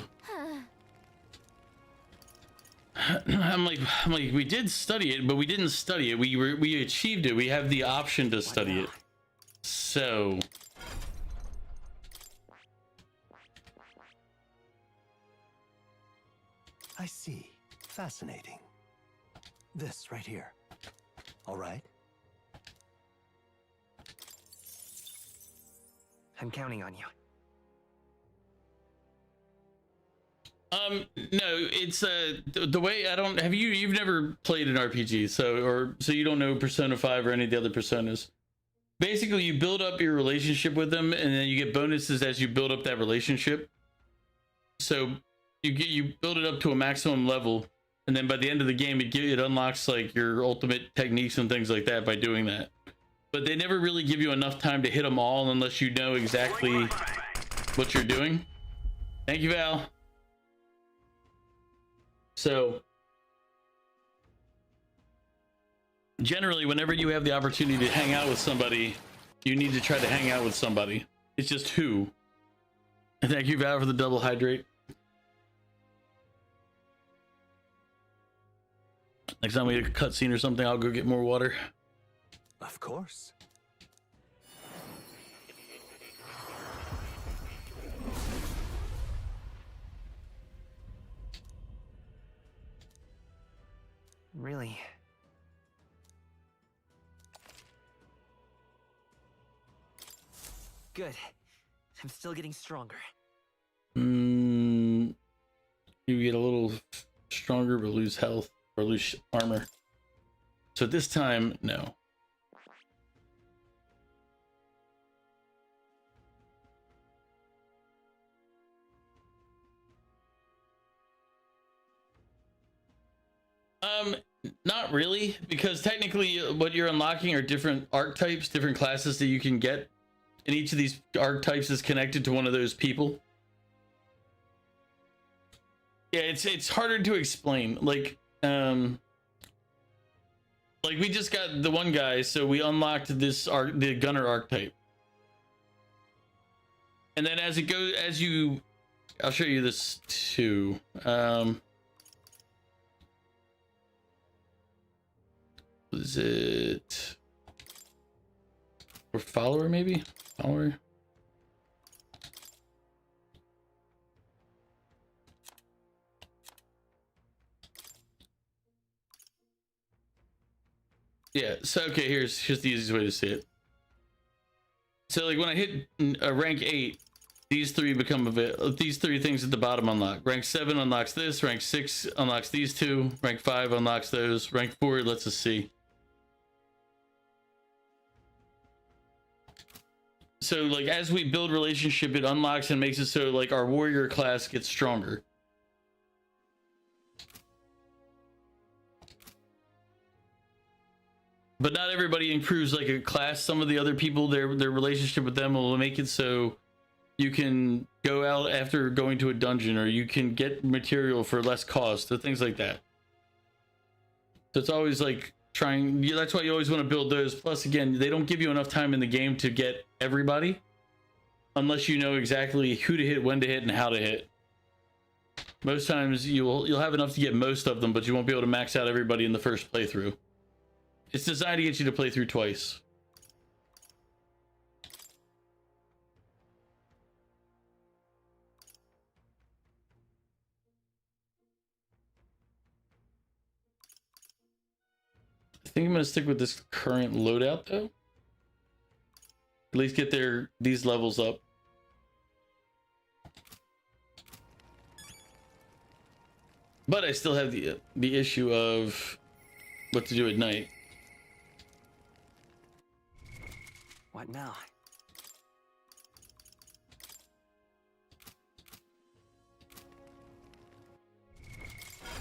I'm like, we did study it, but we didn't study it. We achieved it. We have the option to study it. So. I see. Fascinating. This right here. All right. I'm counting on you. No, it's the way you've never played an RPG, so you don't know Persona 5 or any of the other Personas. Basically, you build up your relationship with them, and then you get bonuses as you build up that relationship. So you build it up to a maximum level, and then by the end of the game, it unlocks like your ultimate techniques and things like that by doing that. But they never really give you enough time to hit them all unless you know exactly what you're doing. Thank you, Val. So generally, whenever you have the opportunity to hang out with somebody, you need to try to hang out with somebody. It's just who. And thank you, Val, for the double hydrate. Next time we get a cutscene or something, I'll go get more water. Of course. Really? Good. I'm still getting stronger. You get a little stronger but lose health or lose armor. So this time, no. Not really, because technically what you're unlocking are different archetypes, different classes that you can get, and each of these archetypes is connected to one of those people. Yeah, it's harder to explain. Like we just got the one guy, so we unlocked this the gunner archetype, and then as it goes, I'll show you this too. Was it or follower? Maybe follower. Yeah, so okay, here's the easiest way to see it. So like when I hit a rank 8, these three become these three things at the bottom unlock. Rank 7 unlocks this, rank 6 unlocks these two, rank 5 unlocks those, rank 4 lets us see. So like as we build relationship, it unlocks and makes it so like our warrior class gets stronger. But not everybody improves like a class. Some of the other people, their relationship with them will make it so you can go out after going to a dungeon, or you can get material for less cost, or things like that. So it's always like trying. That's why you always want to build those. Plus, again, they don't give you enough time in the game to get everybody, unless you know exactly who to hit, when to hit, and how to hit. Most times you'll have enough to get most of them, but you won't be able to max out everybody in the first playthrough. It's designed to get you to play through twice. I think I'm gonna stick with this current loadout though. At least get these levels up. But I still have the issue of what to do at night. What now?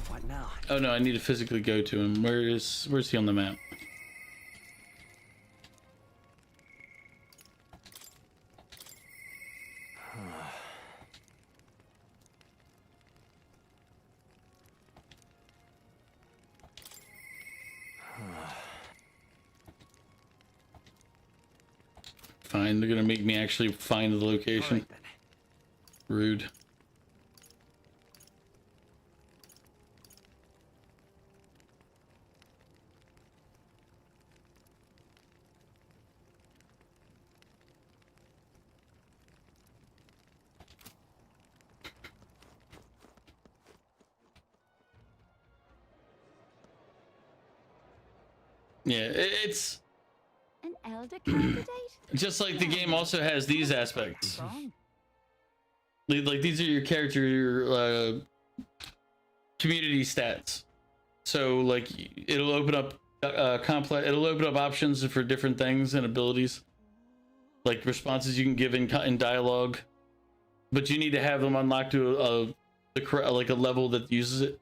What now? Oh no, I need to physically go to him. Where's he on the map? Fine, they're gonna make me actually find the location. Right, rude. Yeah, it's An elder candidate? just like the game also has these aspects. Like these are your character community stats. So like it'll open up it'll open up options for different things and abilities, like responses you can give in dialogue, but you need to have them unlocked to like a level that uses it.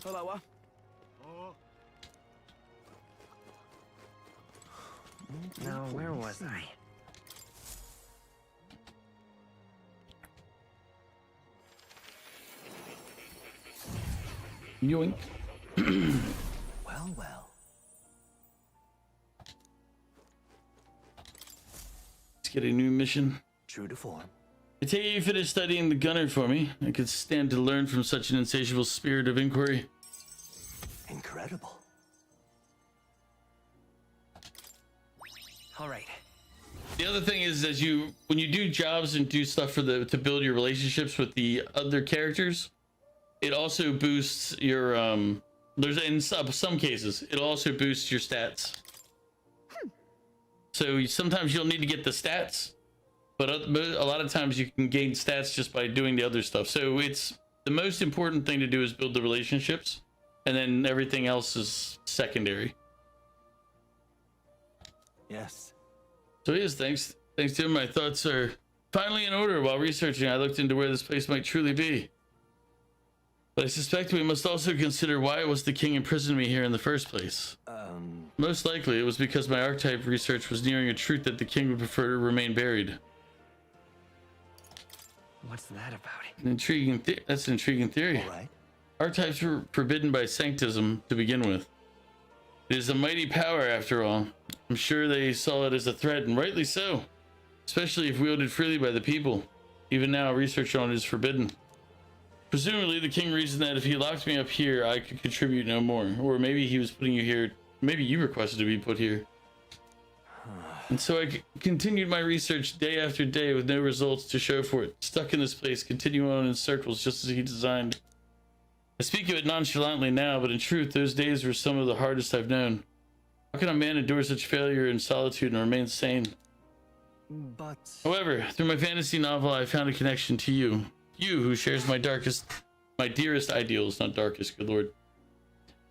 Hello. Now, where was I? Yoink. Well. Let's get a new mission. True to form. I take it you finished studying the gunner for me. I could stand to learn from such an insatiable spirit of inquiry. Incredible. All right, The other thing is, when you do jobs and do stuff to build your relationships with the other characters, it also boosts your there's in some cases it also boosts your stats. So sometimes you'll need to get the stats, but a lot of times you can gain stats just by doing the other stuff. So it's the most important thing to do is build the relationships, and then everything else is secondary. Yes. So yes, thanks to him, my thoughts are finally in order. While researching, I looked into where this place might truly be. But I suspect we must also consider why it was the king imprisoned me here in the first place. Most likely, it was because my archetype research was nearing a truth that the king would prefer to remain buried. What's that about? That's an intriguing theory. All right. Archetypes were forbidden by sanctism to begin with. It is a mighty power, after all. I'm sure they saw it as a threat, and rightly so. Especially if wielded freely by the people. Even now, research on it is forbidden. Presumably, the king reasoned that if he locked me up here, I could contribute no more. Or maybe he was putting you here. Maybe you requested to be put here. And so I continued my research day after day with no results to show for it. Stuck in this place, continuing on in circles just as he designed. I speak of it nonchalantly now, but in truth, those days were some of the hardest I've known. How can a man endure such failure and solitude and remain sane? But... However, through my fantasy novel, I found a connection to you. You, who shares my dearest ideals, not darkest, good lord.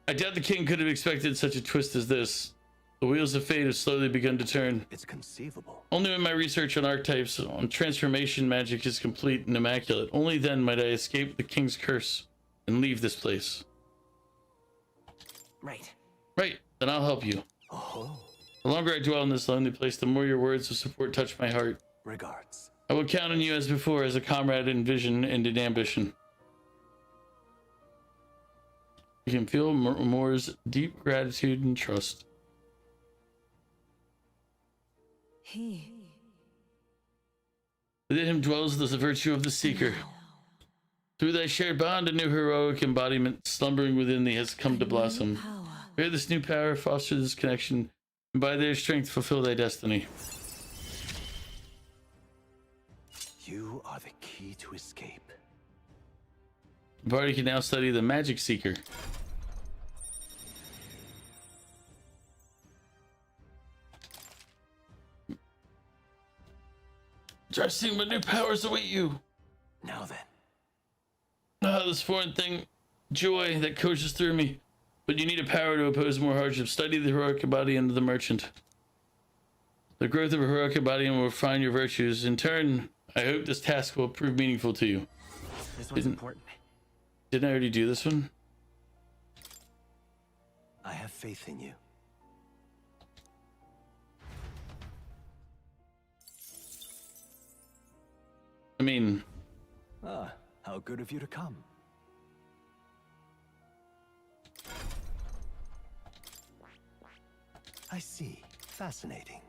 I doubt the king could have expected such a twist as this. The wheels of fate have slowly begun to turn. It's conceivable. Only when my research on archetypes, on transformation magic is complete and immaculate, only then might I escape the king's curse and leave this place. Right. Right, then I'll help you. Oh. The longer I dwell in this lonely place, the more your words of support touch my heart. Regards. I will count on you as before, as a comrade in vision and in ambition. You can feel Moore's deep gratitude and trust. Within him dwells the virtue of the seeker. Through thy shared bond, a new heroic embodiment slumbering within thee has come to blossom. Bear this new power, foster this connection, and by their strength fulfill thy destiny. You are the key to escape. The party can now study the Magic Seeker. Trusting my new powers await you. Now then. Ah, this foreign thing, joy that coaches through me. But you need a power to oppose more hardship. Study the heroic embodiment of the merchant. The growth of a heroic embodiment will refine your virtues. In turn, I hope this task will prove meaningful to you. This one's important. Didn't I already do this one? I have faith in you. I mean... Ah, how good of you to come. I see. Fascinating.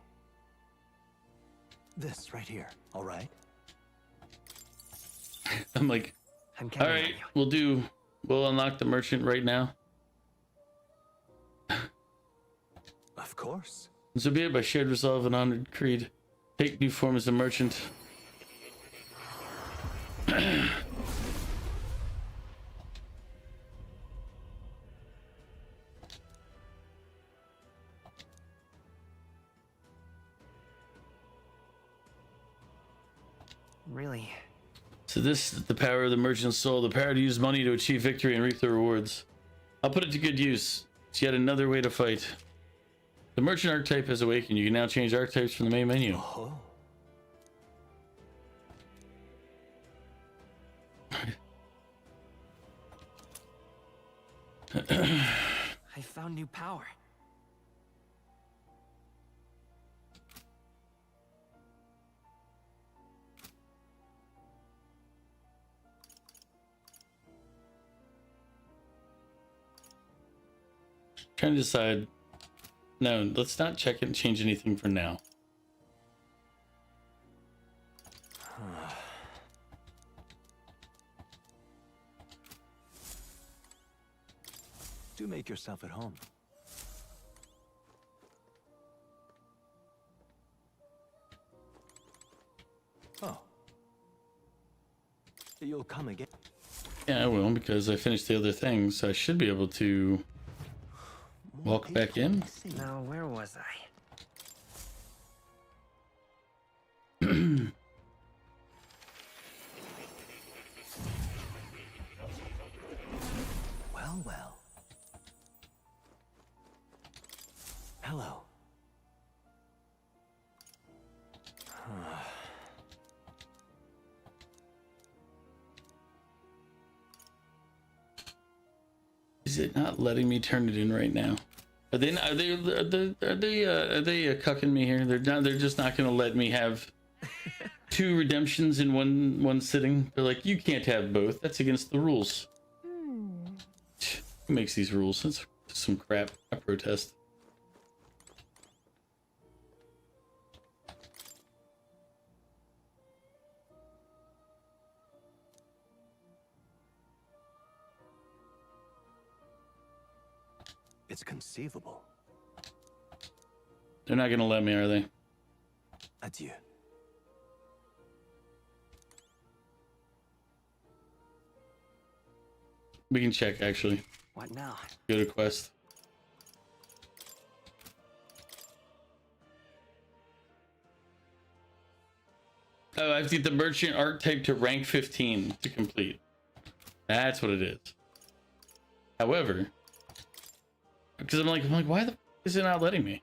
This right here, all right? I'm like, all right, we'll unlock the merchant right now. Of course. So be it by shared resolve and honored creed. Take new form as a merchant. Really? So this is the power of the merchant's soul, the power to use money to achieve victory and reap the rewards. I'll put it to good use. It's yet another way to fight. The merchant archetype has awakened. You can now change archetypes from the main menu. Oh. I found new power. Trying to decide. No, let's not check and change anything for now. Do make yourself at home. You'll come again. Yeah, I will, because I finished the other things. So I should be able to walk back in. Now, where was I? Well, well. Hello. Is it not letting me turn it in right now? Are they cucking me here? They're just not going to let me have two redemptions in one sitting. They're like, you can't have both. That's against the rules. Who makes these rules? That's some crap. I protest. It's conceivable. They're not gonna let me, are they? Adieu. We can check, actually. What now? Go to quest. Oh, I have to get the merchant archetype to rank 15 to complete. That's what it is. However, because I'm like, why the f is it not letting me?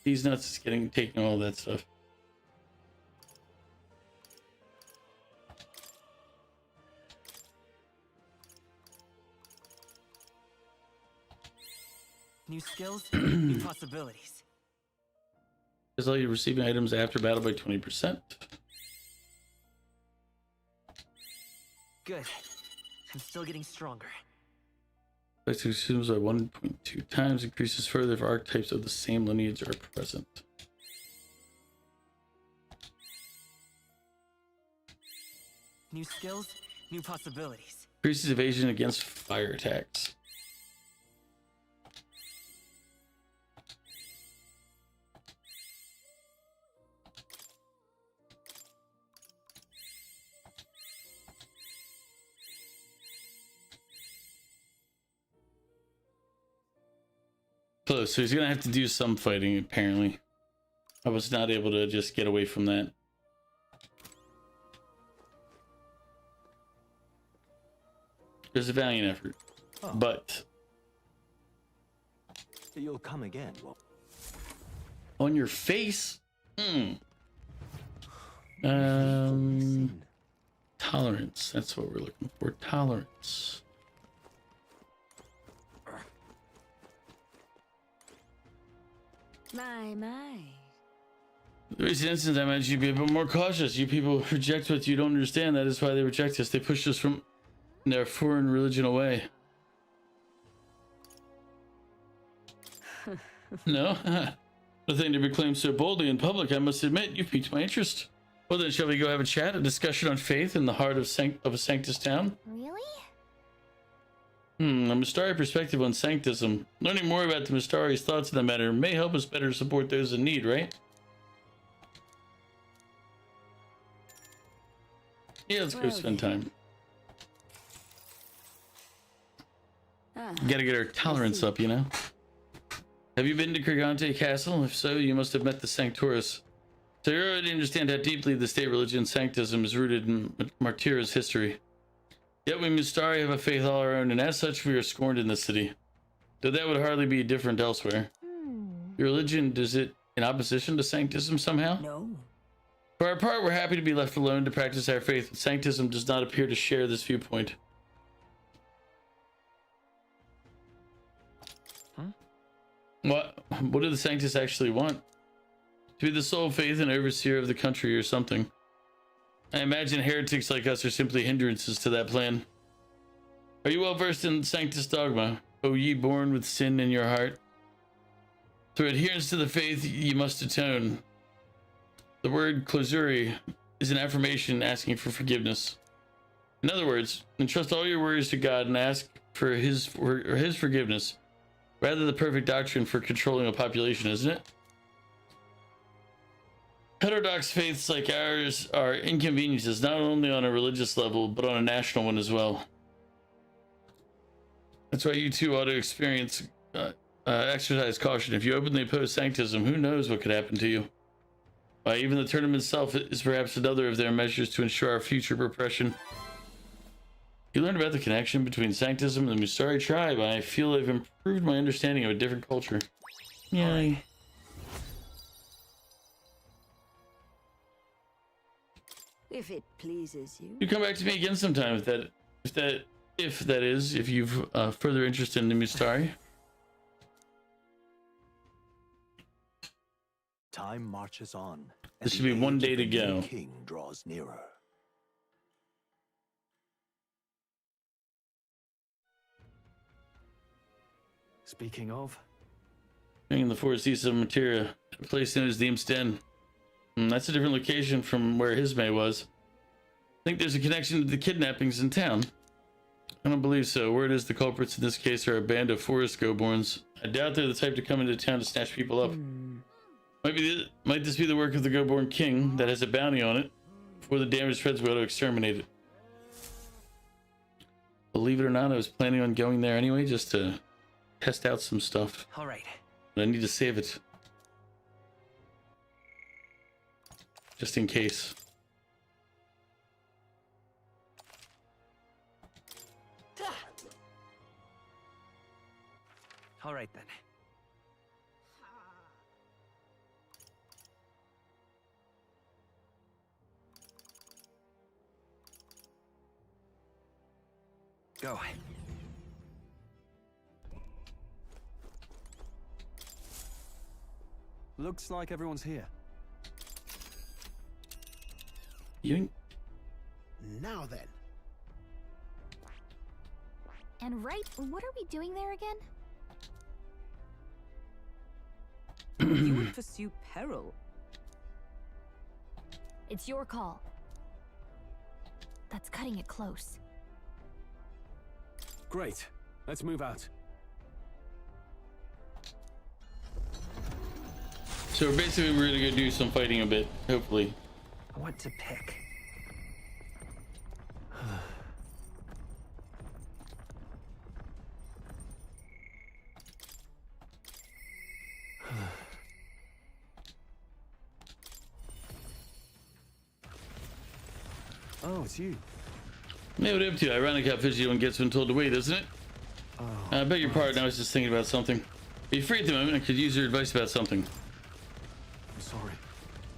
These nuts is taking all that stuff. New skills, new possibilities. Is all you receiving items after battle by 20%. Good. I'm still getting stronger. Price consumes by 1.2 times, increases further if archetypes of the same lineage are present. New skills, new possibilities. Increases evasion against fire attacks. Close, so he's gonna have to do some fighting, apparently. I was not able to just get away from that. There's a valiant effort, but you'll come again. On your face. Tolerance. That's what we're looking for. Tolerance. My. In recent instance, I imagine you be a bit more cautious. You people reject what you don't understand. That is why they reject us. They push us from their foreign religion away. No? Nothing to proclaim so boldly in public, I must admit. You piqued my interest. Well then, shall we go have a chat, a discussion on faith in the heart of a Sanctus town? Really? A Mystari perspective on Sanctism. Learning more about the Mystari's thoughts in the matter may help us better support those in need, right? Yeah, let's go spend time. Gotta get our tolerance up, you know? Have you been to Krigante Castle? If so, you must have met the Sanctoris. So you already understand how deeply the state religion Sanctism is rooted in Martira's history. Yet we Mystari have a faith all our own, and as such we are scorned in this city. Though that would hardly be different elsewhere. Your religion, is it in opposition to Sanctism somehow? No. For our part, we're happy to be left alone to practice our faith, but Sanctism does not appear to share this viewpoint. What do the Sanctus actually want? To be the sole faith and overseer of the country or something. I imagine heretics like us are simply hindrances to that plan. Are you well versed in Sanctus dogma? O ye born with sin in your heart? Through adherence to the faith, ye must atone. The word clausuri is an affirmation asking for forgiveness. In other words, entrust all your worries to God and ask for his forgiveness. Rather the perfect doctrine for controlling a population, isn't it? Heterodox faiths like ours are inconveniences, not only on a religious level, but on a national one as well. That's why you two ought to exercise caution. If you openly oppose sanctism, who knows what could happen to you? Why, even the tournament itself is perhaps another of their measures to ensure our future repression. You learned about the connection between sanctism and the Mustari tribe. I feel I've improved my understanding of a different culture. Yay. If it pleases you. You come back to me again sometime if you've further interest in the Mustari. Time marches on. This should be one day to go. King draws nearer. Speaking of, In the forest east of Materia, a place known as the Imp's Den. That's a different location from where Hisme was. I think there's a connection to the kidnappings in town. I don't believe so. Word is the culprits in this case are a band of forest go-borns. I doubt they're the type to come into town to snatch people up. Might this be the work of the go-born king that has a bounty on it? Before the damaged spreads, we ought to exterminate it. Believe it or not, I was planning on going there anyway, just to test out some stuff. All right. But I need to save it. Just in case. All right then. Go. Looks like everyone's here. You? Now then. And right, what are we doing there again? You would pursue peril. It's your call. That's cutting it close. Great. Let's move out. So basically we're gonna go do some fighting a bit, hopefully. What to pick? Oh, it's you. Yeah, what up to? Ironic how fishy one gets when told to wait, isn't it? Oh, I beg your pardon, I was just thinking about something. Are you free at the moment? I could use your advice about something. I'm sorry.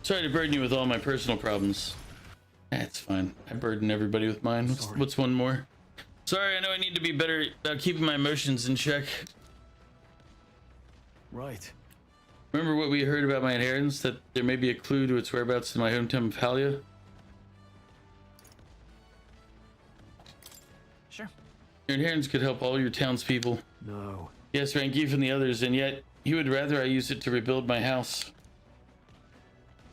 Sorry to burden you with all my personal problems. That's fine. I burden everybody with mine. What's one more? Sorry, I know I need to be better about keeping my emotions in check. Right. Remember what we heard about my inheritance? That there may be a clue to its whereabouts in my hometown of Halia? Sure. Your inheritance could help all your townspeople. No. Yes, Rangief and the others, and yet he would rather I use it to rebuild my house.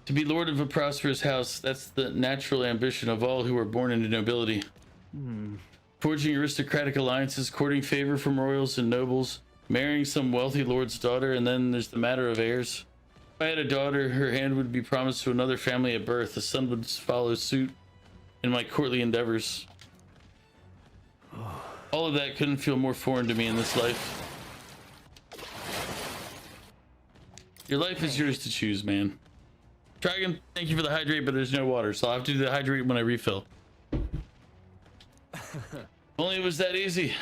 To be lord of a prosperous house, that's the natural ambition of all who are born into nobility. Forging aristocratic alliances, courting favor from royals and nobles, marrying some wealthy lord's daughter, and then there's the matter of heirs. If I had a daughter, her hand would be promised to another family at birth. The son would follow suit in my courtly endeavors. All of that couldn't feel more foreign to me in this life. Your life is yours to choose, man. Dragon, thank you for the hydrate, but there's no water, so I'll have to do the hydrate when I refill. Only it was that easy.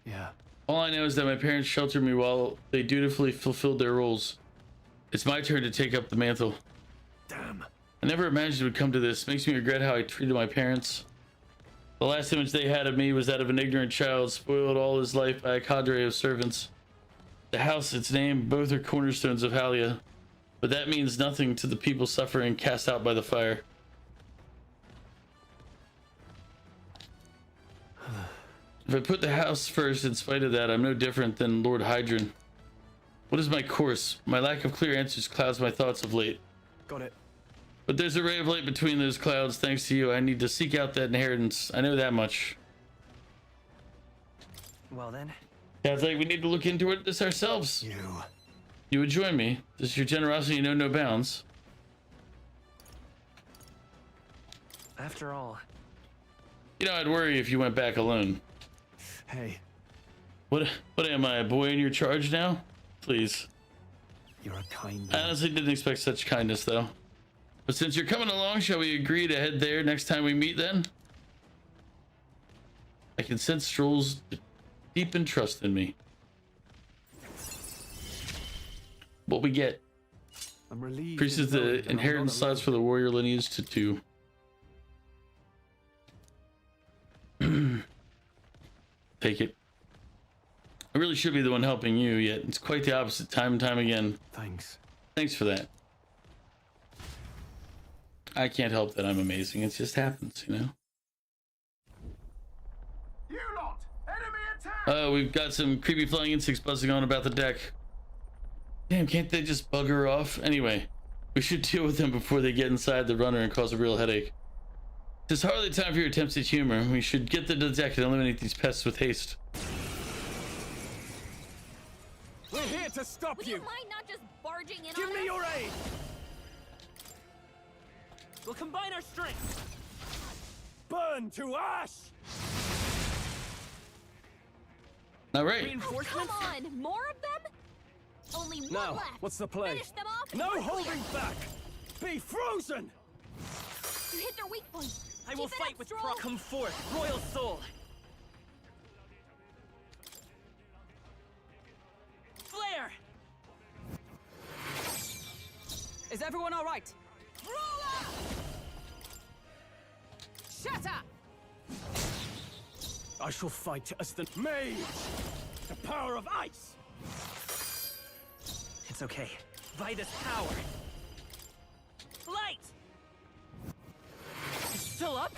Yeah. All I know is that my parents sheltered me while they dutifully fulfilled their roles. It's my turn to take up the mantle. Damn. I never imagined it would come to this. Makes me regret how I treated my parents. The last image they had of me was that of an ignorant child, spoiled all his life by a cadre of servants. The house, its name, both are cornerstones of Halia. But that means nothing to the people suffering cast out by the fire. If I put the house first, in spite of that, I'm no different than Lord Hydron. What is my course? My lack of clear answers clouds my thoughts of late. Got it. But there's a ray of light between those clouds, thanks to you. I need to seek out that inheritance. I know that much. Well then. Sounds like we need to look into this ourselves. You would join me. Does your generosity know no bounds? After all... You know, I'd worry if you went back alone. Hey. What am I, a boy in your charge now? Please. You're a kind I honestly didn't expect such kindness, though. But since you're coming along, shall we agree to head there next time we meet, then? I can sense Stroll's deep in trust in me. What we get? I'm relieved. Increases the inheritance slots for the warrior lineage to 2. Take it. I really should be the one helping you, yet it's quite the opposite time and time again. Thanks. Thanks for that. I can't help that I'm amazing. It just happens, you know? You lot! Enemy attack! Oh, we've got some creepy flying insects buzzing on about the deck. Damn, can't they just bugger off? Anyway, we should deal with them before they get inside the runner and cause a real headache. It's hardly time for your attempts at humor. We should get to the deck and eliminate these pests with haste. We're here to stop you! mind not just barging in Give me your aid! We'll combine our strength. Burn to ash! All right. Come on, more of them? Only one Now, left. what's the play? Finish them off and No we're holding clear. back! Be frozen! You hit their weak point. I will Keep it fight up, with Stroll. pride. Come forth, royal soul. Flare! Is everyone all right? Shatter! I shall fight as the mage! The power of ice! It's okay. By this power. Light! It's still up?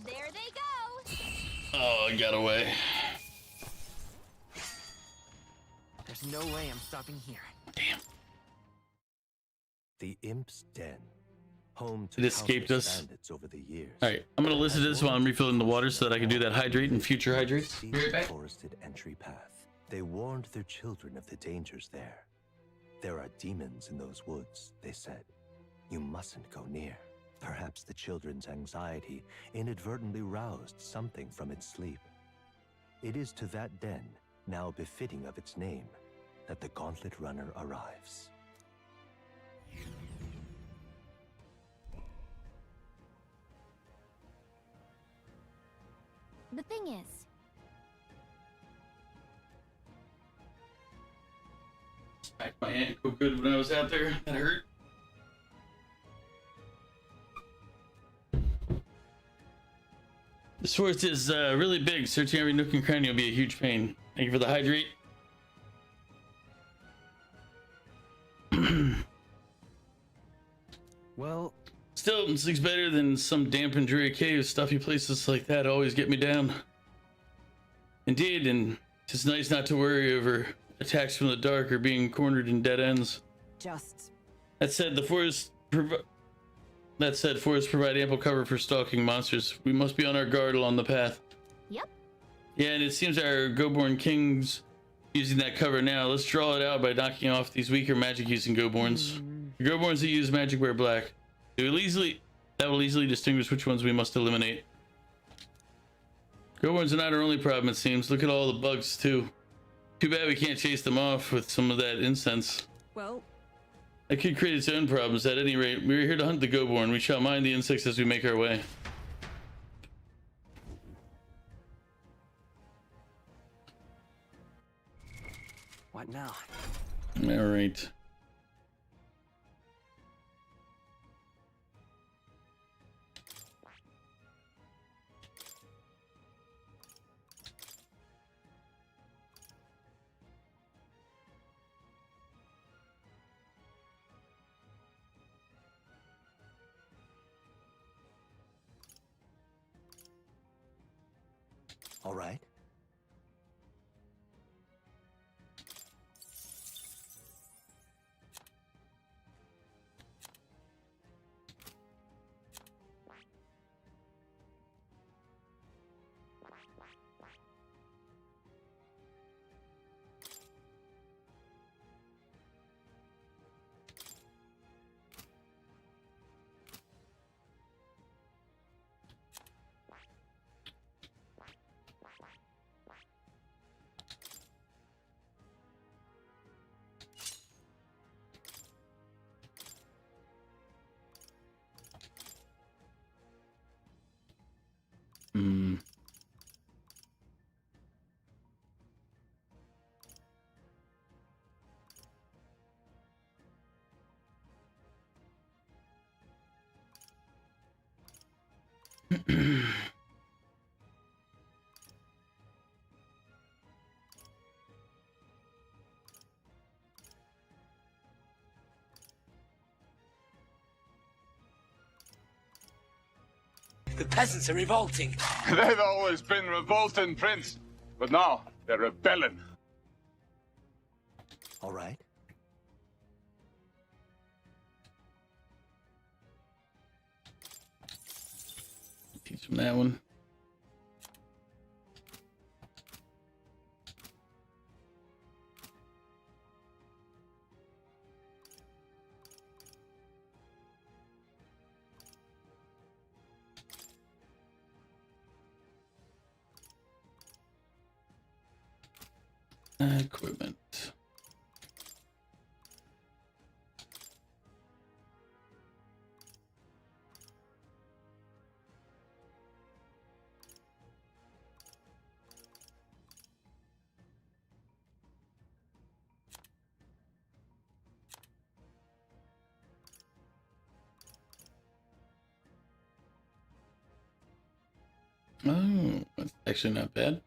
There they go. Oh, I got away. There's no way I'm stopping here. Damn. The Imp's Den. Home to It escaped countless us. bandits over the years. All right, I'm gonna listen to this while I'm refilling the water so that I can do that hydrate in future hydrates. See Be right the back. forested entry path. They warned their children of the dangers there. There are demons in those woods, they said. You mustn't go near. Perhaps the children's anxiety inadvertently roused something from its sleep. It is to that den, now befitting of its name, that the Gauntlet Runner arrives. The thing is, Smacked my ankle good when I was out there. That hurt. This forest is really big. Searching every nook and cranny will be a huge pain. Thank you for the hydrate. Well, still, nothing's better than some damp and dreary cave. Stuffy places like that always get me down. Indeed, and it's nice not to worry over attacks from the dark or being cornered in dead ends. Just... That said, forests provide ample cover for stalking monsters. We must be on our guard along the path. Yep. Yeah, and it seems our Go-born king's using that cover now. Let's draw it out by knocking off these weaker magic-using Go-borns. The Go-borns that use magic wear black. That will easily distinguish which ones we must eliminate. Go-borns are not our only problem, it seems. Look at all the bugs, too. Too bad we can't chase them off with some of that incense. Well... That could create its own problems. At any rate, we're here to hunt the Go-born. We shall mind the insects as we make our way. What now? All right. All right. The peasants are revolting. They've always been revolting, Prince. But now they're rebelling. All right. Teach him that one. Equipment. Oh, that's actually not bad.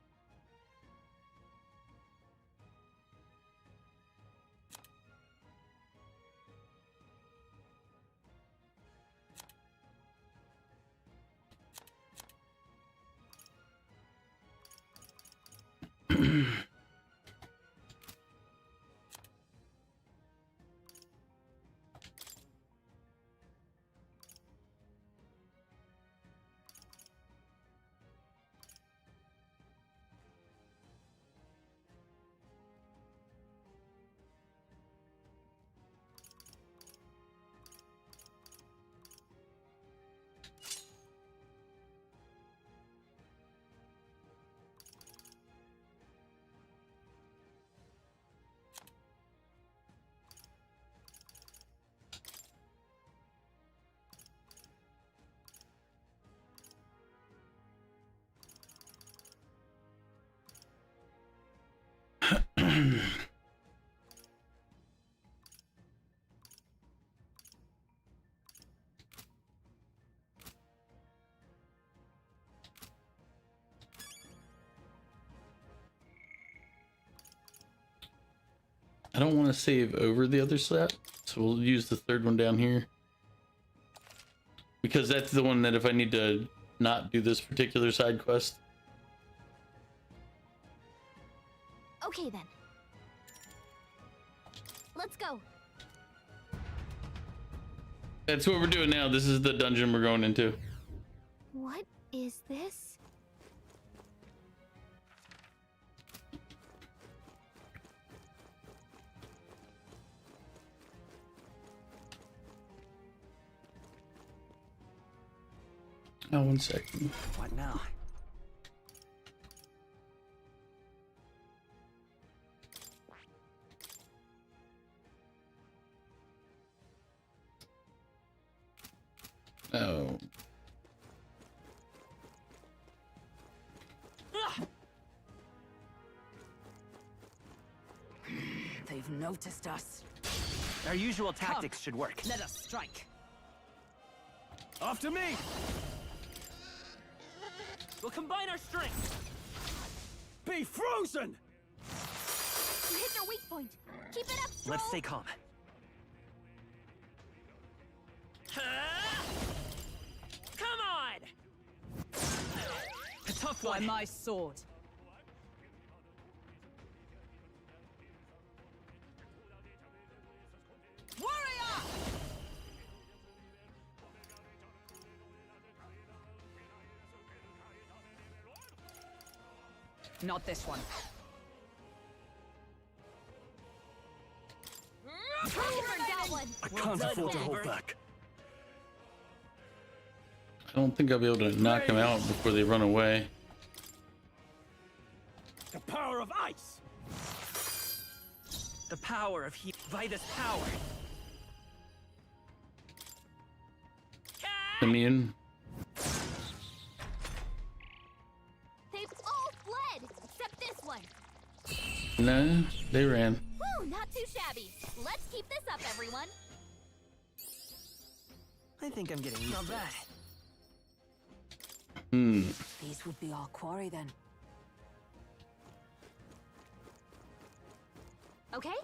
I don't want to save over the other slot, so we'll use the third one down here. Because that's the one that if I need to not do this particular side quest. Okay then. Let's go. That's what we're doing now. This is the dungeon we're going into. What is this? Oh, 1 second. What now? Oh. They've noticed us. Our usual tactics should work. Let us strike. After me! We'll combine our strength. Be frozen! You hit their weak point. Keep it up, Stroll. Let's stay calm. Come on! A tough one. By my sword. Warrior! Not this one. I can't afford to hold back. I don't think I'll be able to knock them out before they run away. The power of ice! The power of heat. By this power. Immune. They've all fled, except this one. No, they ran. Woo, not too shabby. Let's keep this up, everyone. I think I'm getting used to it. These would be our quarry then. Okay?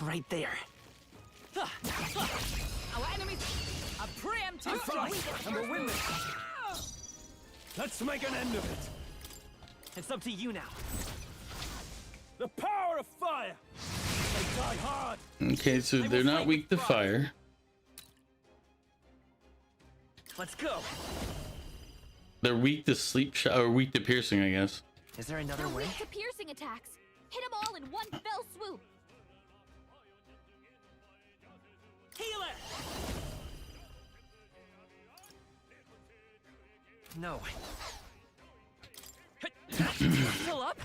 Right there. Our enemies are preemptive strike. And we'll win this. Let's make an end of it. It's up to you now. The power of fire. They die hard. Okay, so they're not weak to fire. Let's go. They're weak to sleep shot or weak to piercing, I guess. Is there another They're way? weak to piercing attacks. Hit them all in one fell swoop. Healer! No. Still up?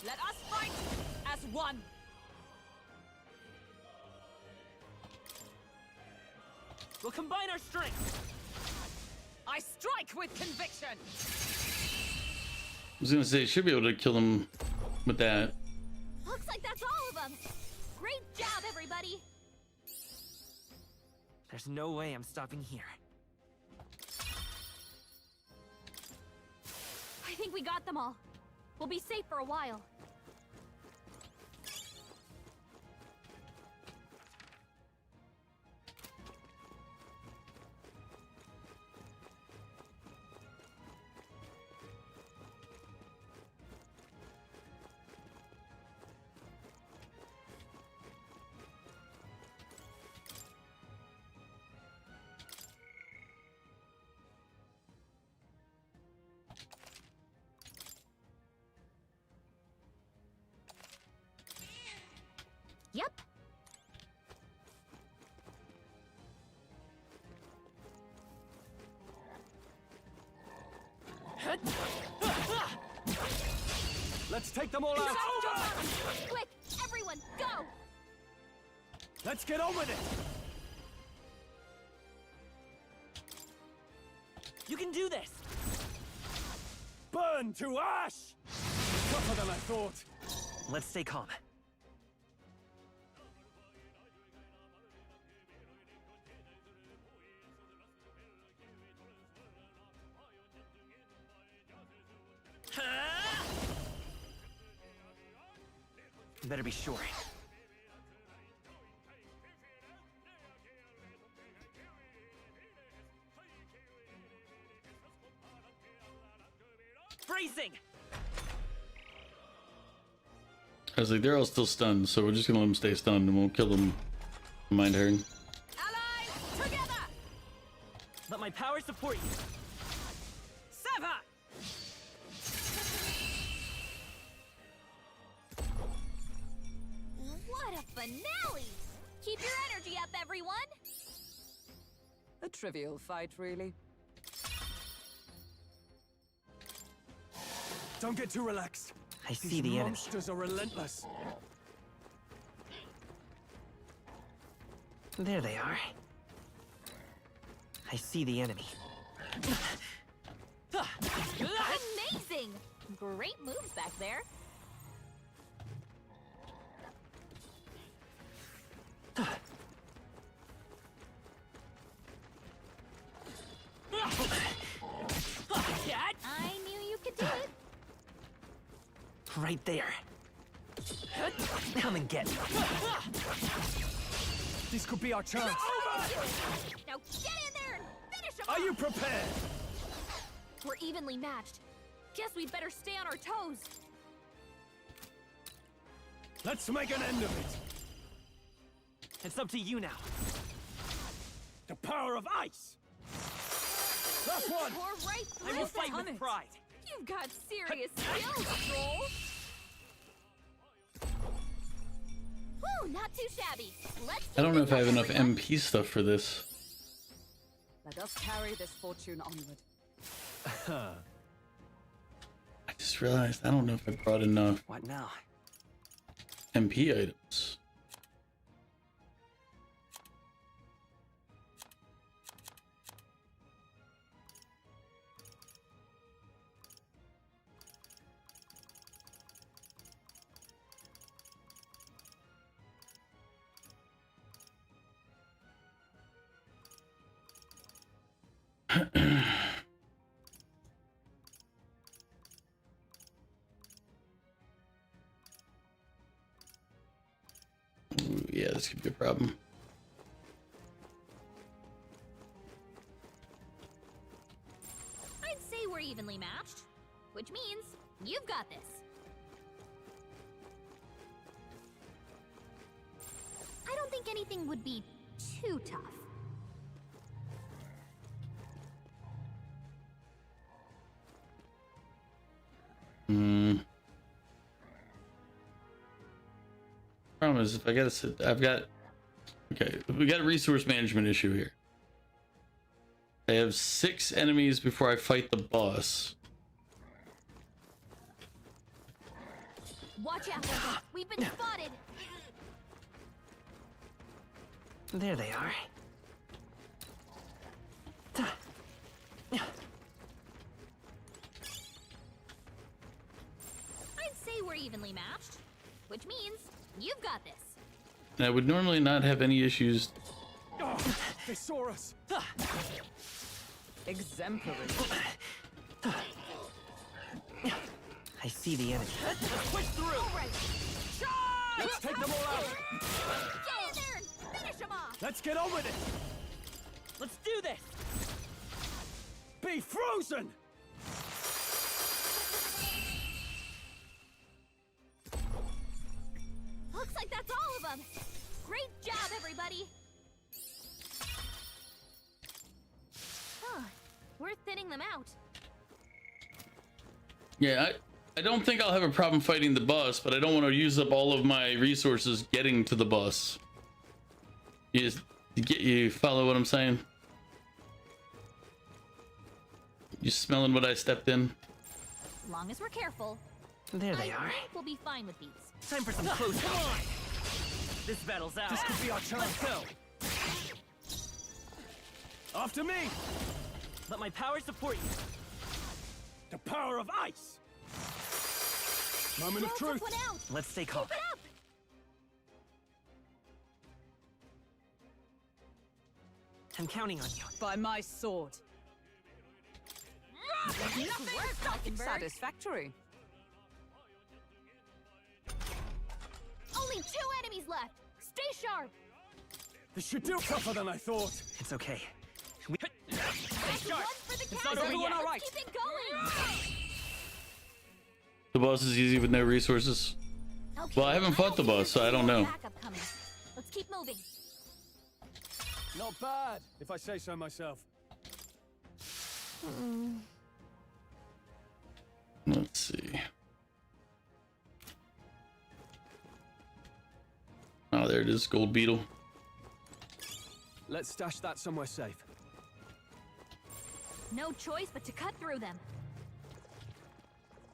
Let us fight as one. We'll combine our strength. I strike with conviction. I was gonna say, should be able to kill them with that. Looks like that's all of them. Great job, everybody. There's no way I'm stopping here. I think we got them all. We'll be safe for a while. Yep. Let's take them all out. Quick, everyone, go! Let's get on with it. You can do this. Burn to ash. Tougher than I thought. Let's stay calm. Better be sure. Bracing. I was like, they're all still stunned, so we're just gonna let them stay stunned and we'll kill them. Mind her. Allies together. Let my power support you. Sever. What a finale! Keep your energy up, everyone! A trivial fight, really. Don't get too relaxed. I see These the enemy. monsters are relentless. There they are. I see the enemy. Amazing! Great moves back there. I knew you could do it. Right there. Come and get me. This could be our chance. Now get in there and finish him Are off. you prepared? We're evenly matched. Guess we'd better stay on our toes. Let's make an end of it. It's up to you now. The power of ice. Last one. Pour right I will through fight them. with pride. You've got serious skills, Troll. Woo, not too shabby. Let's I don't know keep if I have this up, enough everyone. MP stuff for this. Let us carry this fortune onward. I just realized I don't know if I brought enough What now? MP items. Ooh, yeah, this could be a problem. I'd say we're evenly matched, which means you've got this. I don't think anything would be too tough. Problem is, if I gotta sit, okay, we got a resource management issue here. I have 6 enemies before I fight the boss. Watch out, we've been spotted. There they are. I'd say we're evenly matched, which means you've got this. And I would normally not have any issues. Oh, they saw us. Exemplary. I see the enemy. Push through. All right. Charge! Let's take them all out. Get in there and finish them off. Let's get on with it. Let's do this. Be frozen. Looks like that's all of them. Great job, everybody. Huh. We're thinning them out. Yeah, I don't think I'll have a problem fighting the boss, but I don't want to use up all of my resources getting to the boss. You follow what I'm saying? You smelling what I stepped in? As long as we're careful. There they I are. think we'll be fine with these. Time for some close combat. This battle's out. This could be our chance. Let's go. After me. Let my power support you. The power of ice. Moment of Throw truth. one out. Let's stay calm. Keep it up. I'm counting on you. By my sword. Satisfactory. Only 2 enemies left. Stay sharp. This should do tougher than I thought. It's okay. That's one for the It's not castle. over yet. Let's All right. keep it going. The boss is easy with no resources. Okay, Well, I haven't fought the boss, so I don't know. Backup coming. Let's keep moving. Not bad, if I say so myself. Let's see. Oh, there it is, gold beetle. Let's stash that somewhere safe. No choice but to cut through them.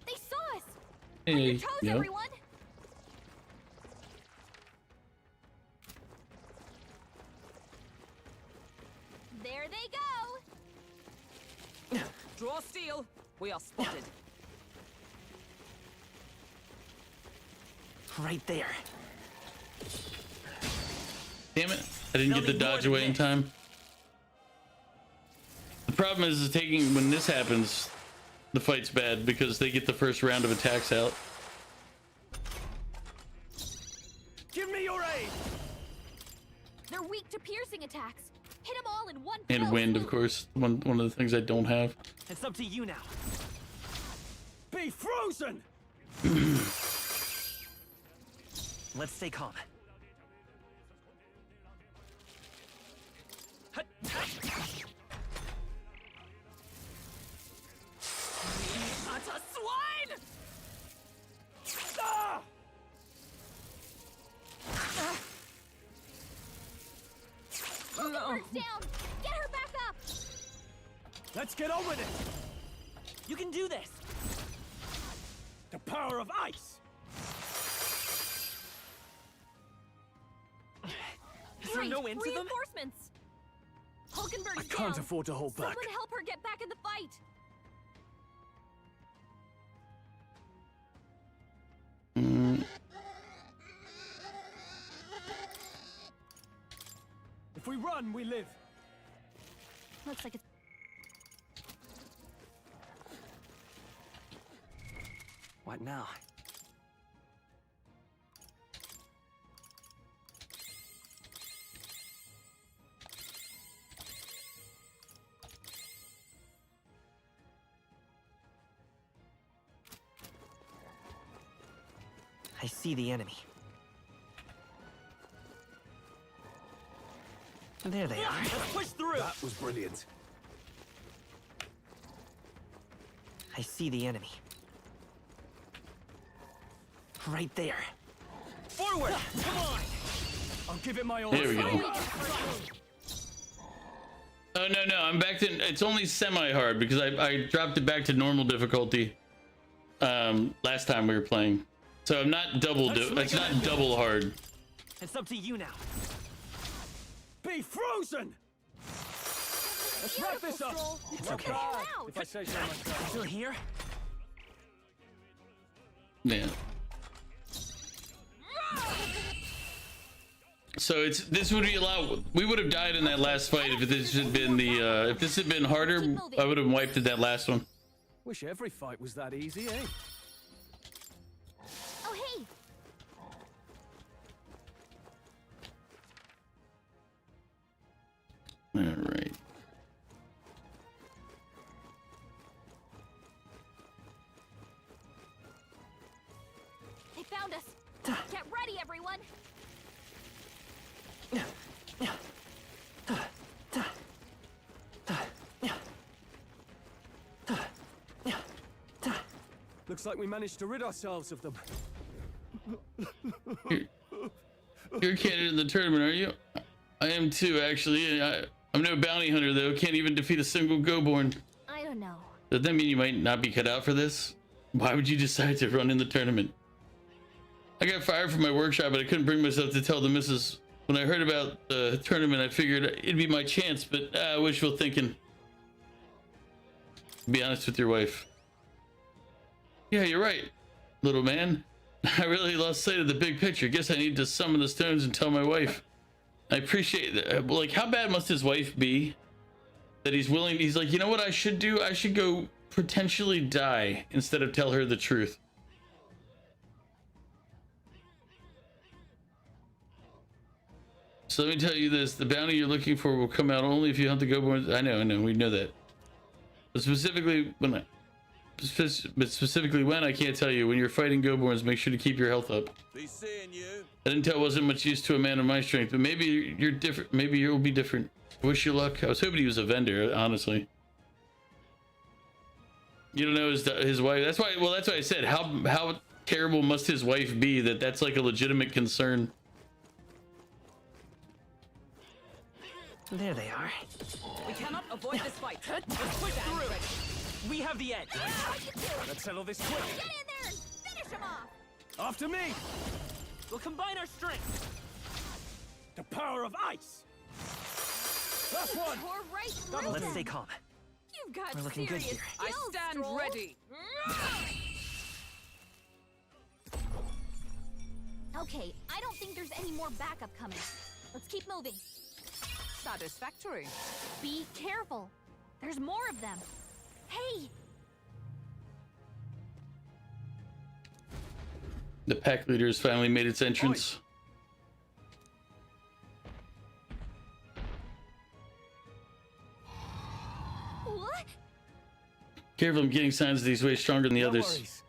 They saw us. Hey, On your toes, yep. everyone. There they go. Draw steel. We are spotted. Right there. Damn it! I didn't get the dodge away in time. The problem is taking when this happens, the fight's bad because they get the first round of attacks out. Give me your aid. They're weak to piercing attacks. Hit them all in one. And fell wind, swoop. of course, one of the things I don't have. It's up to you now. Be frozen. Let's stay calm. Utter swine! Ah! Bird's down. Get her back up. Let's get on with it. You can do this. The power of ice. Is there Great. no end to them? Reinforcements. Hulkenberg's I can't down. afford to hold back. Someone help her get back in the fight. If we run, we live. Looks like it's What now? I see the enemy. There they are. Let's push through. That was brilliant. I see the enemy. Right there. Forward! Come on! I'll give it my all. There we go. Oh no, I'm back to, it's only semi-hard because I dropped it back to normal difficulty last time we were playing. So I'm not it's not double hard. It's up to you now. Be frozen! Let's wrap this up. It's okay. If I say so myself. Still here? Yeah. So this would be allowed. We would have died in that last fight if this had been if this had been harder. I would have wiped it that last one. Wish every fight was that easy, eh? Oh, hey! All right. They found us. Get ready, everyone. Looks like we managed to rid ourselves of them. You're a candidate in the tournament, are you? I am too, actually. I'm no bounty hunter, though. Can't even defeat a single Goborn. I don't know. Does that mean you might not be cut out for this? Why would you decide to run in the tournament? I got fired from my workshop, but I couldn't bring myself to tell the missus. When I heard about the tournament, I figured it'd be my chance, but wishful thinking. Be honest with your wife. Yeah, you're right, little man. I really lost sight of the big picture. Guess I need to summon the stones and tell my wife. I appreciate that. Like, how bad must his wife be that he's willing? He's like, you know what I should do? I should go potentially die instead of tell her the truth. So let me tell you this: the bounty you're looking for will come out only if you hunt the Goborns. I know, we know that. But specifically when I can't tell you. When you're fighting Goborns, make sure to keep your health up. Be seeing you. That intel wasn't much use to a man of my strength, but maybe you're different. Maybe you'll be different. Wish you luck. I was hoping he was a vendor, honestly. You don't know his wife. That's why. Well, that's why I said how terrible must his wife be that that's like a legitimate concern. There they are. We cannot avoid this fight. Let's push through. We have the edge. Let's settle this quick. Get in there and finish him off. After me. We'll combine our strength. The power of ice. Last one. Pour right through Let's him. stay calm. You've got We're looking good serious here. I skills, stand Stroll. ready. Okay, I don't think there's any more backup coming. Let's keep moving. Satisfactory. Be careful. There's more of them. Hey! The pack leader has finally made its entrance. What? Careful, I'm getting signs that he's way stronger than the others.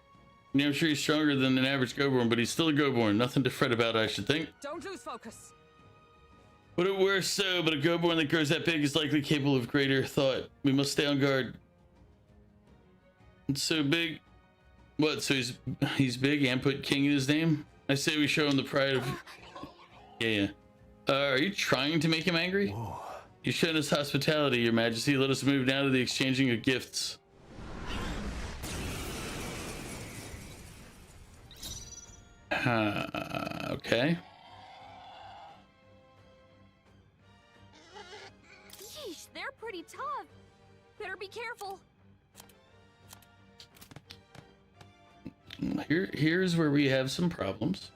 Yeah, I'm sure he's stronger than an average Goborn, but he's still a Goborn. Nothing to fret about, I should think. Don't lose focus. Would it were so, but a Goborn that grows that big is likely capable of greater thought. We must stay on guard. It's so big. What, so he's big and put king in his name? I say we show him the pride of... Yeah. Are you trying to make him angry? Whoa. You've shown us hospitality, your majesty. Let us move now to the exchanging of gifts. Okay. Yeesh, they're pretty tough. Better be careful. Here's where we have some problems.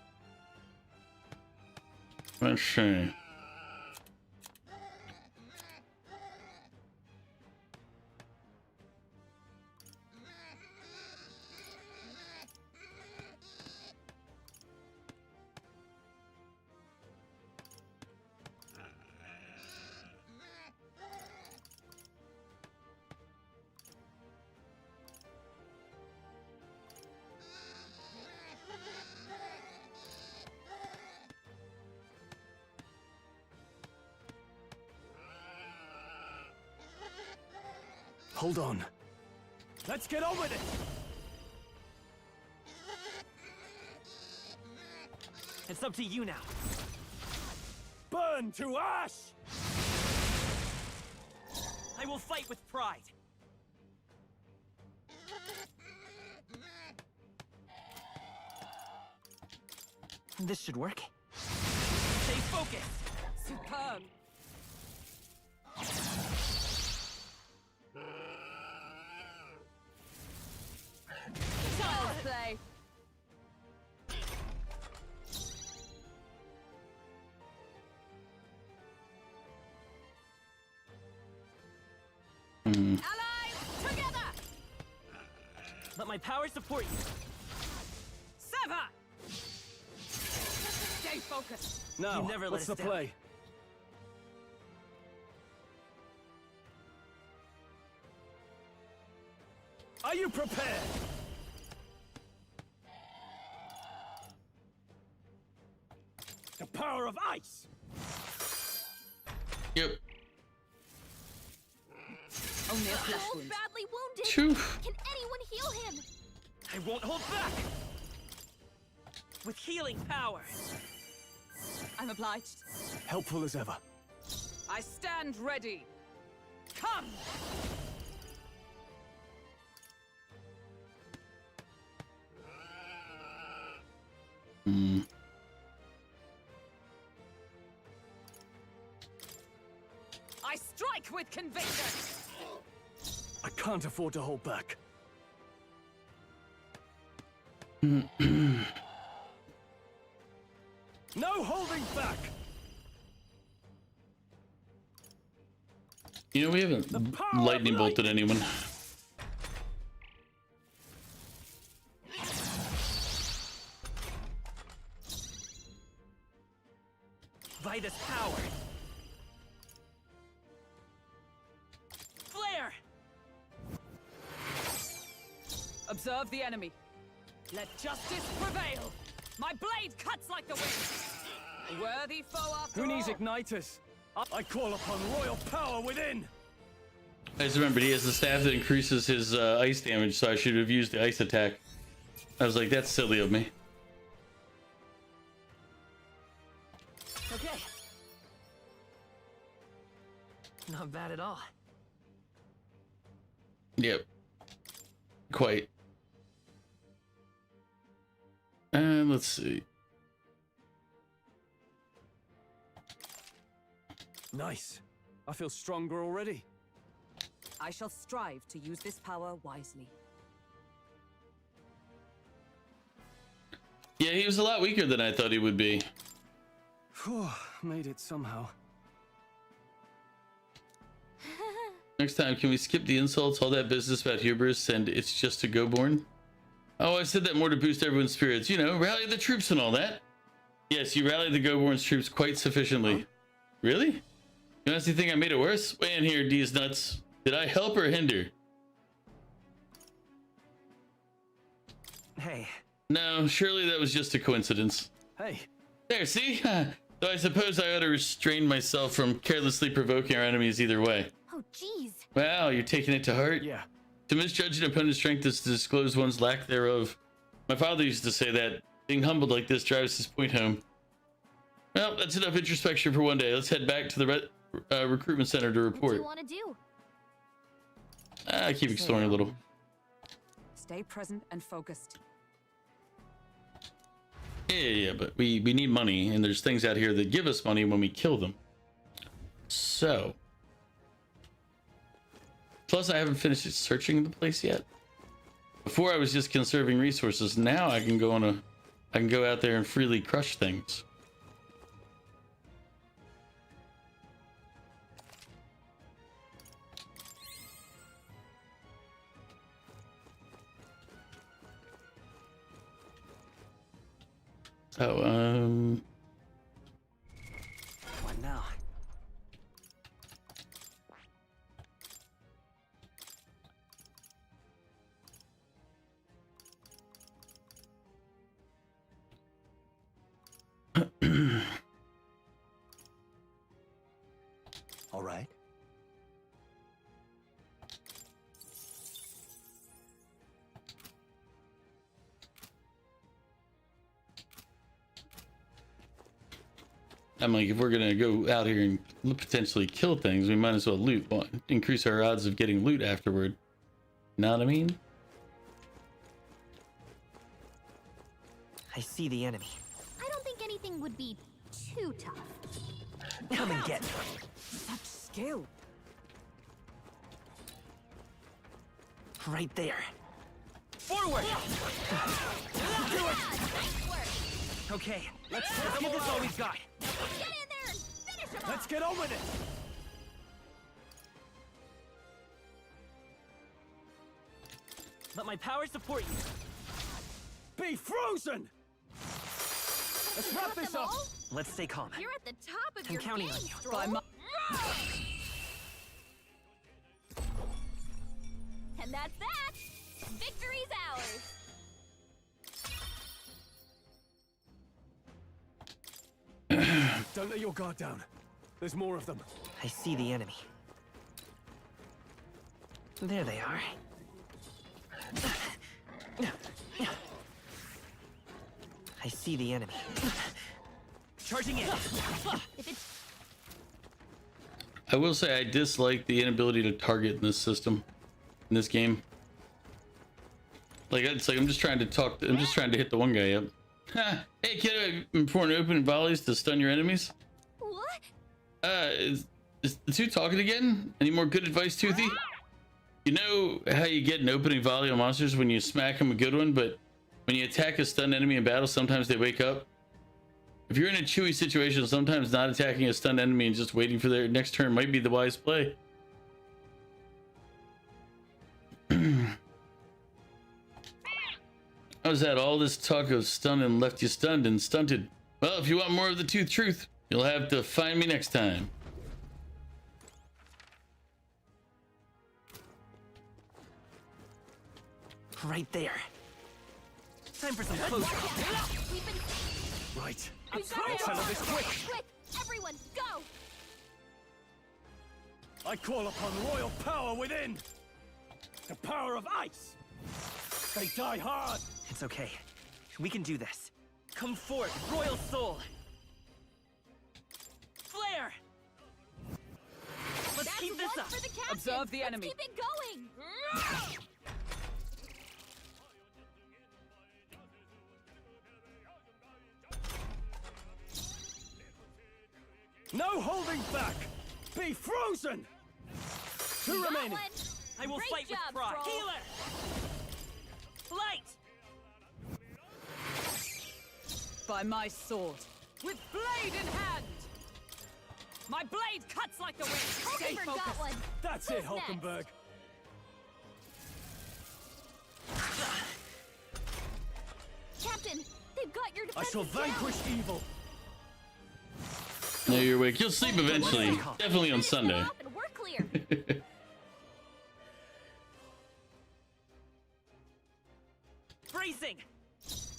Let's see. Hold on. Let's get on with it! It's up to you now. Burn to ash! I will fight with pride. This should work. Stay focused! Superb! Child's play! Allies, together! Let my power support you. Sever! Stay focused! Now, You never let what's us the down. play? Are you prepared? The power of ice! Yep. Only a flesh So wound. badly wounded. Phew. Can anyone heal him? I won't hold back! With healing power. I'm obliged. Helpful as ever. I stand ready. Come! I strike with conviction! I can't afford to hold back. No holding back! You know, we haven't lightning bolted anyone. By this power. Flare! Observe the enemy. Let justice prevail! My blade cuts like the wind! A worthy foe after Who needs all. igniters? I call upon royal power within! I just remembered he has the staff that increases his ice damage, so I should have used the ice attack. I was like, that's silly of me. Okay. Not bad at all. Yep. Quite. And let's see. Nice. I feel stronger already. I shall strive to use this power wisely. Yeah, he was a lot weaker than I thought he would be. Whew, made it somehow. Next time, can we skip the insults, all that business about hubris, and it's just a go-born? Oh, I said that more to boost everyone's spirits. You know, rally the troops and all that. Yes, you rallied the go-born's troops quite sufficiently. Huh? Really? You honestly think I made it worse? Way in here, D's nuts. Did I help or hinder? Hey. No, surely that was just a coincidence. Hey. There, see? Though I suppose I ought to restrain myself from carelessly provoking our enemies either way. Oh, jeez. Wow, you're taking it to heart? Yeah. To misjudge an opponent's strength is to disclose one's lack thereof. My father used to say that. Being humbled like this drives his point home. Well, that's enough introspection for one day. Let's head back to the recruitment center to report. What do you want to do? I keep exploring a little. Stay present and focused. Yeah, but we need money, and there's things out here that give us money when we kill them. So. Plus, I haven't finished searching the place yet. Before I was just conserving resources. Now I can go out there and freely crush things. So, What now? All right. I'm like, if we're gonna go out here and potentially kill things, we might as well loot. Well, increase our odds of getting loot afterward. Know what I mean? I see the enemy. I don't think anything would be too tough. Come and get me. Such skill. Right there. Forward! Okay, let's give this all we've got. Get in there and finish him Let's get on with it! Let my power support you. Be frozen! Let's wrap this up! Let's stay calm. You're at the top of I'm your counting game, on you. Stroll. By my And that's that! Victory's ours! Don't let your guard down. There's more of them. I see the enemy. There they are. I see the enemy. Charging in. I will say I dislike the inability to target in this system, in this game. Like it's like I'm just trying to talk. I'm just trying to hit the one guy up. Hey kid, important open volleys to stun your enemies. What? Is the two talking again? Any more good advice, Toothy? You know how you get an opening volley on monsters when you smack them a good one, but when you attack a stunned enemy in battle, sometimes they wake up. If you're in a chewy situation, sometimes not attacking a stunned enemy and just waiting for their next turn might be the wise play. How's that? All this talk of stunning left you stunned and stunted. Well, if you want more of the truth, you'll have to find me next time. Right there. Time for some close. Right. We got Let's it. handle this quick. Quick! Everyone, go! I call upon royal power within. The power of ice. They die hard. It's okay. We can do this. Come forth, royal soul. Flare. Let's That's keep this one up. for the captain. Observe the enemy. Let's keep it going! No holding back. Be frozen. Two remaining. I will Great fight job, with pride. Stroll. Healer. Flight. by my sword. With blade in hand. My blade cuts like the wind. Stay Hulkenberg focused. got one. That's Who's it, Hulkenberg. Captain, they've got your I shall defenses down. vanquish evil. No, you're awake. You'll sleep eventually. Definitely on Sunday. Off and we're clear. Bracing.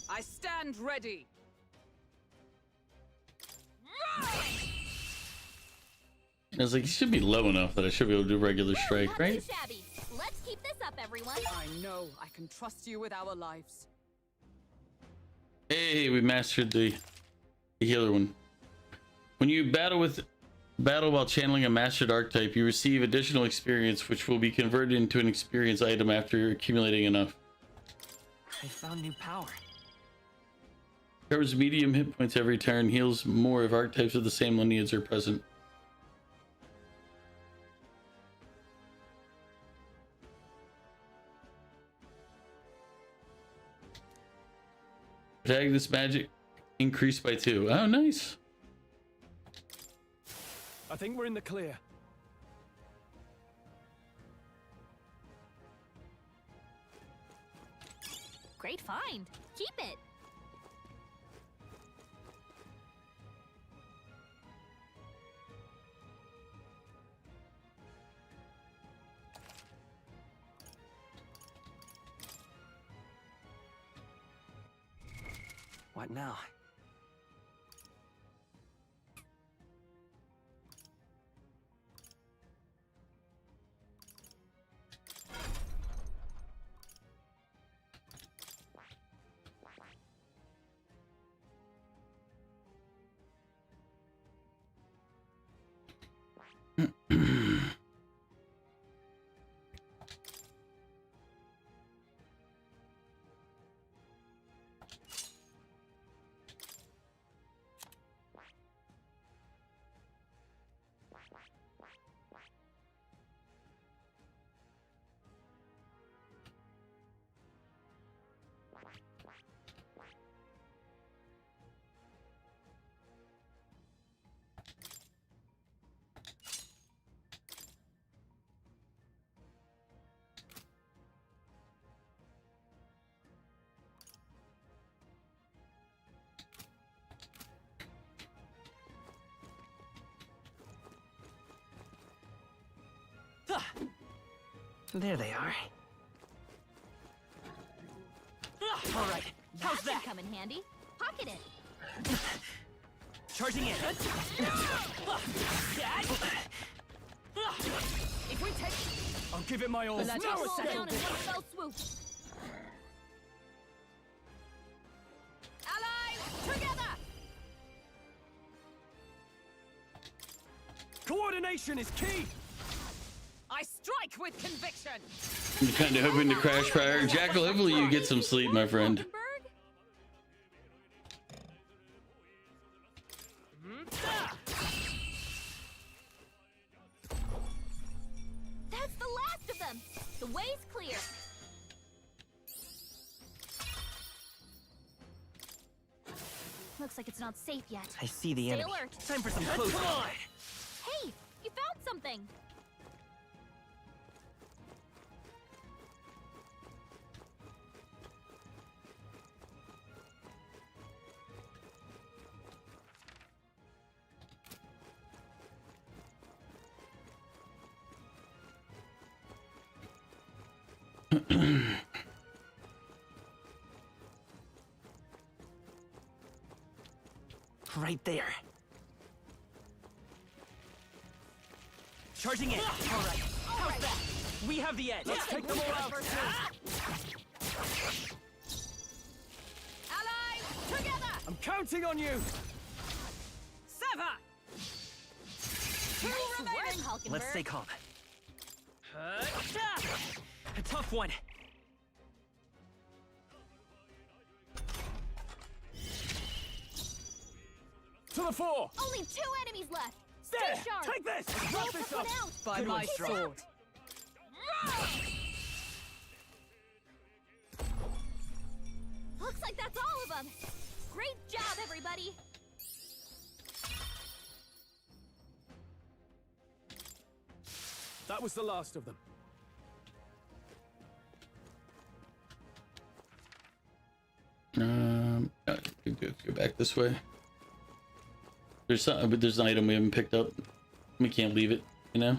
I stand ready. I was like, you should be low enough that I should be able to do regular strike, Not right? too shabby. Let's keep this up, everyone. I know I can trust you with our lives. Hey, we mastered the healer one. When you battle while channeling a mastered archetype, you receive additional experience, which will be converted into an experience item after accumulating enough. I found new power. Covers medium hit points every turn, heals more if archetypes of the same lineage are present. Tag this magic increased by 2. Oh, nice. I think we're in the clear. Great find. Keep it. What now? There they are. All right, how's That that? should come in handy. Pocket it. Charging in. If we take... I'll give it my all. Let's No all escape. down in one fell swoop. Allies, together! Coordination is key. I strike with conviction. I'm kind of hoping to crash fire. Jackal, hopefully you get some sleep, my friend. That's the last of them. The way's clear. Looks like it's not safe yet. I see the Stay enemy. alert. Time for some close Come on. combat. Hey, you found something. Right there. Charging in. All right, how's that? We have the edge. Let's take them all out. Allies, together! I'm counting on you. Sever! Two remaining. Let's stay calm. A tough one. To the fore. Only 2 enemies left. Stay There, sharp. take this. Roll Wrap this took one up. out. By Good my one. sword. Looks like that's all of them. Great job, everybody. That was the last of them. Go back this way. There's something, but there's an item we haven't picked up. We can't leave it, you know.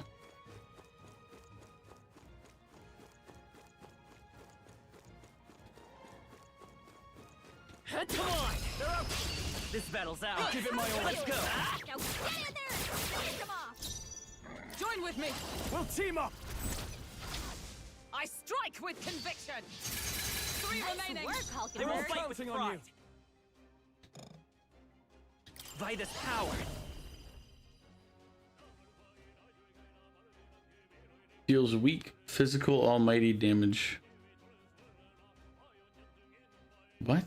Come on. They're out. This battle's out. Give it my all. Let's go. Now get in there and finish them off. Join with me. We'll team up. I strike with conviction. 3 Nice remaining. work, They won't Hulkenberg. fight with Counting on you. pride. Vitus power. Deals weak physical almighty damage. What?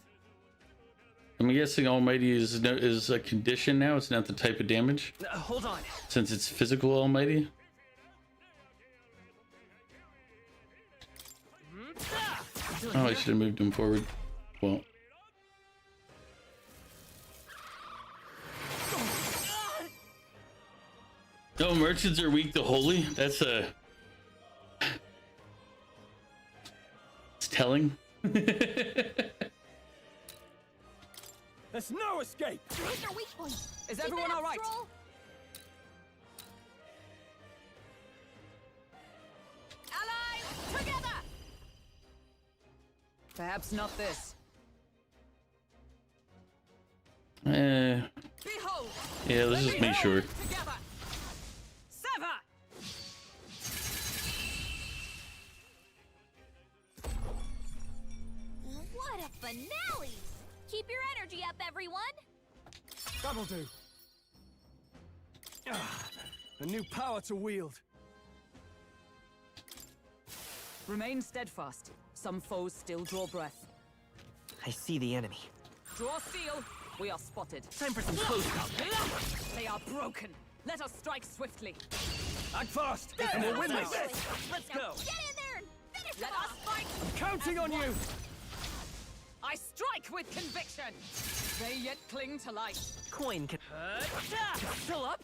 I'm guessing almighty is a condition now. It's not the type of damage. Hold on. Since it's physical almighty. Oh, I should have moved him forward. Well. No, merchants are weak to holy. That's a. It's telling. There's no escape. Where's your weak point? Is Keep everyone it up, all right? Stroll. Allies, together! Perhaps not this. Behold! Yeah, let's just make sure. Together! Sever! What a finale! Keep your energy up, everyone. That'll do. A new power to wield. Remain steadfast. Some foes still draw breath. I see the enemy. Draw steel. We are spotted. Time for some close-up. They are broken. Let us strike swiftly. Act fast, and we'll win this. Let's go. Get in there and finish Let them us off. fight. I'm counting on you. I strike with conviction. They yet cling to life. Coin can... Still up?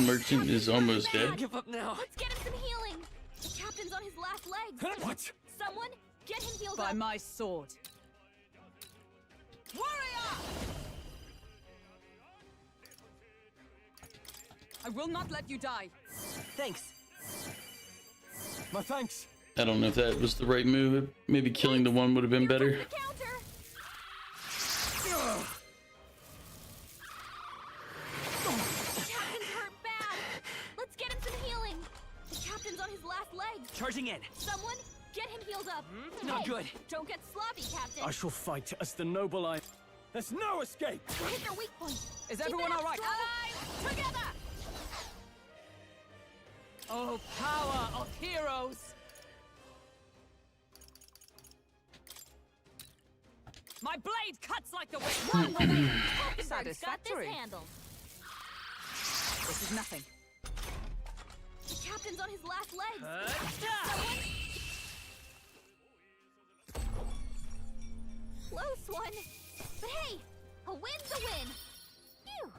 Merchant is almost dead. Give up now. Let's get him some healing. The captain's on his last legs. What? Someone, get him healed By up. my sword. Warrior! I will not let you die. Thanks. My thanks. I don't know if that was the right move. Maybe killing the one would have been better. Counter. Captain's hurt bad. Let's get him some healing. The captain's on his last legs. Charging in. Someone, get him healed up. Not Hey, good. Don't get sloppy, Captain. I shall fight as the noble I... There's no escape. Hit their weak point. Is Keep everyone it up, all right? Stroll. Together. Oh, power of heroes! My blade cuts like the wind. Got this Satisfactory. handled. This is nothing. The captain's on his last legs. Close one. But hey, a win's a win. Phew.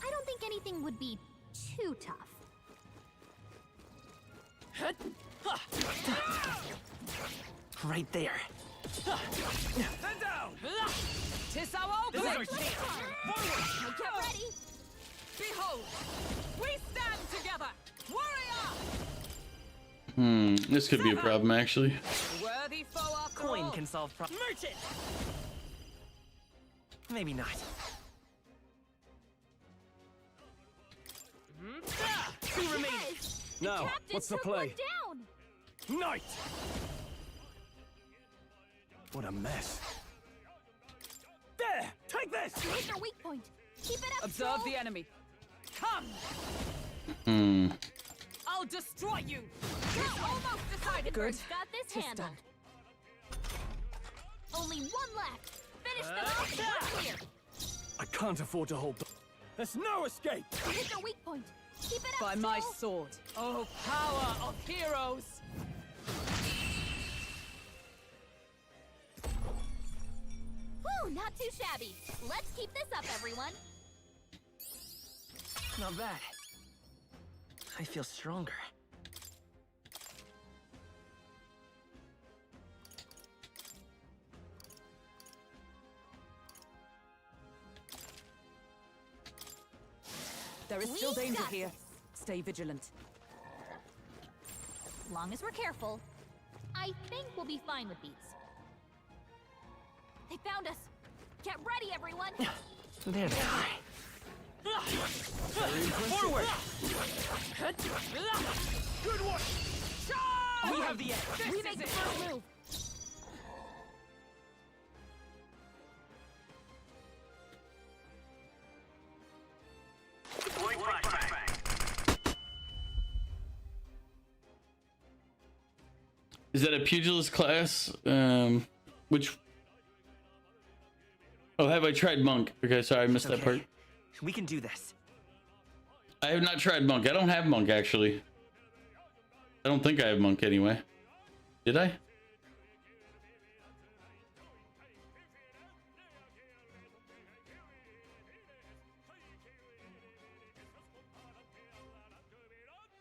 I don't think anything would be too tough. Right there. Head down. Tis our This is our opening. chance. Forward. Get ready. Behold, we stand together. Warrior! This could be a problem actually. Worthy foe after Coin all. can solve problems. Merchant! Maybe not. Two remain. Guys, Now, Captain what's the took play? one down. Knight! What a mess. There! Take this! Hit their weak point. Keep it up, Observe Stroll. the enemy. Come! I'll destroy you! It's almost decided. Good. Got this Tis handled. done. Only one left. Finish them off. We're clear. I can't afford to hold back. There's no escape! Hit their weak point. Keep it up, By my Stroll. sword. Oh, power of heroes! Whew, not too shabby. Let's keep this up, everyone. Not bad. I feel stronger. There is We still danger got here. Stay vigilant. Long as we're careful, I think we'll be fine with these. They found us. Get ready, everyone. There they are. Forward! Good one! We have the edge. We make the first move. Is that a pugilist class? Which? Oh, have I tried monk? Okay, sorry, I missed that part. We can do this. I have not tried monk. I don't have monk actually. I don't think I have monk anyway. Did I?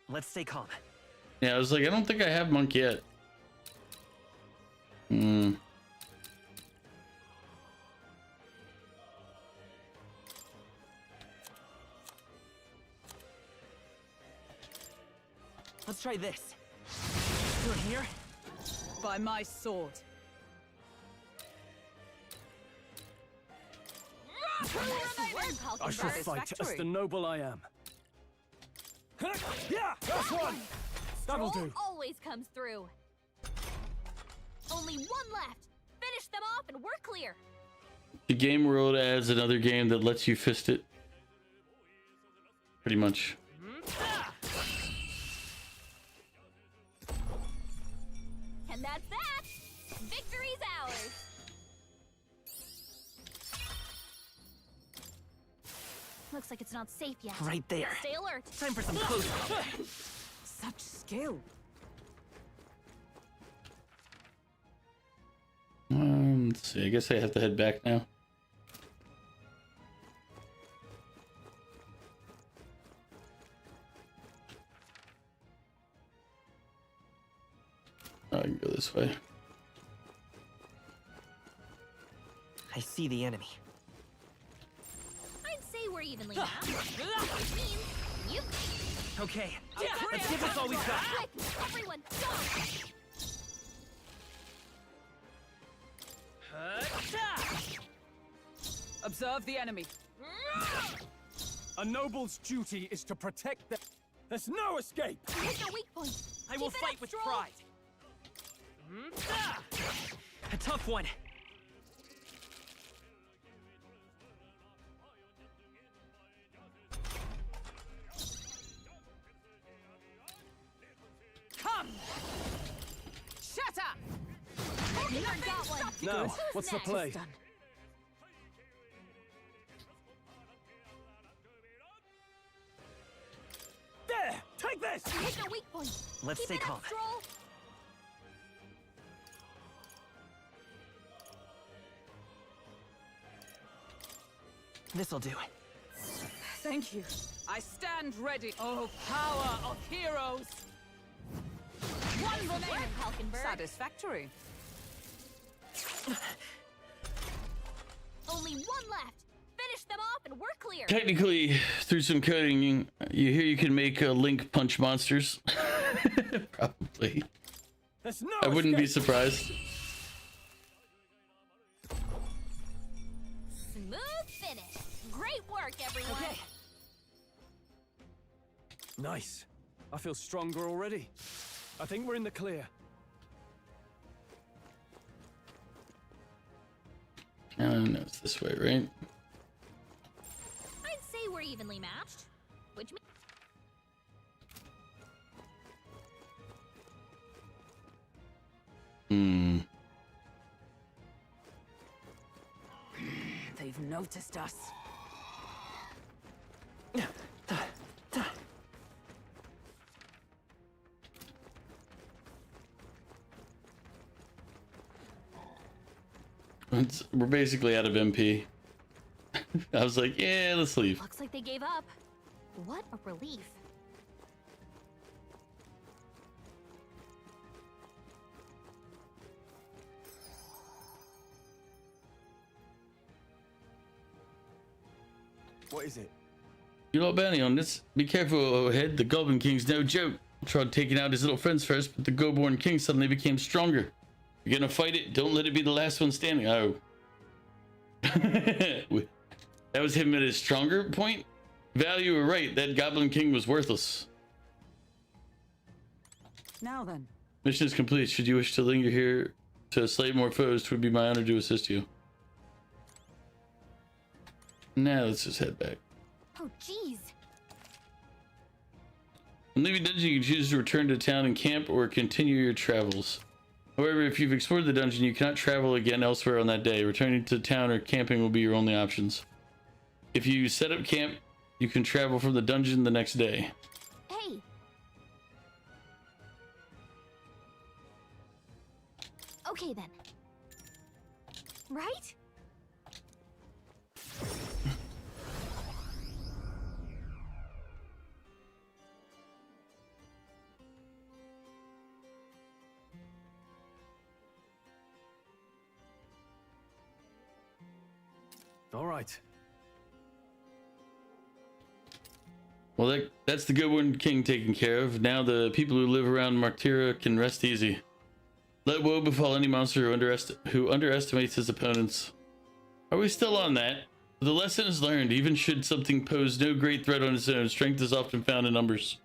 Let's stay calm. Yeah, I was like, I don't think I have monk yet. Let's try this. You're here? By my sword. I shall fight as the noble I am. Yeah, that's one. That'll Stroll do. always comes through. Only one left. Finish them off and we're clear. The game world adds another game that lets you fist it. Pretty much. And that's that. Victory's ours. Looks like it's not safe yet. Right there. Stay alert. Time for some close. Such skill. Let's see. I guess I have to head back now. I can go this way. I see the enemy. I'd say we're evenly matched. Which means you. Okay, let's give this all we've got. Quick, everyone, go! Observe the enemy. A noble's duty is to protect the... There's no escape! Hit the weak point. I will Keep it fight up, with Stroll. pride. A tough one. Come! Shatter! Never got one. Now, Who's what's the next? play? There! Take this! Hit the weak point. Let's Keep stay it up, calm. Stroll. This'll do. Thank you. I stand ready. Oh, power of heroes! One remaining, Falconberg. Satisfactory. Only one left. Finish them off and we're clear. Technically, through some coding, you hear you can make Link punch monsters. Probably. There's no I wouldn't be escape. surprised. Smooth finish. Great work, everyone. Okay. Nice. I feel stronger already. I think we're in the clear. No, it's this way, right? I'd say we're evenly matched. Which means They've noticed us. We're basically out of MP. I was like, yeah, let's leave. looks like they gave up. What a relief. What is it? You know, bounty on this. Be careful, ahead. The Goblin King's no joke. Tried taking out his little friends first, but the Go-born King suddenly became stronger. You're gonna fight it. Don't let it be the last one standing. Oh. That was him at his stronger point? Val, you were right. That Goblin King was worthless. Now then. Mission is complete. Should you wish to linger here to slay more foes, it would be my honor to assist you. Now let's just head back. Oh, jeez. When leaving dungeon, you can choose to return to town and camp or continue your travels. However, if you've explored the dungeon, you cannot travel again elsewhere on that day. Returning to town or camping will be your only options. If you set up camp, you can travel from the dungeon the next day. Hey. Okay then. Right? All right. Well, that's the Go-born King taken care of. Now the people who live around Martyra can rest easy. Let woe befall any monster who underestimates his opponents. Are we still on that? The lesson is learned. Even should something pose no great threat on its own, strength is often found in numbers.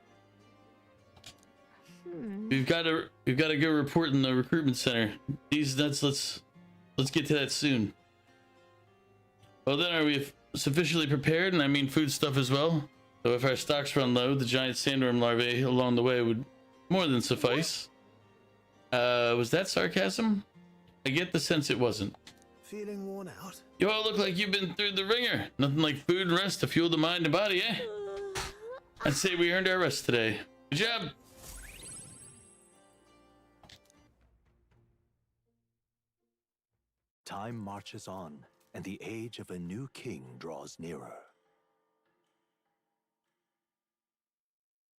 We've got to go report in the recruitment center. These nuts. Let's get to that soon. Well then, are we sufficiently prepared? And I mean food stuff as well. So if our stocks run low, the giant sandworm larvae along the way would more than suffice. Was that sarcasm? I get the sense it wasn't. Feeling worn out? You all look like you've been through the ringer. Nothing like food and rest to fuel the mind and body, eh? I'd say we earned our rest today. Good job. Time marches on, and the age of a new king draws nearer.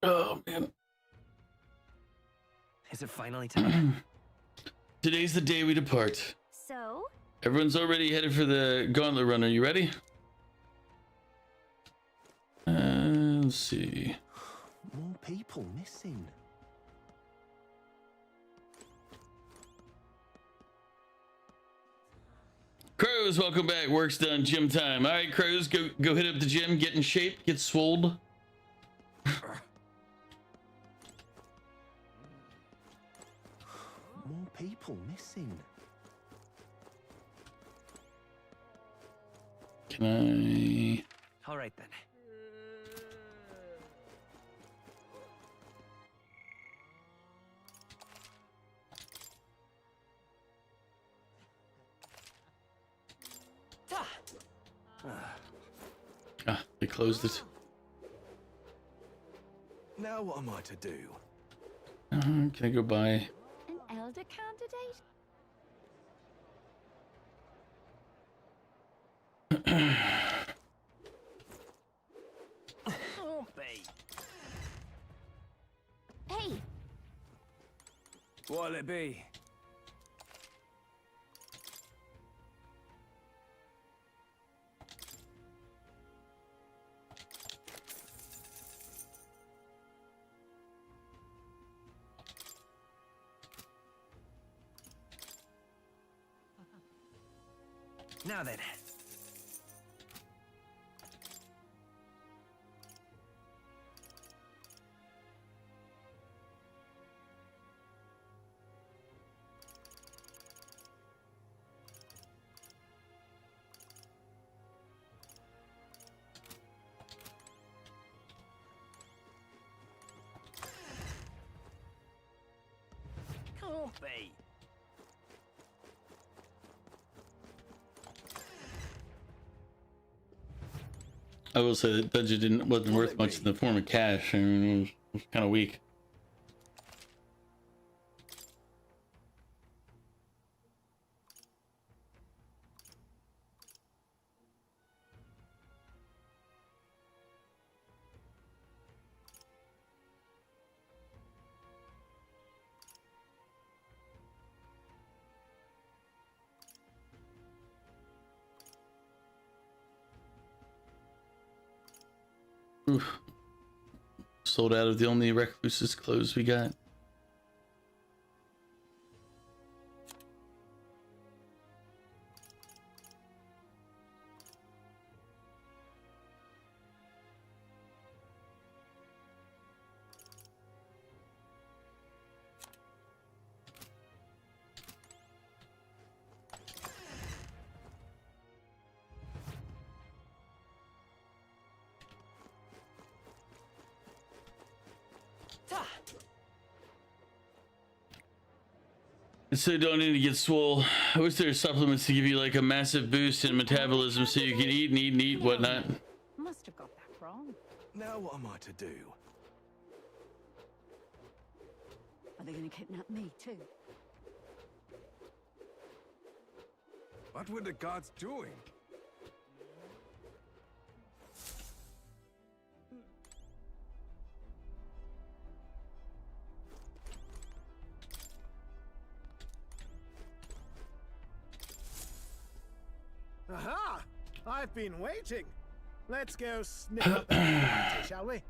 Oh, man. Is it finally time? Today's the day we depart. So? Everyone's already headed for the gauntlet run. Are you ready? Let's see. More people missing. Crows, welcome back. Work's done. Gym time. All right, Crows, go hit up the gym. Get in shape. Get swolled. More people missing. Can I? All right then. Ah, they closed it. Now what am I to do? Can I go by? An elder candidate? Hey! What'll it be? Now then. Can't be. I will say that dungeon wasn't worth much in the form of cash. I mean, it was kind of weak. Oof. Sold out of the only recluse's clothes we got. So you don't need to get swole. I wish there were supplements to give you like a massive boost in metabolism so you can eat and eat and eat whatnot. Must have got that wrong. Now what am I to do? Are they going to kidnap me too? What were the gods doing? Aha! I've been waiting. Let's go sniff up that party, shall we?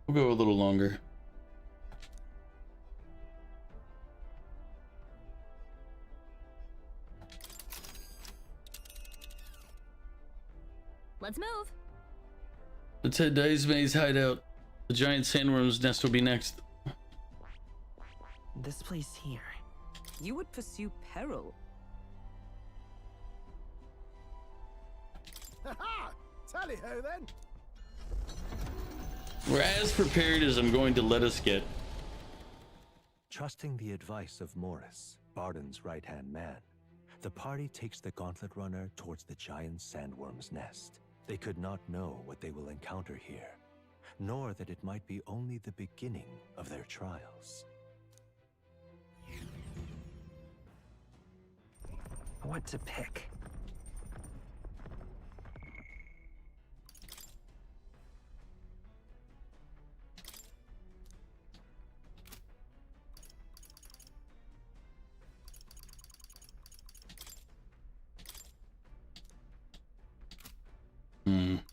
We'll go a little longer. Let's move. Let's head to Ismay's hideout. The giant sandworm's nest will be next. This place here. You would pursue peril. Ha-ha! Tally-ho then! We're as prepared as I'm going to let us get. Trusting the advice of Morris, Barden's right-hand man, the party takes the Gauntlet Runner towards the giant sandworm's nest. They could not know what they will encounter here, nor that it might be only the beginning of their trials. What to pick?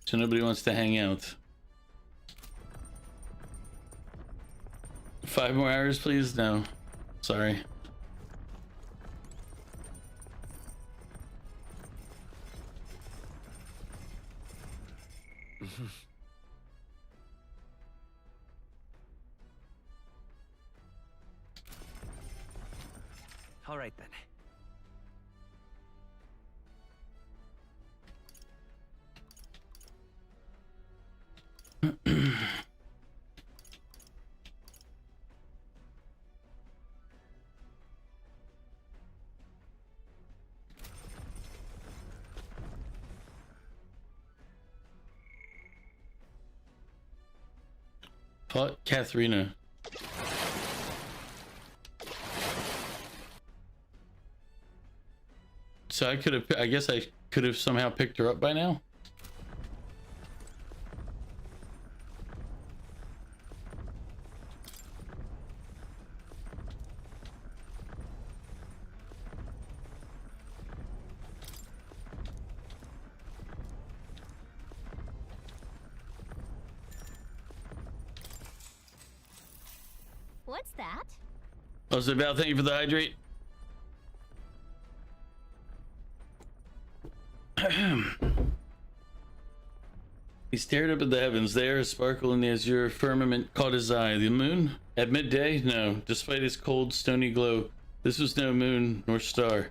So nobody wants to hang out. 5 more hours, please? No. Sorry. All right then. Fought Katharina. So I guess I could have somehow picked her up by now. What's that? Oh, so Val, thank you for the hydrate. He stared up at the heavens. There, a sparkle in the azure firmament caught his eye. The moon? At midday? No. Despite its cold, stony glow, this was no moon nor star.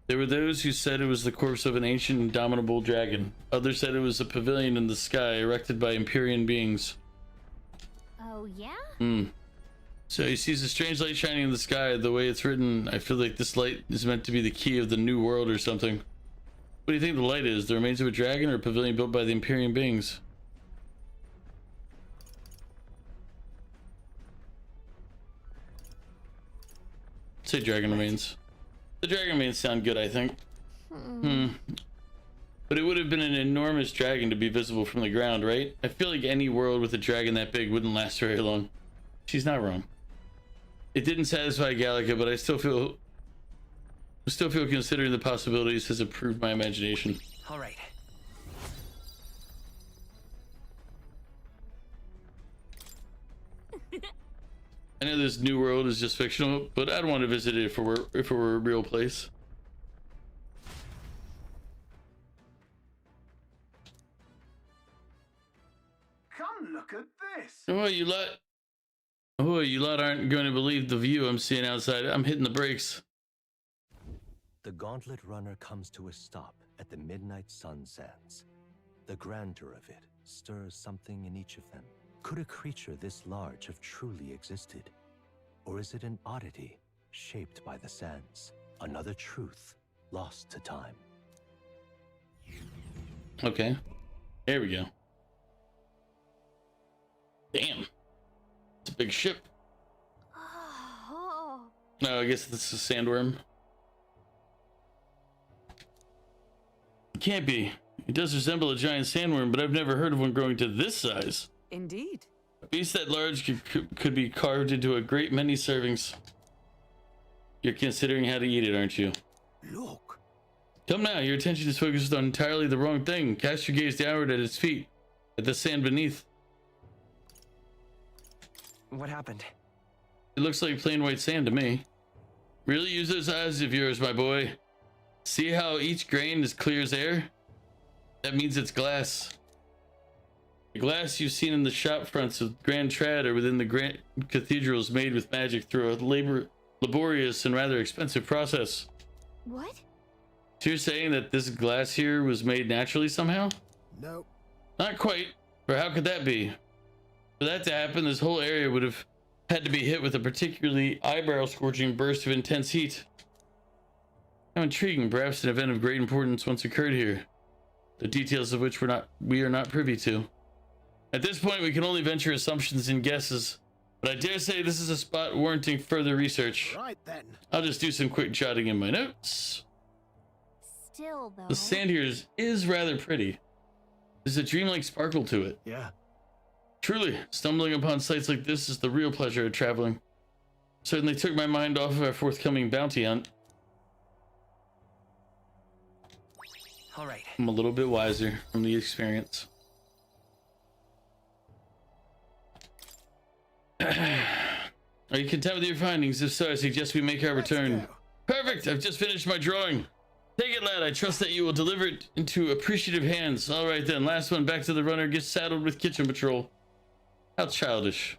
There were those who said it was the corpse of an ancient, indomitable dragon. Others said it was a pavilion in the sky erected by Empyrean beings. Oh, yeah? So he sees a strange light shining in the sky. The way it's written, I feel like this light is meant to be the key of the new world or something. What do you think the light is? The remains of a dragon or a pavilion built by the Empyrean beings? Say dragon remains. The dragon remains sound good, I think. But it would have been an enormous dragon to be visible from the ground, right? I feel like any world with a dragon that big wouldn't last very long. She's not wrong. It didn't satisfy Gallica, but I still feel considering the possibilities has improved my imagination. All right. I know this new world is just fictional, but I'd want to visit it if it were a real place. Come look at this. Oh, you lot aren't going to believe the view I'm seeing outside. I'm hitting the brakes. The Gauntlet Runner comes to a stop at the midnight sun sands. The grandeur of it stirs something in each of them. Could a creature this large have truly existed? Or is it an oddity shaped by the sands? Another truth lost to time. Okay. There we go. Damn. It's a big ship. Oh. No, I guess this is a sandworm. It can't be. It does resemble a giant sandworm, but I've never heard of one growing to this size. Indeed. A beast that large could be carved into a great many servings. You're considering how to eat it, aren't you? Look. Come now, your attention is focused on entirely the wrong thing. Cast your gaze downward at its feet, at the sand beneath. What happened? It looks like plain white sand to me. Really use those eyes of yours, my boy. See how each grain is clear as air? That means it's glass. The glass you've seen in the shop fronts of Grand Trad or within the Grand Cathedrals made with magic through a laborious and rather expensive process. What? So you're saying that this glass here was made naturally somehow? No. Not quite. For how could that be? For that to happen, this whole area would have had to be hit with a particularly eyebrow-scorching burst of intense heat. How intriguing. Perhaps an event of great importance once occurred here, the details of which we are not privy to. At this point, we can only venture assumptions and guesses, but I dare say this is a spot warranting further research. Right then. I'll just do some quick jotting in my notes. Still, though. The sand here is rather pretty. There's a dreamlike sparkle to it. Yeah. Truly, stumbling upon sights like this is the real pleasure of traveling. Certainly took my mind off of our forthcoming bounty hunt. All right. I'm a little bit wiser from the experience. Are you content with your findings? If so, I suggest we make our return. Perfect! I've just finished my drawing. Take it, lad. I trust that you will deliver it into appreciative hands. All right then, last one back to the runner. Get saddled with kitchen patrol. How childish.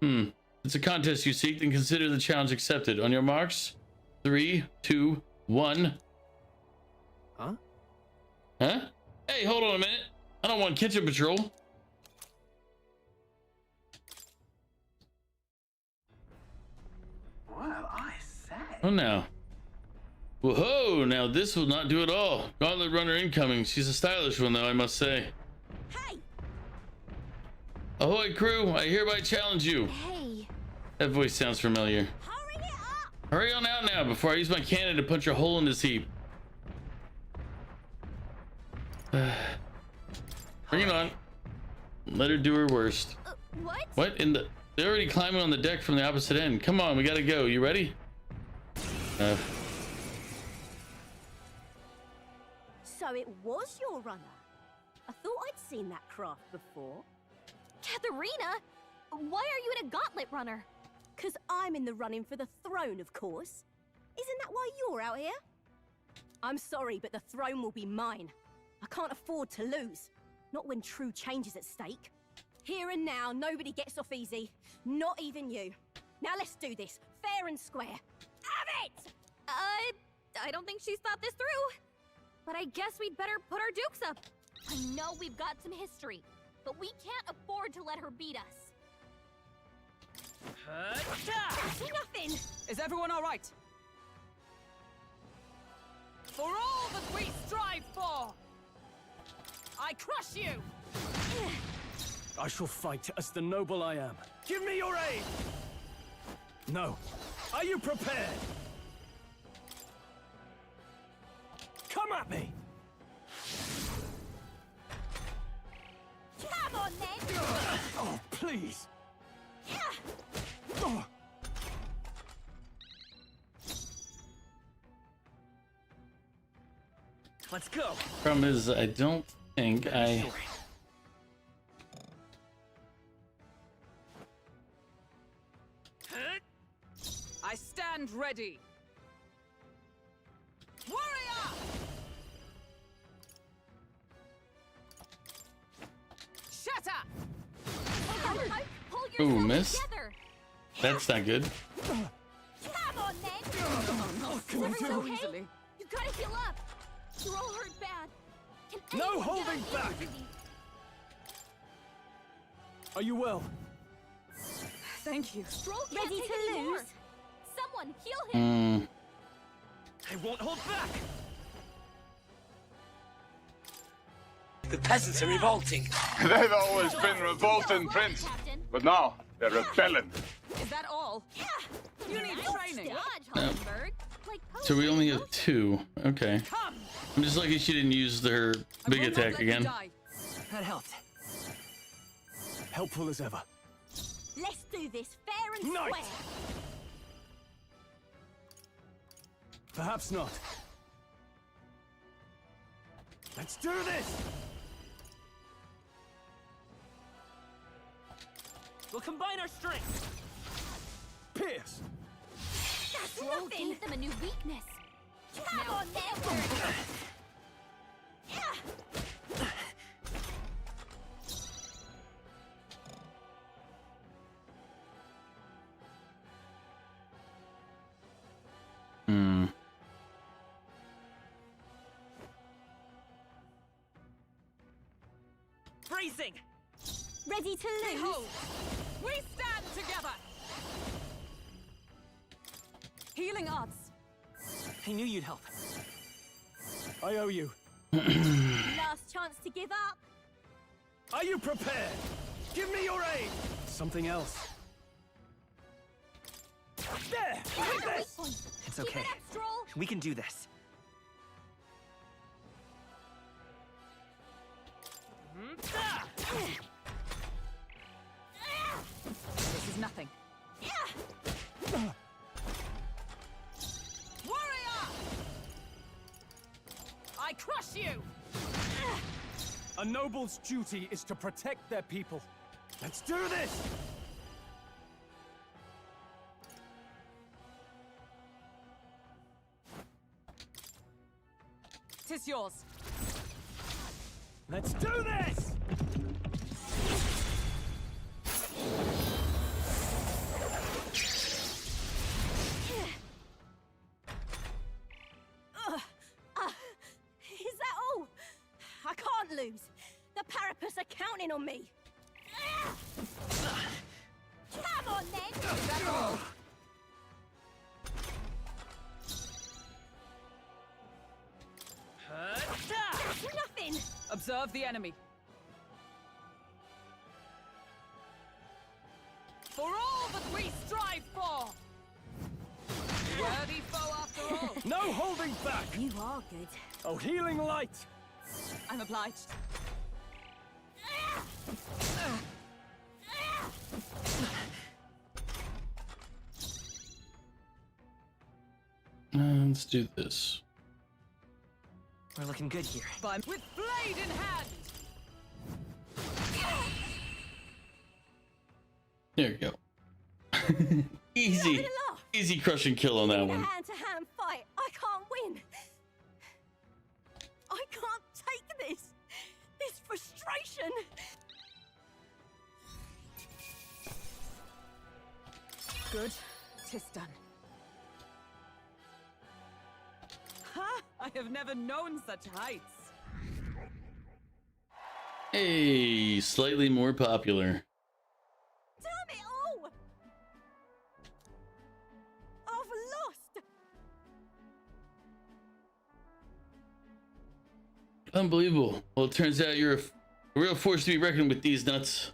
It's a contest you seek, then consider the challenge accepted. On your marks, 3, 2, 1. Huh? Huh? Hey, hold on a minute. I don't want kitchen patrol. Well, I say. Oh, now. Whoa, now this will not do at all. Gauntlet runner incoming. She's a stylish one, though, I must say. Hey! Ahoy, crew. I hereby challenge you. Hey! That voice sounds familiar. Hurry it up! Hurry on out now before I use my cannon to punch a hole in this heap. Bring it on. Let her do her worst. What? What in the... They're already climbing on the deck from the opposite end. Come on, we gotta go. You ready? So it was your runner? I thought I'd seen that craft before. Katharina! Why are you in a gauntlet runner? 'Cause I'm in the running for the throne, of course. Isn't that why you're out here? I'm sorry, but the throne will be mine. I can't afford to lose. Not when true change is at stake. Here and now, nobody gets off easy. Not even you. Now let's do this, fair and square. Have it! I don't think she's thought this through. But I guess we'd better put our dukes up. I know we've got some history, but we can't afford to let her beat us. That's nothing! Is everyone all right? For all that we strive for, I crush you! I shall fight as the noble I am. Give me your aid! No. Are you prepared? Come at me! Come on, then! Oh, please! Oh. Let's go. Problem is, I don't think I... I stand ready. Warrior! Shatter! Pull Ooh, yourself miss. together. That's not good. Come on, then! Come Is so everyone okay? easily. You gotta heal up. You're all hurt bad. Can No anyone holding get back! me? Are you well? Thank you. Stroll can't Ready take to any more. lose? Someone heal him. I won't hold back. The peasants are revolting. They've always been revolting, Prince. But now, they're rebelling. Is that all? You need training. No. So we only have 2. Okay. I'm just lucky she didn't use her big attack again. That helped. Helpful as ever. Let's do this fair and Knight. square. Perhaps not. Let's do this! We'll combine our strength. Pierce! That's Stroll nothing! gave them a new weakness. Come Now on, then! amazing! Ready to lose? Behold, we stand together! Healing arts. I knew you'd help. I owe you. Last chance to give up. Are you prepared? Give me your aid! Something else. There! Take this! It's okay. We can do this. This is nothing. Warrior! I crush you! A noble's duty is to protect their people. Let's do this! Tis yours. Let's do this! Is that all? I can't lose. The Parapus are counting on me. Come on, then! That's nothing! Observe the enemy. For all that we strive for! Worthy foe after all! No holding back! You are good. Oh, healing light! I'm obliged. Let's do this. We're looking good here. With blade in hand! There you go. Easy. Easy crush and kill on that one. Hand-to-hand fight. I can't win. I can't take this. This frustration. Good. 'Tis done. Ha! I have never known such heights. Hey, slightly more popular. Damn it all! I've lost. Unbelievable. Well, it turns out you're a real force to be reckoned with, these nuts.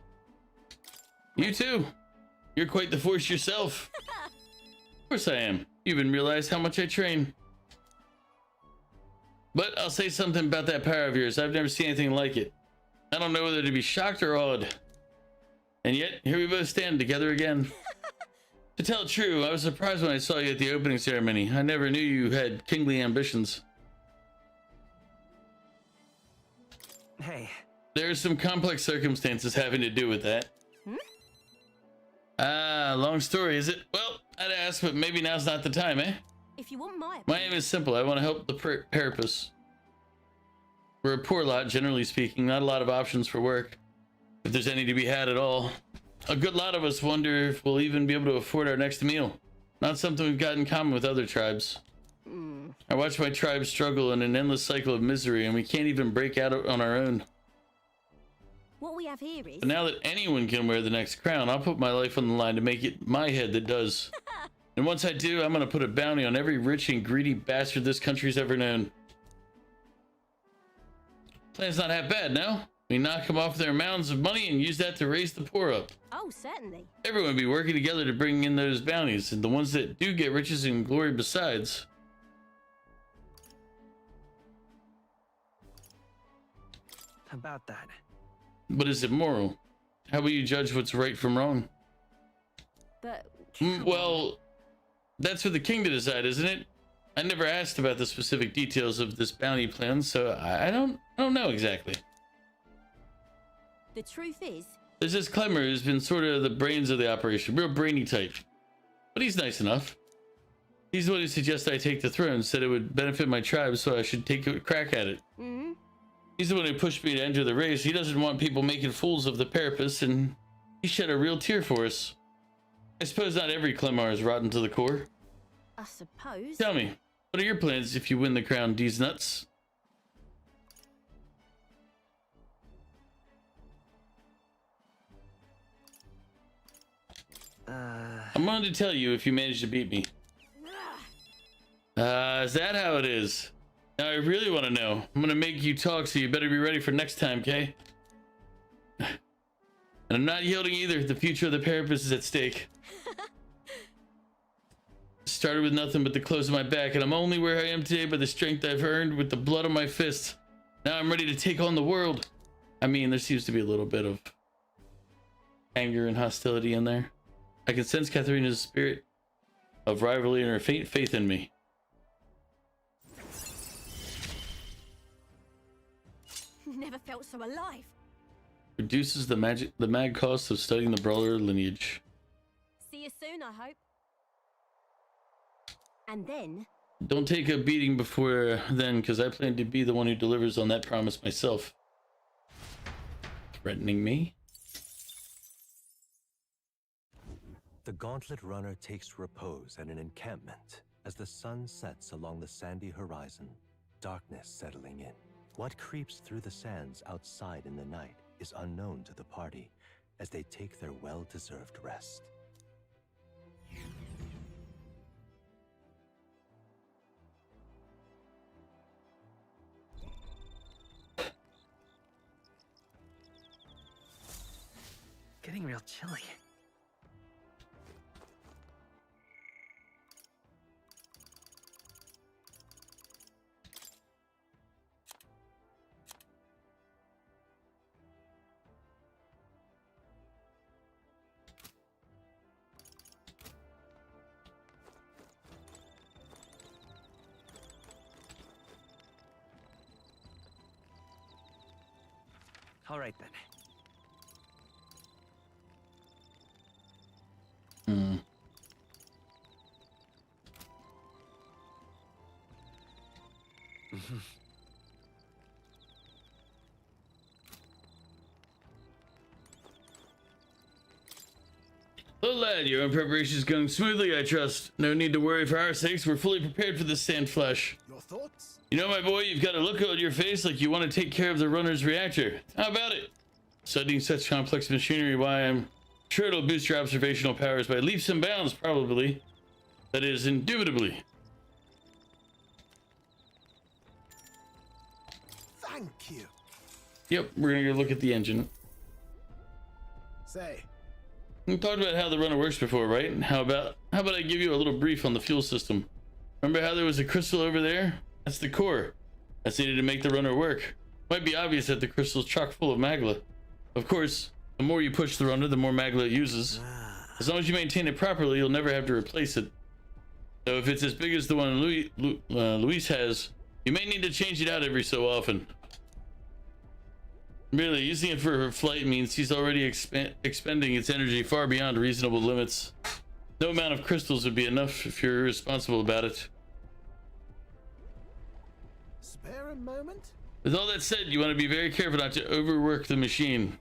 You too. You're quite the force yourself. Of course I am. You even realize how much I train. But I'll say something about that power of yours. I've never seen anything like it. I don't know whether to be shocked or awed. And yet, here we both stand together again. To tell the truth, I was surprised when I saw you at the opening ceremony. I never knew you had kingly ambitions. Hey. There are some complex circumstances having to do with that. Ah, long story, is it? Well, I'd ask, but maybe now's not the time, eh? If you want my My aim is simple. I want to help the Parapus. We're a poor lot, generally speaking. Not a lot of options for work, if there's any to be had at all. A good lot of us wonder if we'll even be able to afford our next meal. Not something we've got in common with other tribes. I watch my tribe struggle in an endless cycle of misery, and we can't even break out on our own. What we have here is... But now that anyone can wear the next crown, I'll put my life on the line to make it my head that does. And once I do, I'm gonna put a bounty on every rich and greedy bastard this country's ever known. Plan's not half bad, no? We knock them off their mounds of money and use that to raise the poor up. Oh, certainly. Everyone be working together to bring in those bounties, and the ones that do get riches and glory besides. About that. But is it moral? How will you judge what's right from wrong? But... Well, that's for the king to decide, isn't it? I never asked about the specific details of this bounty plan, so I don't know exactly. The truth is... There's this Clemmer who's been sort of the brains of the operation, real brainy type. But he's nice enough. He's the one who suggested I take the throne, said it would benefit my tribe, so I should take a crack at it. He's the one who pushed me to enter the race. He doesn't want people making fools of the Parapus, and he shed a real tear for us. I suppose not every Clemar is rotten to the core. I suppose... Tell me, what are your plans if you win the crown, these nuts? I'm going to tell you if you manage to beat me. Is that how it is? Now I really want to know. I'm going to make you talk, so you better be ready for next time, okay? And I'm not yielding either. The future of the Parapus is at stake. Started with nothing but the clothes on my back, and I'm only where I am today by the strength I've earned with the blood on my fists. Now I'm ready to take on the world. I mean, there seems to be a little bit of anger and hostility in there. I can sense Katharina's spirit of rivalry and her faint faith in me. Never felt so alive. Reduces the mad cost of studying the brawler lineage. See you soon, I hope. And then... Don't take a beating before then, because I plan to be the one who delivers on that promise myself. Threatening me? The gauntlet runner takes repose at an encampment as the sun sets along the sandy horizon, darkness settling in. What creeps through the sands outside in the night is unknown to the party as they take their well-deserved rest. Getting real chilly. All right then. Well, lad, your own preparation is going smoothly, I trust. No need to worry for our sakes. We're fully prepared for this sand flash. Your thoughts? You know, my boy, you've got a look on your face like you want to take care of the runner's reactor. How about it? Studying such complex machinery, why, I'm sure it'll boost your observational powers by leaps and bounds, probably. That is, indubitably. Thank you. Yep, we're gonna go look at the engine. Say. We talked about how the runner works before, right? How about I give you a little brief on the fuel system? Remember how there was a crystal over there? That's the core. That's needed to make the runner work. Might be obvious that the crystal's chock full of magla. Of course, the more you push the runner, the more magla it uses. As long as you maintain it properly, you'll never have to replace it. So if it's as big as the one Luis has, you may need to change it out every so often. Really, using it for her flight means he's already expending its energy far beyond reasonable limits. No amount of crystals would be enough if you're irresponsible about it. Spare a moment? With all that said, you want to be very careful not to overwork the machine.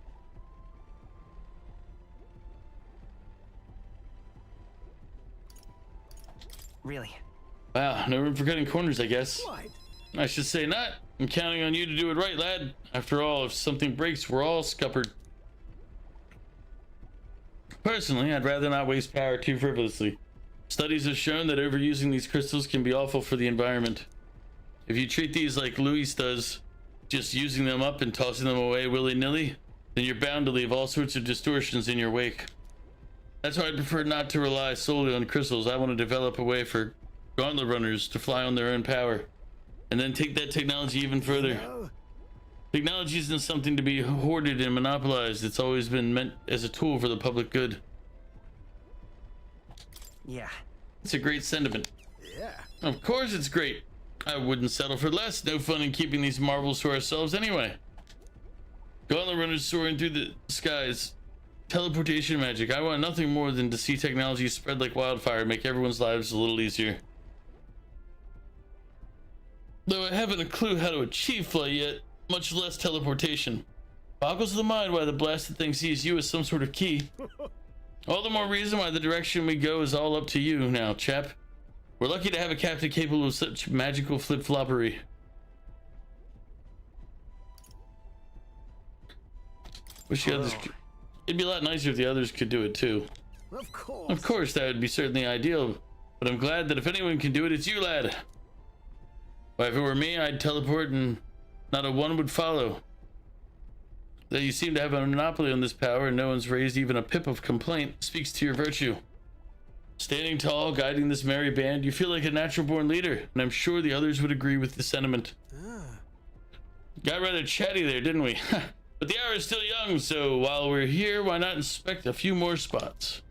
Really? Wow, no room for cutting corners, I guess. What? I should say not. I'm counting on you to do it right, lad. After all, if something breaks, we're all scuppered. Personally, I'd rather not waste power too frivolously. Studies have shown that overusing these crystals can be awful for the environment. If you treat these like Luis does, just using them up and tossing them away willy-nilly, then you're bound to leave all sorts of distortions in your wake. That's why I prefer not to rely solely on crystals. I want to develop a way for gauntlet runners to fly on their own power, and then take that technology even further. No. Technology isn't something to be hoarded and monopolized. It's always been meant as a tool for the public good. Yeah. It's a great sentiment. Yeah. Of course it's great. I wouldn't settle for less. No fun in keeping these marvels to ourselves anyway. Gauntlet runners soaring through the skies. Teleportation magic. I want nothing more than to see technology spread like wildfire, make everyone's lives a little easier. Though I haven't a clue how to achieve flight yet, much less teleportation. Boggles the mind why the blasted thing sees you as some sort of key. All the more reason why the direction we go is all up to you now, chap. We're lucky to have a captain capable of such magical flip-floppery. Wish the others could. It'd be a lot nicer if the others could do it too. Of course. Of course, that would be certainly ideal, but I'm glad that if anyone can do it, it's you, lad. Why, if it were me, I'd teleport and not a one would follow. That you seem to have a monopoly on this power and no one's raised even a pip of complaint speaks to your virtue. Standing tall, guiding this merry band, you feel like a natural-born leader, and I'm sure the others would agree with the sentiment. Got rather chatty there, didn't we? But the hour is still young, so while we're here, why not inspect a few more spots?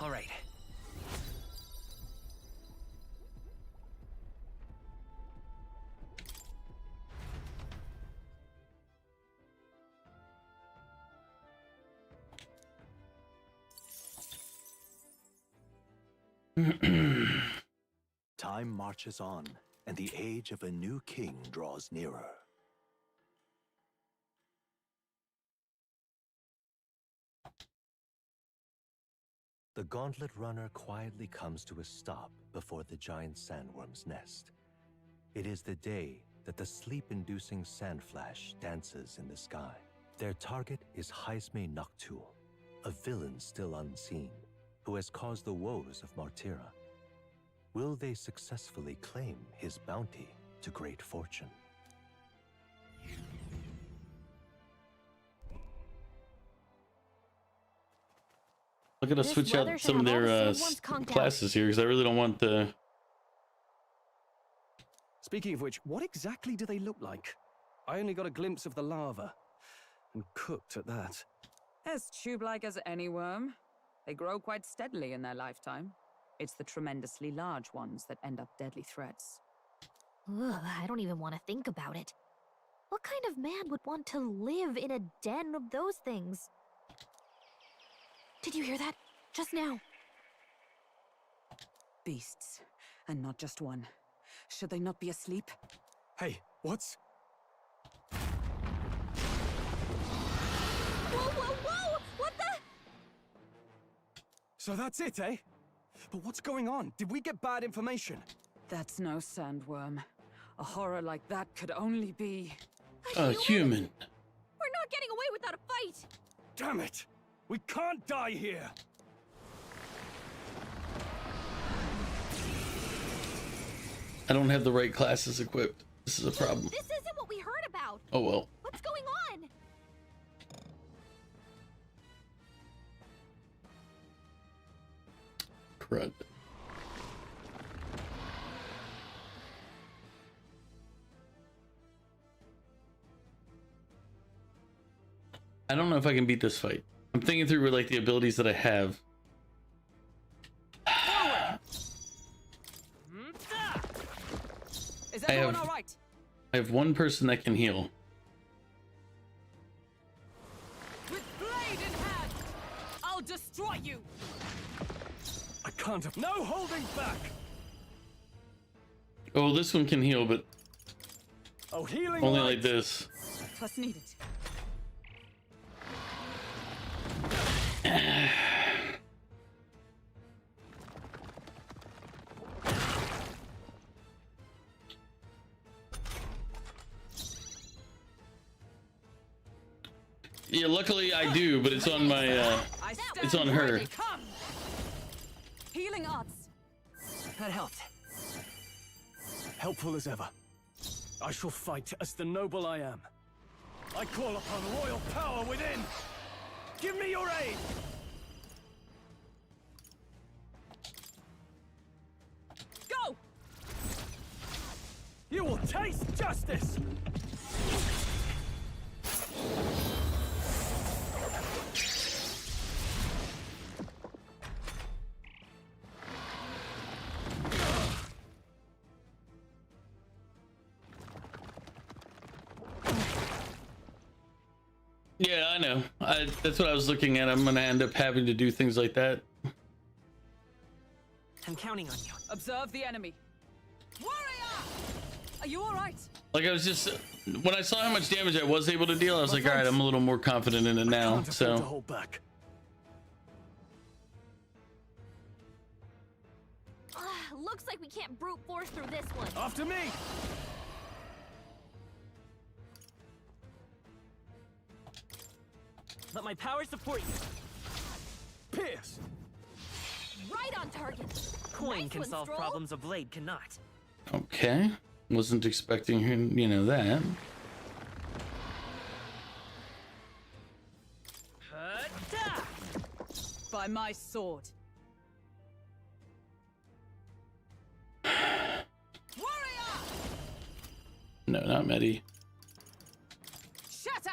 All right. Time marches on, and the age of a new king draws nearer. The gauntlet runner quietly comes to a stop before the giant sandworm's nest. It is the day that the sleep-inducing sandflash dances in the sky. Their target is Haisme Noctul, a villain still unseen, who has caused the woes of Martira. Will they successfully claim his bounty to great fortune? Look at us switch out some of their classes here, because I really don't want the... Speaking of which, what exactly do they look like? I only got a glimpse of the lava. And cooked at that. As tube-like as any worm. They grow quite steadily in their lifetime. It's the tremendously large ones that end up deadly threats. Ugh, I don't even want to think about it. What kind of man would want to live in a den of those things? Did you hear that? Just now. Beasts, and not just one. Should they not be asleep? Hey, what's... Whoa, whoa, whoa! What the? So that's it, eh? But what's going on? Did we get bad information? That's no sandworm. A horror like that could only be... a human. We're not getting away without a fight! Damn it! We can't die here! I don't have the right classes equipped. This is a problem. This isn't what we heard about! Oh well. What's going on? Crud. I don't know if I can beat this fight. I'm thinking through like the abilities that I have. Is everyone all right? I have one person that can heal. With blade in hand, I'll destroy you. I can't have... No holding back! Oh, this one can heal, but oh, healing only light. like this. What's needed? Yeah, luckily I do, but it's on my it's on her. Healing arts. That helped. Helpful as ever. I shall fight as the noble I am. I call upon royal power within. Give me your aid. Go. You will taste justice. Yeah, I know. That's what I was looking at. I'm gonna end up having to do things like that. I'm counting on you. Observe the enemy. Warrior! Are you all right? Like I was just when I saw how much damage I was able to deal, I was like, all right, I'm a little more confident in it now. So. Hold back. Looks like we can't brute force through this one. After me. Let my power support you. Pierce! Right on target. Coin Nice can one, solve Stroll. problems a blade cannot. Okay. Wasn't expecting him, you know, that. By my sword. No, not Medi. Shatter!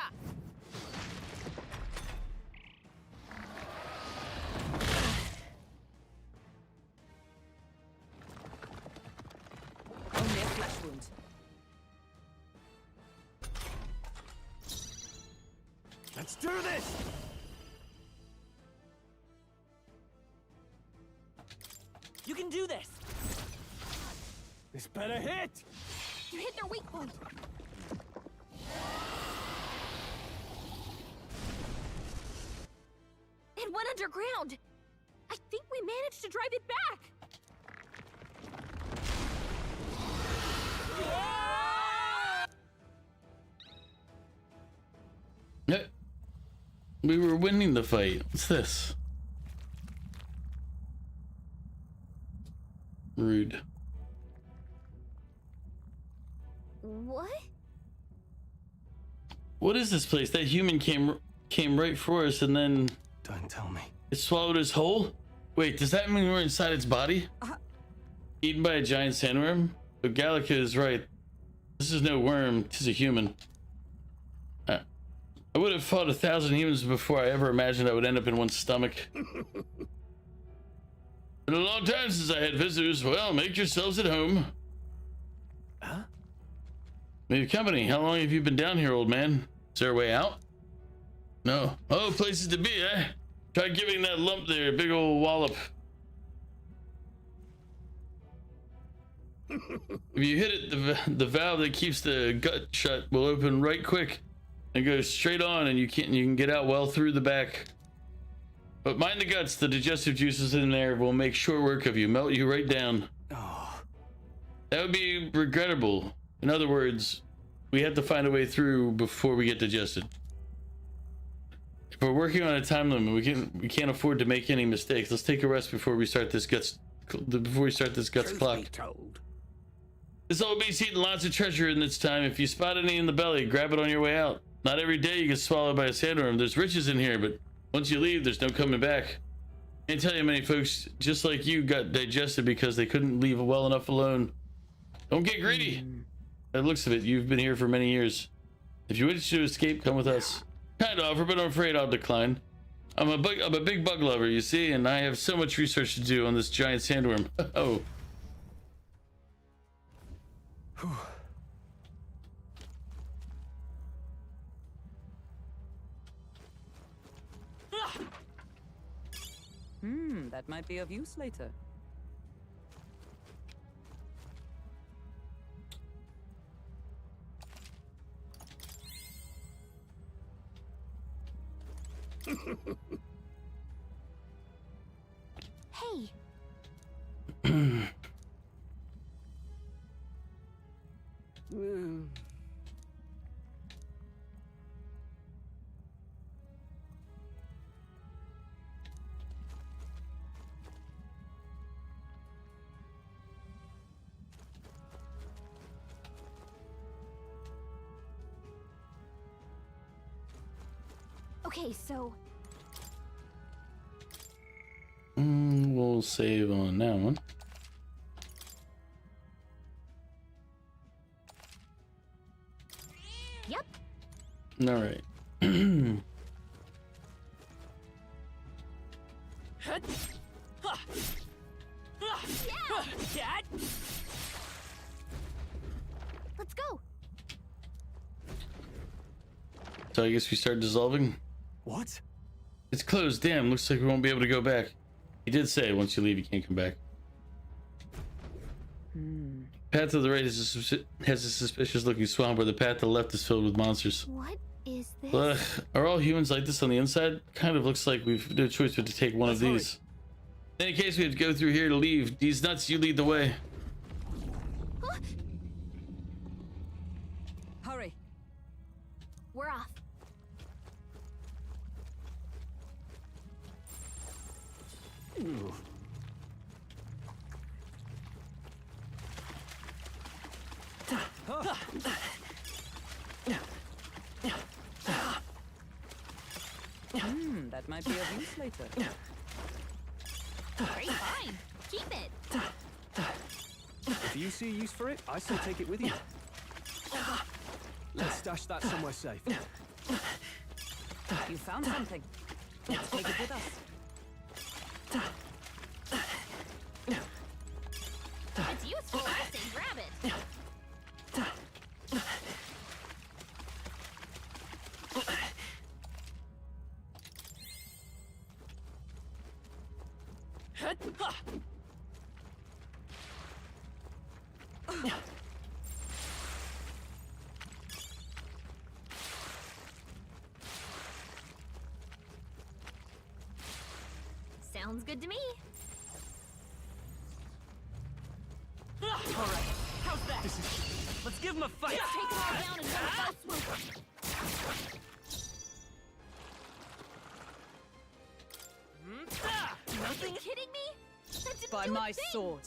Only a flesh wound. Let's do this! You can do this! This better hit! You hit their weak point. It went underground. I think we managed to drive it back. Yeah. We were winning the fight. What's this? Rude. What? What is this place? That human came right for us and then... Don't tell me. It swallowed us whole? Wait, does that mean we're inside its body? Eaten by a giant sandworm? But Gallica is right. This is no worm, 'tis a human. I would have fought 1,000 humans before I ever imagined I would end up in one's stomach. Been a long time since I had visitors. Well, make yourselves at home. Huh? Leave company. How long have you been down here, old man? Is there a way out? No. Oh, places to be, eh? Try giving that lump there a big old wallop. If you hit it, the valve that keeps the gut shut will open right quick and go straight on, and you can get out well through the back. But mind the guts, the digestive juices in there will make short work of you, melt you right down. Oh. That would be regrettable. In other words, we have to find a way through before we get digested. If we're working on a time limit, we can't afford to make any mistakes. Let's take a rest before we start this guts clock. This old beast's eating lots of treasure in its time. If you spot any in the belly, grab it on your way out. Not every day you get swallowed by a sandworm. There's riches in here, but once you leave, there's no coming back. Can't tell you many folks just like you got digested because they couldn't leave well enough alone. Don't get greedy. By the looks of it, you've been here for many years. If you wish to escape, come with us. Kind offer, but I'm afraid I'll decline. I'm a big bug lover, you see, and I have so much research to do on this giant sandworm. Oh. That might be of use later. Hey. Okay, so We'll save on that one. Yep. All right. Let's go. So I guess we start dissolving. What? It's closed. Damn, looks like we won't be able to go back. He did say once you leave, you can't come back. Path to the right has a suspicious looking swamp, where the path to the left is filled with monsters. What is this? Ugh, are all humans like this on the inside? Kind of looks like we've no choice but to take one of these. In any case, we have to go through here to leave. These nuts, you lead the way. Huh? Hurry. We're off. That might be of use later. Great find. Keep it. If you see use for it, I say take it with you. Let's stash that somewhere safe. You found something. Let's take it with us. It's useful. I say grab it. Sounds good to me. All right, how's that? Let's give him a fight. Let's take them all down in one fell swoop. Nothing kidding me? That didn't By do a my thing. sword.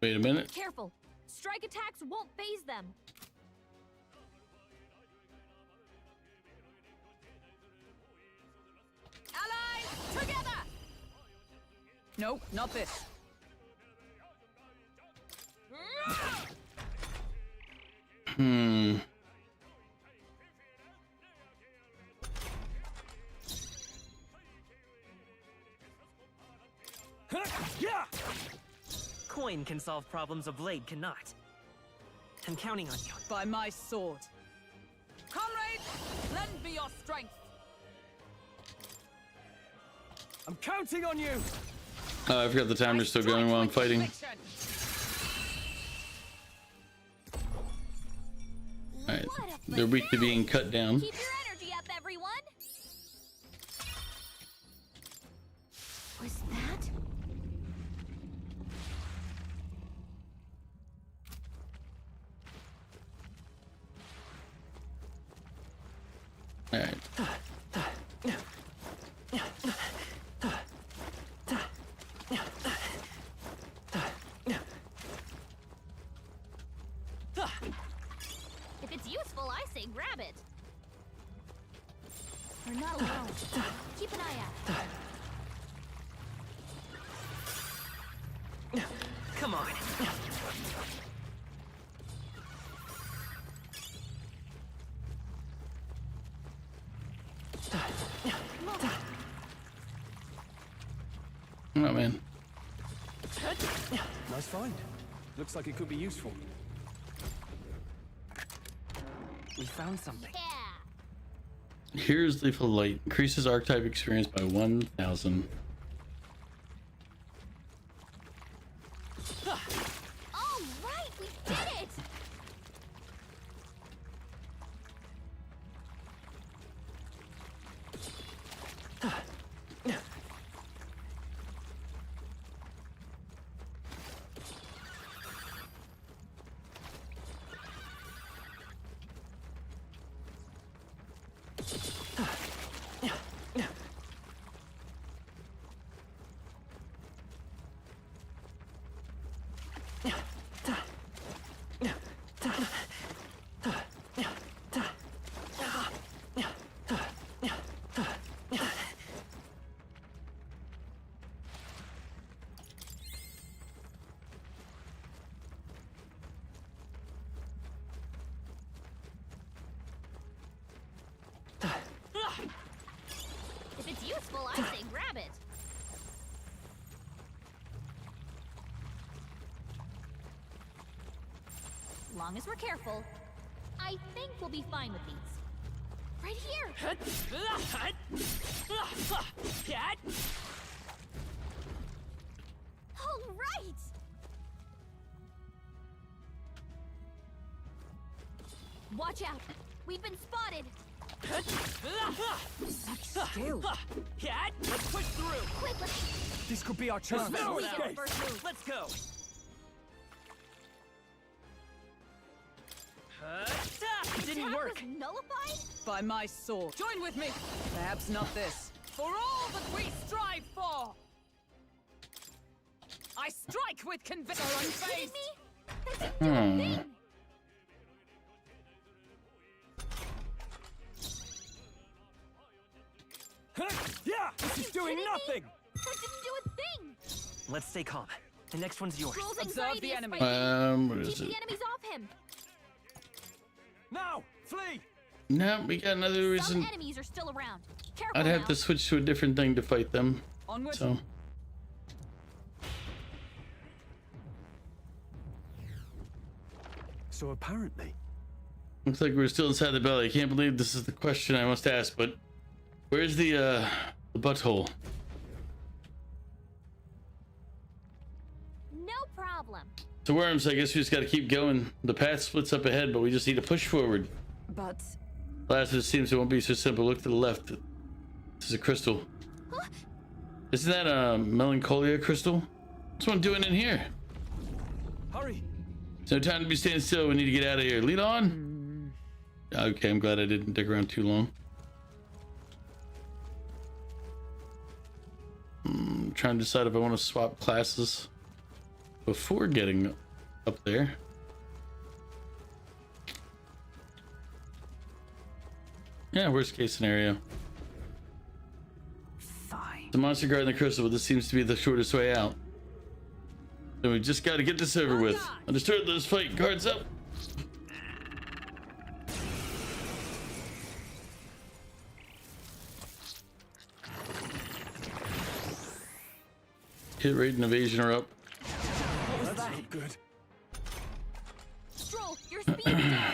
Wait a minute. Careful. Strike attacks won't phase them. Allies, together! Nope, not this. Hmm. Yeah! Coin can solve problems a blade cannot. I'm counting on you. By my sword. Comrades, lend me your strength. I'm counting on you! I forgot the timer's still going while I'm fighting. Alright, they're weak to being cut down. Keep your energy up, everyone. Was that? Alright. If it's useful, I say grab it. We're not alone. Keep an eye out. Come on. Oh man. Nice find. Looks like it could be useful. We found something. Here's Lethal Light. Increases archetype experience by 1,000. All right, we did it. If it's useful, I say grab it. Long as we're careful, I think we'll be fine with these. Right here. All right. Watch out. We've been spotted. Such skill. Let's push through. Quick, let's... This could be our chance. We get the first move. Let's go. It didn't Attack work. was nullified? By my sword. Join with me. Perhaps not this. For all that we strive for! I strike with conviction unfazed! Yeah, this is doing nothing! That didn't do a thing! Let's stay calm. The next one's yours. Scroll's Observe anxiety the is enemy. spiking. What is Keep it? the enemies off him. Now, flee! No, we got another Some reason. enemies are still around. Careful I'd have now. to switch to a different thing to fight them. Onward. So. So apparently, Looks like we're still inside the belly. I can't believe this is the question I must ask, but where's the butthole? No problem. So worms, I guess we just gotta keep going. The path splits up ahead, but we just need to push forward. But Last, it seems it won't be so simple. Look to the left. This is a crystal. Huh? Isn't that a melancholia crystal? What's one doing in here? hurry! There's no time to be standing still. We need to get out of here. Lead on. Okay, I'm glad I didn't dig around too long. Trying to decide if I want to swap classes before getting up there. Yeah, worst case scenario. Fine. The monster guarding the crystal, but this seems to be the shortest way out. Then we just got to get this over with. Understood. Let's fight. Guards up. Hit rate and evasion are up. What was that? Good. Stroll, your speed is down.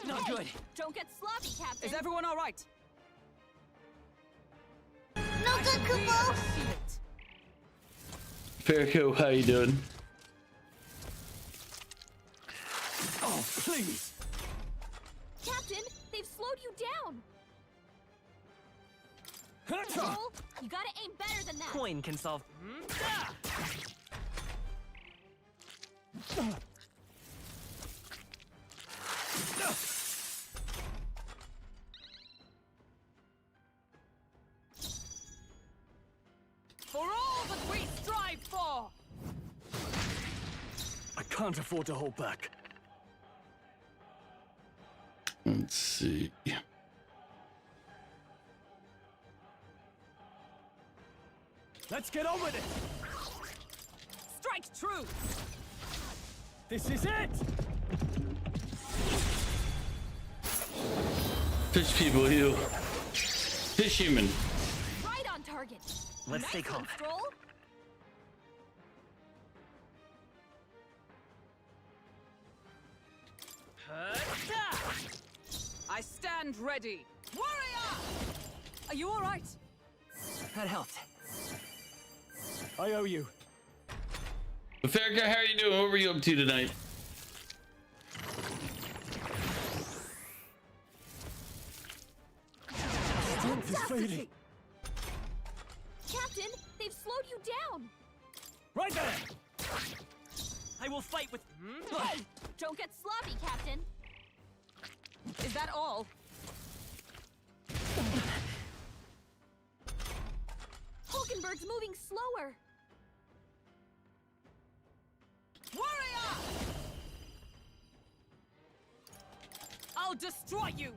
Not Hey, good. Don't get sloppy, Captain. Is everyone all right? No good, Kupo. Farco, how you doing? Oh, please! Captain, they've slowed you down. Stroll, you gotta aim better than that. Coin can solve. For all that we strive for! I can't afford to hold back. Let's see. Let's get on with it! Strike true! This is it! Fish people, you. Fish human. Right on target. Let's Nice stay calm. one, Stroll. I stand ready. Warrior! Are you all right? That helped. I owe you. Farco, how are you doing? What were you up to tonight? Strength is fading. Captain, they've slowed you down. Right there! I will fight with. Hey, don't get sloppy, Captain. Is that all? Hulkenberg's moving slower. Warrior! I'll destroy you!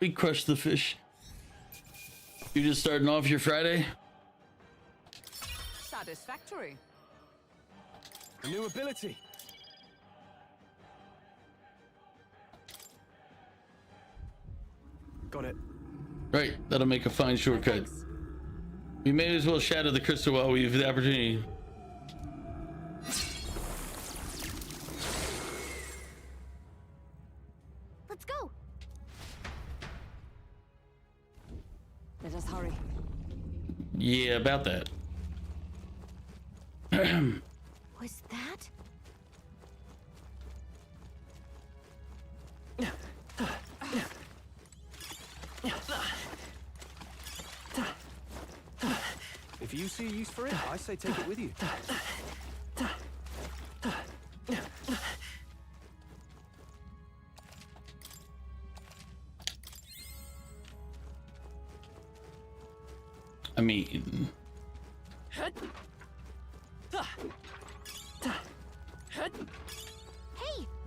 We crushed the fish. You just starting off your Friday? Satisfactory. A new ability. Got it. Right, that'll make a fine shortcut. We may as well shatter the crystal while we have the opportunity. Let's go. Let us hurry. Yeah, about that. Was that? If you see a use for it, I say take it with you. I mean, Hey,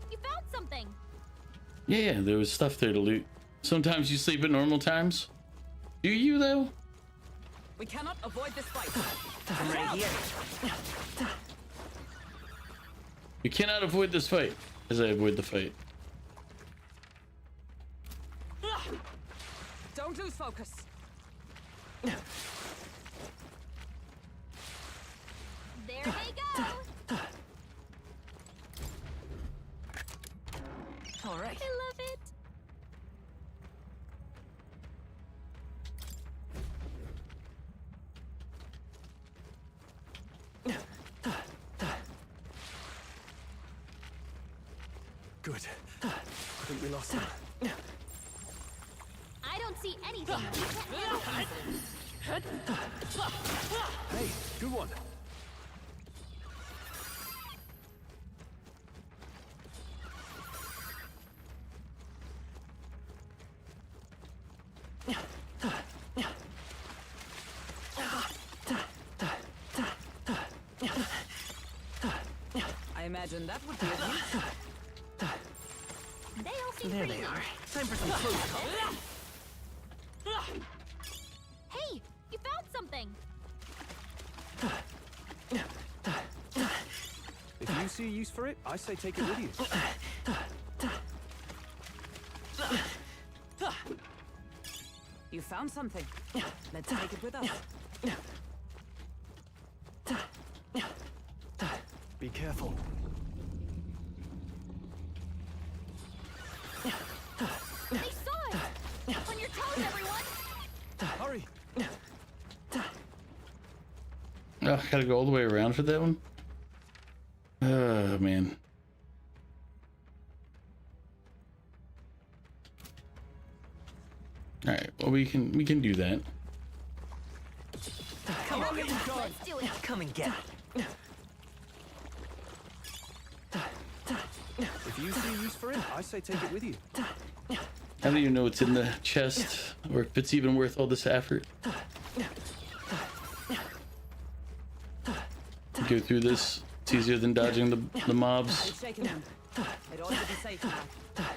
you found something. yeah, there was stuff there to loot. Sometimes you sleep at normal times. Do you though? We cannot avoid this fight. I'm right here. You cannot avoid this fight. As I avoid the fight. Don't lose focus. There they go. All right. I love it. Good. I think we lost him. I don't see anything. You can't handle Hey, good one. I imagine that would be of use. They all seem There pretty they are. neat. Time for some close call. Hey, you found something. If you see a use for it, I say take it with you. You found something. Let's take it with us. Be careful. They saw it. On your toes, everyone. Hurry. Oh, gotta go all the way around for that one. Oh man. All right. Well, we can do that. Come on, Let's do it. come and get it. If you see a use for it, I say take it with you. I don't even know what's in the chest, or if it's even worth all this effort. Go through this. It's easier than dodging the mobs. We've shaken them. It ought to be safe now.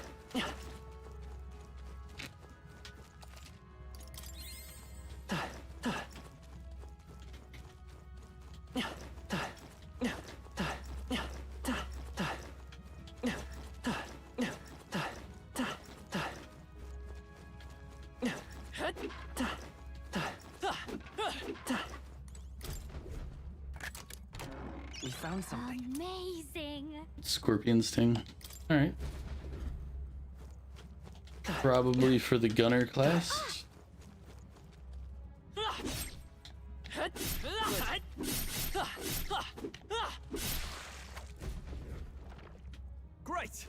We found something. Amazing. Scorpion sting. All right. Probably for the gunner class. Great.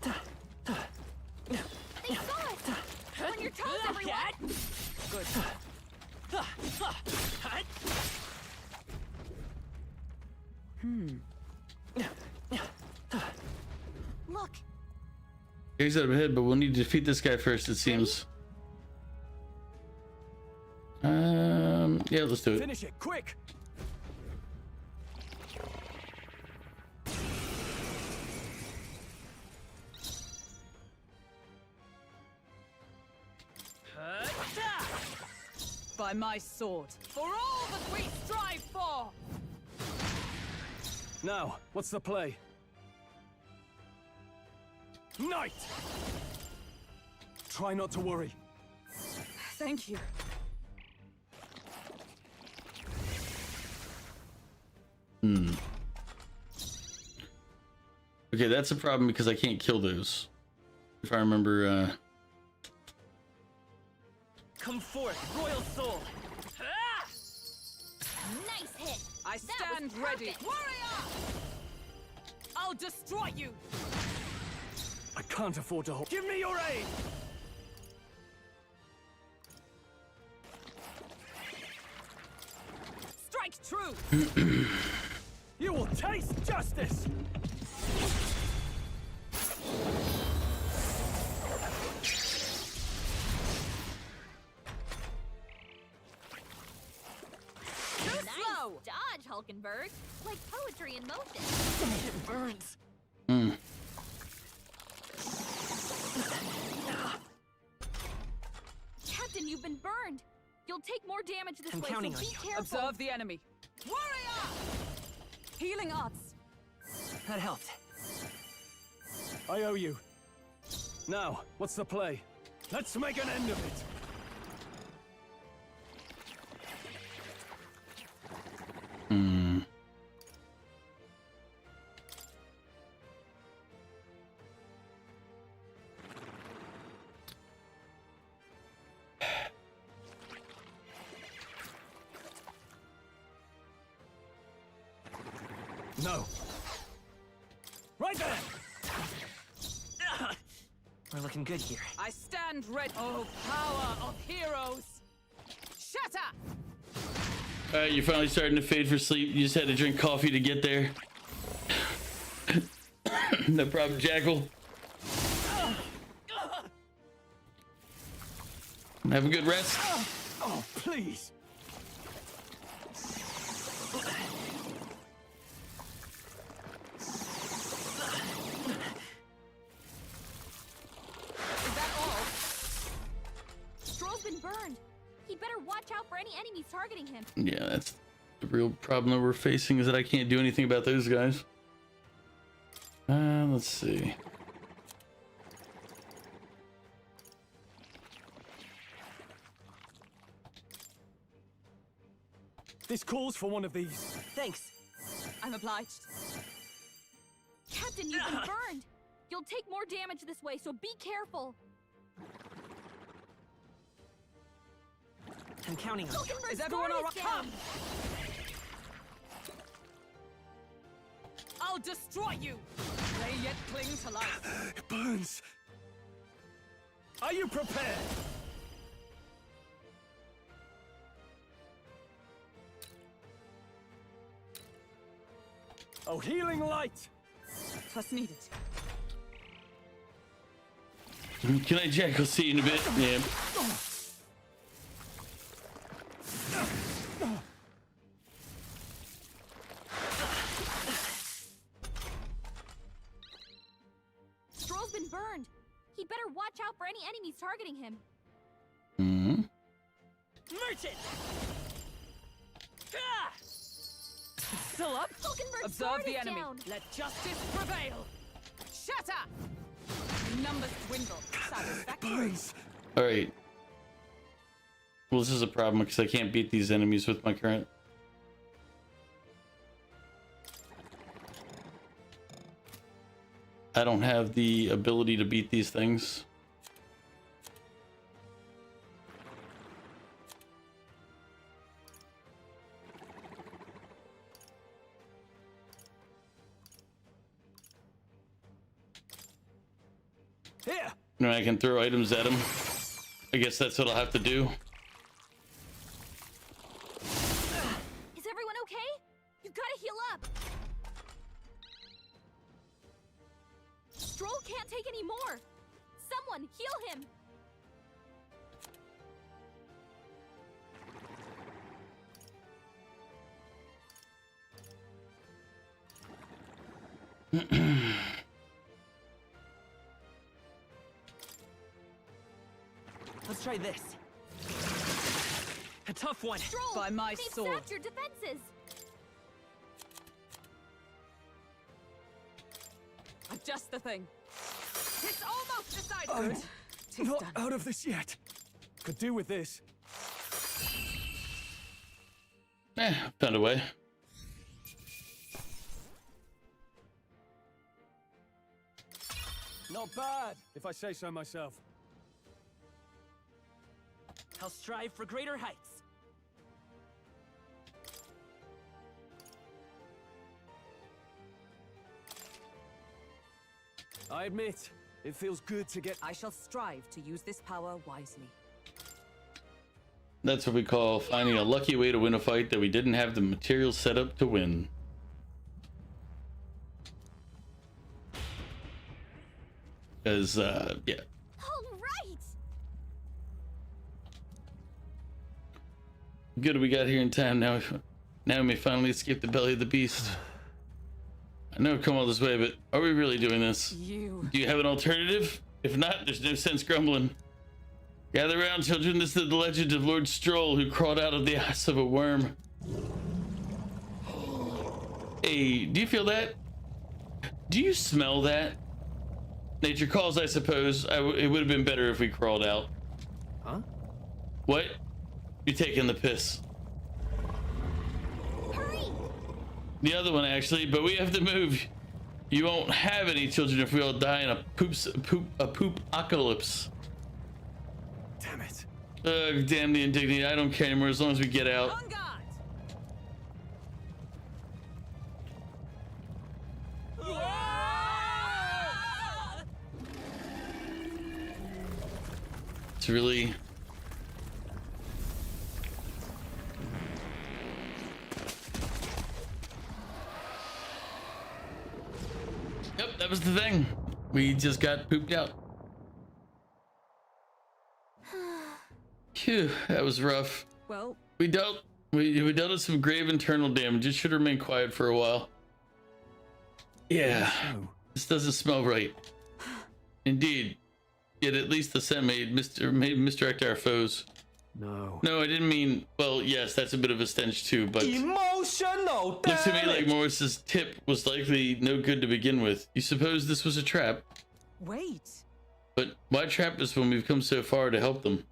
They saw it. On your toes, everyone. Good. Look. He's out of head, but we'll need to defeat this guy first, it seems. Yeah, let's do it. Finish it, quick. By my sword. For all that we strive for! Now, what's the play? Knight! Try not to worry. Thank you. Okay, that's a problem because I can't kill those. If I remember, Come forth, royal soul. Nice hit. I stand ready. Warrior! I'll destroy you! I can't afford to hold. Give me your aid! Strike true! You will taste justice! Hulkenberg. Like poetry in motion. It burns. Captain, you've been burned. You'll take more damage this I'm way, counting so on be you. careful. Observe the enemy. Warrior! Healing arts. That helped. I owe you. Now, what's the play? Let's make an end of it. No. Right there! We're looking good here. I stand ready. Oh, power of heroes! Shatter! Alright, you're finally starting to fade for sleep. You just had to drink coffee to get there. No problem, Jackal. Have a good rest. Oh, please. Is that all? Stroll's been burned. He'd better watch out for any enemies targeting him. Yeah, that's the real problem that we're facing, is that I can't do anything about those guys. Let's see. This calls for one of these. Thanks. I'm obliged. Captain, you've been burned. You'll take more damage this way, so be careful. I'm counting on you. Hulkenberg's Is everyone guard all right? is Come! down. I'll destroy you! They yet cling to life. It burns. Are you prepared? Oh, healing light! Twas needed. Can I, Jackal, see you in a bit? Yeah. Stroll's been burned. He'd better watch out for any enemies targeting him. Mm-hmm. Merchant! Still up? Hulkenberg's Observe guard the is enemy. down. Let justice prevail. Shatter! Numbers dwindle. Satisfactory. Burns. Alright. Well, this is a problem because I can't beat these enemies with my current. I don't have the ability to beat these things. Here. No, I can throw items at him. I guess that's what I'll have to do. Is everyone okay? You gotta heal up. Stroll can't take any more. Someone heal him. Let's try this. A tough one. Stroll, By my they've sword. sapped your defenses. Just the thing. It's almost decided. I'm Tis not done. out of this yet. Could do with this. Found a way. Not bad, if I say so myself. I'll strive for greater heights. I admit, it feels good to get... I shall strive to use this power wisely. That's what we call finding a lucky way to win a fight that we didn't have the materials set up to win. Because, yeah. All right. Good we got here in time. Now Now we may finally escape the belly of the beast. I know I've come all this way, but are we really doing this? Do you have an alternative? If not, there's no sense grumbling. Gather round, children. This is the legend of Lord Stroll, who crawled out of the ass of a worm. Hey, do you feel that? Do you smell that? Nature calls, I suppose. It would have been better if we crawled out. Huh? What? You're taking the piss. Hurry! The other one, actually, but we have to move. You won't have any children if we all die in a poop apocalypse. Damn it. Damn the indignity. I don't care anymore as long as we get out. It's really... Yep, that was the thing. We just got pooped out. Phew, that was rough. Well, we dealt with some grave internal damage. It should remain quiet for a while. Yeah, this doesn't smell right. Indeed. Yet at least the scent made misdirect our foes. No. No, I didn't mean. Well, yes, that's a bit of a stench too, but emotional. Looks to me like Morris's tip was likely no good to begin with. You suppose this was a trap? Wait. But why trap us when we've come so far to help them?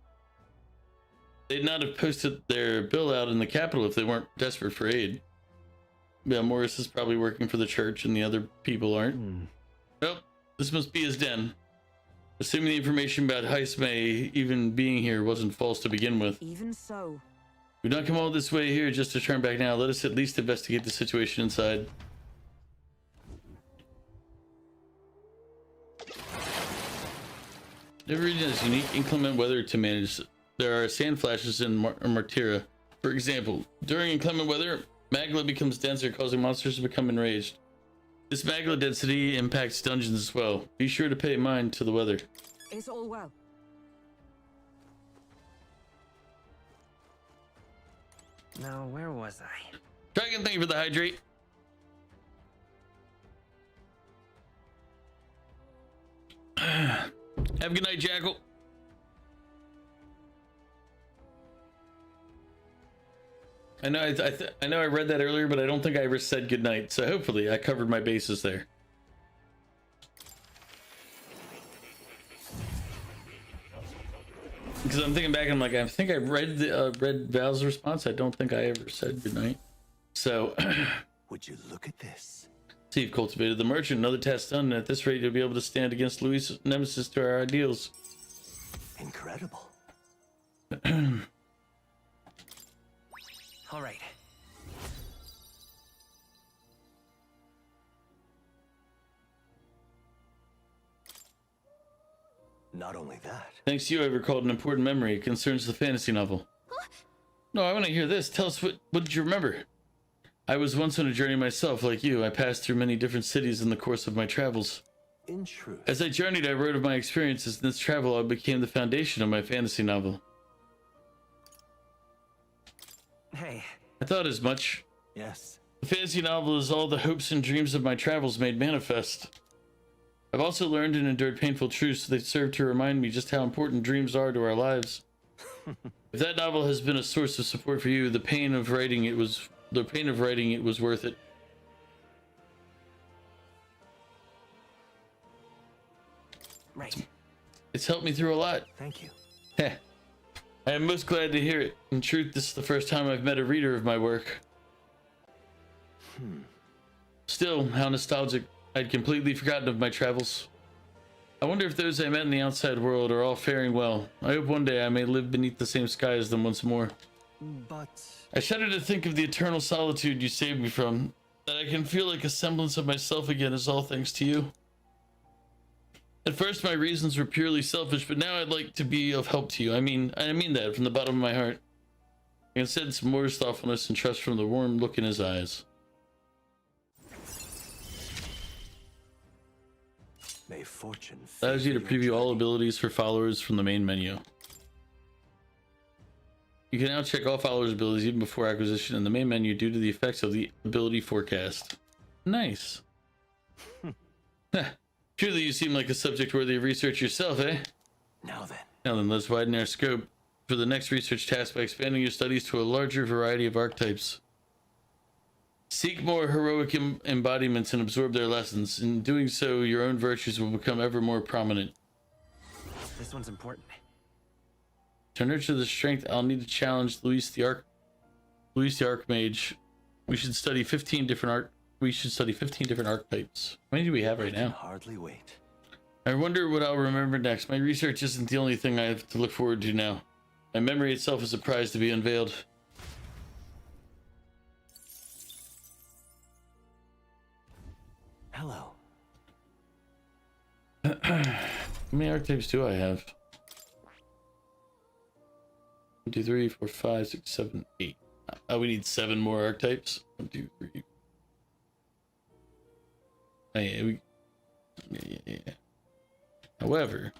They'd not have posted their bill out in the capital if they weren't desperate for aid. Yeah, Morris is probably working for the church and the other people aren't. Well, this must be his den. Assuming the information about Heismay even being here wasn't false to begin with. Even so. We've not come all this way here just to turn back now. Let us at least investigate the situation inside. Every region has unique inclement weather to manage. There are sand flashes in Martira. For example, during inclement weather, magma becomes denser, causing monsters to become enraged. This magma density impacts dungeons as well. Be sure to pay mind to the weather. It's all well. Now, where was I? Dragon, thank you for the hydrate. Have a good night, Jackal. I know I know I read that earlier, but I don't think I ever said good night. So hopefully I covered my bases there. Because I'm thinking back, I'm like, I think I read Val's response. I don't think I ever said good night. So would you look at this? See, you've cultivated the merchant. Another task done, and at this rate, you'll be able to stand against Louis' nemesis to our ideals. Incredible. All right. Not only that. Thanks to you, I've recalled an important memory. It concerns the fantasy novel. No, I want to hear this. Tell us, what did you remember? I was once on a journey myself, like you. I passed through many different cities in the course of my travels. In truth. As I journeyed, I wrote of my experiences. In this travel, I became the foundation of my fantasy novel. Hey. I thought as much. Yes. The fantasy novel is all the hopes and dreams of my travels made manifest. I've also learned and endured painful truths that serve to remind me just how important dreams are to our lives. If that novel has been a source of support for you, the pain of writing it was worth it. Right. It's helped me through a lot. Thank you. Heh. I am most glad to hear it. In truth, this is the first time I've met a reader of my work. Still, how nostalgic. I'd completely forgotten of my travels. I wonder if those I met in the outside world are all faring well. I hope one day I may live beneath the same sky as them once more. But I shudder to think of the eternal solitude you saved me from. That I can feel like a semblance of myself again is all thanks to you. At first my reasons were purely selfish, but now I'd like to be of help to you. I mean that from the bottom of my heart. I can sense more thoughtfulness and trust from the warm look in his eyes. May fortune Allows you to preview all abilities for followers from the main menu. You can now check all followers' abilities even before acquisition in the main menu due to the effects of the ability forecast. Nice. Truly, you seem like a subject worthy of research yourself, eh? Now then, let's widen our scope for the next research task by expanding your studies to a larger variety of archetypes. Seek more heroic embodiments and absorb their lessons. In doing so, your own virtues will become ever more prominent. This one's important. To nurture the strength, I'll need to challenge Luis the Archmage. We should study 15 different archetypes. How many do we have right now? Hardly wait. I wonder what I'll remember next. My research isn't the only thing I have to look forward to now. My memory itself is a prize to be unveiled. Hello. How many archetypes do I have? 1, 2, 3, 4, 5, 6, 7, 8. Oh, we need 7 more archetypes. 1, 2, 3. Oh, yeah. However,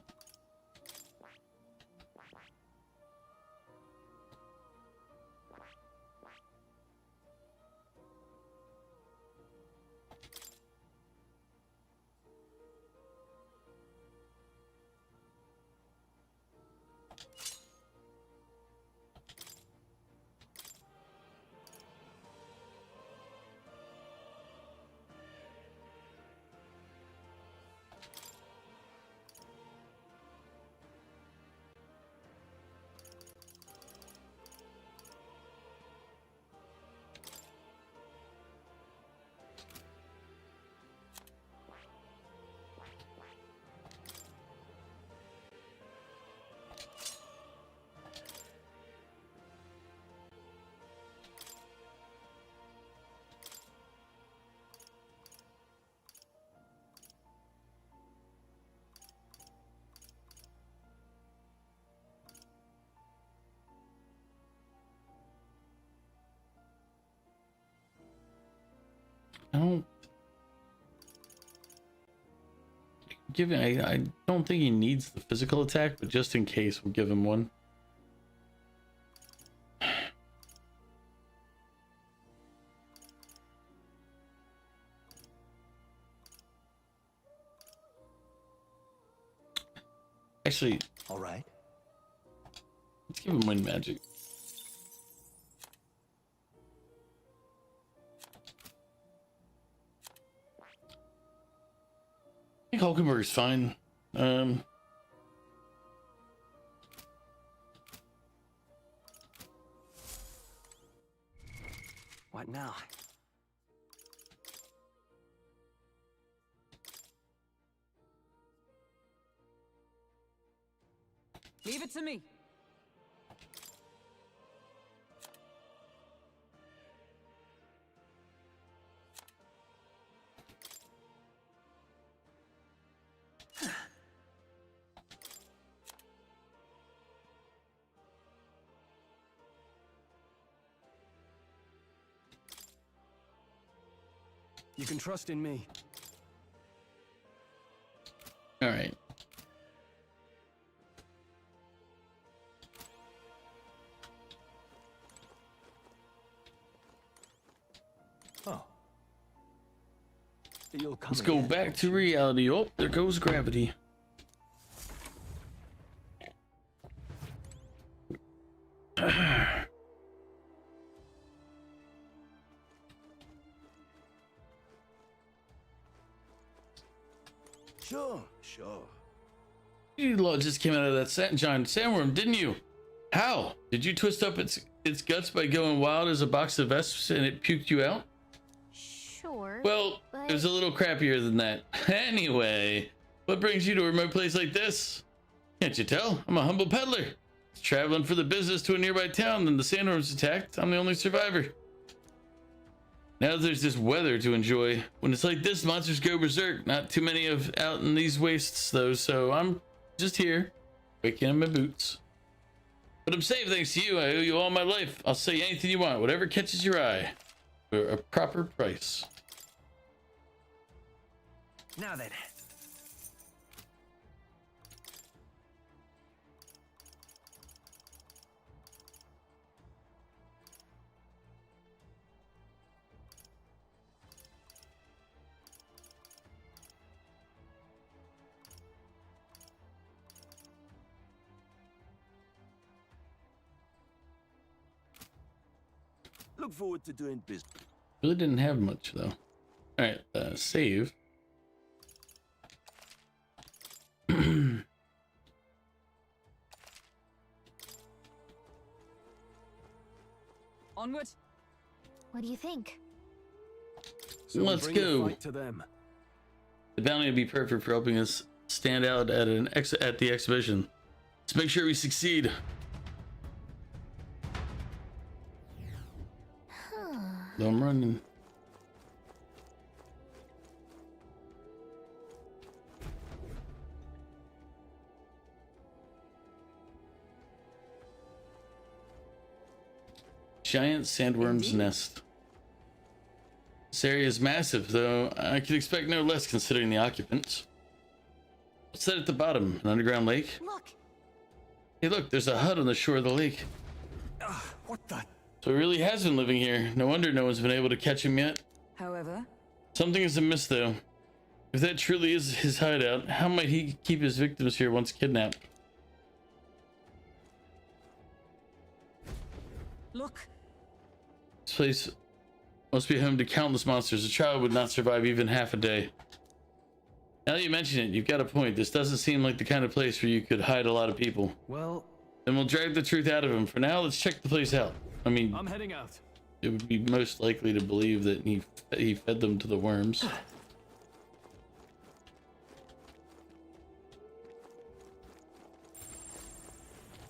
I don't think he needs the physical attack, but just in case, we'll give him one. Actually, all right. Let's give him wind magic. I think Hulkenberg's fine. What now? Leave it to me. You can trust in me. All right. Oh. You'll come Let's go again, back to reality. Oh, there goes gravity. Sure. You lot just came out of that giant sandworm, didn't you? How? Did you twist up its guts by going wild as a box of vesps and it puked you out? Sure. Well, it was a little crappier than that. Anyway, what brings you to a remote place like this? Can't you tell? I'm a humble peddler. Traveling for the business to a nearby town, then the sandworms attacked. I'm the only survivor. Now there's this weather to enjoy. When it's like this, monsters go berserk. Not too many of out in these wastes though, so I'm just here, waking in my boots. But I'm safe thanks to you. I owe you all my life. I'll say anything you want, whatever catches your eye, for a proper price. Now then. look forward to doing business. Really didn't have much though. All right, save. Onward. What do you think? So Let's bring go. The fight to them. The bounty would be perfect for helping us stand out at at the exhibition. Let's make sure we succeed. No, I'm running. Giant sandworm's nest. This area is massive, though I could expect no less considering the occupants. What's that at the bottom? An underground lake? Look. Hey, look, there's a hut on the shore of the lake. What the? So he really has been living here. No wonder no one's been able to catch him yet. However, Something is amiss, though. If that truly is his hideout, how might he keep his victims here once kidnapped? Look. This place must be home to countless monsters. A child would not survive even half a day. Now that you mention it, you've got a point. This doesn't seem like the kind of place where you could hide a lot of people. Well, then we'll drag the truth out of him. For now, let's check the place out. I mean, I'm heading out. It would be most likely to believe that he fed them to the worms.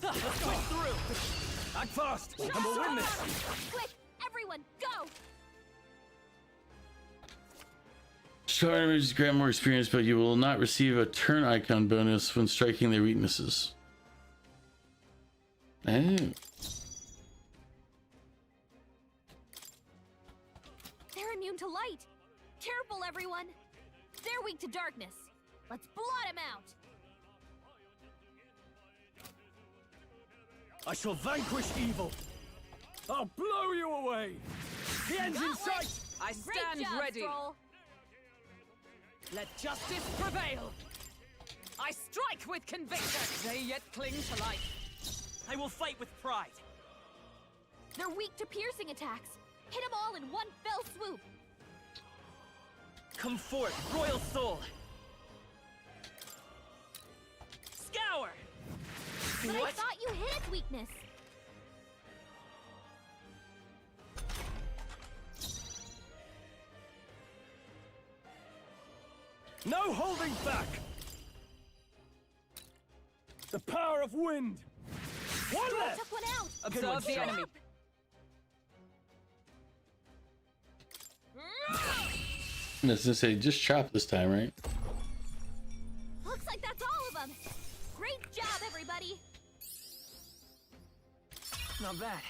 Let's go through. Act fast, and we'll win this. Quick, everyone, go! Star enemies grant more experience, but you will not receive a turn icon bonus when striking their weaknesses. Oh. They're immune to light. Careful, everyone. They're weak to darkness. Let's blot them out. I shall vanquish evil. I'll blow you away. The end's in sight. I stand job, ready. Stroll. Let justice prevail. I strike with conviction. They yet cling to life. I will fight with pride. They're weak to piercing attacks. Hit them all in one fell swoop. Come forth, royal soul. Scour. But I What? thought you hit its weakness. No holding back. The power of wind. One Stroll left. took one out. Observe the enemy. I was gonna say, just chop this time, right? Looks like that's all of them. Great job, everybody. Not bad.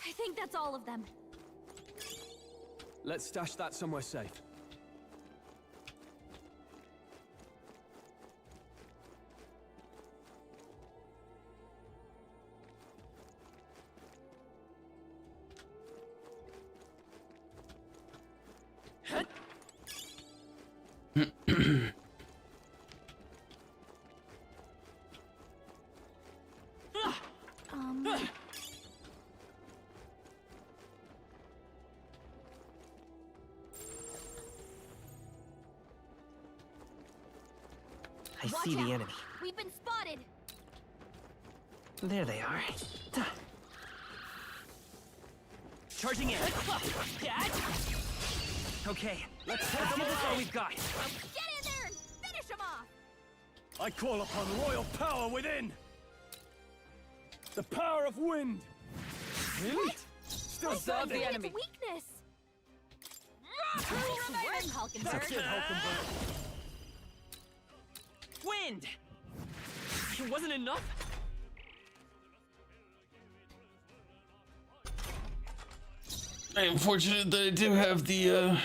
I think that's all of them. Let's stash that somewhere safe. I see the enemy. We've been spotted. There they are. Charging in. Okay, Let's see all we've got. Get in there and finish them off. I call upon royal power within. The power of wind. What? Still I thought standing. you hit enemy. its weakness. Nice work, Hulkenberg. Kid Hulkenberg. Wind. It wasn't enough. I am fortunate that I do have the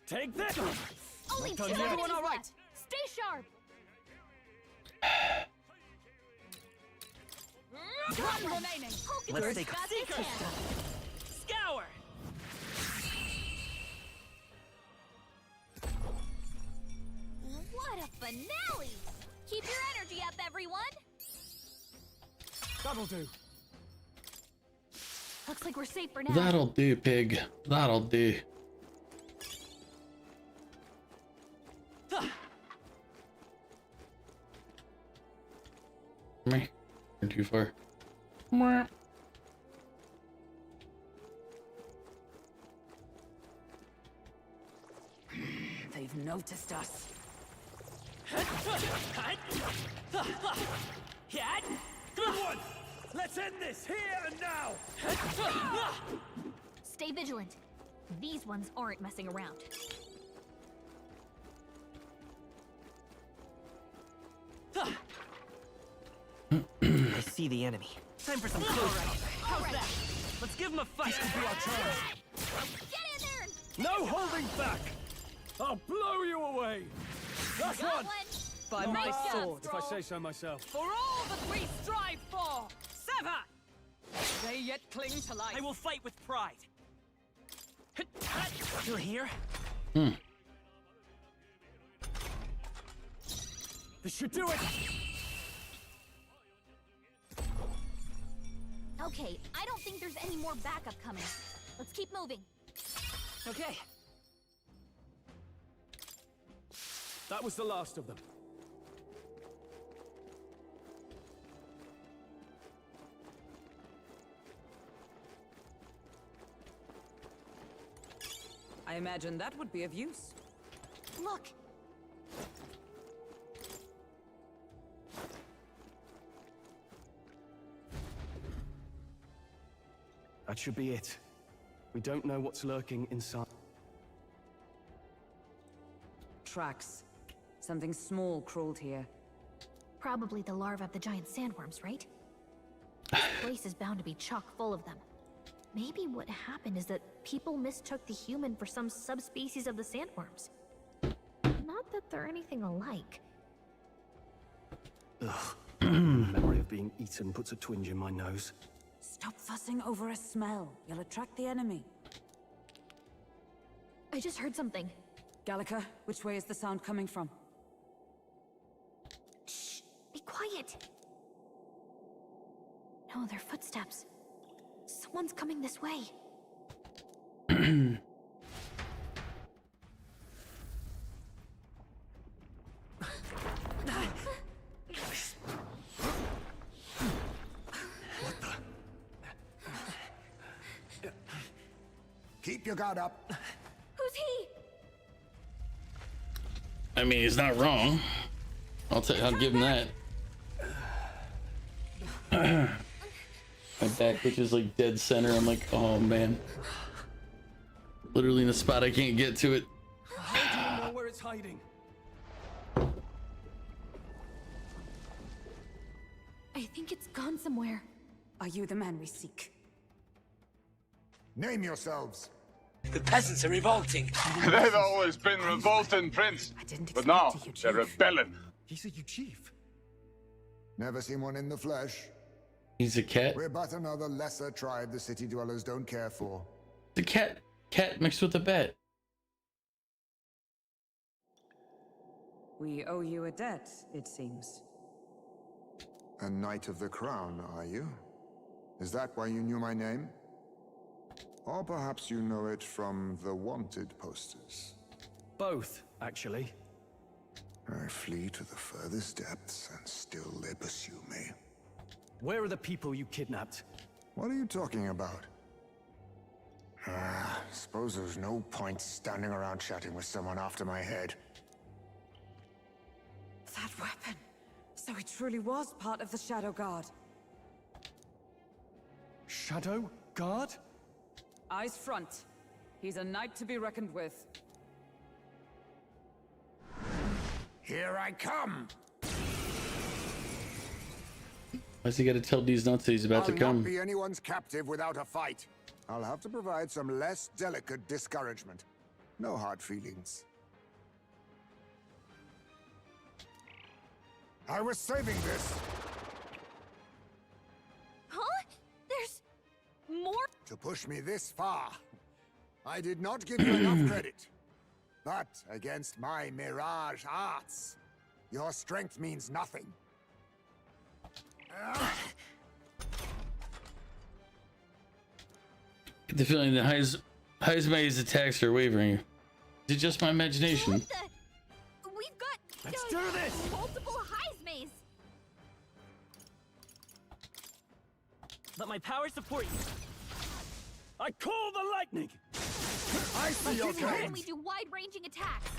Take this. Only two Not done yet. enemies left. Stay sharp. One remaining. Let's Hulkenberg's take a got this hand. Scour. What a finale! Keep your energy up, everyone! That'll do. Looks like we're safe for now. That'll do, pig. That'll do. Me. You're too far. They've noticed us. Good one! Let's end this here and now! Stay vigilant. These ones aren't messing around. I see the enemy. Time for some close up. How's that? Let's give him a fight. This could be our chance. Get in there! No holding back! I'll blow you away! Last one! By Not my bad, sword. if I say so myself. For all that we strive for, Sever! They yet cling to life. I will fight with pride. You're here? This should do it! Okay, I don't think there's any more backup coming. Let's keep moving. Okay. That was the last of them. I imagine that would be of use. Look! That should be it. We don't know what's lurking inside. Tracks. Something small crawled here. Probably the larvae of the giant sandworms, right? This place is bound to be chock full of them. Maybe what happened is that people mistook the human for some subspecies of the sandworms. Not that they're anything alike. Ugh. Memory of being eaten puts a twinge in my nose. Stop fussing over a smell. You'll attract the enemy. I just heard something. Gallica, which way is the sound coming from? Shh! Be quiet! No, they're footsteps. Someone's coming this way. Keep your guard up. Who's he? I mean, he's not wrong. I'll give him that. My back, which is like dead center. I'm like, oh man. Literally in a spot I can't get to it. How do you know where it's hiding? I think it's gone somewhere. Are you the man we seek? Name yourselves. The peasants are revolting. They've always been revolting, Prince. But now they're rebelling. He's a you chief. Never seen one in the flesh. He's a cat. We're but another lesser tribe the city dwellers don't care for. The cat mixed with a bat. We owe you a debt, it seems. A Knight of the Crown, are you? Is that why you knew my name? Or perhaps you know it from the wanted posters. Both, actually. I flee to the furthest depths, and still they pursue me. Where are the people you kidnapped? What are you talking about? Suppose there's no point standing around chatting with someone after my head. That weapon! So he truly was part of the Shadow Guard. Shadow Guard? Eyes front. He's a knight to be reckoned with. Here I come! Why's he gotta tell these nuts that he's about to I'll come? not be anyone's captive without a fight. I'll have to provide some less delicate discouragement. No hard feelings. I was saving this. Huh? There's more? To push me this far. I did not give you enough credit. But against my mirage arts, your strength means nothing. Get the feeling that Heismay's attacks are wavering. Is it just my imagination? We've got Let's do this! multiple Heismays. Let my power support you. I call the lightning! I see your When game. we do wide-ranging attacks,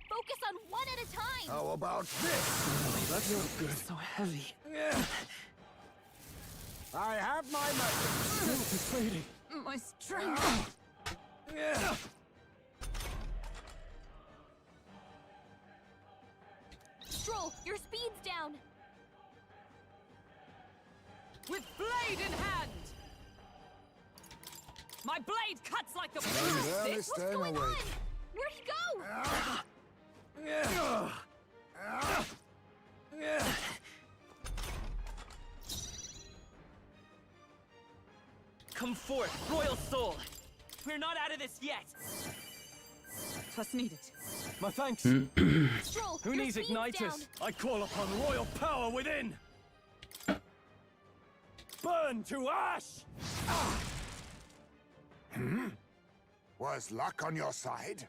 focus on one at a time. How about this? That's not good. So heavy. I have my method. Strength is fading. My strength. Stroll, your speed's down. With blade in hand. My blade cuts like the wind. barely What's staying going awake. on? Where'd he go? Come forth, royal soul. We're not out of this yet. Twas needed. My thanks. Stroll, Who your needs speed's igniters? down. I call upon royal power within. Burn to ash! Was luck on your side?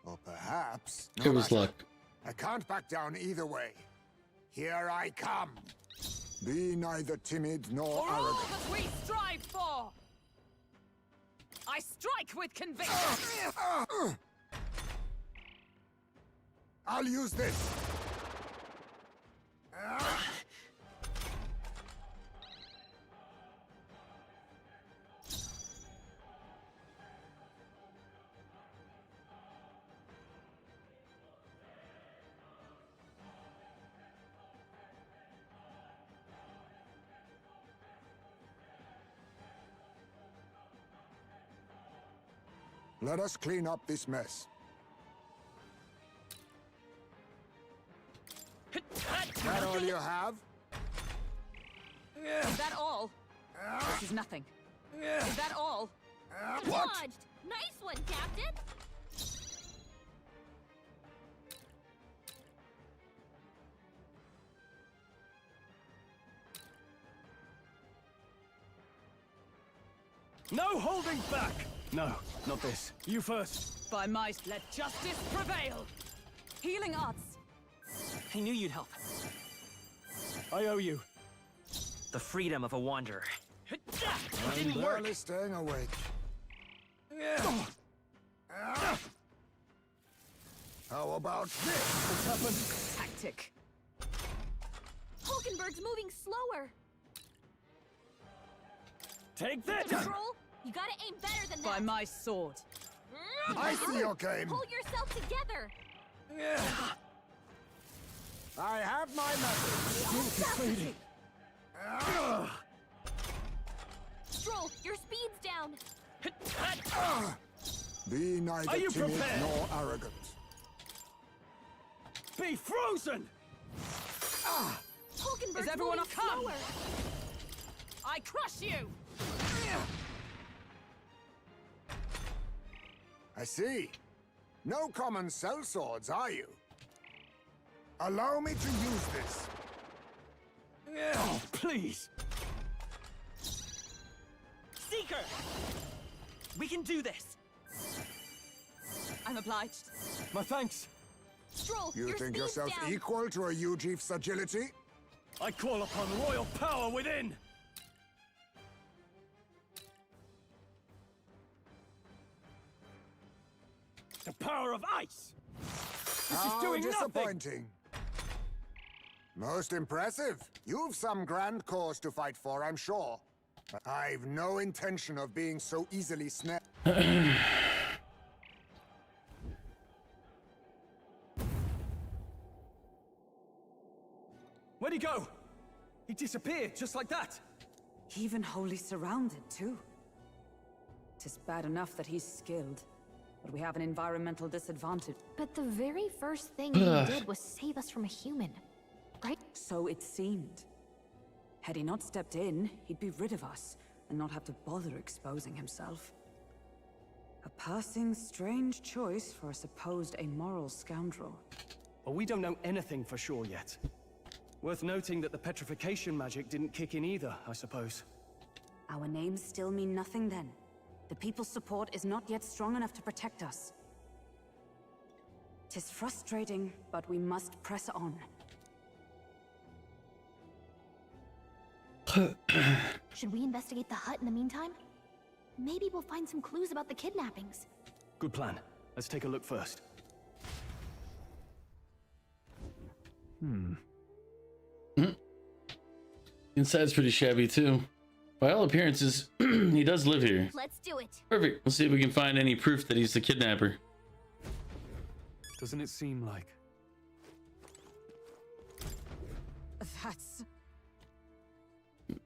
Or perhaps... It was luck. I can't back down either way. Here I come. Be neither timid nor For all arrogant. that we strive for. I strike with conviction. I'll use this. Let us clean up this mess. That all you have? Is that all? This is nothing. Is that all? What? Dodged. Nice one, Captain. No holding back! No, not this. You first. By my let justice prevail. Healing arts. I knew you'd help. I owe you. The freedom of a wanderer. It I'm didn't work. barely staying awake. How about this? What's happened? Tactic. Hulkenberg's moving slower. Take that! Stroll, you gotta aim better than that. By my sword. I see your game. Pull yourself together. I have my method. Stroll, your speed's down. Be neither Are you timid prepared? nor arrogant. Be frozen! Hulkenberg's Is everyone moving come? slower. I crush you. I see. No common cell swords, are you? Allow me to use this. Oh, please! Seeker! We can do this. I'm obliged. My thanks. Stroll, You your think speed's yourself down. equal to a Ujief's agility? I call upon royal power within. The power of ice! This is How doing nothing! disappointing. Most impressive. You've some grand cause to fight for, I'm sure. I've no intention of being so easily snared. Where'd he go? He disappeared, just like that. Even wholly surrounded, too. 'Tis bad enough that he's skilled, but we have an environmental disadvantage. But the very first thing he did was save us from a human, right? So it seemed. Had he not stepped in, he'd be rid of us, and not have to bother exposing himself. A passing strange choice for a supposed amoral scoundrel. But we don't know anything for sure yet. Worth noting that the petrification magic didn't kick in either, I suppose. Our names still mean nothing then. The people's support is not yet strong enough to protect us. 'Tis frustrating, but we must press on. Should we investigate the hut in the meantime? Maybe we'll find some clues about the kidnappings. Good plan. Let's take a look first. Inside's pretty shabby too. By all appearances, he does live here. Let's do it. Perfect. Let's see if we can find any proof that he's the kidnapper. Doesn't it seem like... That's...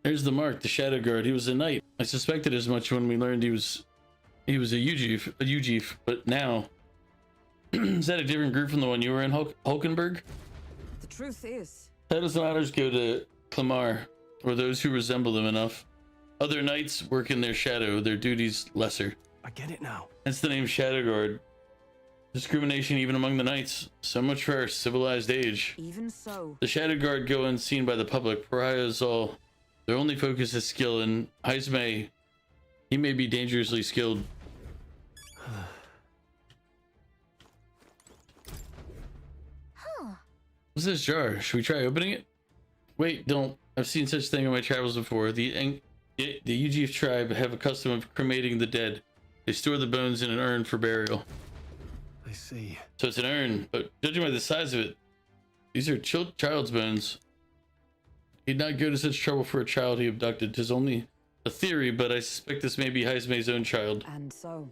There's the mark, the Shadow Guard. He was a knight. I suspected as much when we learned he was a Ujief, but now... Is that a different group from the one you were in, Hulkenberg? The truth is... Titles and honors go to Clamar, or those who resemble them enough. Other knights work in their shadow, their duties lesser. I get it now. Hence the name Shadow Guard. Discrimination even among the knights. So much for our civilized age. Even so. The Shadow Guard go unseen by the public. Pariahs all. Their only focus is skill, and Heisme, he may be dangerously skilled. What's this jar? Should we try opening it? Wait, don't. I've seen such thing in my travels before. The Ujief tribe have a custom of cremating the dead. They store the bones in an urn for burial. I see. So it's an urn, but judging by the size of it, these are child's bones. He'd not go to such trouble for a child he abducted. 'Tis only a theory, but I suspect this may be Heisme's own child. And so?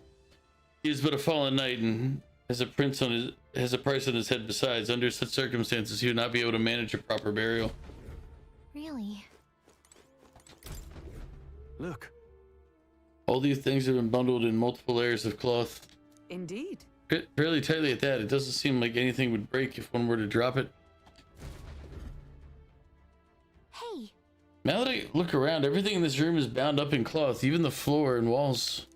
He is but a fallen knight and has a price on his head besides. Under such circumstances, he would not be able to manage a proper burial. Really? Look. All these things have been bundled in multiple layers of cloth. Indeed. Fairly tightly at that. It doesn't seem like anything would break if one were to drop it. Hey. Now that I look around, everything in this room is bound up in cloth, even the floor and walls.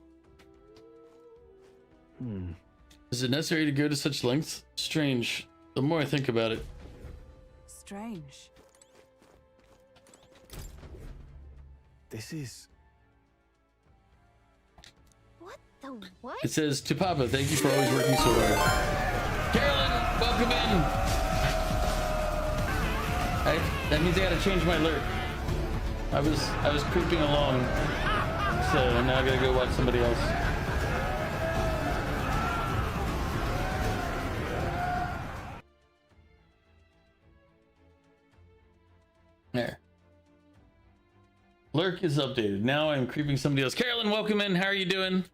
Is it necessary to go to such lengths? Strange. The more I think about it. Strange. This is... What the what? It says, to Papa, thank you for always working so hard. Carolyn, welcome in. That means I gotta change my lurk. I was creeping along, so now I gotta go watch somebody else. There. Lurk is updated. Now I'm creeping somebody else. Carolyn, welcome in. How are you doing?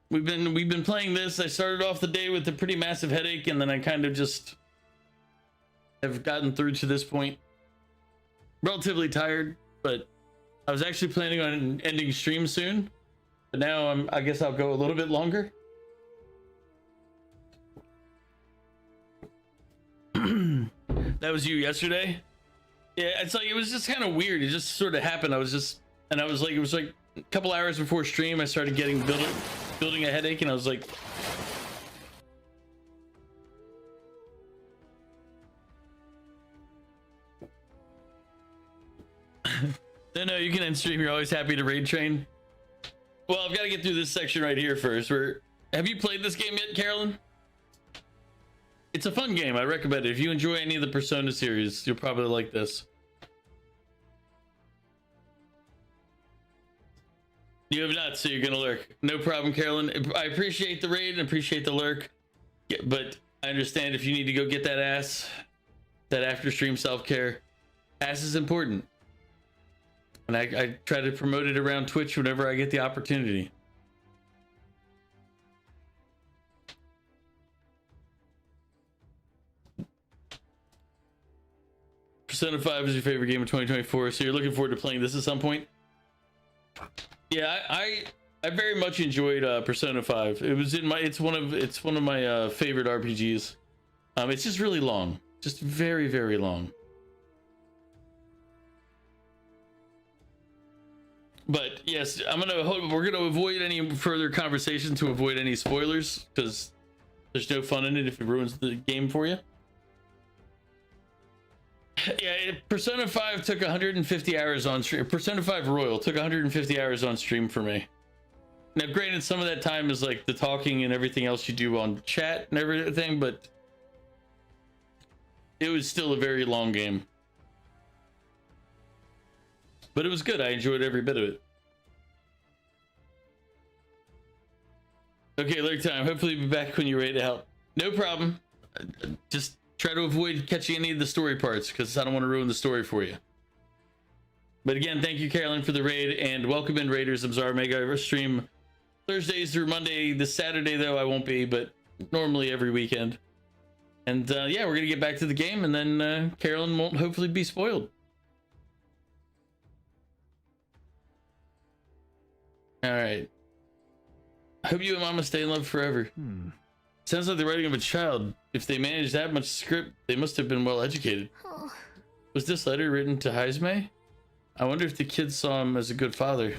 We've been playing this. I started off the day with a pretty massive headache, and then I kind of just have gotten through to this point. Relatively tired, but I was actually planning on ending stream soon. But now I guess I'll go a little bit longer. That was you yesterday? Yeah, it's like it was just kind of weird. It just sort of happened. It was like a couple hours before stream I started building a headache, and I was like, no, you can end stream. You're always happy to raid train. Well, I've got to get through this section right here first. Have you played this game yet, Carolyn? It's a fun game. I recommend it. If you enjoy any of the Persona series, you'll probably like this. You have not, so you're gonna lurk. No problem, Carolyn. I appreciate the raid and appreciate the lurk, but I understand if you need to go get that ass, that after stream self-care. Ass is important, and I try to promote it around Twitch whenever I get the opportunity. Persona 5 is your favorite game of 2024, so you're looking forward to playing this at some point? Yeah, I very much enjoyed Persona 5. It's one of my favorite RPGs. It's just really long, just very, very long. But yes, we're gonna avoid any further conversation to avoid any spoilers, because there's no fun in it if it ruins the game for you. Yeah, Persona 5 took 150 hours on stream. Persona 5 Royal took 150 hours on stream for me. Now, granted, some of that time is like the talking and everything else you do on chat and everything, but it was still a very long game. But it was good. I enjoyed every bit of it. Okay, lurk time. Hopefully be back when you're ready to help. No problem. Just try to avoid catching any of the story parts because I don't want to ruin the story for you. But again, thank you, Carolyn, for the raid, and welcome in, Raiders of CzarOmega. I stream Thursdays through Monday. This Saturday, though, I won't be, but normally every weekend. And yeah, we're going to get back to the game, and then Carolyn won't hopefully be spoiled. All right. Hope you and Mama stay in love forever. Sounds like the writing of a child. If they managed that much script, they must have been well educated. Oh. Was this letter written to Heisme? I wonder if the kids saw him as a good father.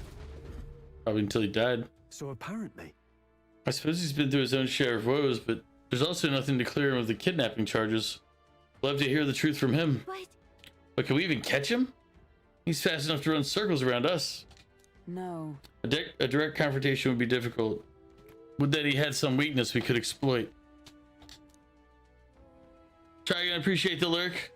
Probably until he died. So apparently. I suppose he's been through his own share of woes, but there's also nothing to clear him of the kidnapping charges. Love to hear the truth from him. But can we even catch him? He's fast enough to run circles around us. No. A direct confrontation would be difficult. Would that he had some weakness we could exploit. Try again, appreciate the lurk.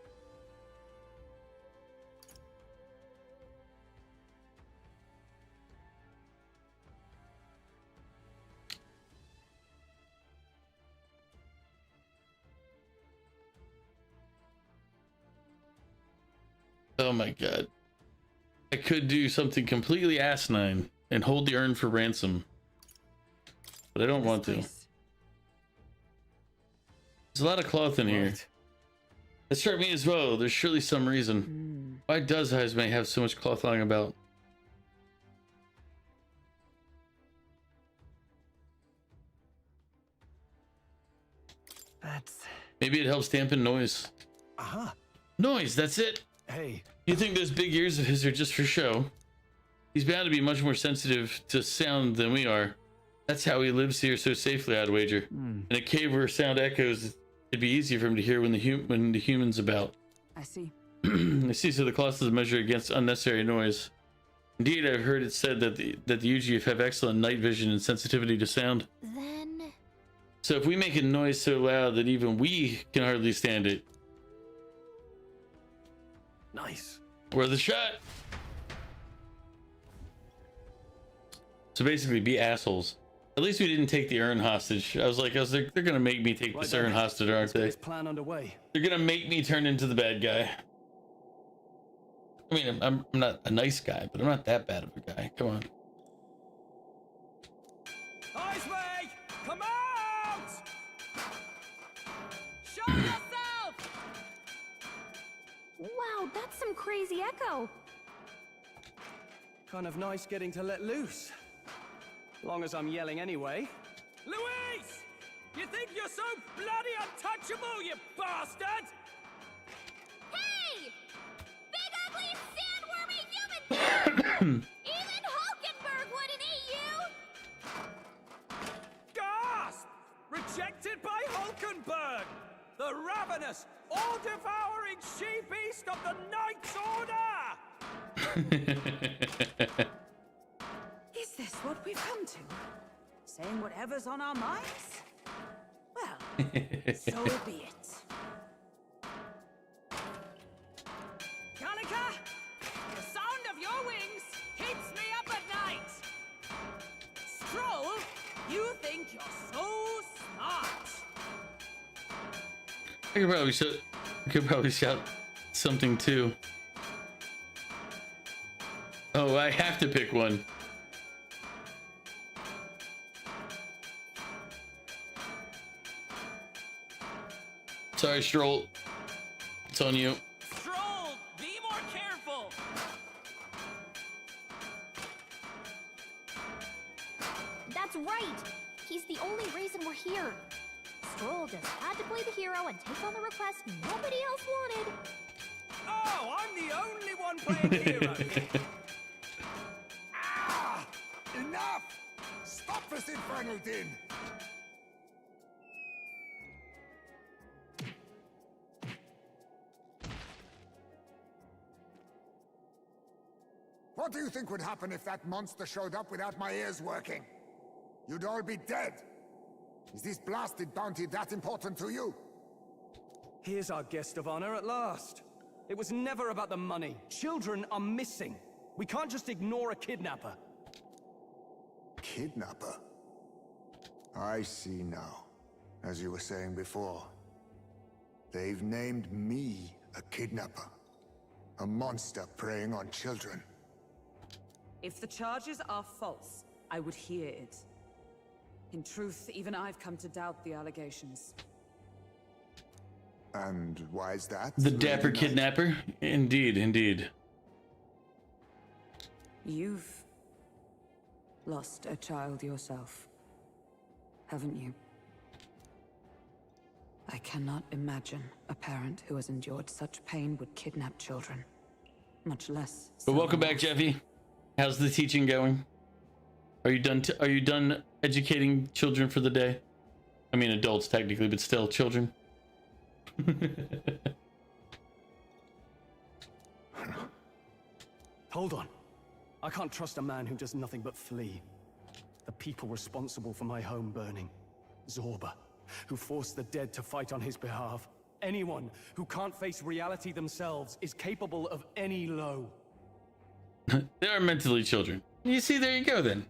Oh my god. I could do something completely asinine and hold the urn for ransom. But I don't want to. There's a lot of cloth in here. That struck me as well. There's surely some reason. Why does Heisme have so much cloth lying about? Maybe it helps dampen noise. Aha. Noise, that's it. Hey. You think those big ears of his are just for show? He's bound to be much more sensitive to sound than we are. That's how he lives here so safely, I'd wager. In a cave where sound echoes, it'd be easy for him to hear when the human's about. I see. I see, so the cloth is a measure against unnecessary noise. Indeed, I've heard it said that the UGF have excellent night vision and sensitivity to sound. Then... So if we make a noise so loud that even we can hardly stand it. Nice. We're the shot. So basically, be assholes. At least we didn't take the urn hostage. I was like, they're gonna make me take this urn hostage, aren't they? Plan underway. They're gonna make me turn into the bad guy. I mean, I'm not a nice guy, but I'm not that bad of a guy. Come on. Heisme, come out! Show yourself! Wow, that's some crazy echo. Kind of nice getting to let loose. Long as I'm yelling anyway. Louise! You think you're so bloody untouchable, you bastard? Hey! Big ugly sandwormy human thing! Even Hulkenberg wouldn't eat you! Gasp! Rejected by Hulkenberg! The ravenous, all-devouring she-beast of the Knight's Order! Is this what we've come to? Saying whatever's on our minds? Well, so be it. Kalika, the sound of your wings keeps me up at night. Stroll, you think you're so smart. I could probably shout something too. Oh, I have to pick one. Sorry, Stroll. It's on you. Stroll, be more careful. That's right! He's the only reason we're here. Stroll just had to play the hero and take on the request nobody else wanted. Oh, I'm the only one playing hero. Ah! Enough! Stop this infernal din! What do you think would happen if that monster showed up without my ears working? You'd all be dead. Is this blasted bounty that important to you? Here's our guest of honor at last. It was never about the money. Children are missing. We can't just ignore a kidnapper. Kidnapper? I see now. As you were saying before, they've named me a kidnapper. A monster preying on children. If the charges are false, I would hear it. In truth, even I've come to doubt the allegations. And why is that? The dapper kidnapper? Indeed, indeed. You've lost a child yourself, haven't you? I cannot imagine a parent who has endured such pain would kidnap children, much less. But welcome back, Jeffy. How's the teaching going? Are you done? Are you done educating children for the day? I mean, adults technically, but still children. Hold on. I can't trust a man who does nothing but flee. The people responsible for my home burning. Zorba, who forced the dead to fight on his behalf. Anyone who can't face reality themselves is capable of any low. They are mentally children. You see, there you go then.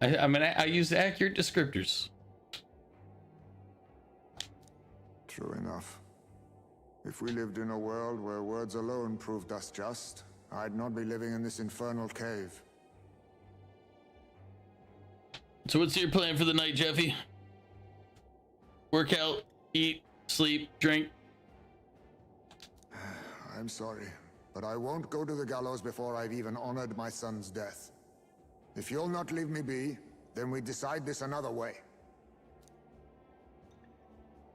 I mean, I use accurate descriptors. True enough. If we lived in a world where words alone proved us just, I'd not be living in this infernal cave. So what's your plan for the night, Jeffy? Work out, eat, sleep, drink. I'm sorry, but I won't go to the gallows before I've even honored my son's death. If you'll not leave me be, then we decide this another way.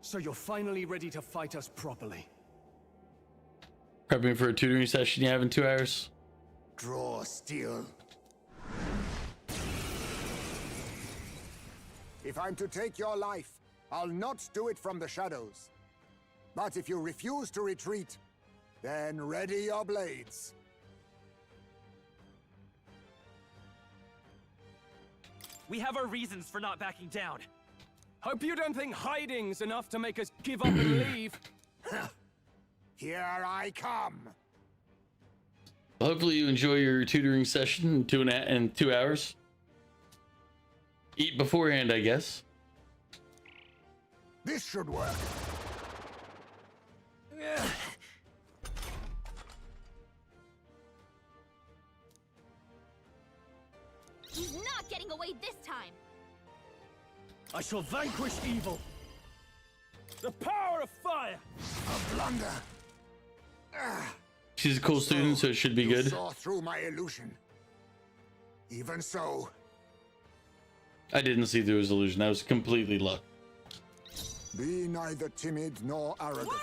So you're finally ready to fight us properly. Prepping for a tutoring session you have in 2 hours. Draw steel. If I'm to take your life, I'll not do it from the shadows. But if you refuse to retreat, then ready your blades. We have our reasons for not backing down. Hope you don't think hiding's enough to make us give up and leave. Here I come. Hopefully you enjoy your tutoring session in 2 hours. Eat beforehand, I guess. This should work. He's not getting away this time! I shall vanquish evil. The power of fire! A blunder. She's a cool student, so it should be You good. saw through my illusion. Even so. I didn't see through his illusion. That was completely luck. Be neither timid nor arrogant. Warrior!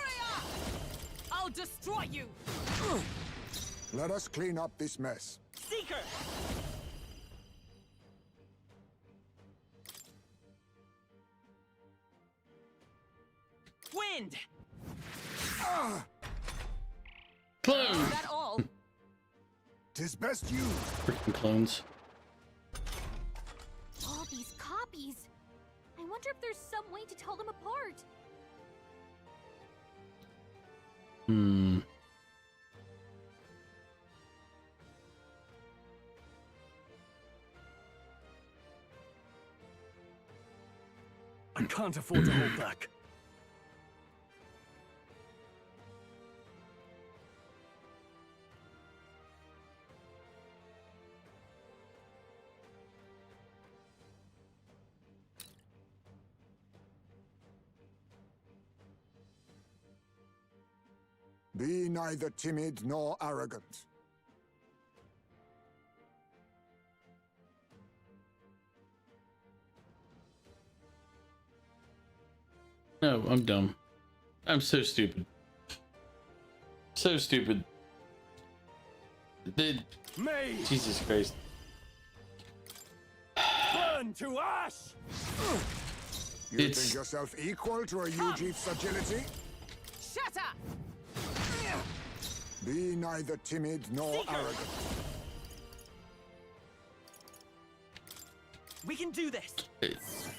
I'll destroy you! Let us clean up this mess. Seeker! Wind! Clone! Is that all? 'Tis best you. Freaking clones. All these copies! I wonder if there's some way to tell them apart. Hmm. I can't afford to hold back. Be neither timid nor arrogant. No, I'm dumb. I'm so stupid. So stupid. Jesus Christ. Burn to ash! You think yourself equal to a Yuji's agility? Shut up! Be neither timid nor arrogant. We can do this.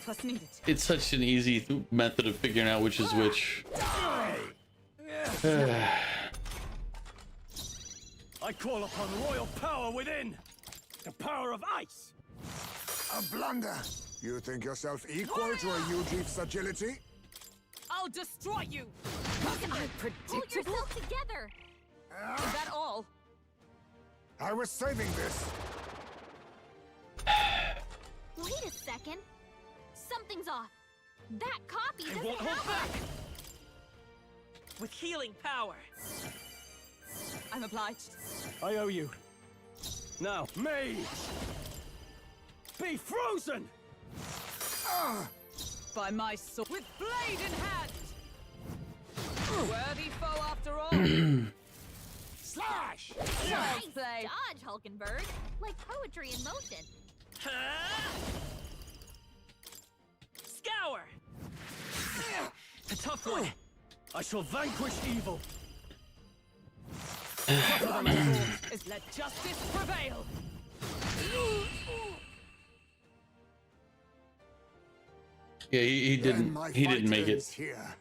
Trust needed. It's such an easy method of figuring out which is which. I call upon royal power within. The power of ice. A blunder. You think yourself equal to a Ujief's agility? I'll destroy you. Pull yourself together. Is that all? I was saving this. Wait a second. Something's off. That copy I doesn't won't hold have back. With healing power. I'm obliged. I owe you. Now, mage! Be frozen! By my sword. With blade in hand. Worthy foe after all. Slash! Nice play. Dodge, Hulkenberg. Like poetry in motion. Scour. A tough one. I shall vanquish evil. Is let justice prevail. Yeah, he didn't. He didn't make it. Here.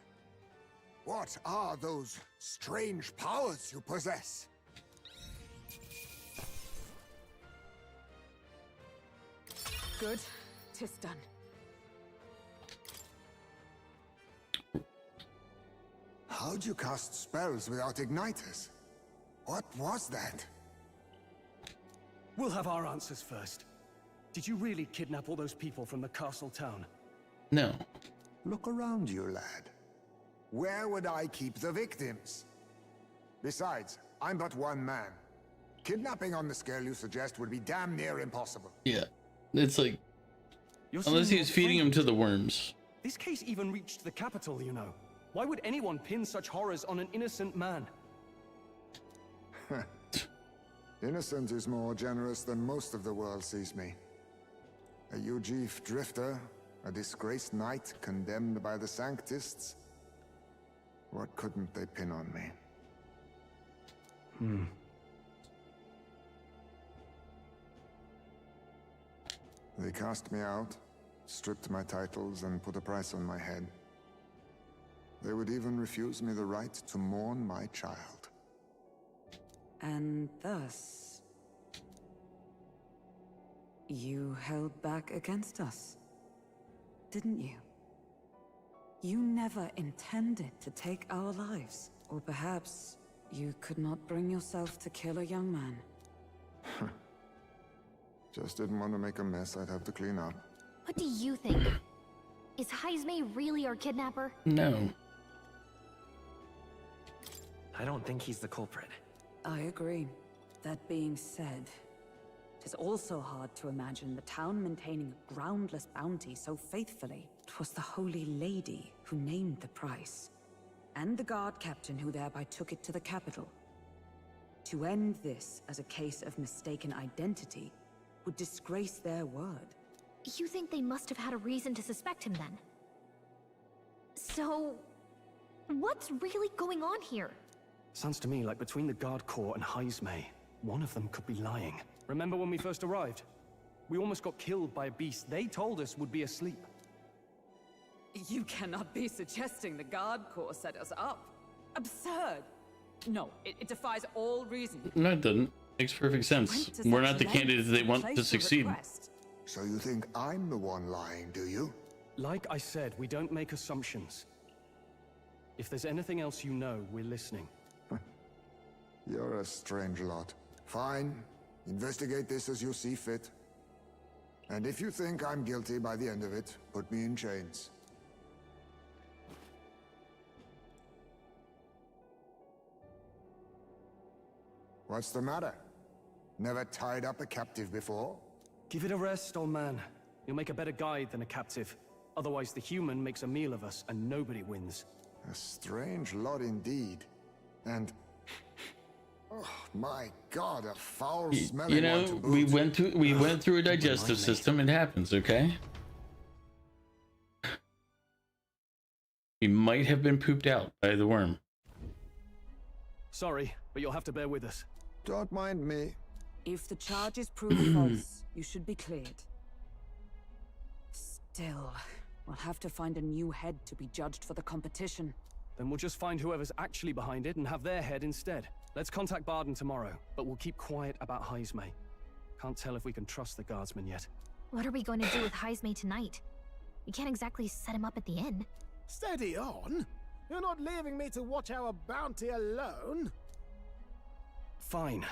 What are those strange powers you possess? Good. 'Tis done. How'd you cast spells without igniters? What was that? We'll have our answers first. Did you really kidnap all those people from the castle town? No. Look around you, lad. Where would I keep the victims? Besides, I'm but one man. Kidnapping on the scale you suggest would be damn near impossible. Yeah. It's like, You're unless saying he's you're feeding free. him to the worms. This case even reached the capital, you know. Why would anyone pin such horrors on an innocent man? Innocent is more generous than most of the world sees me. A Ujief drifter, a disgraced knight condemned by the Sanctists. What couldn't they pin on me? They cast me out, stripped my titles, and put a price on my head. They would even refuse me the right to mourn my child. And thus, you held back against us, didn't you? You never intended to take our lives. Or perhaps you could not bring yourself to kill a young man. Just didn't want to make a mess I'd have to clean up. What do you think? Is Heismay really our kidnapper? No. I don't think he's the culprit. I agree. That being said, it is also hard to imagine the town maintaining a groundless bounty so faithfully. 'Twas the Holy Lady who named the price, and the guard captain who thereby took it to the capital. To end this as a case of mistaken identity would disgrace their word. You think they must have had a reason to suspect him then? So, what's really going on here? Sounds to me like between the Guard Corps and Heismay, one of them could be lying. Remember when we first arrived? We almost got killed by a beast they told us would be asleep. You cannot be suggesting the Guard Corps set us up. Absurd. No, it defies all reason. No, it doesn't. Makes perfect sense. We're not the candidates they want to succeed. So you think I'm the one lying, do you? Like I said, we don't make assumptions. If there's anything else you know, we're listening. You're a strange lot. Fine. Investigate this as you see fit. And if you think I'm guilty by the end of it, put me in chains. What's the matter? Never tied up a captive before? Give it a rest, old man. You'll make a better guide than a captive. Otherwise, the human makes a meal of us, and nobody wins. A strange lot indeed. And... oh my god, a foul-smelling You know, one to boot. we went through a digestive system. It happens, okay? We might have been pooped out by the worm. Sorry, but you'll have to bear with us. Don't mind me. If the charges prove false, you should be cleared. Still, we'll have to find a new head to be judged for the competition. Then we'll just find whoever's actually behind it and have their head instead. Let's contact Barden tomorrow, but we'll keep quiet about Heismay. Can't tell if we can trust the guardsman yet. What are we going to do with Heismay tonight? We can't exactly set him up at the inn. Steady on! You're not leaving me to watch our bounty alone! Fine.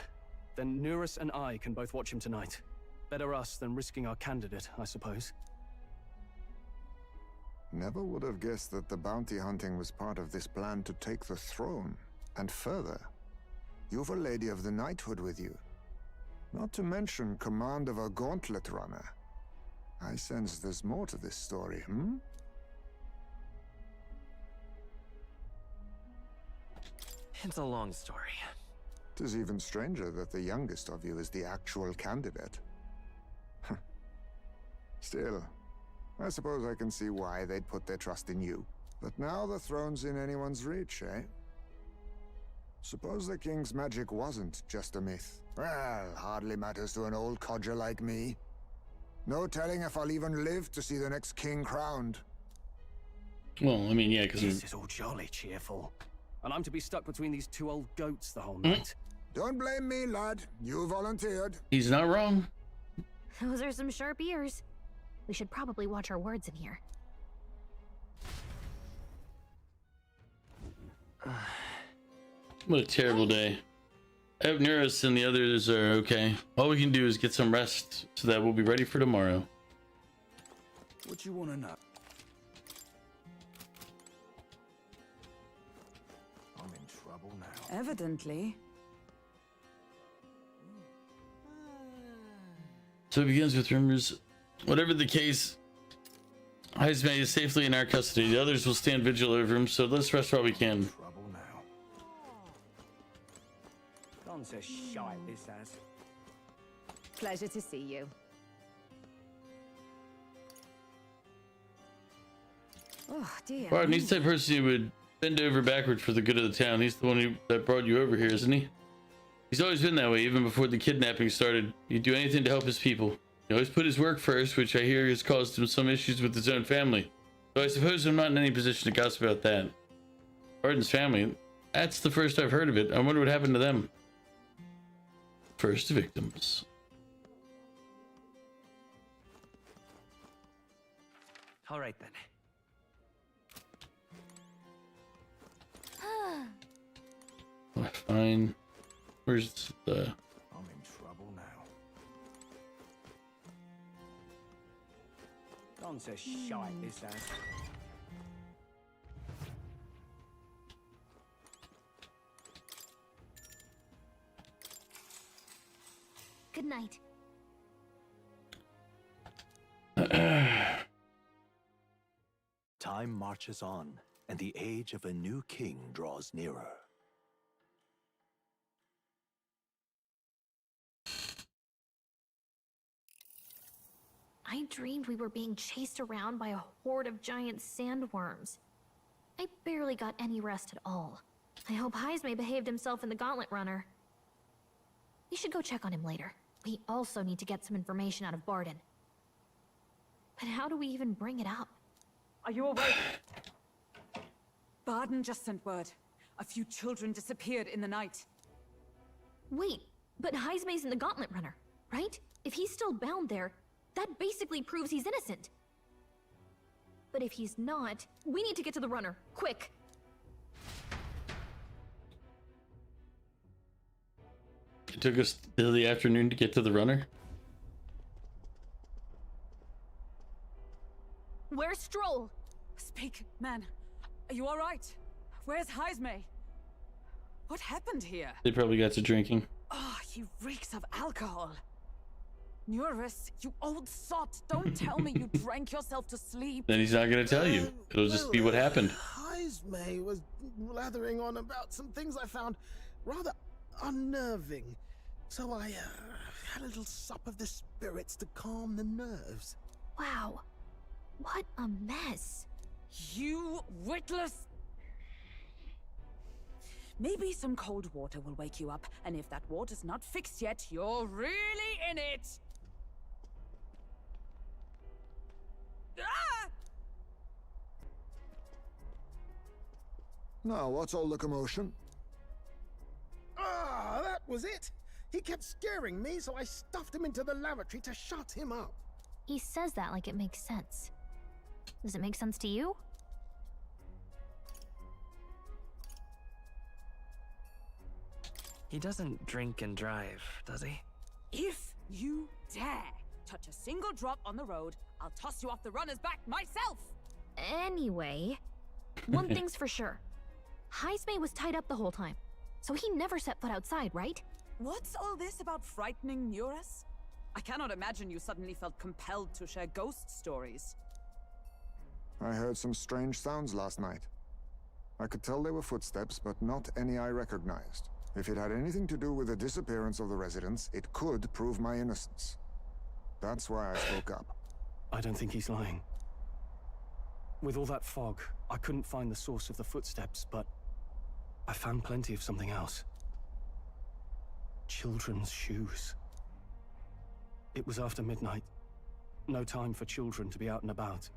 Then Nurus and I can both watch him tonight. Better us than risking our candidate, I suppose. Never would have guessed that the bounty hunting was part of this plan to take the throne. And further, you've a Lady of the Knighthood with you. Not to mention command of a gauntlet runner. I sense there's more to this story, hmm? It's a long story. 'Tis even stranger that the youngest of you is the actual candidate. Still, I suppose I can see why they'd put their trust in you. But now the throne's in anyone's reach, eh? Suppose the king's magic wasn't just a myth. Well, hardly matters to an old codger like me. No telling if I'll even live to see the next king crowned. Well, I mean, yeah, because This is all jolly cheerful. And I'm to be stuck between these two old goats the whole night. Don't blame me, lad. You volunteered. he's not wrong. Those are some sharp ears. We should probably watch our words in here. What a terrible day. I hope Nurus and the others are okay. All we can do is get some rest so that we'll be ready for tomorrow. What you want to know? I'm in trouble now. Evidently. So it begins with rumors. Whatever the case, Heismay is safely in our custody. The others will stand vigil over him, so let's rest while we can. Trouble now. Gone to shite, this has. Pleasure to see you. Oh dear. Barton, he's the type of person who would bend over backward for the good of the town. He's the one that brought you over here, isn't he? He's always been that way, even before the kidnapping started. He'd do anything to help his people. He always put his work first, which I hear has caused him some issues with his own family. So I suppose I'm not in any position to gossip about that. Barton's family, that's the first I've heard of it. I wonder what happened to them. First victims. All right then. Fine. Where's the... I'm in trouble now. Gone to shite, this has. Good night. Time marches on, and the age of a new king draws nearer. I dreamed we were being chased around by a horde of giant sandworms. I barely got any rest at all. I hope Heismay behaved himself in the Gauntlet Runner. We should go check on him later. We also need to get some information out of Barden. But how do we even bring it up? Are you alright? Barden just sent word. A few children disappeared in the night. Wait, but Heismay's in the Gauntlet Runner, right? If he's still bound there, that basically proves he's innocent. But if he's not, we need to get to the runner, quick! It took us till the afternoon to get to the runner. Where's Stroll? Speak, man. Are you alright? Where's Heismay? What happened here? They probably got to drinking. Oh, he reeks of alcohol. Nurus, you old sot, don't tell me you drank yourself to sleep. Then he's not gonna tell you. It'll just be what happened. Heismay was blathering on about some things I found rather unnerving. So I had a little sup of the spirits to calm the nerves. Wow. What a mess. You witless... Maybe some cold water will wake you up, and if that water's not fixed yet, you're really in it! Ah! Now, what's all the commotion? Ah, that was it! He kept scaring me, so I stuffed him into the lavatory to shut him up. He says that like it makes sense. Does it make sense to you? He doesn't drink and drive, does he? If you dare touch a single drop on the road, I'll toss you off the runner's back myself! Anyway, one thing's for sure. Heismay was tied up the whole time, so he never set foot outside, right? What's all this about frightening Eurus? I cannot imagine you suddenly felt compelled to share ghost stories. I heard some strange sounds last night. I could tell they were footsteps, but not any I recognized. If it had anything to do with the disappearance of the residents, it could prove my innocence. That's why I spoke up. I don't think he's lying. With all that fog, I couldn't find the source of the footsteps, but I found plenty of something else. Children's shoes. It was after midnight. No time for children to be out and about.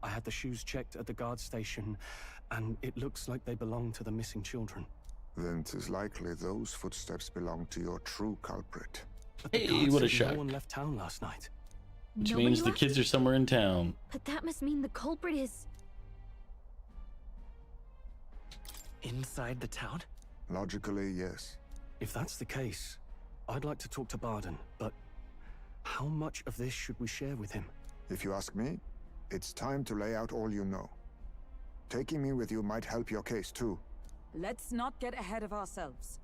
I had the shoes checked at the guard station, and it looks like they belong to the missing children. Then 'tis likely those footsteps belong to your true culprit. But the Hey, guard what a said shock. no one left town last night. Which Nobody means the left? kids are somewhere in town. But that must mean the culprit is... Inside the town? Logically, yes. If that's the case, I'd like to talk to Barden, but how much of this should we share with him? If you ask me, it's time to lay out all you know. Taking me with you might help your case too. Let's not get ahead of ourselves.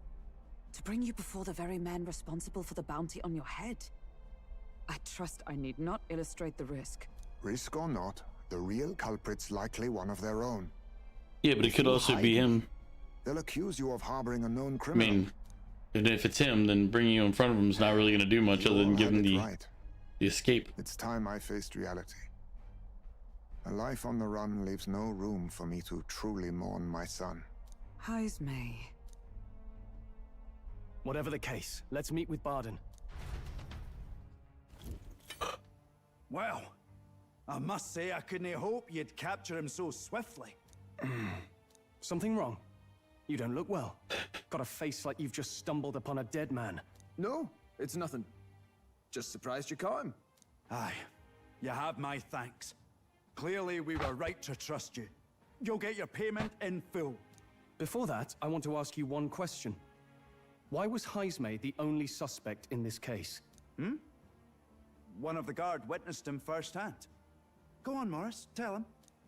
To bring you before the very man responsible for the bounty on your head. I trust I need not illustrate the risk. Risk or not, the real culprit's likely one of their own. Yeah, but it could also be him. They'll accuse you of harboring a known I criminal. mean, and if it's him, then bringing you in front of him is not really going to do much other than give him the escape. It's time I faced reality. A life on the run leaves no room for me to truly mourn my son. Heismay. Whatever the case, let's meet with Barden. Well, I must say I couldn't hope you'd capture him so swiftly. Something wrong? You don't look well. Got a face like you've just stumbled upon a dead man. No, it's nothing. Just surprised you caught him. Aye, you have my thanks. Clearly we were right to trust you. You'll get your payment in full. Before that, I want to ask you one question. Why was Heismay the only suspect in this case? One of the guard witnessed him firsthand. Go on, Morris, tell him.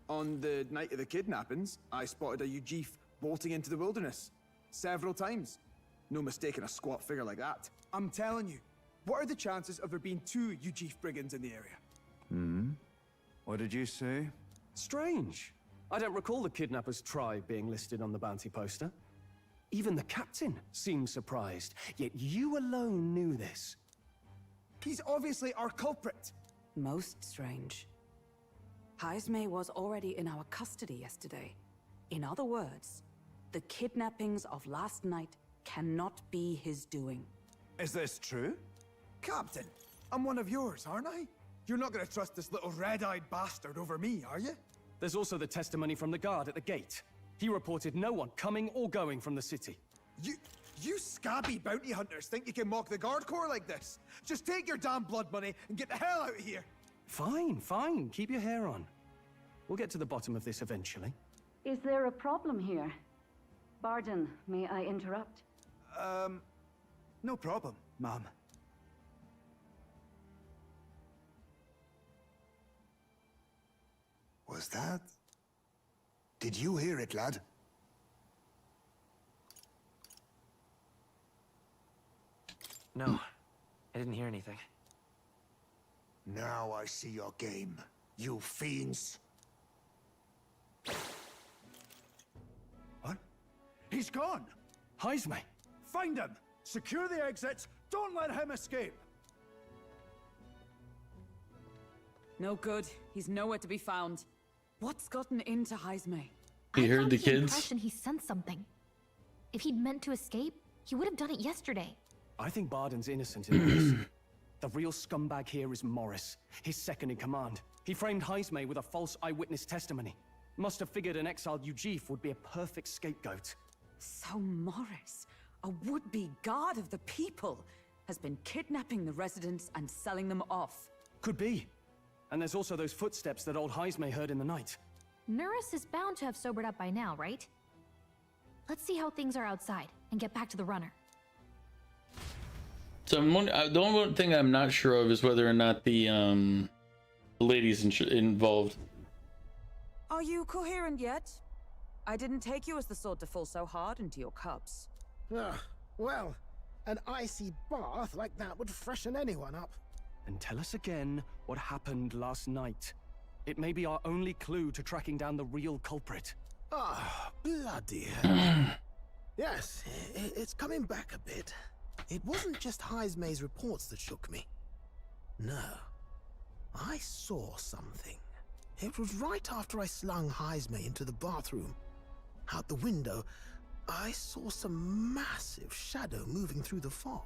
On the night of the kidnappings, I spotted a Ujif bolting into the wilderness. Several times. No mistaking a squat figure like that. I'm telling you, what are the chances of there being 2 Ujif brigands in the area? What did you say? Strange. I don't recall the kidnapper's tribe being listed on the bounty poster. Even the captain seemed surprised, yet you alone knew this. He's obviously our culprit. Most strange. Heismay was already in our custody yesterday. In other words, the kidnappings of last night cannot be his doing. Is this true? Captain, I'm one of yours, aren't I? You're not gonna trust this little red-eyed bastard over me, are you? There's also the testimony from the guard at the gate. He reported no one coming or going from the city. You scabby bounty hunters think you can mock the guard corps like this? Just take your damn blood money and get the hell out of here! Fine. Keep your hair on. We'll get to the bottom of this eventually. Is there a problem here? Barden, may I interrupt? No problem, ma'am. Was that? Did you hear it, lad? No, I didn't hear anything. Now I see your game, you fiends. What? He's gone! Heismay! Find him! Secure the exits! Don't let him escape! No good. He's nowhere to be found. What's gotten into Heismay? He heard the The kids. impression he sensed something. If he'd meant to escape, he would have done it yesterday. I think Barden's innocent in this. The real scumbag here is Morris, his second in command. He framed Heismay with a false eyewitness testimony. Must have figured an exiled Ujif would be a perfect scapegoat. So Morris, a would-be guard of the people, has been kidnapping the residents and selling them off. Could be. And there's also those footsteps that old Heismay heard in the night. Nurus is bound to have sobered up by now, right? Let's see how things are outside and get back to the runner. So the only thing I'm not sure of is whether or not the ladies involved. Are you coherent yet? I didn't take you as the sort to fall so hard into your cups. Well, an icy bath like that would freshen anyone up. And tell us again what happened last night. It may be our only clue to tracking down the real culprit. Ah, bloody hell. Yes, it's coming back a bit. It wasn't just Heismay's reports that shook me. No, I saw something. It was right after I slung Heismay into the bathroom. Out the window, I saw some massive shadow moving through the fog.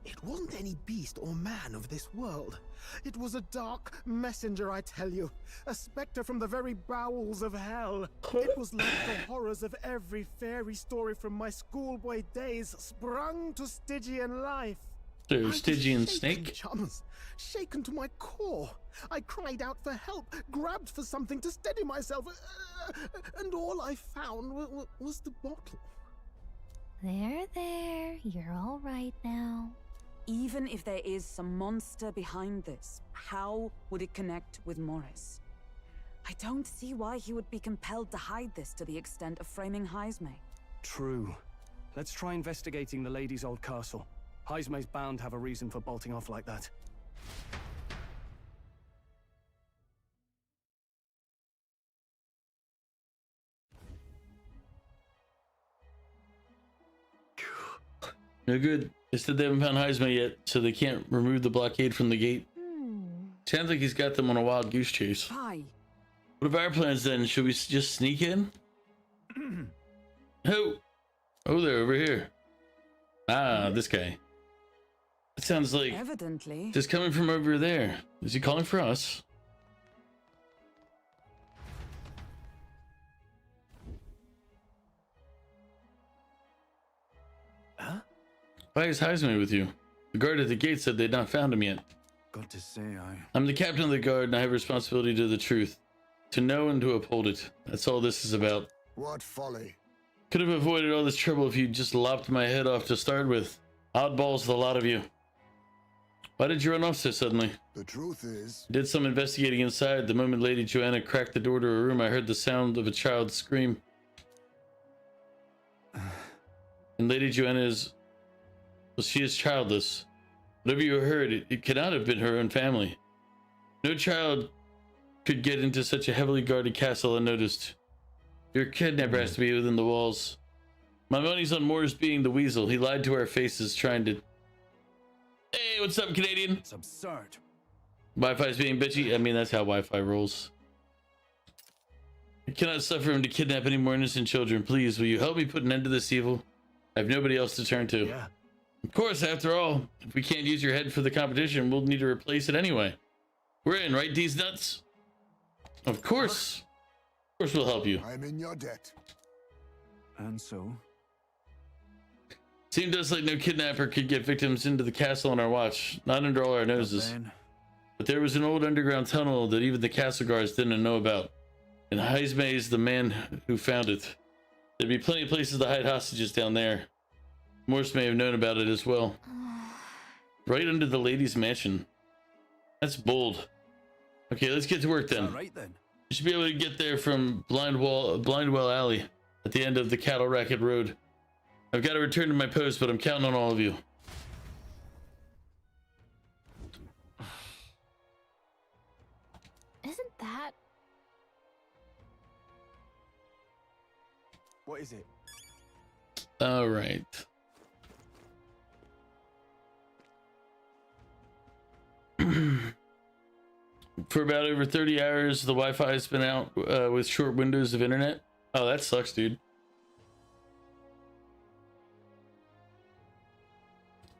It wasn't any beast or man of this world. It was a dark messenger, I tell you. A specter from the very bowels of hell. It was like the horrors of every fairy story from my schoolboy days sprung to Stygian life. So Stygian snake? Chums, shaken to my core. I cried out for help, grabbed for something to steady myself, and all I found was the bottle. There. You're all right now. Even if there is some monster behind this, how would it connect with Morris? I don't see why he would be compelled to hide this to the extent of framing Heismay. True. Let's try investigating the lady's old castle. Heismay's bound to have a reason for bolting off like that. No good. They said they haven't found Heismay yet, so they can't remove the blockade from the gate. Sounds like he's got them on a wild goose chase. Hi. What are our plans then? Should we just sneak in? Oh, they're over here. Ah, this guy. It sounds like evidently just coming from over there. Is he calling for us? Huh? Why is Heismay with you? The guard at the gate said they'd not found him yet. Got to say, I'm the captain of the guard and I have responsibility to the truth. To know and to uphold it. That's all this is about. What folly. Could have avoided all this trouble if you just lopped my head off to start with. Oddballs, the lot of you. Why did you run off so suddenly? The truth is... I did some investigating inside. The moment Lady Joanna cracked the door to her room, I heard the sound of a child's scream. And Lady Joanna is... Well, she is childless. Whatever you heard, it cannot have been her own family. No child could get into such a heavily guarded castle unnoticed. Your kidnapper has to be within the walls. My money's on Moore's being the weasel. He lied to our faces trying to... Hey, what's up, Canadian? It's absurd. Wi-Fi's being bitchy? I mean, that's how Wi-Fi rolls. I cannot suffer him to kidnap any more innocent children. Please, will you help me put an end to this evil? I have nobody else to turn to. Yeah. Of course, after all, if we can't use your head for the competition, we'll need to replace it anyway. We're in, right, these nuts? Of course. Of course we'll help you. I'm in your debt. And so? Seemed to us like no kidnapper could get victims into the castle on our watch, not under all our noses. But there was an old underground tunnel that even the castle guards didn't know about. And Heismay is the man who found it. There'd be plenty of places to hide hostages down there. Morse may have known about it as well. Right under the lady's mansion. That's bold. Okay, let's get to work then. Right then. You should be able to get there from Blindwell Alley at the end of the Cattle Racket Road. I've got to return to my post, but I'm counting on all of you. Isn't that... What is it? All right. For about over 30 hours, the Wi-Fi has been out with short windows of internet. Oh, that sucks, dude.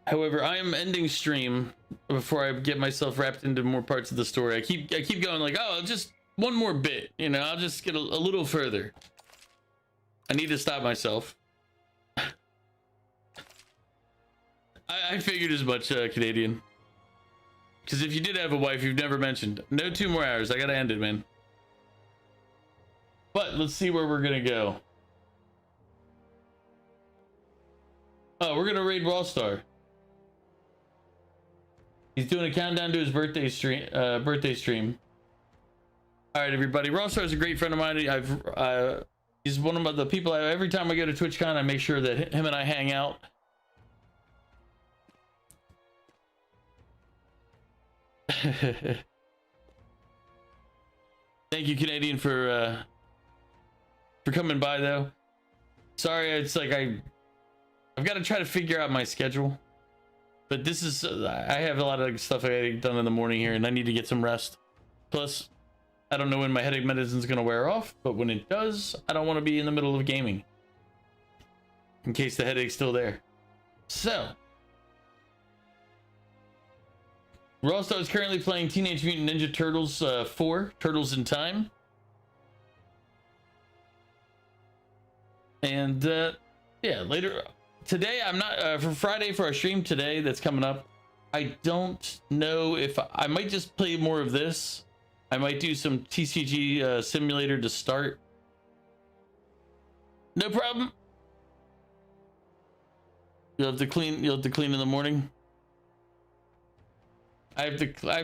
However, I am ending stream before I get myself wrapped into more parts of the story. I keep going like, oh, just one more bit, you know, I'll just get a little further. I need to stop myself. I figured as much, Canadian. Because if you did have a wife you've never mentioned, no 2 more hours. I gotta end it, man. But let's see where we're gonna go. Oh, we're gonna raid Rawstar. He's doing a countdown to his birthday stream. All right, everybody. Rawstar is a great friend of mine. He's one of the people. Every time I go to TwitchCon, I make sure that him and I hang out. Thank you, Canadian, for coming by, though. Sorry, it's like I've got to try to figure out my schedule. But this is I have a lot of stuff I get done in the morning here, and I need to get some rest. Plus, I don't know when my headache medicine's gonna wear off, but when it does, I don't want to be in the middle of gaming in case the headache's still there. So, Rawstar is currently playing Teenage Mutant Ninja Turtles 4, Turtles in Time. And yeah, later today, I'm not for Friday for our stream today that's coming up. I don't know if I might just play more of this. I might do some TCG simulator to start. No problem. You'll have to clean in the morning. I have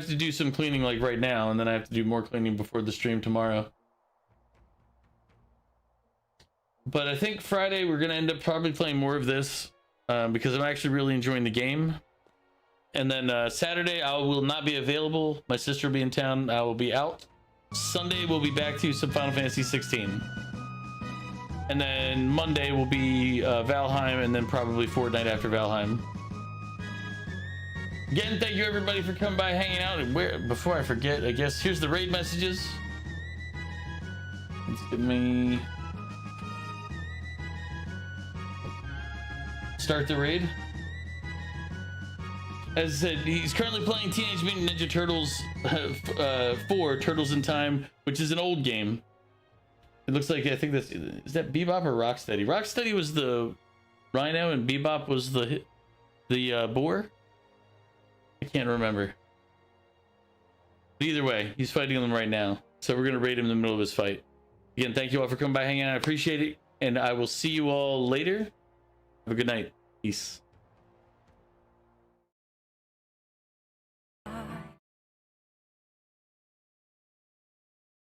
to do some cleaning like right now, and then I have to do more cleaning before the stream tomorrow. But I think Friday we're gonna end up probably playing more of this because I'm actually really enjoying the game. And then Saturday I will not be available. My sister will be in town. I will be out. Sunday we'll be back to some Final Fantasy 16. And then Monday will be Valheim, and then probably Fortnite after Valheim. Again, thank you everybody for coming by, hanging out. And before I forget, I guess here's the raid messages. Let's get me start the raid. As I said, he's currently playing Teenage Mutant Ninja Turtles 4, Turtles in Time, which is an old game. It looks like, I think that's, is that Bebop or Rocksteady? Rocksteady was the Rhino and Bebop was the boar? I can't remember. But either way, he's fighting them right now. So we're going to raid him in the middle of his fight. Again, thank you all for coming by, hanging out. I appreciate it. And I will see you all later. Have a good night. Peace.